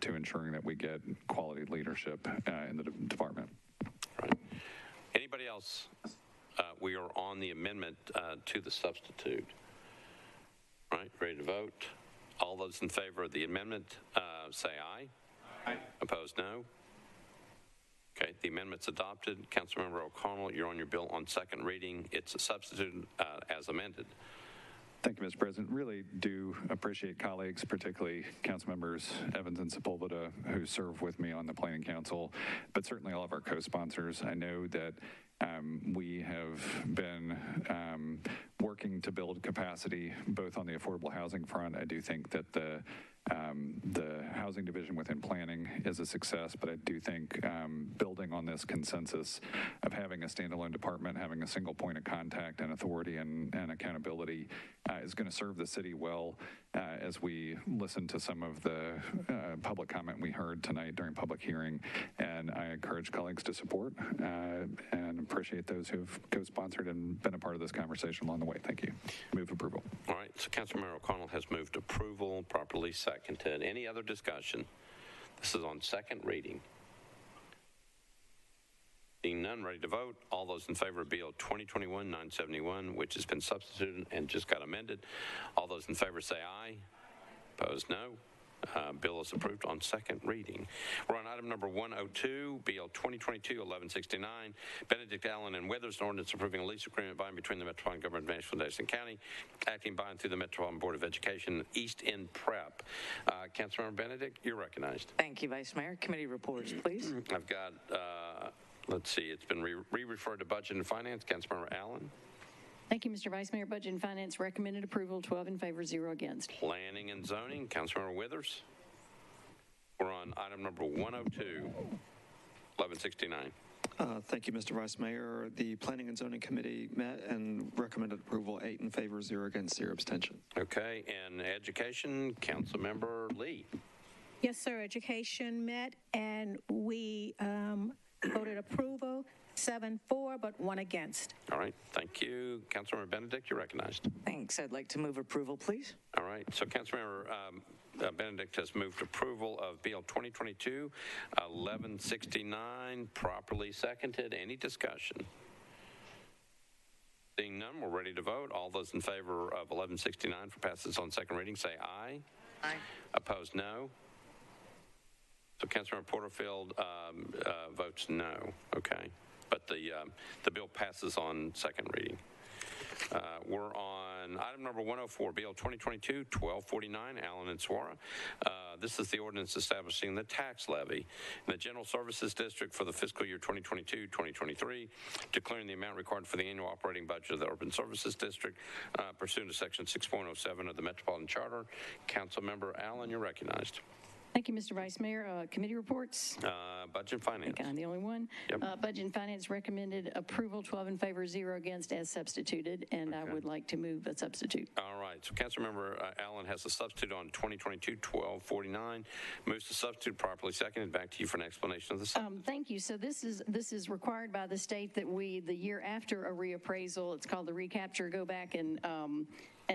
to ensuring that we get quality leadership in the department. Right. Anybody else? We are on the amendment to the substitute. All right, ready to vote? All those in favor of the amendment, say aye. Aye. Opposed, no. Okay, the amendment's adopted. Councilmember O'Connell, you're on your bill on second reading. It's a substitute as amended. Thank you, Mr. President. Really do appreciate colleagues, particularly Councilmembers Evans and Sepulveda, who serve with me on the Planning Council, but certainly all of our co-sponsors. I know that we have been working to build capacity both on the affordable housing front. I do think that the housing division within planning is a success, but I do think building on this consensus of having a standalone department, having a single point of contact and authority and accountability is going to serve the city well as we listen to some of the public comment we heard tonight during public hearing. And I encourage colleagues to support and appreciate those who've co-sponsored and been a part of this conversation along the way. Thank you. Move approval. All right, so Councilmember O'Connell has moved approval, properly seconded. Any other discussion? This is on second reading. Being none, ready to vote. All those in favor of Bill 2021-971, which has been substituted and just got amended. All those in favor say aye. Opposed, no. Bill is approved on second reading. We're on item number 102, Bill 2022-1169. Benedict Allen and Withers, an ordinance approving a lease agreement by and between the Metropolitan Government of Nashville and Davidson County, acting by and through the Metropolitan Board of Education, East End Prep. Councilmember Benedict, you're recognized. Thank you, Vice Mayor. Committee reports, please. I've got, let's see, it's been re-referred to Budget and Finance. Councilmember Allen. Thank you, Mr. Vice Mayor. Budget and Finance recommended approval, 12 in favor, 0 against. Planning and Zoning, Councilmember Withers. We're on item number 102, 1169. Thank you, Mr. Vice Mayor. The Planning and Zoning Committee met and recommended approval, 8 in favor, 0 against, 0 abstention. Okay, and Education, Councilmember Lee. Yes, sir. Education met, and we voted approval, 7-4, but 1 against. All right, thank you. Councilmember Benedict, you're recognized. Thanks. I'd like to move approval, please. All right, so Councilmember Benedict has moved approval of Bill 2022-1169, properly seconded. Any discussion? Seeing none, we're ready to vote. All those in favor of 1169 for passes on second reading say aye. Aye. Opposed, no. So Councilmember Porterfield votes no. Okay, but the bill passes on second reading. We're on item number 104, Bill 2022-1249, Allen and Suara. This is the ordinance establishing the tax levy in the General Services District for the fiscal year 2022-2023, declaring the amount required for the annual operating budget of the Urban Services District pursuant to Section 6.07 of the Metropolitan Charter. Councilmember Allen, you're recognized. Thank you, Mr. Vice Mayor. Committee reports? Budget and Finance. I think I'm the only one. Yep. Budget and Finance recommended approval, 12 in favor, 0 against, as substituted, and I would like to move a substitute. All right, so Councilmember Allen has a substitute on 2022-1249. Moves to substitute, properly seconded. Back to you for an explanation of the substitute. Thank you. So this is required by the state that we, the year after a reappraisal, it's called the recapture, go back and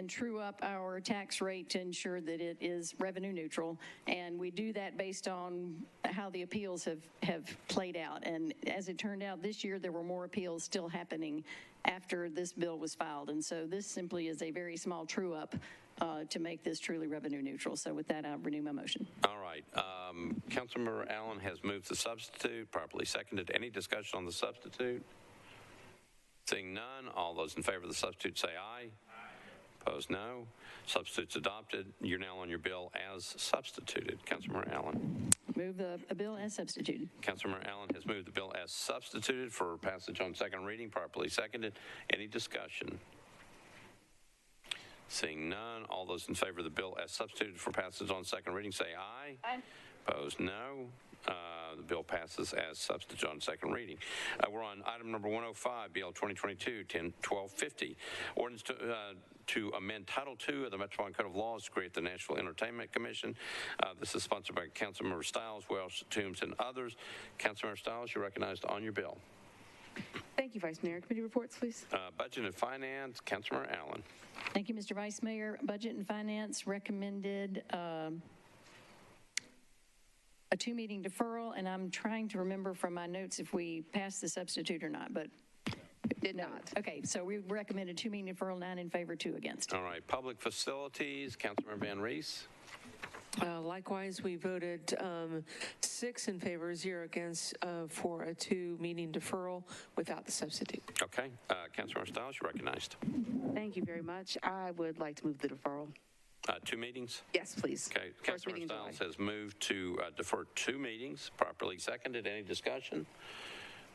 true up our tax rate to ensure that it is revenue neutral. And we do that based on how the appeals have played out. And as it turned out, this year there were more appeals still happening after this bill was filed. And so this simply is a very small true up to make this truly revenue neutral. So with that, I'll renew my motion. All right. Councilmember Allen has moved the substitute, properly seconded. Any discussion on the substitute? Seeing none, all those in favor of the substitute say aye. Opposed, no. Substitute's adopted. You're now on your bill as substituted. Councilmember Allen. Move the bill as substituted. Councilmember Allen has moved the bill as substituted for passage on second reading, properly seconded. Any discussion? Seeing none, all those in favor of the bill as substituted for passage on second reading say aye. Aye. Opposed, no. The bill passes as substitute on second reading. We're on item number 105, BL 2022-1250. Ordinance to amend Title II of the Metropolitan Code of Laws to create the Nashville Entertainment Commission. This is sponsored by Councilmember Stiles, Welsh, Toombs, and others. Councilmember Stiles, you're recognized on your bill. Thank you, Vice Mayor. Committee reports, please. Budget and Finance, Councilmember Allen. Thank you, Mr. Vice Mayor. Budget and Finance recommended a two-meeting deferral, and I'm trying to remember from my notes if we passed the substitute or not, but did not. Okay, so we recommended two-meeting deferral, 9 in favor, 2 against. All right, Public Facilities, Councilmember Van Rees. Likewise, we voted 6 in favor, 0 against for a two-meeting deferral without the substitute. Okay, Councilmember Stiles, you're recognized. Thank you very much. I would like to move the deferral. 2 meetings? Yes, please. Okay, Councilmember Stiles has moved to defer 2 meetings, properly seconded. Any discussion?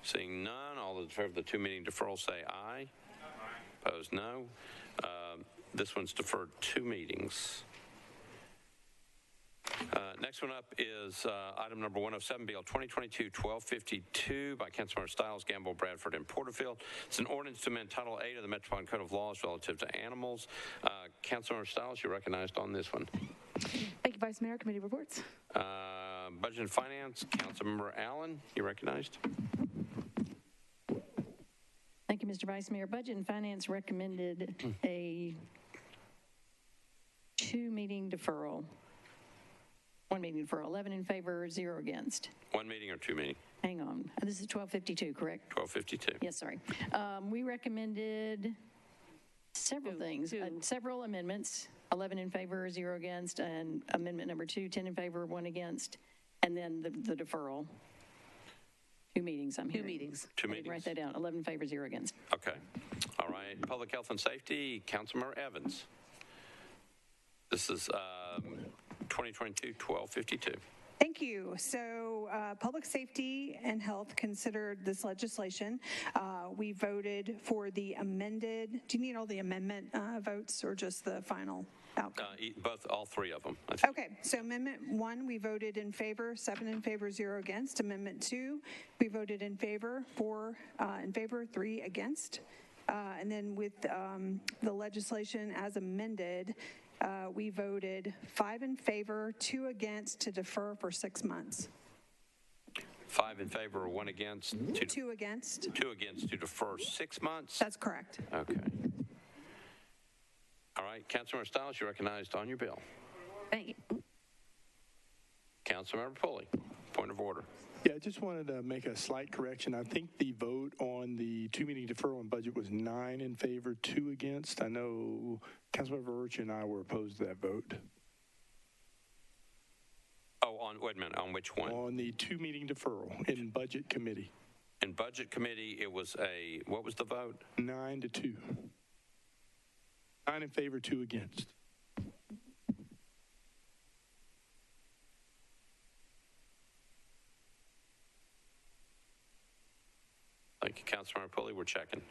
Seeing none, all those in favor of the 2-meeting deferral say aye. Aye. Opposed, no. This one's deferred 2 meetings. Next one up is item number 107, BL 2022-1252 by Councilmember Stiles, Gamble, Bradford, and Porterfield. It's an ordinance to amend Title 8 of the Metropolitan Code of Laws relative to animals. Councilmember Stiles, you're recognized on this one. Thank you, Vice Mayor. Committee reports. Budget and Finance, Councilmember Allen, you're recognized. Thank you, Mr. Vice Mayor. Budget and Finance recommended a 2-meeting deferral. 1 meeting deferral, 11 in favor, 0 against. 1 meeting or 2 meeting? Hang on. This is 1252, correct? 1252. Yes, sorry. We recommended several things, several amendments, 11 in favor, 0 against, and amendment number 2, 10 in favor, 1 against, and then the deferral. 2 meetings, I'm hearing. 2 meetings. 2 meetings. Write that down, 11 in favor, 0 against. Okay. All right. Public Health and Safety, Councilmember Evans. This is 2022-1252. Thank you. So Public Safety and Health considered this legislation. We voted for the amended. Do you need all the amendment votes or just the final outcome? All 3 of them. Okay, so Amendment 1, we voted in favor, 7 in favor, 0 against. Amendment 2, we voted in favor, 4 in favor, 3 against. And then with the legislation as amended, we voted 5 in favor, 2 against to defer for 6 months. 5 in favor, 1 against. 2 against. 2 against to defer 6 months? That's correct. Okay. All right, Councilmember Stiles, you're recognized on your bill. Thank you. Councilmember Pulley, point of order. Yeah, I just wanted to make a slight correction. I think the vote on the 2-meeting deferral and budget was 9 in favor, 2 against. I know Councilmember Urch and I were opposed to that vote. Oh, wait a minute, on which one? On the 2-meeting deferral in Budget Committee. In Budget Committee, it was what was the vote? 9-2. 9 in favor, 2 against. Thank you, Councilmember Pulley. We're checking.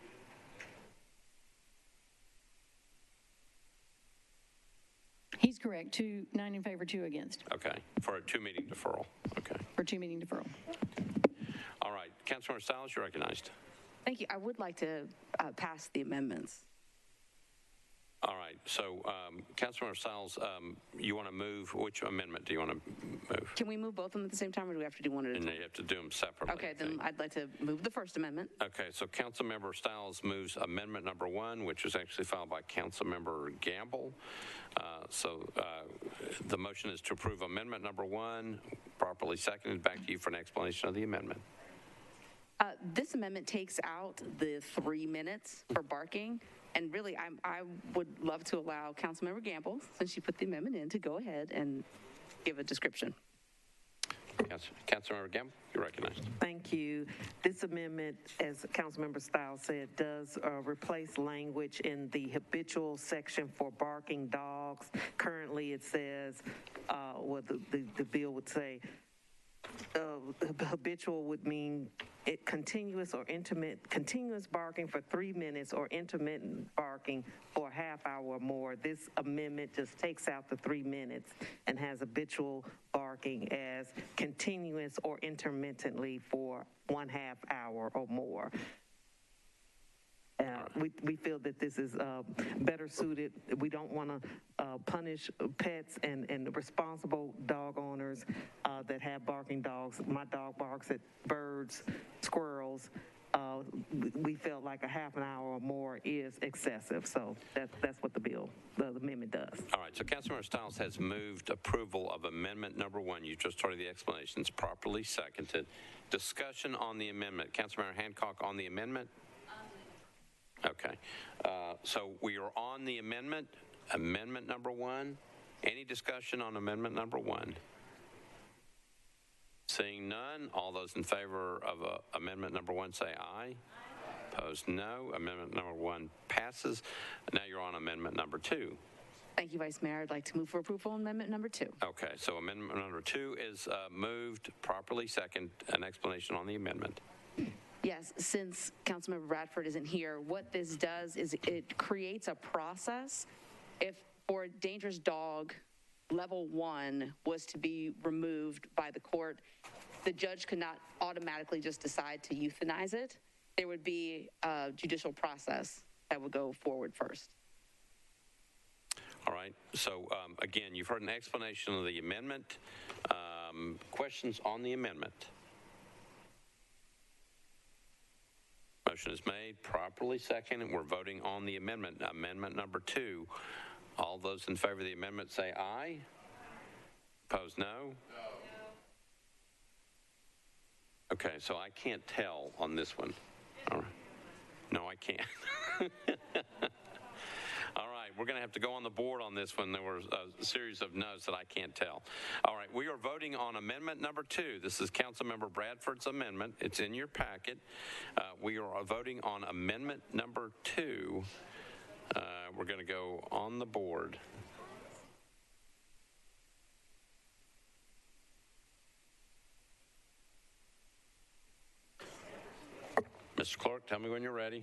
He's correct. 9 in favor, 2 against Okay, for a two-meeting deferral. Okay. for 2 meeting deferral. All right, Councilmember Stiles, you're recognized. Thank you. I would like to pass the amendments. All right, so Councilmember Stiles, you want to move, which amendment do you want to move? Can we move both of them at the same time, or do we have to do one at a And time? you have to do them separately. Okay, I then think. I'd like to move the first amendment. Okay, so Councilmember Stiles moves amendment number 1, which was actually filed by Councilmember Gamble. The motion is to approve amendment number 1, properly seconded. Back to you for an explanation of the amendment. This amendment takes out the 3 minutes for barking. And really, I would love to allow Councilmember Gamble, since you put the amendment in, to go ahead and give a description. Councilmember Gamble, you're recognized. Thank you. This amendment, as Councilmember Stiles said, does replace language in the habitual section for barking dogs. Currently, it says, the bill would say, habitual would mean continuous or continuous barking for 3 minutes or intermittent barking for a half hour or more. This amendment just takes out the 3 minutes and has habitual barking as continuous or intermittently for 1/2 hour or more. We feel that this is better suited. We don't want to punish pets and responsible dog owners that have barking dogs. My dog barks at birds, squirrels. We felt like a half an hour or more is excessive. So that's what the amendment does. All right, so Councilmember Stiles has moved approval of amendment number 1. You just heard the explanations, properly seconded. Discussion on the amendment. Councilmember Hancock on the amendment? Okay, so we are on the amendment number 1. Any discussion on amendment number 1? Seeing none, all those in favor of amendment number 1 say aye. Opposed, no. Amendment number 1 passes. Now you're on amendment number 2. Thank you, Vice Mayor. I'd like to move for approval on amendment number 2. Okay, so amendment number 2 is moved, properly second. An explanation on the amendment. Yes, since Councilmember Bradford isn't here, what this does is it creates a process. If for a dangerous dog, level 1 was to be removed by the court, the judge could not automatically just decide to euthanize it. There would be a judicial process that would go forward first. All right, so again, you've heard an explanation of the amendment. Questions on the amendment? Motion is made, properly seconded. We're voting on the amendment, amendment number 2. All those in favor of the amendment say aye. Opposed, no? Okay, so I can't tell on this one. All right. No, I can't. All right, we're going to have to go on the board on this one. There were a series of no's that I can't tell. All right, we are voting on amendment number 2. This is Councilmember Bradford's amendment. It's in your packet. We are voting on amendment number 2. We're going to go on the board. Mr. Clerk, tell me when you're ready.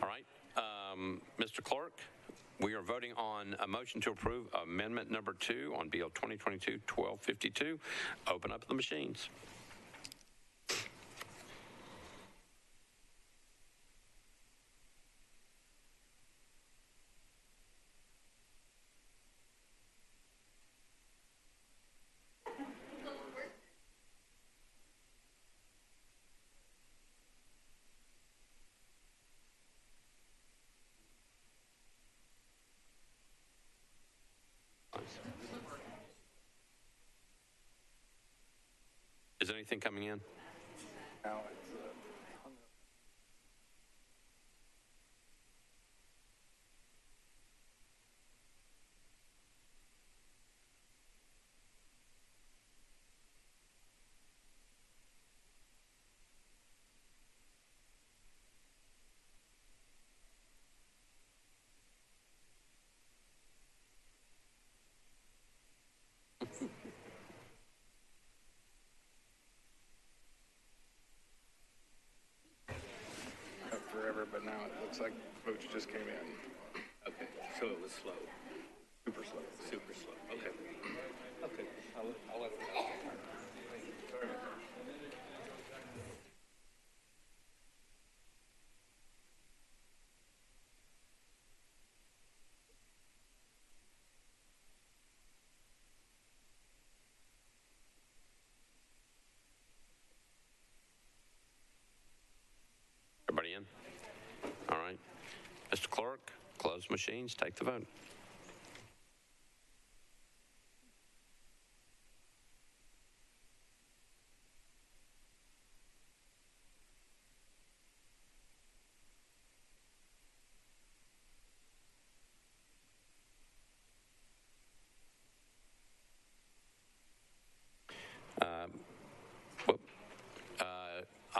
All right, Mr. Clerk, we are voting on a motion to approve amendment number 2 on Bill 2022-1252. Open up the machines. Is anything coming in? looks like votes just came in. Okay, so it was slow. Super slow. Super slow. Okay. Okay, I'll let them know. Sorry. Everybody in? All right. Mr. Clerk, close machines, take the vote.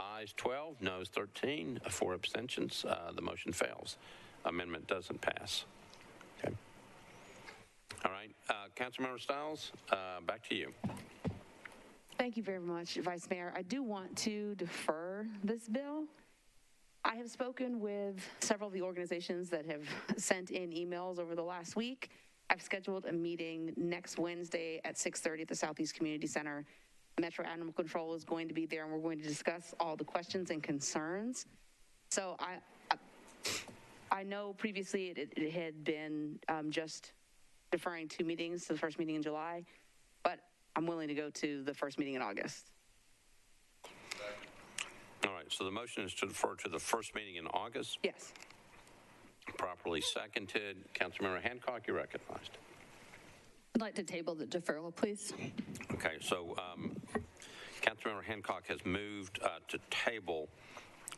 Ayes 12, noes 13, 4 abstentions. The motion fails. Amendment doesn't pass. Okay. All right. Councilmember Stiles, back to you. Thank you very much, Vice Mayor. I do want to defer this bill. I have spoken with several of the organizations that have sent in emails over the last week. I've scheduled a meeting next Wednesday at 6:30 at the Southeast Community Center. Metro Animal Control is going to be there, and we're going to discuss all the questions and concerns. So I know previously it had been just deferring 2 meetings to the first meeting in July, but I'm willing to go to the first meeting in August. All right, so the motion is to defer to the first meeting in August? Yes. Properly seconded. Councilmember Hancock, you're recognized. I'd like to table the deferral, please. Okay, so Councilmember Hancock has moved to table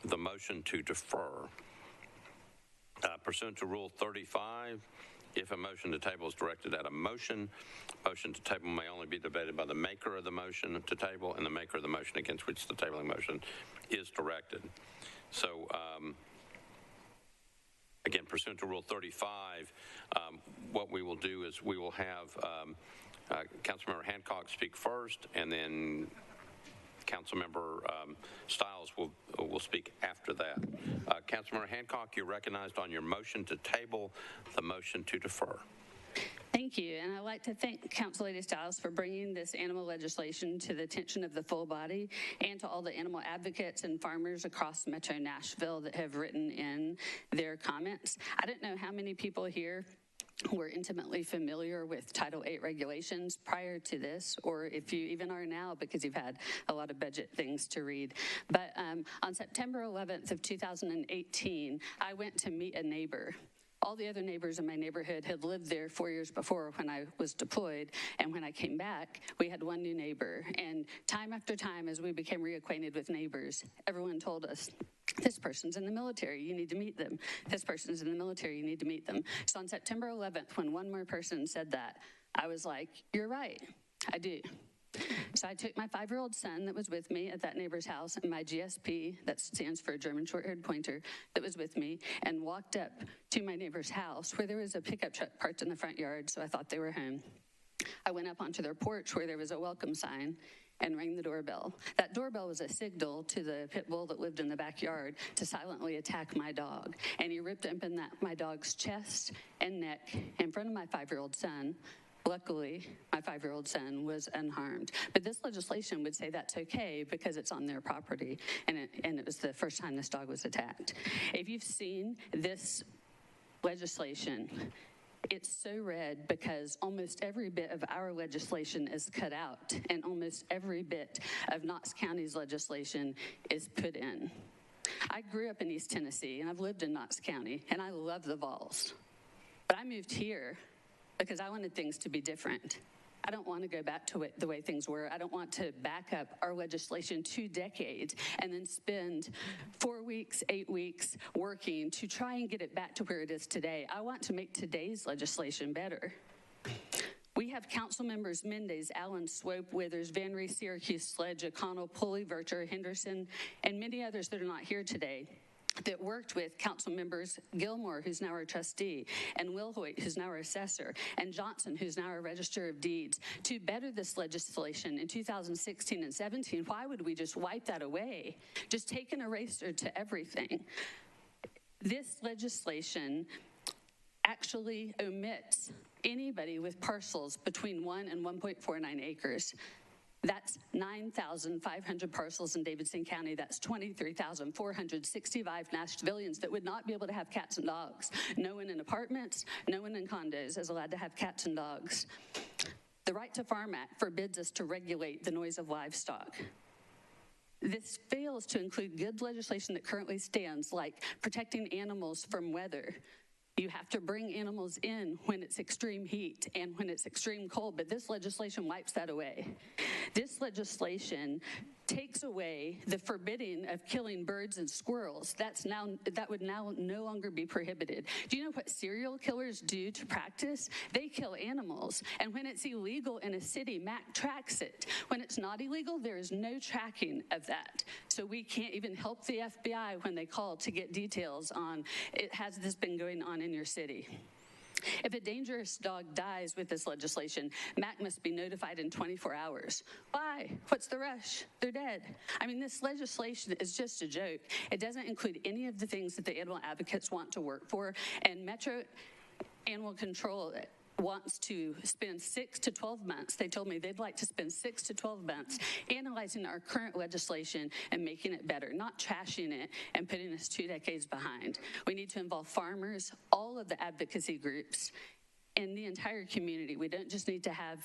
the motion to defer. Pursuant to Rule 35, if a motion to table is directed at a motion to table may only be debated by the maker of the motion to table and the maker of the motion against which the tabling motion is directed. So, again, pursuant to Rule 35, what we will do is we will have Councilmember Hancock speak first, and then Councilmember Stiles will speak after that. Councilmember Hancock, you're recognized on your motion to table the motion to defer. Thank you, and I'd like to thank Council Lady Stiles for bringing this animal legislation to the attention of the full body and to all the animal advocates and farmers across Metro Nashville that have written in their comments. I don't know how many people here were intimately familiar with Title VIII regulations prior to this, or if you even are now because you've had a lot of budget things to read. But on September 11th of 2018, I went to meet a neighbor. All the other neighbors in my neighborhood had lived there 4 years before when I was deployed, and when I came back, we had one new neighbor. And time after time, as we became reacquainted with neighbors, everyone told us, this person's in the military, you need to meet them. This person's in the military, you need to meet them. So on September 11th, when one more person said that, I was like, you're right, I do. So I took my 5-year-old son that was with me at that neighbor's house and my GSP, that stands for German Short-Haired Pointer, that was with me, and walked up to my neighbor's house where there was a pickup truck parked in the front yard, so I thought they were home. I went up onto their porch where there was a welcome sign and rang the doorbell. That doorbell was a signal to the pit bull that lived in the backyard to silently attack my dog. And he ripped open my dog's chest and neck in front of my 5-year-old son. Luckily, my 5-year-old son was unharmed. But this legislation would say that's okay because it's on their property, and it was the first time this dog was attacked. If you've seen this legislation, it's so red because almost every bit of our legislation is cut out, and almost every bit of Knox County's legislation is put in. I grew up in East Tennessee, and I've lived in Knox County, and I love the Vols. But I moved here because I wanted things to be different. I don't want to go back to the way things were. I don't want to back up our legislation 2 decades and then spend 4 weeks, 8 weeks working to try and get it back to where it is today. I want to make today's legislation better. We have council members Mendez, Allen, Swope, Withers, Van Reese, Syracuse, Sledge, O'Connell, Pulley, Vercher, Henderson, and many others that are not here today, that worked with council members Gilmore, who's now our trustee, and Wilhoit, who's now our assessor, and Johnson, who's now our register of deeds, to better this legislation in 2016 and 17. Why would we just wipe that away? Just take an eraser to everything. This legislation actually omits anybody with parcels between 1 and 1.49 acres. That's 9,500 parcels in Davidson County. That's 23,465 Nashvillians that would not be able to have cats and dogs. No one in apartments, no one in condos is allowed to have cats and dogs. The Right to Farm Act forbids us to regulate the noise of livestock. This fails to include good legislation that currently stands, like protecting animals from weather. You have to bring animals in when it's extreme heat and when it's extreme cold, but this legislation wipes that away. This legislation takes away the forbidding of killing birds and squirrels. That would now no longer be prohibited. Do you know what serial killers do to practice? They kill animals, and when it's illegal in a city, MAC tracks it. When it's not illegal, there is no tracking of that. So we can't even help the FBI when they call to get details on, has this been going on in your city? If a dangerous dog dies with this legislation, MAC must be notified in 24 hours. Why? What's the rush? They're dead. I mean, this legislation is just a joke. It doesn't include any of the things that the animal advocates want to work for, and Metro Animal Control wants to spend 6 to 12 months. They told me they'd like to spend 6 to 12 months analyzing our current legislation and making it better, not trashing it and putting us 2 decades behind. We need to involve farmers, all of the advocacy groups, and the entire community. We don't just need to have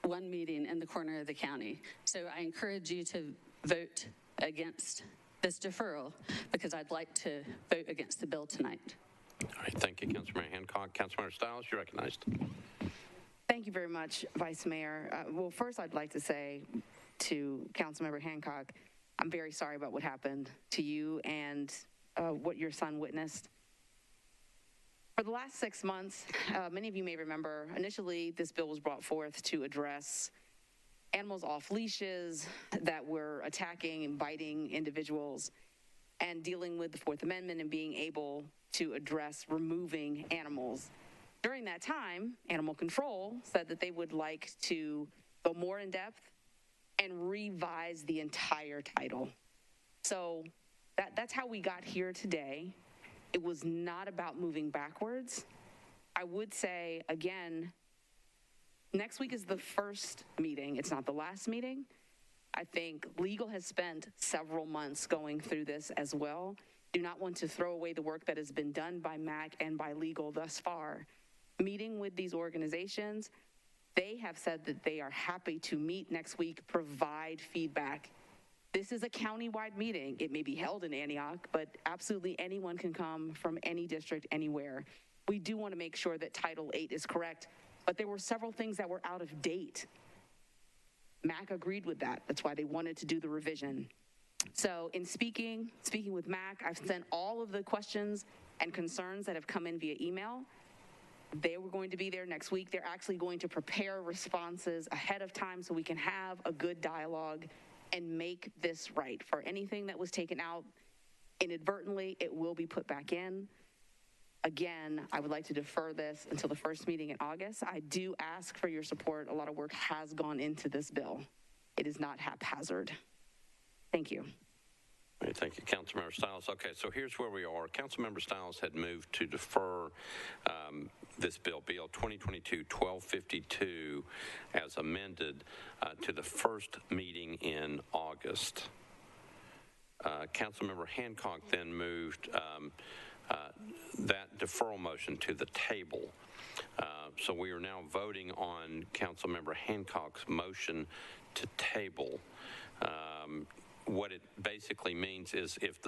one meeting in the corner of the county. So I encourage you to vote against this deferral because I'd like to vote against the bill tonight. All right, thank you, Councilmember Hancock. Councilmember Stiles, you're recognized. Thank you very much, Vice Mayor. Well, first I'd like to say to Councilmember Hancock, I'm very sorry about what happened to you and what your son witnessed. For the last 6 months, many of you may remember, initially this bill was brought forth to address animals off leashes that were attacking and biting individuals and dealing with the Fourth Amendment and being able to address removing animals. During that time, Animal Control said that they would like to go more in depth and revise the entire title. So that's how we got here today. It was not about moving backwards. I would say, again, next week is the first meeting. It's not the last meeting. I think legal has spent several months going through this as well. Do not want to throw away the work that has been done by MAC and by legal thus far. Meeting with these organizations, they have said that they are happy to meet next week, provide feedback. This is a countywide meeting. It may be held in Antioch, but absolutely anyone can come from any district, anywhere. We do want to make sure that Title VIII is correct, but there were several things that were out of date. MAC agreed with that. That's why they wanted to do the revision. So in speaking with MAC, I've sent all of the questions and concerns that have come in via email. They were going to be there next week. They're actually going to prepare responses ahead of time so we can have a good dialogue and make this right. For anything that was taken out inadvertently, it will be put back in. Again, I would like to defer this until the first meeting in August. I do ask for your support. A lot of work has gone into this bill. It is not haphazard. Thank you. All right, thank you, Councilmember Stiles. Okay, so here's where we are. Councilmember Stiles had moved to defer this bill, Bill 2022-1252, as amended to the first meeting in August. Councilmember Hancock then moved that deferral motion to the table. So we are now voting on Councilmember Hancock's motion to table. What it basically means is if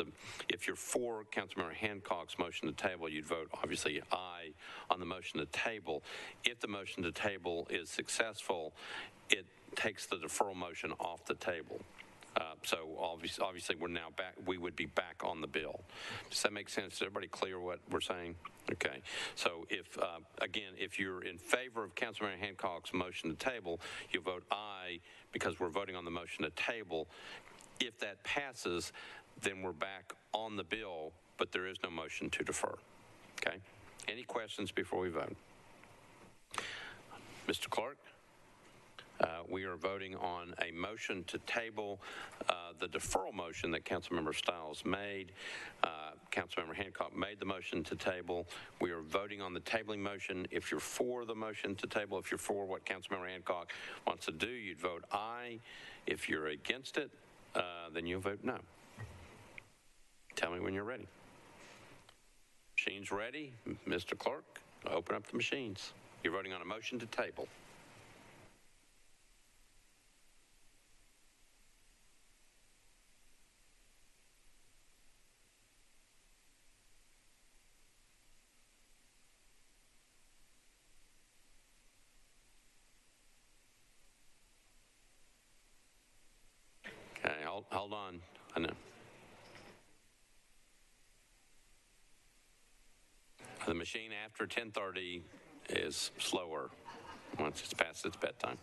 you're for Councilmember Hancock's motion to table, you'd vote obviously aye on the motion to table. If the motion to table is successful, it takes the deferral motion off the table. So obviously we're now back, we would be back on the bill. Does that make sense? Is everybody clear what we're saying? Okay. So if, again, if you're in favor of Councilmember Hancock's motion to table, you vote aye because we're voting on the motion to table. If that passes, then we're back on the bill, but there is no motion to defer. Okay? Any questions before we vote? Mr. Clark, we are voting on a motion to table the deferral motion that Councilmember Stiles made. Councilmember Hancock made the motion to table. We are voting on the tabling motion. If you're for the motion to table, if you're for what Councilmember Hancock wants to do, you'd vote aye. If you're against it, then you'll vote no. Tell me when you're ready. Machines ready? Mr. Clerk, open up the machines. You're voting on a motion to table. Okay, hold on. I know. The machine after 10:30 is slower once it's past its bedtime.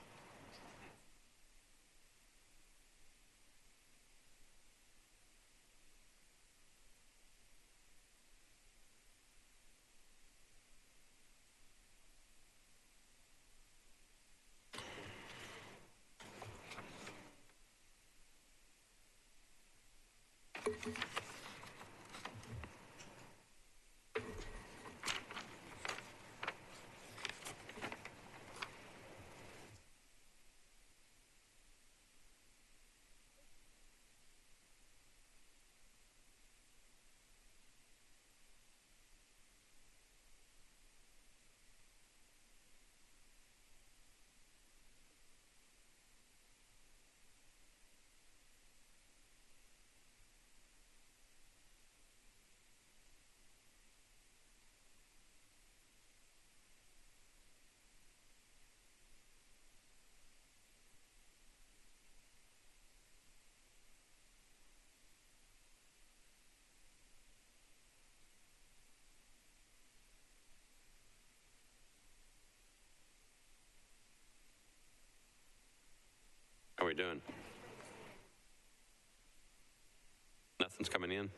How are we doing? Nothing's coming in?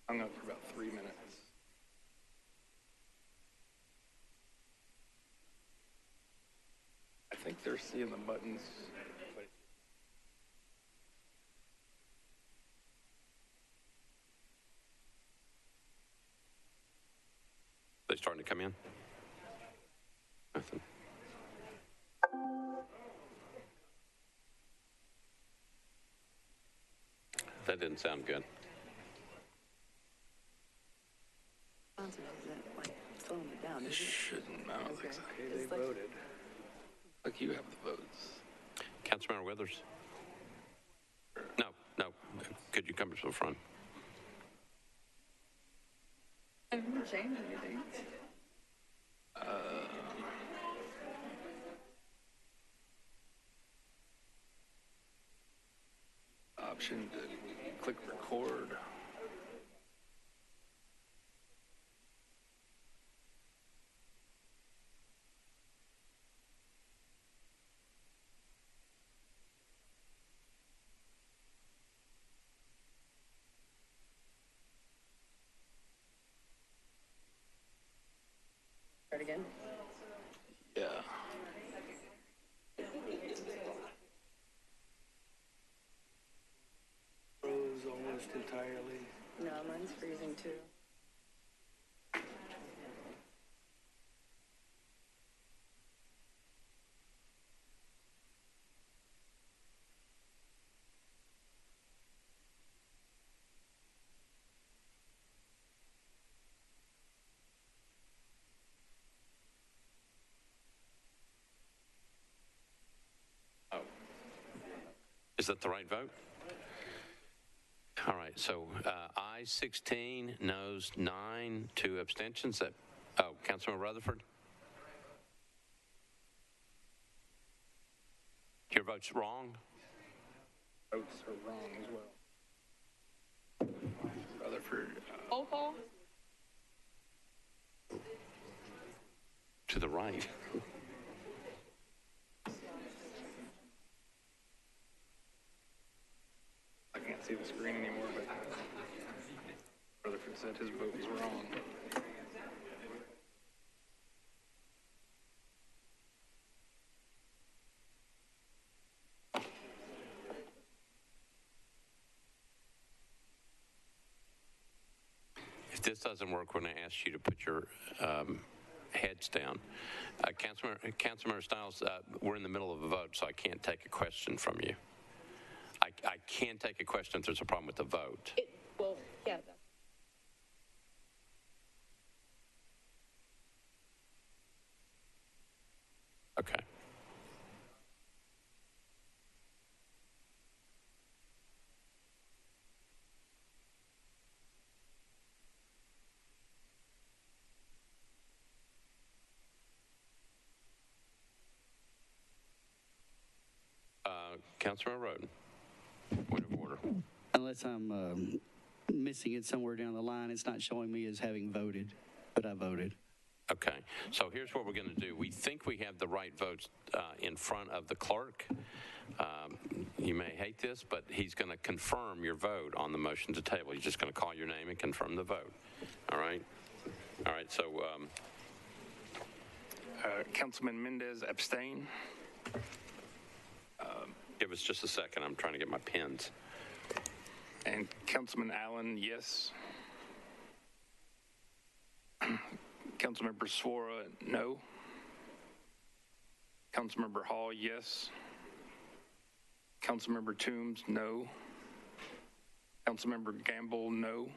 Hung up for about 3 minutes. I think they're seeing the buttons. They starting to come in? Nothing. That didn't sound good. It shouldn't matter. Okay, they voted. Like you have the votes. Councilmember Withers? No. Could you come to the front? I didn't change anything. Option to click record. Start again? Yeah. Froze almost entirely. No, mine's freezing too. Is that the right vote? All right, so ayes 16, noes 9, 2 abstentions. Councilman Rutherford? Your vote's wrong? Votes are wrong as well. Rutherford. Roll call? To the right. this doesn't work when I ask you to put your heads down. Councilmember Stiles, we're in the middle of a vote, so I can't take a question from you. I can take a question if there's a problem with the vote. Well, yeah. Okay. Councilmember Roden, point of order. Unless I'm missing it somewhere down the line, it's not showing me as having voted, but I voted. Okay, so here's what we're going to do. We think we have the right votes in front of the clerk. You may hate this, but he's going to confirm your vote on the motion to table. He's just going to call your name and confirm the vote. All right? All right, so... Councilman Mendez abstain. Give us just a second. I'm trying to get my pens. And Councilman Allen, yes. Councilmember Suara, no. Councilmember Hall, yes. Councilmember Toombs, no. Councilmember Gamble, no.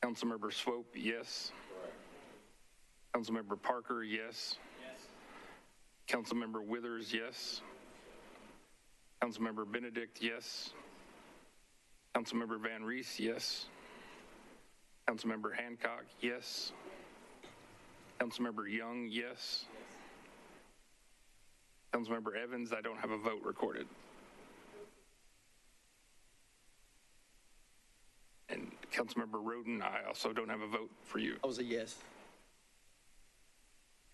Councilmember Swope, yes. Councilmember Parker, yes. Councilmember Withers, yes. Councilmember Benedict, yes. Councilmember Van Rees, yes. Councilmember Hancock, yes. Councilmember Young, yes. Councilmember Evans, I don't have a vote recorded. And Councilmember Roden, I also don't have a vote for you. I was a yes.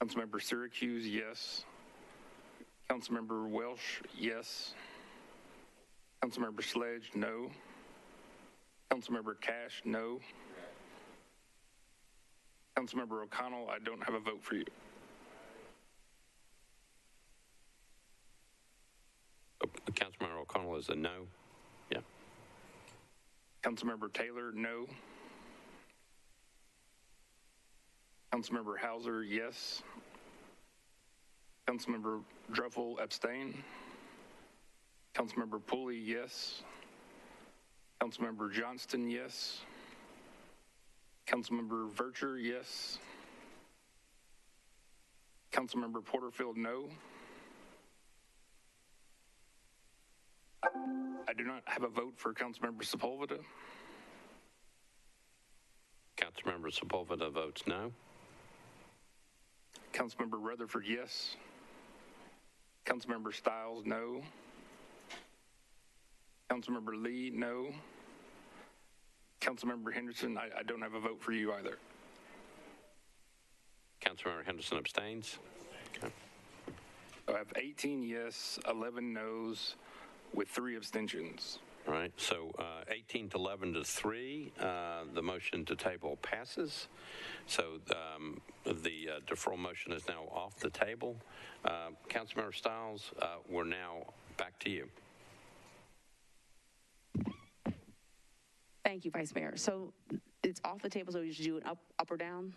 Councilmember Syracuse, yes. Councilmember Welsh, yes. Councilmember Sledge, no. Councilmember Cash, no. Councilmember O'Connell, I don't have a vote for you. Councilmember O'Connell is a no? Yeah. Councilmember Taylor, no. Councilmember Hauser, yes. Councilmember Druffel, abstain. Councilmember Pulley, yes. Councilmember Johnston, yes. Councilmember Vercher, yes. Councilmember Porterfield, no. I do not have a vote for Councilmember Sepulveda. Councilmember Sepulveda votes no. Councilmember Rutherford, yes. Councilmember Stiles, no. Councilmember Lee, no. Councilmember Henderson, I don't have a vote for you either. Councilmember Henderson abstains. Okay. I have 18 yes, 11 no's, with 3 abstentions. All right, so 18 to 11 to 3, the motion to table passes. So the deferral motion is now off the table. Councilmember Stiles, we're now back to you. Thank you, Vice Mayor. So it's off the table, so you should do it up or down?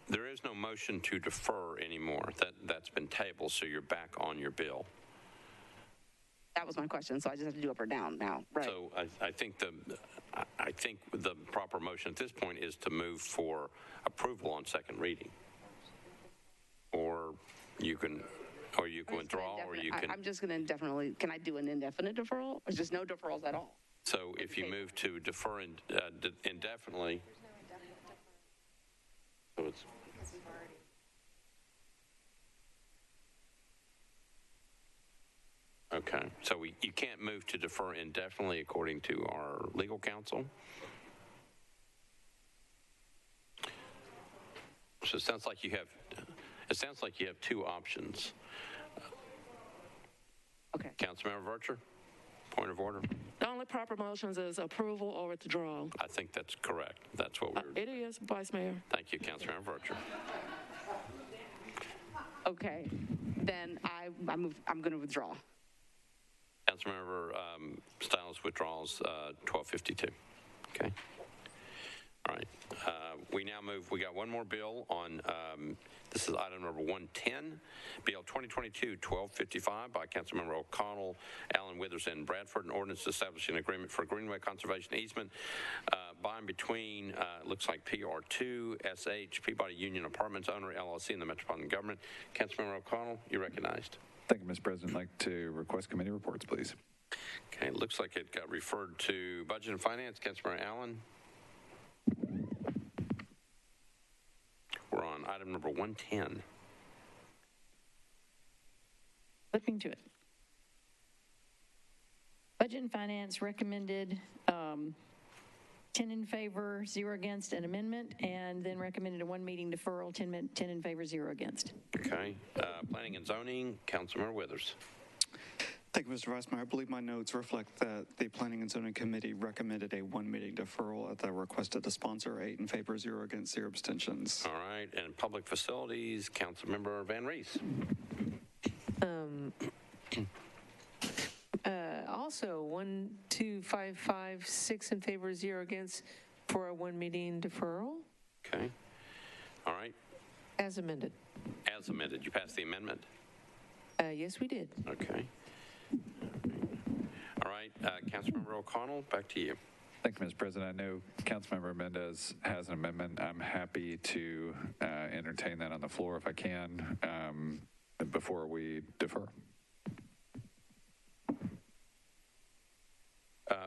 There is no motion to defer anymore. That's been tabled, so you're back on your bill. That was my question, so I just have to do up or down now, right? So I think the proper motion at this point is to move for approval on second reading, or you can withdraw, or you can. I'm just going to indefinitely. Can I do an indefinite deferral, or just no deferrals at all? So if you move to defer indefinitely, so it's. Okay, so you can't move to defer indefinitely according to our legal counsel. So it sounds like you have 2 options. Okay. Councilmember Vercher, point of order. The only proper motions is approval or withdrawal. I think that's correct. That's what we're. It is, Vice Mayor. Thank you, Councilmember Vercher. Okay, then I'm going to withdraw. Councilmember Councilmember Stiles withdraws 1252. Okay. All right. We now move, we got one more bill on, this is item number 110, Bill 2022-1255 by Councilmember O'Connell, Allen, Withers, and Bradford, an ordinance establishing an agreement for Greenway conservation easement by and between, looks like PR2, SH, Peabody Union Apartments owner, LLC, and the Metropolitan Government. Councilmember O'Connell, you're recognized. Thank you, Mr. President. I'd like to request committee reports, please. Okay, it looks like it got referred to Budget and Finance. Councilmember Allen. We're on item number 110. Flipping to it. Budget and Finance recommended 10 in favor, 0 against an amendment, and then recommended a one meeting deferral, 10 in favor, 0 against. Okay. Planning and Zoning, Councilmember Withers. Thank you, Mr. Vice Mayor. I believe my notes reflect that the Planning and Zoning Committee recommended a one meeting deferral at the request of the sponsor, 8 in favor, 0 against, 0 abstentions. All right. And Public Facilities, Councilmember Van Rees. Also, 1, 2, 5, 5, 6 in favor, 0 against for a one meeting deferral. Okay. All right. As amended. As amended. You passed the amendment? Yes, we did. Okay. All right. Councilmember O'Connell, back to you. Thank you, Mr. President. I know Councilmember Mendez has an amendment. I'm happy to entertain that on the floor if I can before we defer.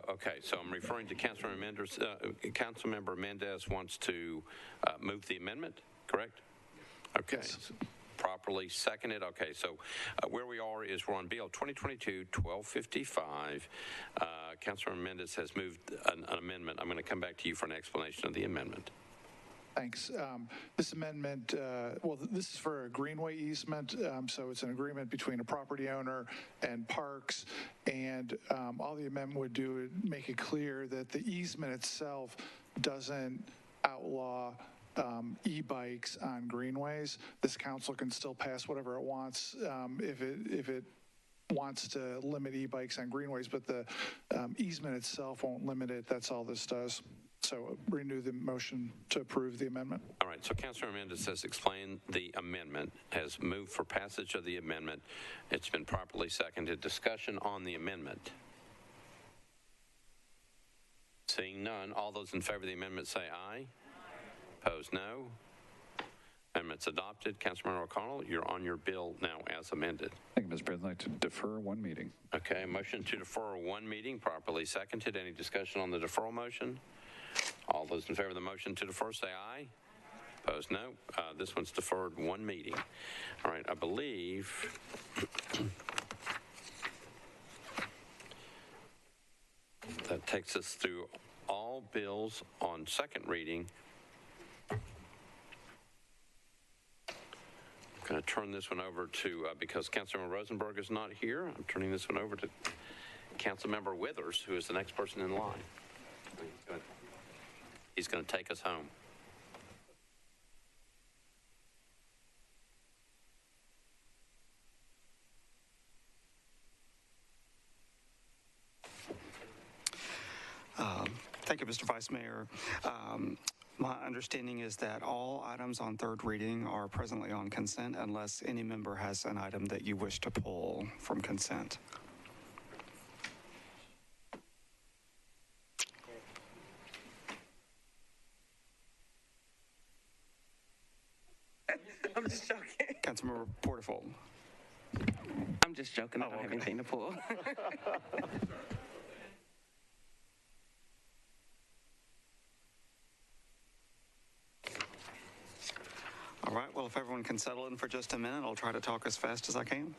Okay, so I'm referring to Councilmember Mendez. Councilmember Mendez wants to move the amendment, correct? Okay. Yes. Properly seconded. Okay, so where we are is we're on Bill 2022-1255. Councilmember Mendez has moved an amendment. I'm going to come back to you for an explanation of the amendment. Thanks. This amendment, well, this is for a Greenway easement, so it's an agreement between a property owner and parks, and all the amendment would do would make it clear that the easement itself doesn't outlaw e-bikes on greenways. This council can still pass whatever it wants if it wants to limit e-bikes on greenways, but the easement itself won't limit it. That's all this does. So renew the motion to approve the amendment. All right, so Councilor Mendez has explained the amendment, has moved for passage of the amendment. It's been properly seconded. Discussion on the amendment. Seeing none, all those in favor of the amendment say aye. Opposed, no. Amendment's adopted. Councilmember O'Connell, you're on your bill now as amended. Thank you, Mr. President. I'd like to defer one meeting. Okay, motion to defer one meeting, properly seconded. Any discussion on the deferral motion? All those in favor of the motion to defer say aye. Opposed, no. This one's deferred one meeting. All right, I believe that takes us through all bills on second reading. I'm going to turn this one over to, because Councilmember Rosenberg is not here, I'm turning this one over to Councilmember Withers, who is the next person in line. He's going to take us home. Thank you, Mr. Vice Mayor. My understanding is that all items on third reading are presently on consent unless any member has an item that you wish to pull from consent. I'm just joking. Councilmember Porterfield. I'm just joking. I don't have anything to pull. All right, well, if everyone can settle in for just a minute, I'll try to talk as fast as I can.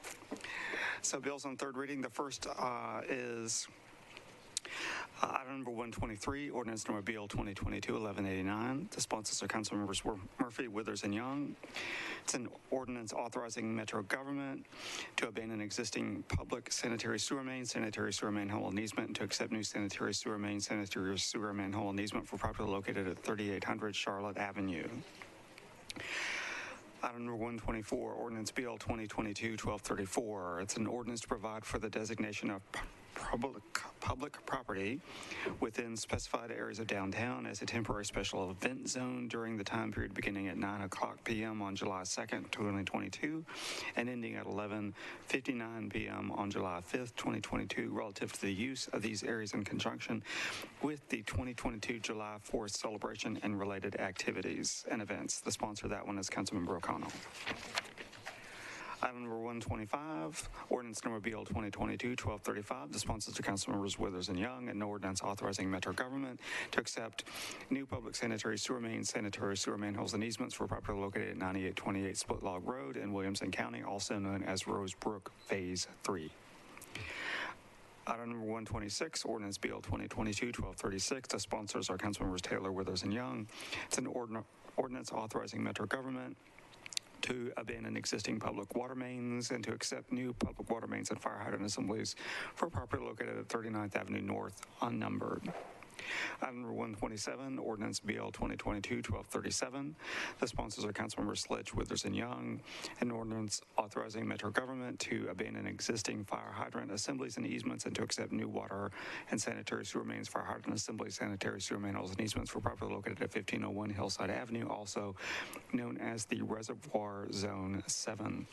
So bills on third reading, the first is item number 123, ordinance number BL 2022-1189. The sponsors are Councilmembers Murphy, Withers, and Young. It's an ordinance authorizing Metro government to abandon existing public sanitary sewer manhole and easement, and to accept new sanitary sewer manhole and easement for property located at 3800 Charlotte Avenue. Item number 124, ordinance BL 2022-1234. It's an ordinance to provide for the designation of public property within specified areas of downtown as a temporary special event zone during the time period beginning at 9:00 p.m. on July 2nd, 2022, and ending at 11:59 p.m. on July 5th, 2022, relative to the use of these areas in conjunction with the 2022 July 4th celebration and related activities and events. The sponsor of that one is Councilmember O'Connell. Item number 125, ordinance number BL 2022-1235. The sponsors are Councilmembers Withers and Young, an ordinance authorizing Metro government to accept new public sanitary sewer mains, sanitary sewer manholes, and easements for property located at 9828 Split Log Road in Williamson County, also known as Rosebrook Phase 3. Item number 126, ordinance BL 2022-1236. The sponsors are Councilmembers Taylor, Withers, and Young. It's an ordinance authorizing Metro government to abandon existing public water mains and to accept new public water mains and fire hydrant assemblies for property located at 39th Avenue North, unnumbered. Item number 127, ordinance BL 2022-1237. The sponsors are Councilmembers Sledge, Withers, and Young. An ordinance authorizing Metro government to abandon existing fire hydrant assemblies and easements and to accept new water and sanitary sewer mains, fire hydrant assemblies, sanitary sewer manholes, and easements for property located at 1501 Hillside Avenue, also known as the Reservoir Zone 7.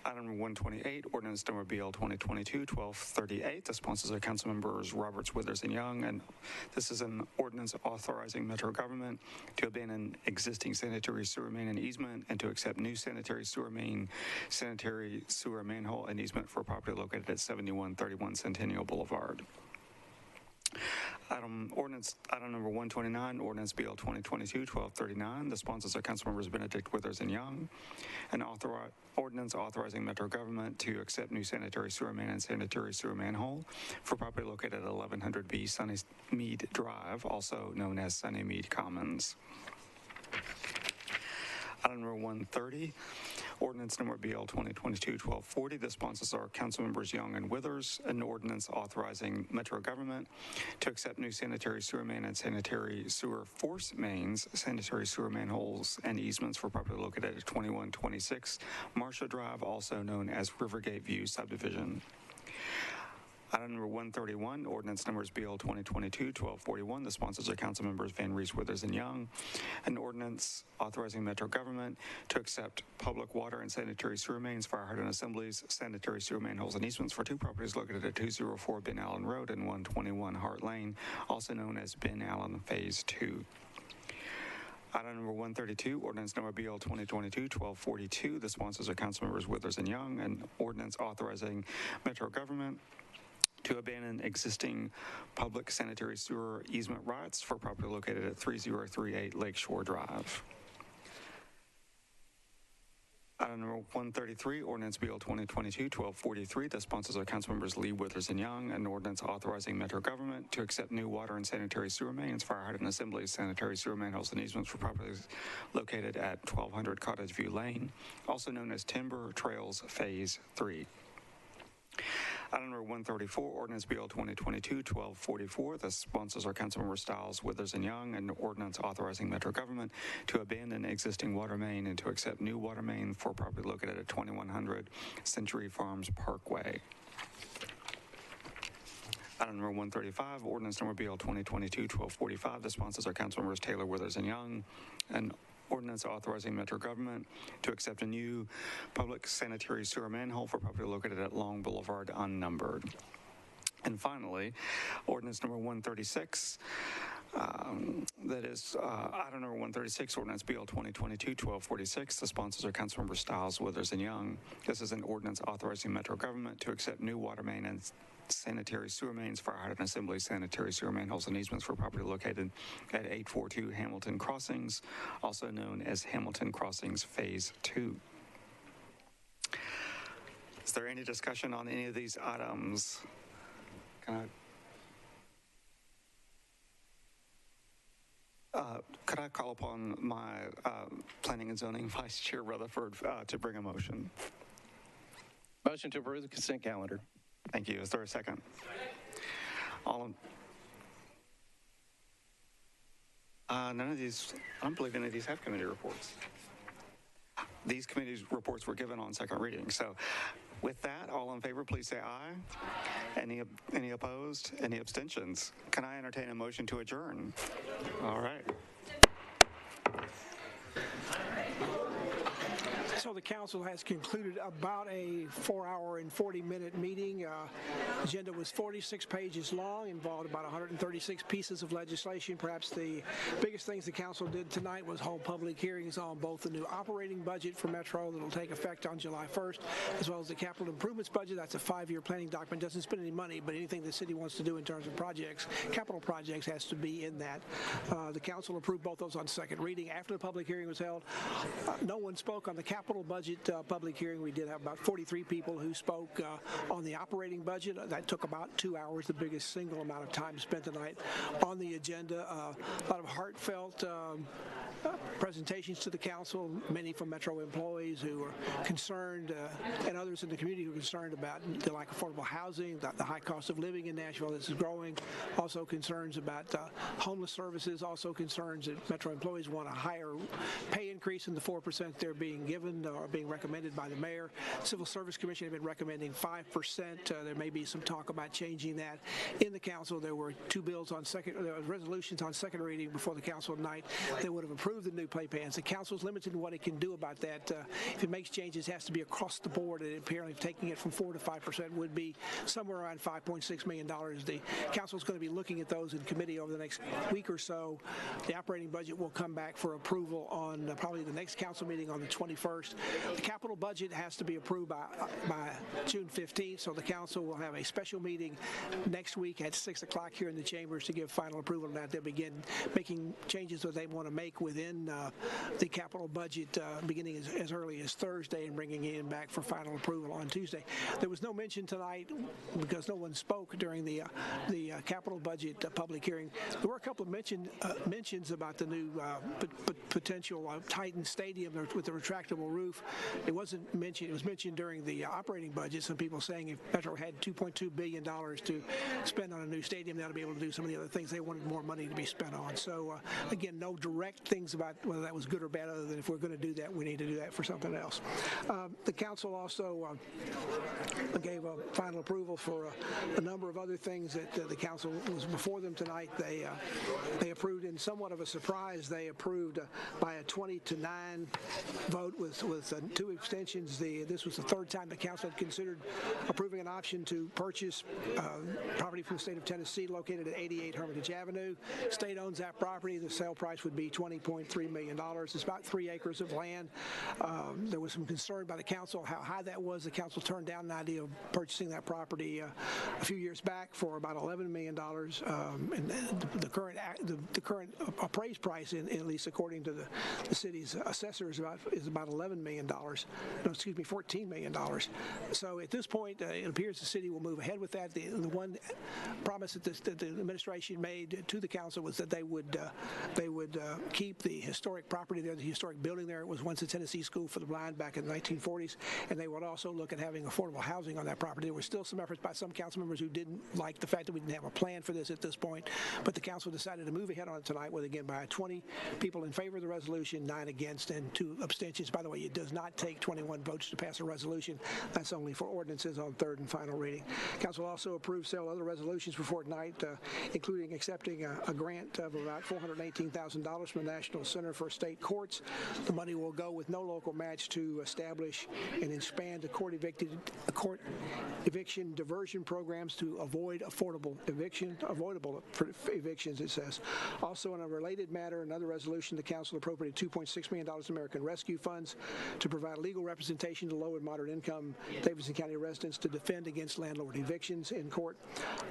Item number 128, ordinance number BL 2022-1238. The sponsors are Councilmembers Roberts, Withers, and Young, and this is an ordinance authorizing Metro government to abandon existing sanitary sewer main and easement and to accept new sanitary sewer main, sanitary sewer manhole, and easement for property located at 7131 Centennial Boulevard. Item number 129, ordinance BL 2022-1239. The sponsors are Councilmembers Benedict, Withers, and Young. An ordinance authorizing Metro government to accept new sanitary sewer main and sanitary sewer manhole for property located at 1100B Sunnymead Drive, also known as Sunnymead Commons. Item number 130, ordinance number BL 2022-1240. The sponsors are Councilmembers Young and Withers. An ordinance authorizing Metro government to accept new sanitary sewer main and sanitary sewer force mains, sanitary sewer manholes, and easements for property located at 2126 Marcia Drive, also known as Rivergate View Subdivision. Item number 131, ordinance numbers BL 2022-1241. The sponsors are Councilmembers Van Rees, Withers, and Young. An ordinance authorizing Metro government to accept public water and sanitary sewer mains, fire hydrant assemblies, sanitary sewer manholes, and easements for two properties located at 204 Ben Allen Road and 121 Hart Lane, also known as Ben Allen Phase 2. Item number 132, ordinance number BL 2022-1242. The sponsors are Councilmembers Withers and Young. An ordinance authorizing Metro government to abandon existing public sanitary sewer easement rights for property located at 3038 Lakeshore Drive. Item number 133, ordinance BL 2022-1243. The sponsors are Councilmembers Lee, Withers, and Young. An ordinance authorizing Metro government to accept new water and sanitary sewer mains, fire hydrant assemblies, sanitary sewer manholes, and easements for properties located at 1200 Cottage View Lane, also known as Timber Trails Phase 3. Item number 134, ordinance BL 2022-1244. The sponsors are Councilmember Stiles, Withers, and Young. An ordinance authorizing Metro government to abandon existing water main and to accept new water main for property located at 2100 Century Farms Parkway. Item number 135, ordinance number BL 2022-1245. The sponsors are Councilmembers Taylor, Withers, and Young. An ordinance authorizing Metro government to accept a new public sanitary sewer manhole for property located at Long Boulevard, unnumbered. And finally, ordinance number 136, that is item number 136, ordinance BL 2022-1246. The sponsors are Councilmember Stiles, Withers, and Young. This is an ordinance authorizing Metro government to accept new water main and sanitary sewer mains, fire hydrant assemblies, sanitary sewer manholes, and easements for property located at 842 Hamilton Crossings, also known as Hamilton Crossings Phase 2. Is there any discussion on any of these items? Could I call upon my Planning and Zoning Vice Chair Rutherford to bring a motion? Motion to approve the consent calendar. Thank you. Is there a second? None of these, I don't believe any of these have committee reports. These committee reports were given on second reading. So With that, all in favor, please say aye. Any opposed? Any abstentions? Can I entertain a motion to adjourn? All right. So the council has concluded about a 4-hour and 40-minute meeting. Agenda was 46 pages long, involved about 136 pieces of legislation. Perhaps the biggest things the council did tonight was hold public hearings on both the new operating budget for Metro that will take effect on July 1st, as well as the capital improvements budget. That's a 5-year planning document. Doesn't spend any money, but anything the city wants to do in terms of projects, capital projects, has to be in that. The council approved both those on second reading. After the public hearing was held, no one spoke on the capital budget public hearing. We did have about 43 people who spoke on the operating budget. That took about 2 hours, the biggest single amount of time spent tonight on the agenda. A lot of heartfelt presentations to the council, many from Metro employees who are concerned, and others in the community who are concerned about the lack of affordable housing, the high cost of living in Nashville that is growing, also concerns about homeless services, also concerns that Metro employees want a higher pay increase than the 4% they're being given or being recommended by the mayor. Civil Service Commission have been recommending 5%. There may be some talk about changing that in the council. There were two bills on resolutions on second reading before the council tonight that would have approved the new pay plans. The council is limited in what it can do about that. If it makes changes, it has to be across the board, and apparently taking it from 4 to 5% would be somewhere around $5.6 million. The council is going to be looking at those in committee over the next week or so. The operating budget will come back for approval on probably the next council meeting on the 21st. The capital budget has to be approved by June 15th, so the council will have a special meeting next week at 6 o'clock here in the chambers to give final approval on that. They'll begin making changes that they want to make within the capital budget beginning as early as Thursday and bringing it back for final approval on Tuesday. There was no mention tonight because no one spoke during the capital budget public hearing. There were a couple of mentions about the new potential Titan Stadium with the retractable roof. It wasn't mentioned. It was mentioned during the operating budget. Some people saying if Metro had $2.2 billion to spend on a new stadium, they'll be able to do some of the other things they wanted more money to be spent on. So again, no direct things about whether that was good or bad, other than if we're going to do that, we need to do that for something else. The council also gave a final approval for a number of other things that the council was before them tonight. They approved in somewhat of a surprise. They approved by a 20-9 vote with 2 abstentions. This was the third time the council had considered approving an option to purchase property from the state of Tennessee located at 88 Hermitage Avenue. State owns that property. The sale price would be $20.3 million. It's about 3 acres of land. There was some concern by the council how high that was. The council turned down the idea of purchasing that property a few years back for about $11 million. And the current appraised price, at least according to the city's assessors, is about $11 million. No, excuse me, $14 million. So at this point, it appears the city will move ahead with that. The one promise that the administration made to the council was that they would keep the historic property there, the historic building there. It was once a Tennessee School for the Blind back in the 1940s, and they would also look at having affordable housing on that property. There were still some efforts by some council members who didn't like the fact that we didn't have a plan for this at this point, but the council decided to move ahead on it tonight with, again, by 20 people in favor of the resolution, 9 against, and 2 abstentions. By the way, it does not take 21 votes to pass a resolution. That's only for ordinances on third and final reading. Council also approved several other resolutions before tonight, including accepting a grant of about $418,000 from the National Center for State Courts. The money will go with no local match to establish and expand the court eviction diversion programs to avoid avoidable evictions, it says. Also, in a related matter, another resolution, the council appropriated $2.6 million in American Rescue Funds to provide legal representation to low and moderate income Davidson County residents to defend against landlord evictions in court.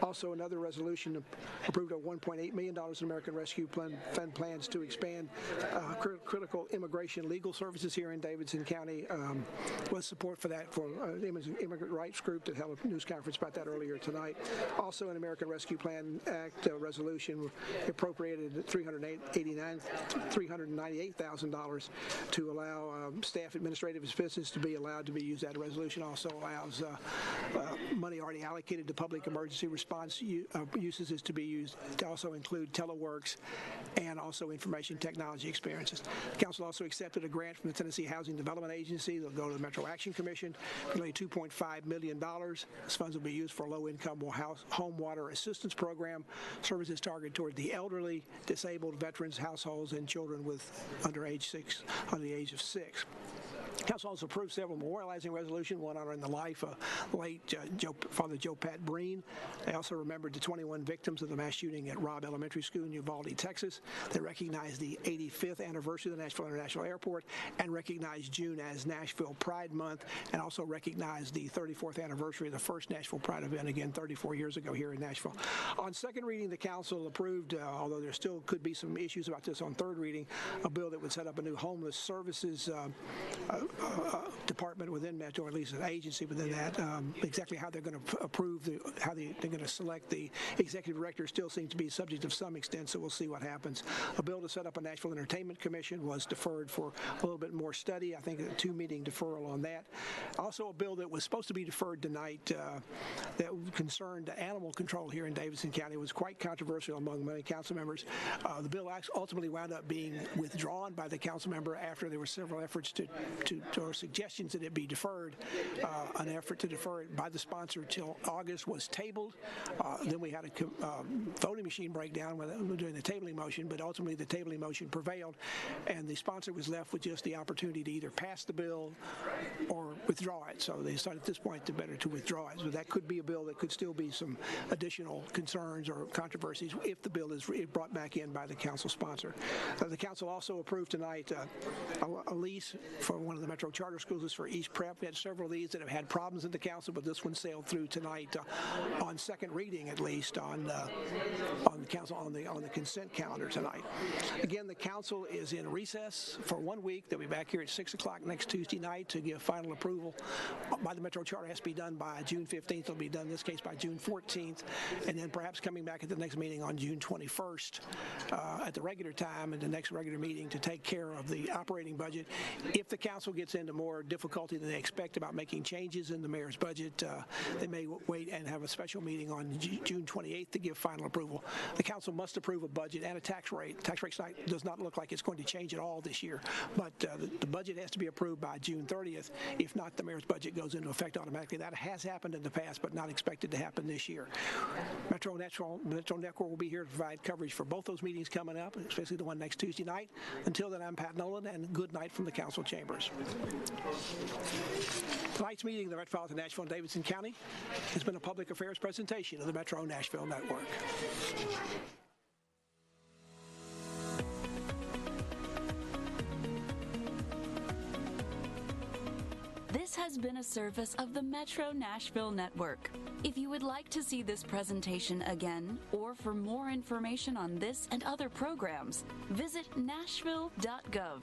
Also, another resolution approved a $1.8 million in American Rescue Fund plans to expand critical immigration legal services here in Davidson County. Was support for that for the immigrant rights group that held a news conference about that earlier tonight. Also, an American Rescue Plan Act resolution appropriated $398,000 to allow staff administrative expenses to be allowed to be used. That resolution also allows money already allocated to public emergency response uses is to be used to also include teleworks and also information technology expense. variances. The council also accepted a grant from the Tennessee Housing Development Agency. They'll go to the Metro Action Commission for nearly $2.5 million. These funds will be used for low-income home water assistance program, services targeted toward the elderly, disabled, veterans, households, and children under the age of 6. Council also approved several memorializing resolutions, one honoring the life of late Father Joe Pat Breen. They also remembered the 21 victims of the mass shooting at Robb Elementary School in Uvalde, Texas. They recognized the 85th anniversary of the Nashville International Airport and recognized June as Nashville Pride Month, and also recognized the 34th anniversary of the first Nashville Pride event, again 34 years ago here in Nashville. On second reading, the council approved, although there still could be some issues about this on third reading, a bill that would set up a new homeless services department within Metro, or at least an agency within that. Exactly how they're going to approve, how they're going to select the executive director still seems to be subject of some extent, so we'll see what happens. A bill to set up a Nashville Entertainment Commission was deferred for a little bit more study. I think a 2-meeting deferral on that. Also, a bill that was supposed to be deferred tonight that concerned animal control here in Davidson County was quite controversial among many council members. The bill ultimately wound up being withdrawn by the council member after there were several efforts or suggestions that it be deferred. An effort to defer it by the sponsor till August was tabled. Then we had a voting machine breakdown when doing the tabling motion, but ultimately the tabling motion prevailed, and the sponsor was left with just the opportunity to either pass the bill or withdraw it. So they decided at this point better to withdraw it. So that could be a bill that could still be some additional concerns or controversies if the bill is brought back in by the council sponsor. The council also approved tonight a lease for one of the Metro charter schools is for East Prep. We had several of these that have had problems in the council, but this one sailed through tonight on second reading, at least on the council on the consent calendar tonight. Again, the council is in recess for 1 week. They'll be back here at 6 o'clock next Tuesday night to give final approval by the Metro charter. It has to be done by June 15th. It'll be done in this case by June 14th, and then perhaps coming back at the next meeting on June 21st at the regular time and the next regular meeting to take care of the operating budget. If the council gets into more difficulty than they expect about making changes in the mayor's budget, they may wait and have a special meeting on June 28th to give final approval. The council must approve a budget and a tax rate. The tax rate does not look like it's going to change at all this year, but the budget has to be approved by June 30th. If not, the mayor's budget goes into effect automatically. That has happened in the past, but not expected to happen this year. Metro Network will be here to provide coverage for both those meetings coming up, especially the one next Tuesday night. Until then, I'm Pat Nolan, and good night from the council chambers. Tonight's meeting of the Metropolitan Nashville and Davidson County has been a public affairs presentation of the Metro Nashville Network. This has been a service of the Metro Nashville Network. If you would like to see this presentation again, or for more information on this and other programs, visit nashville.gov.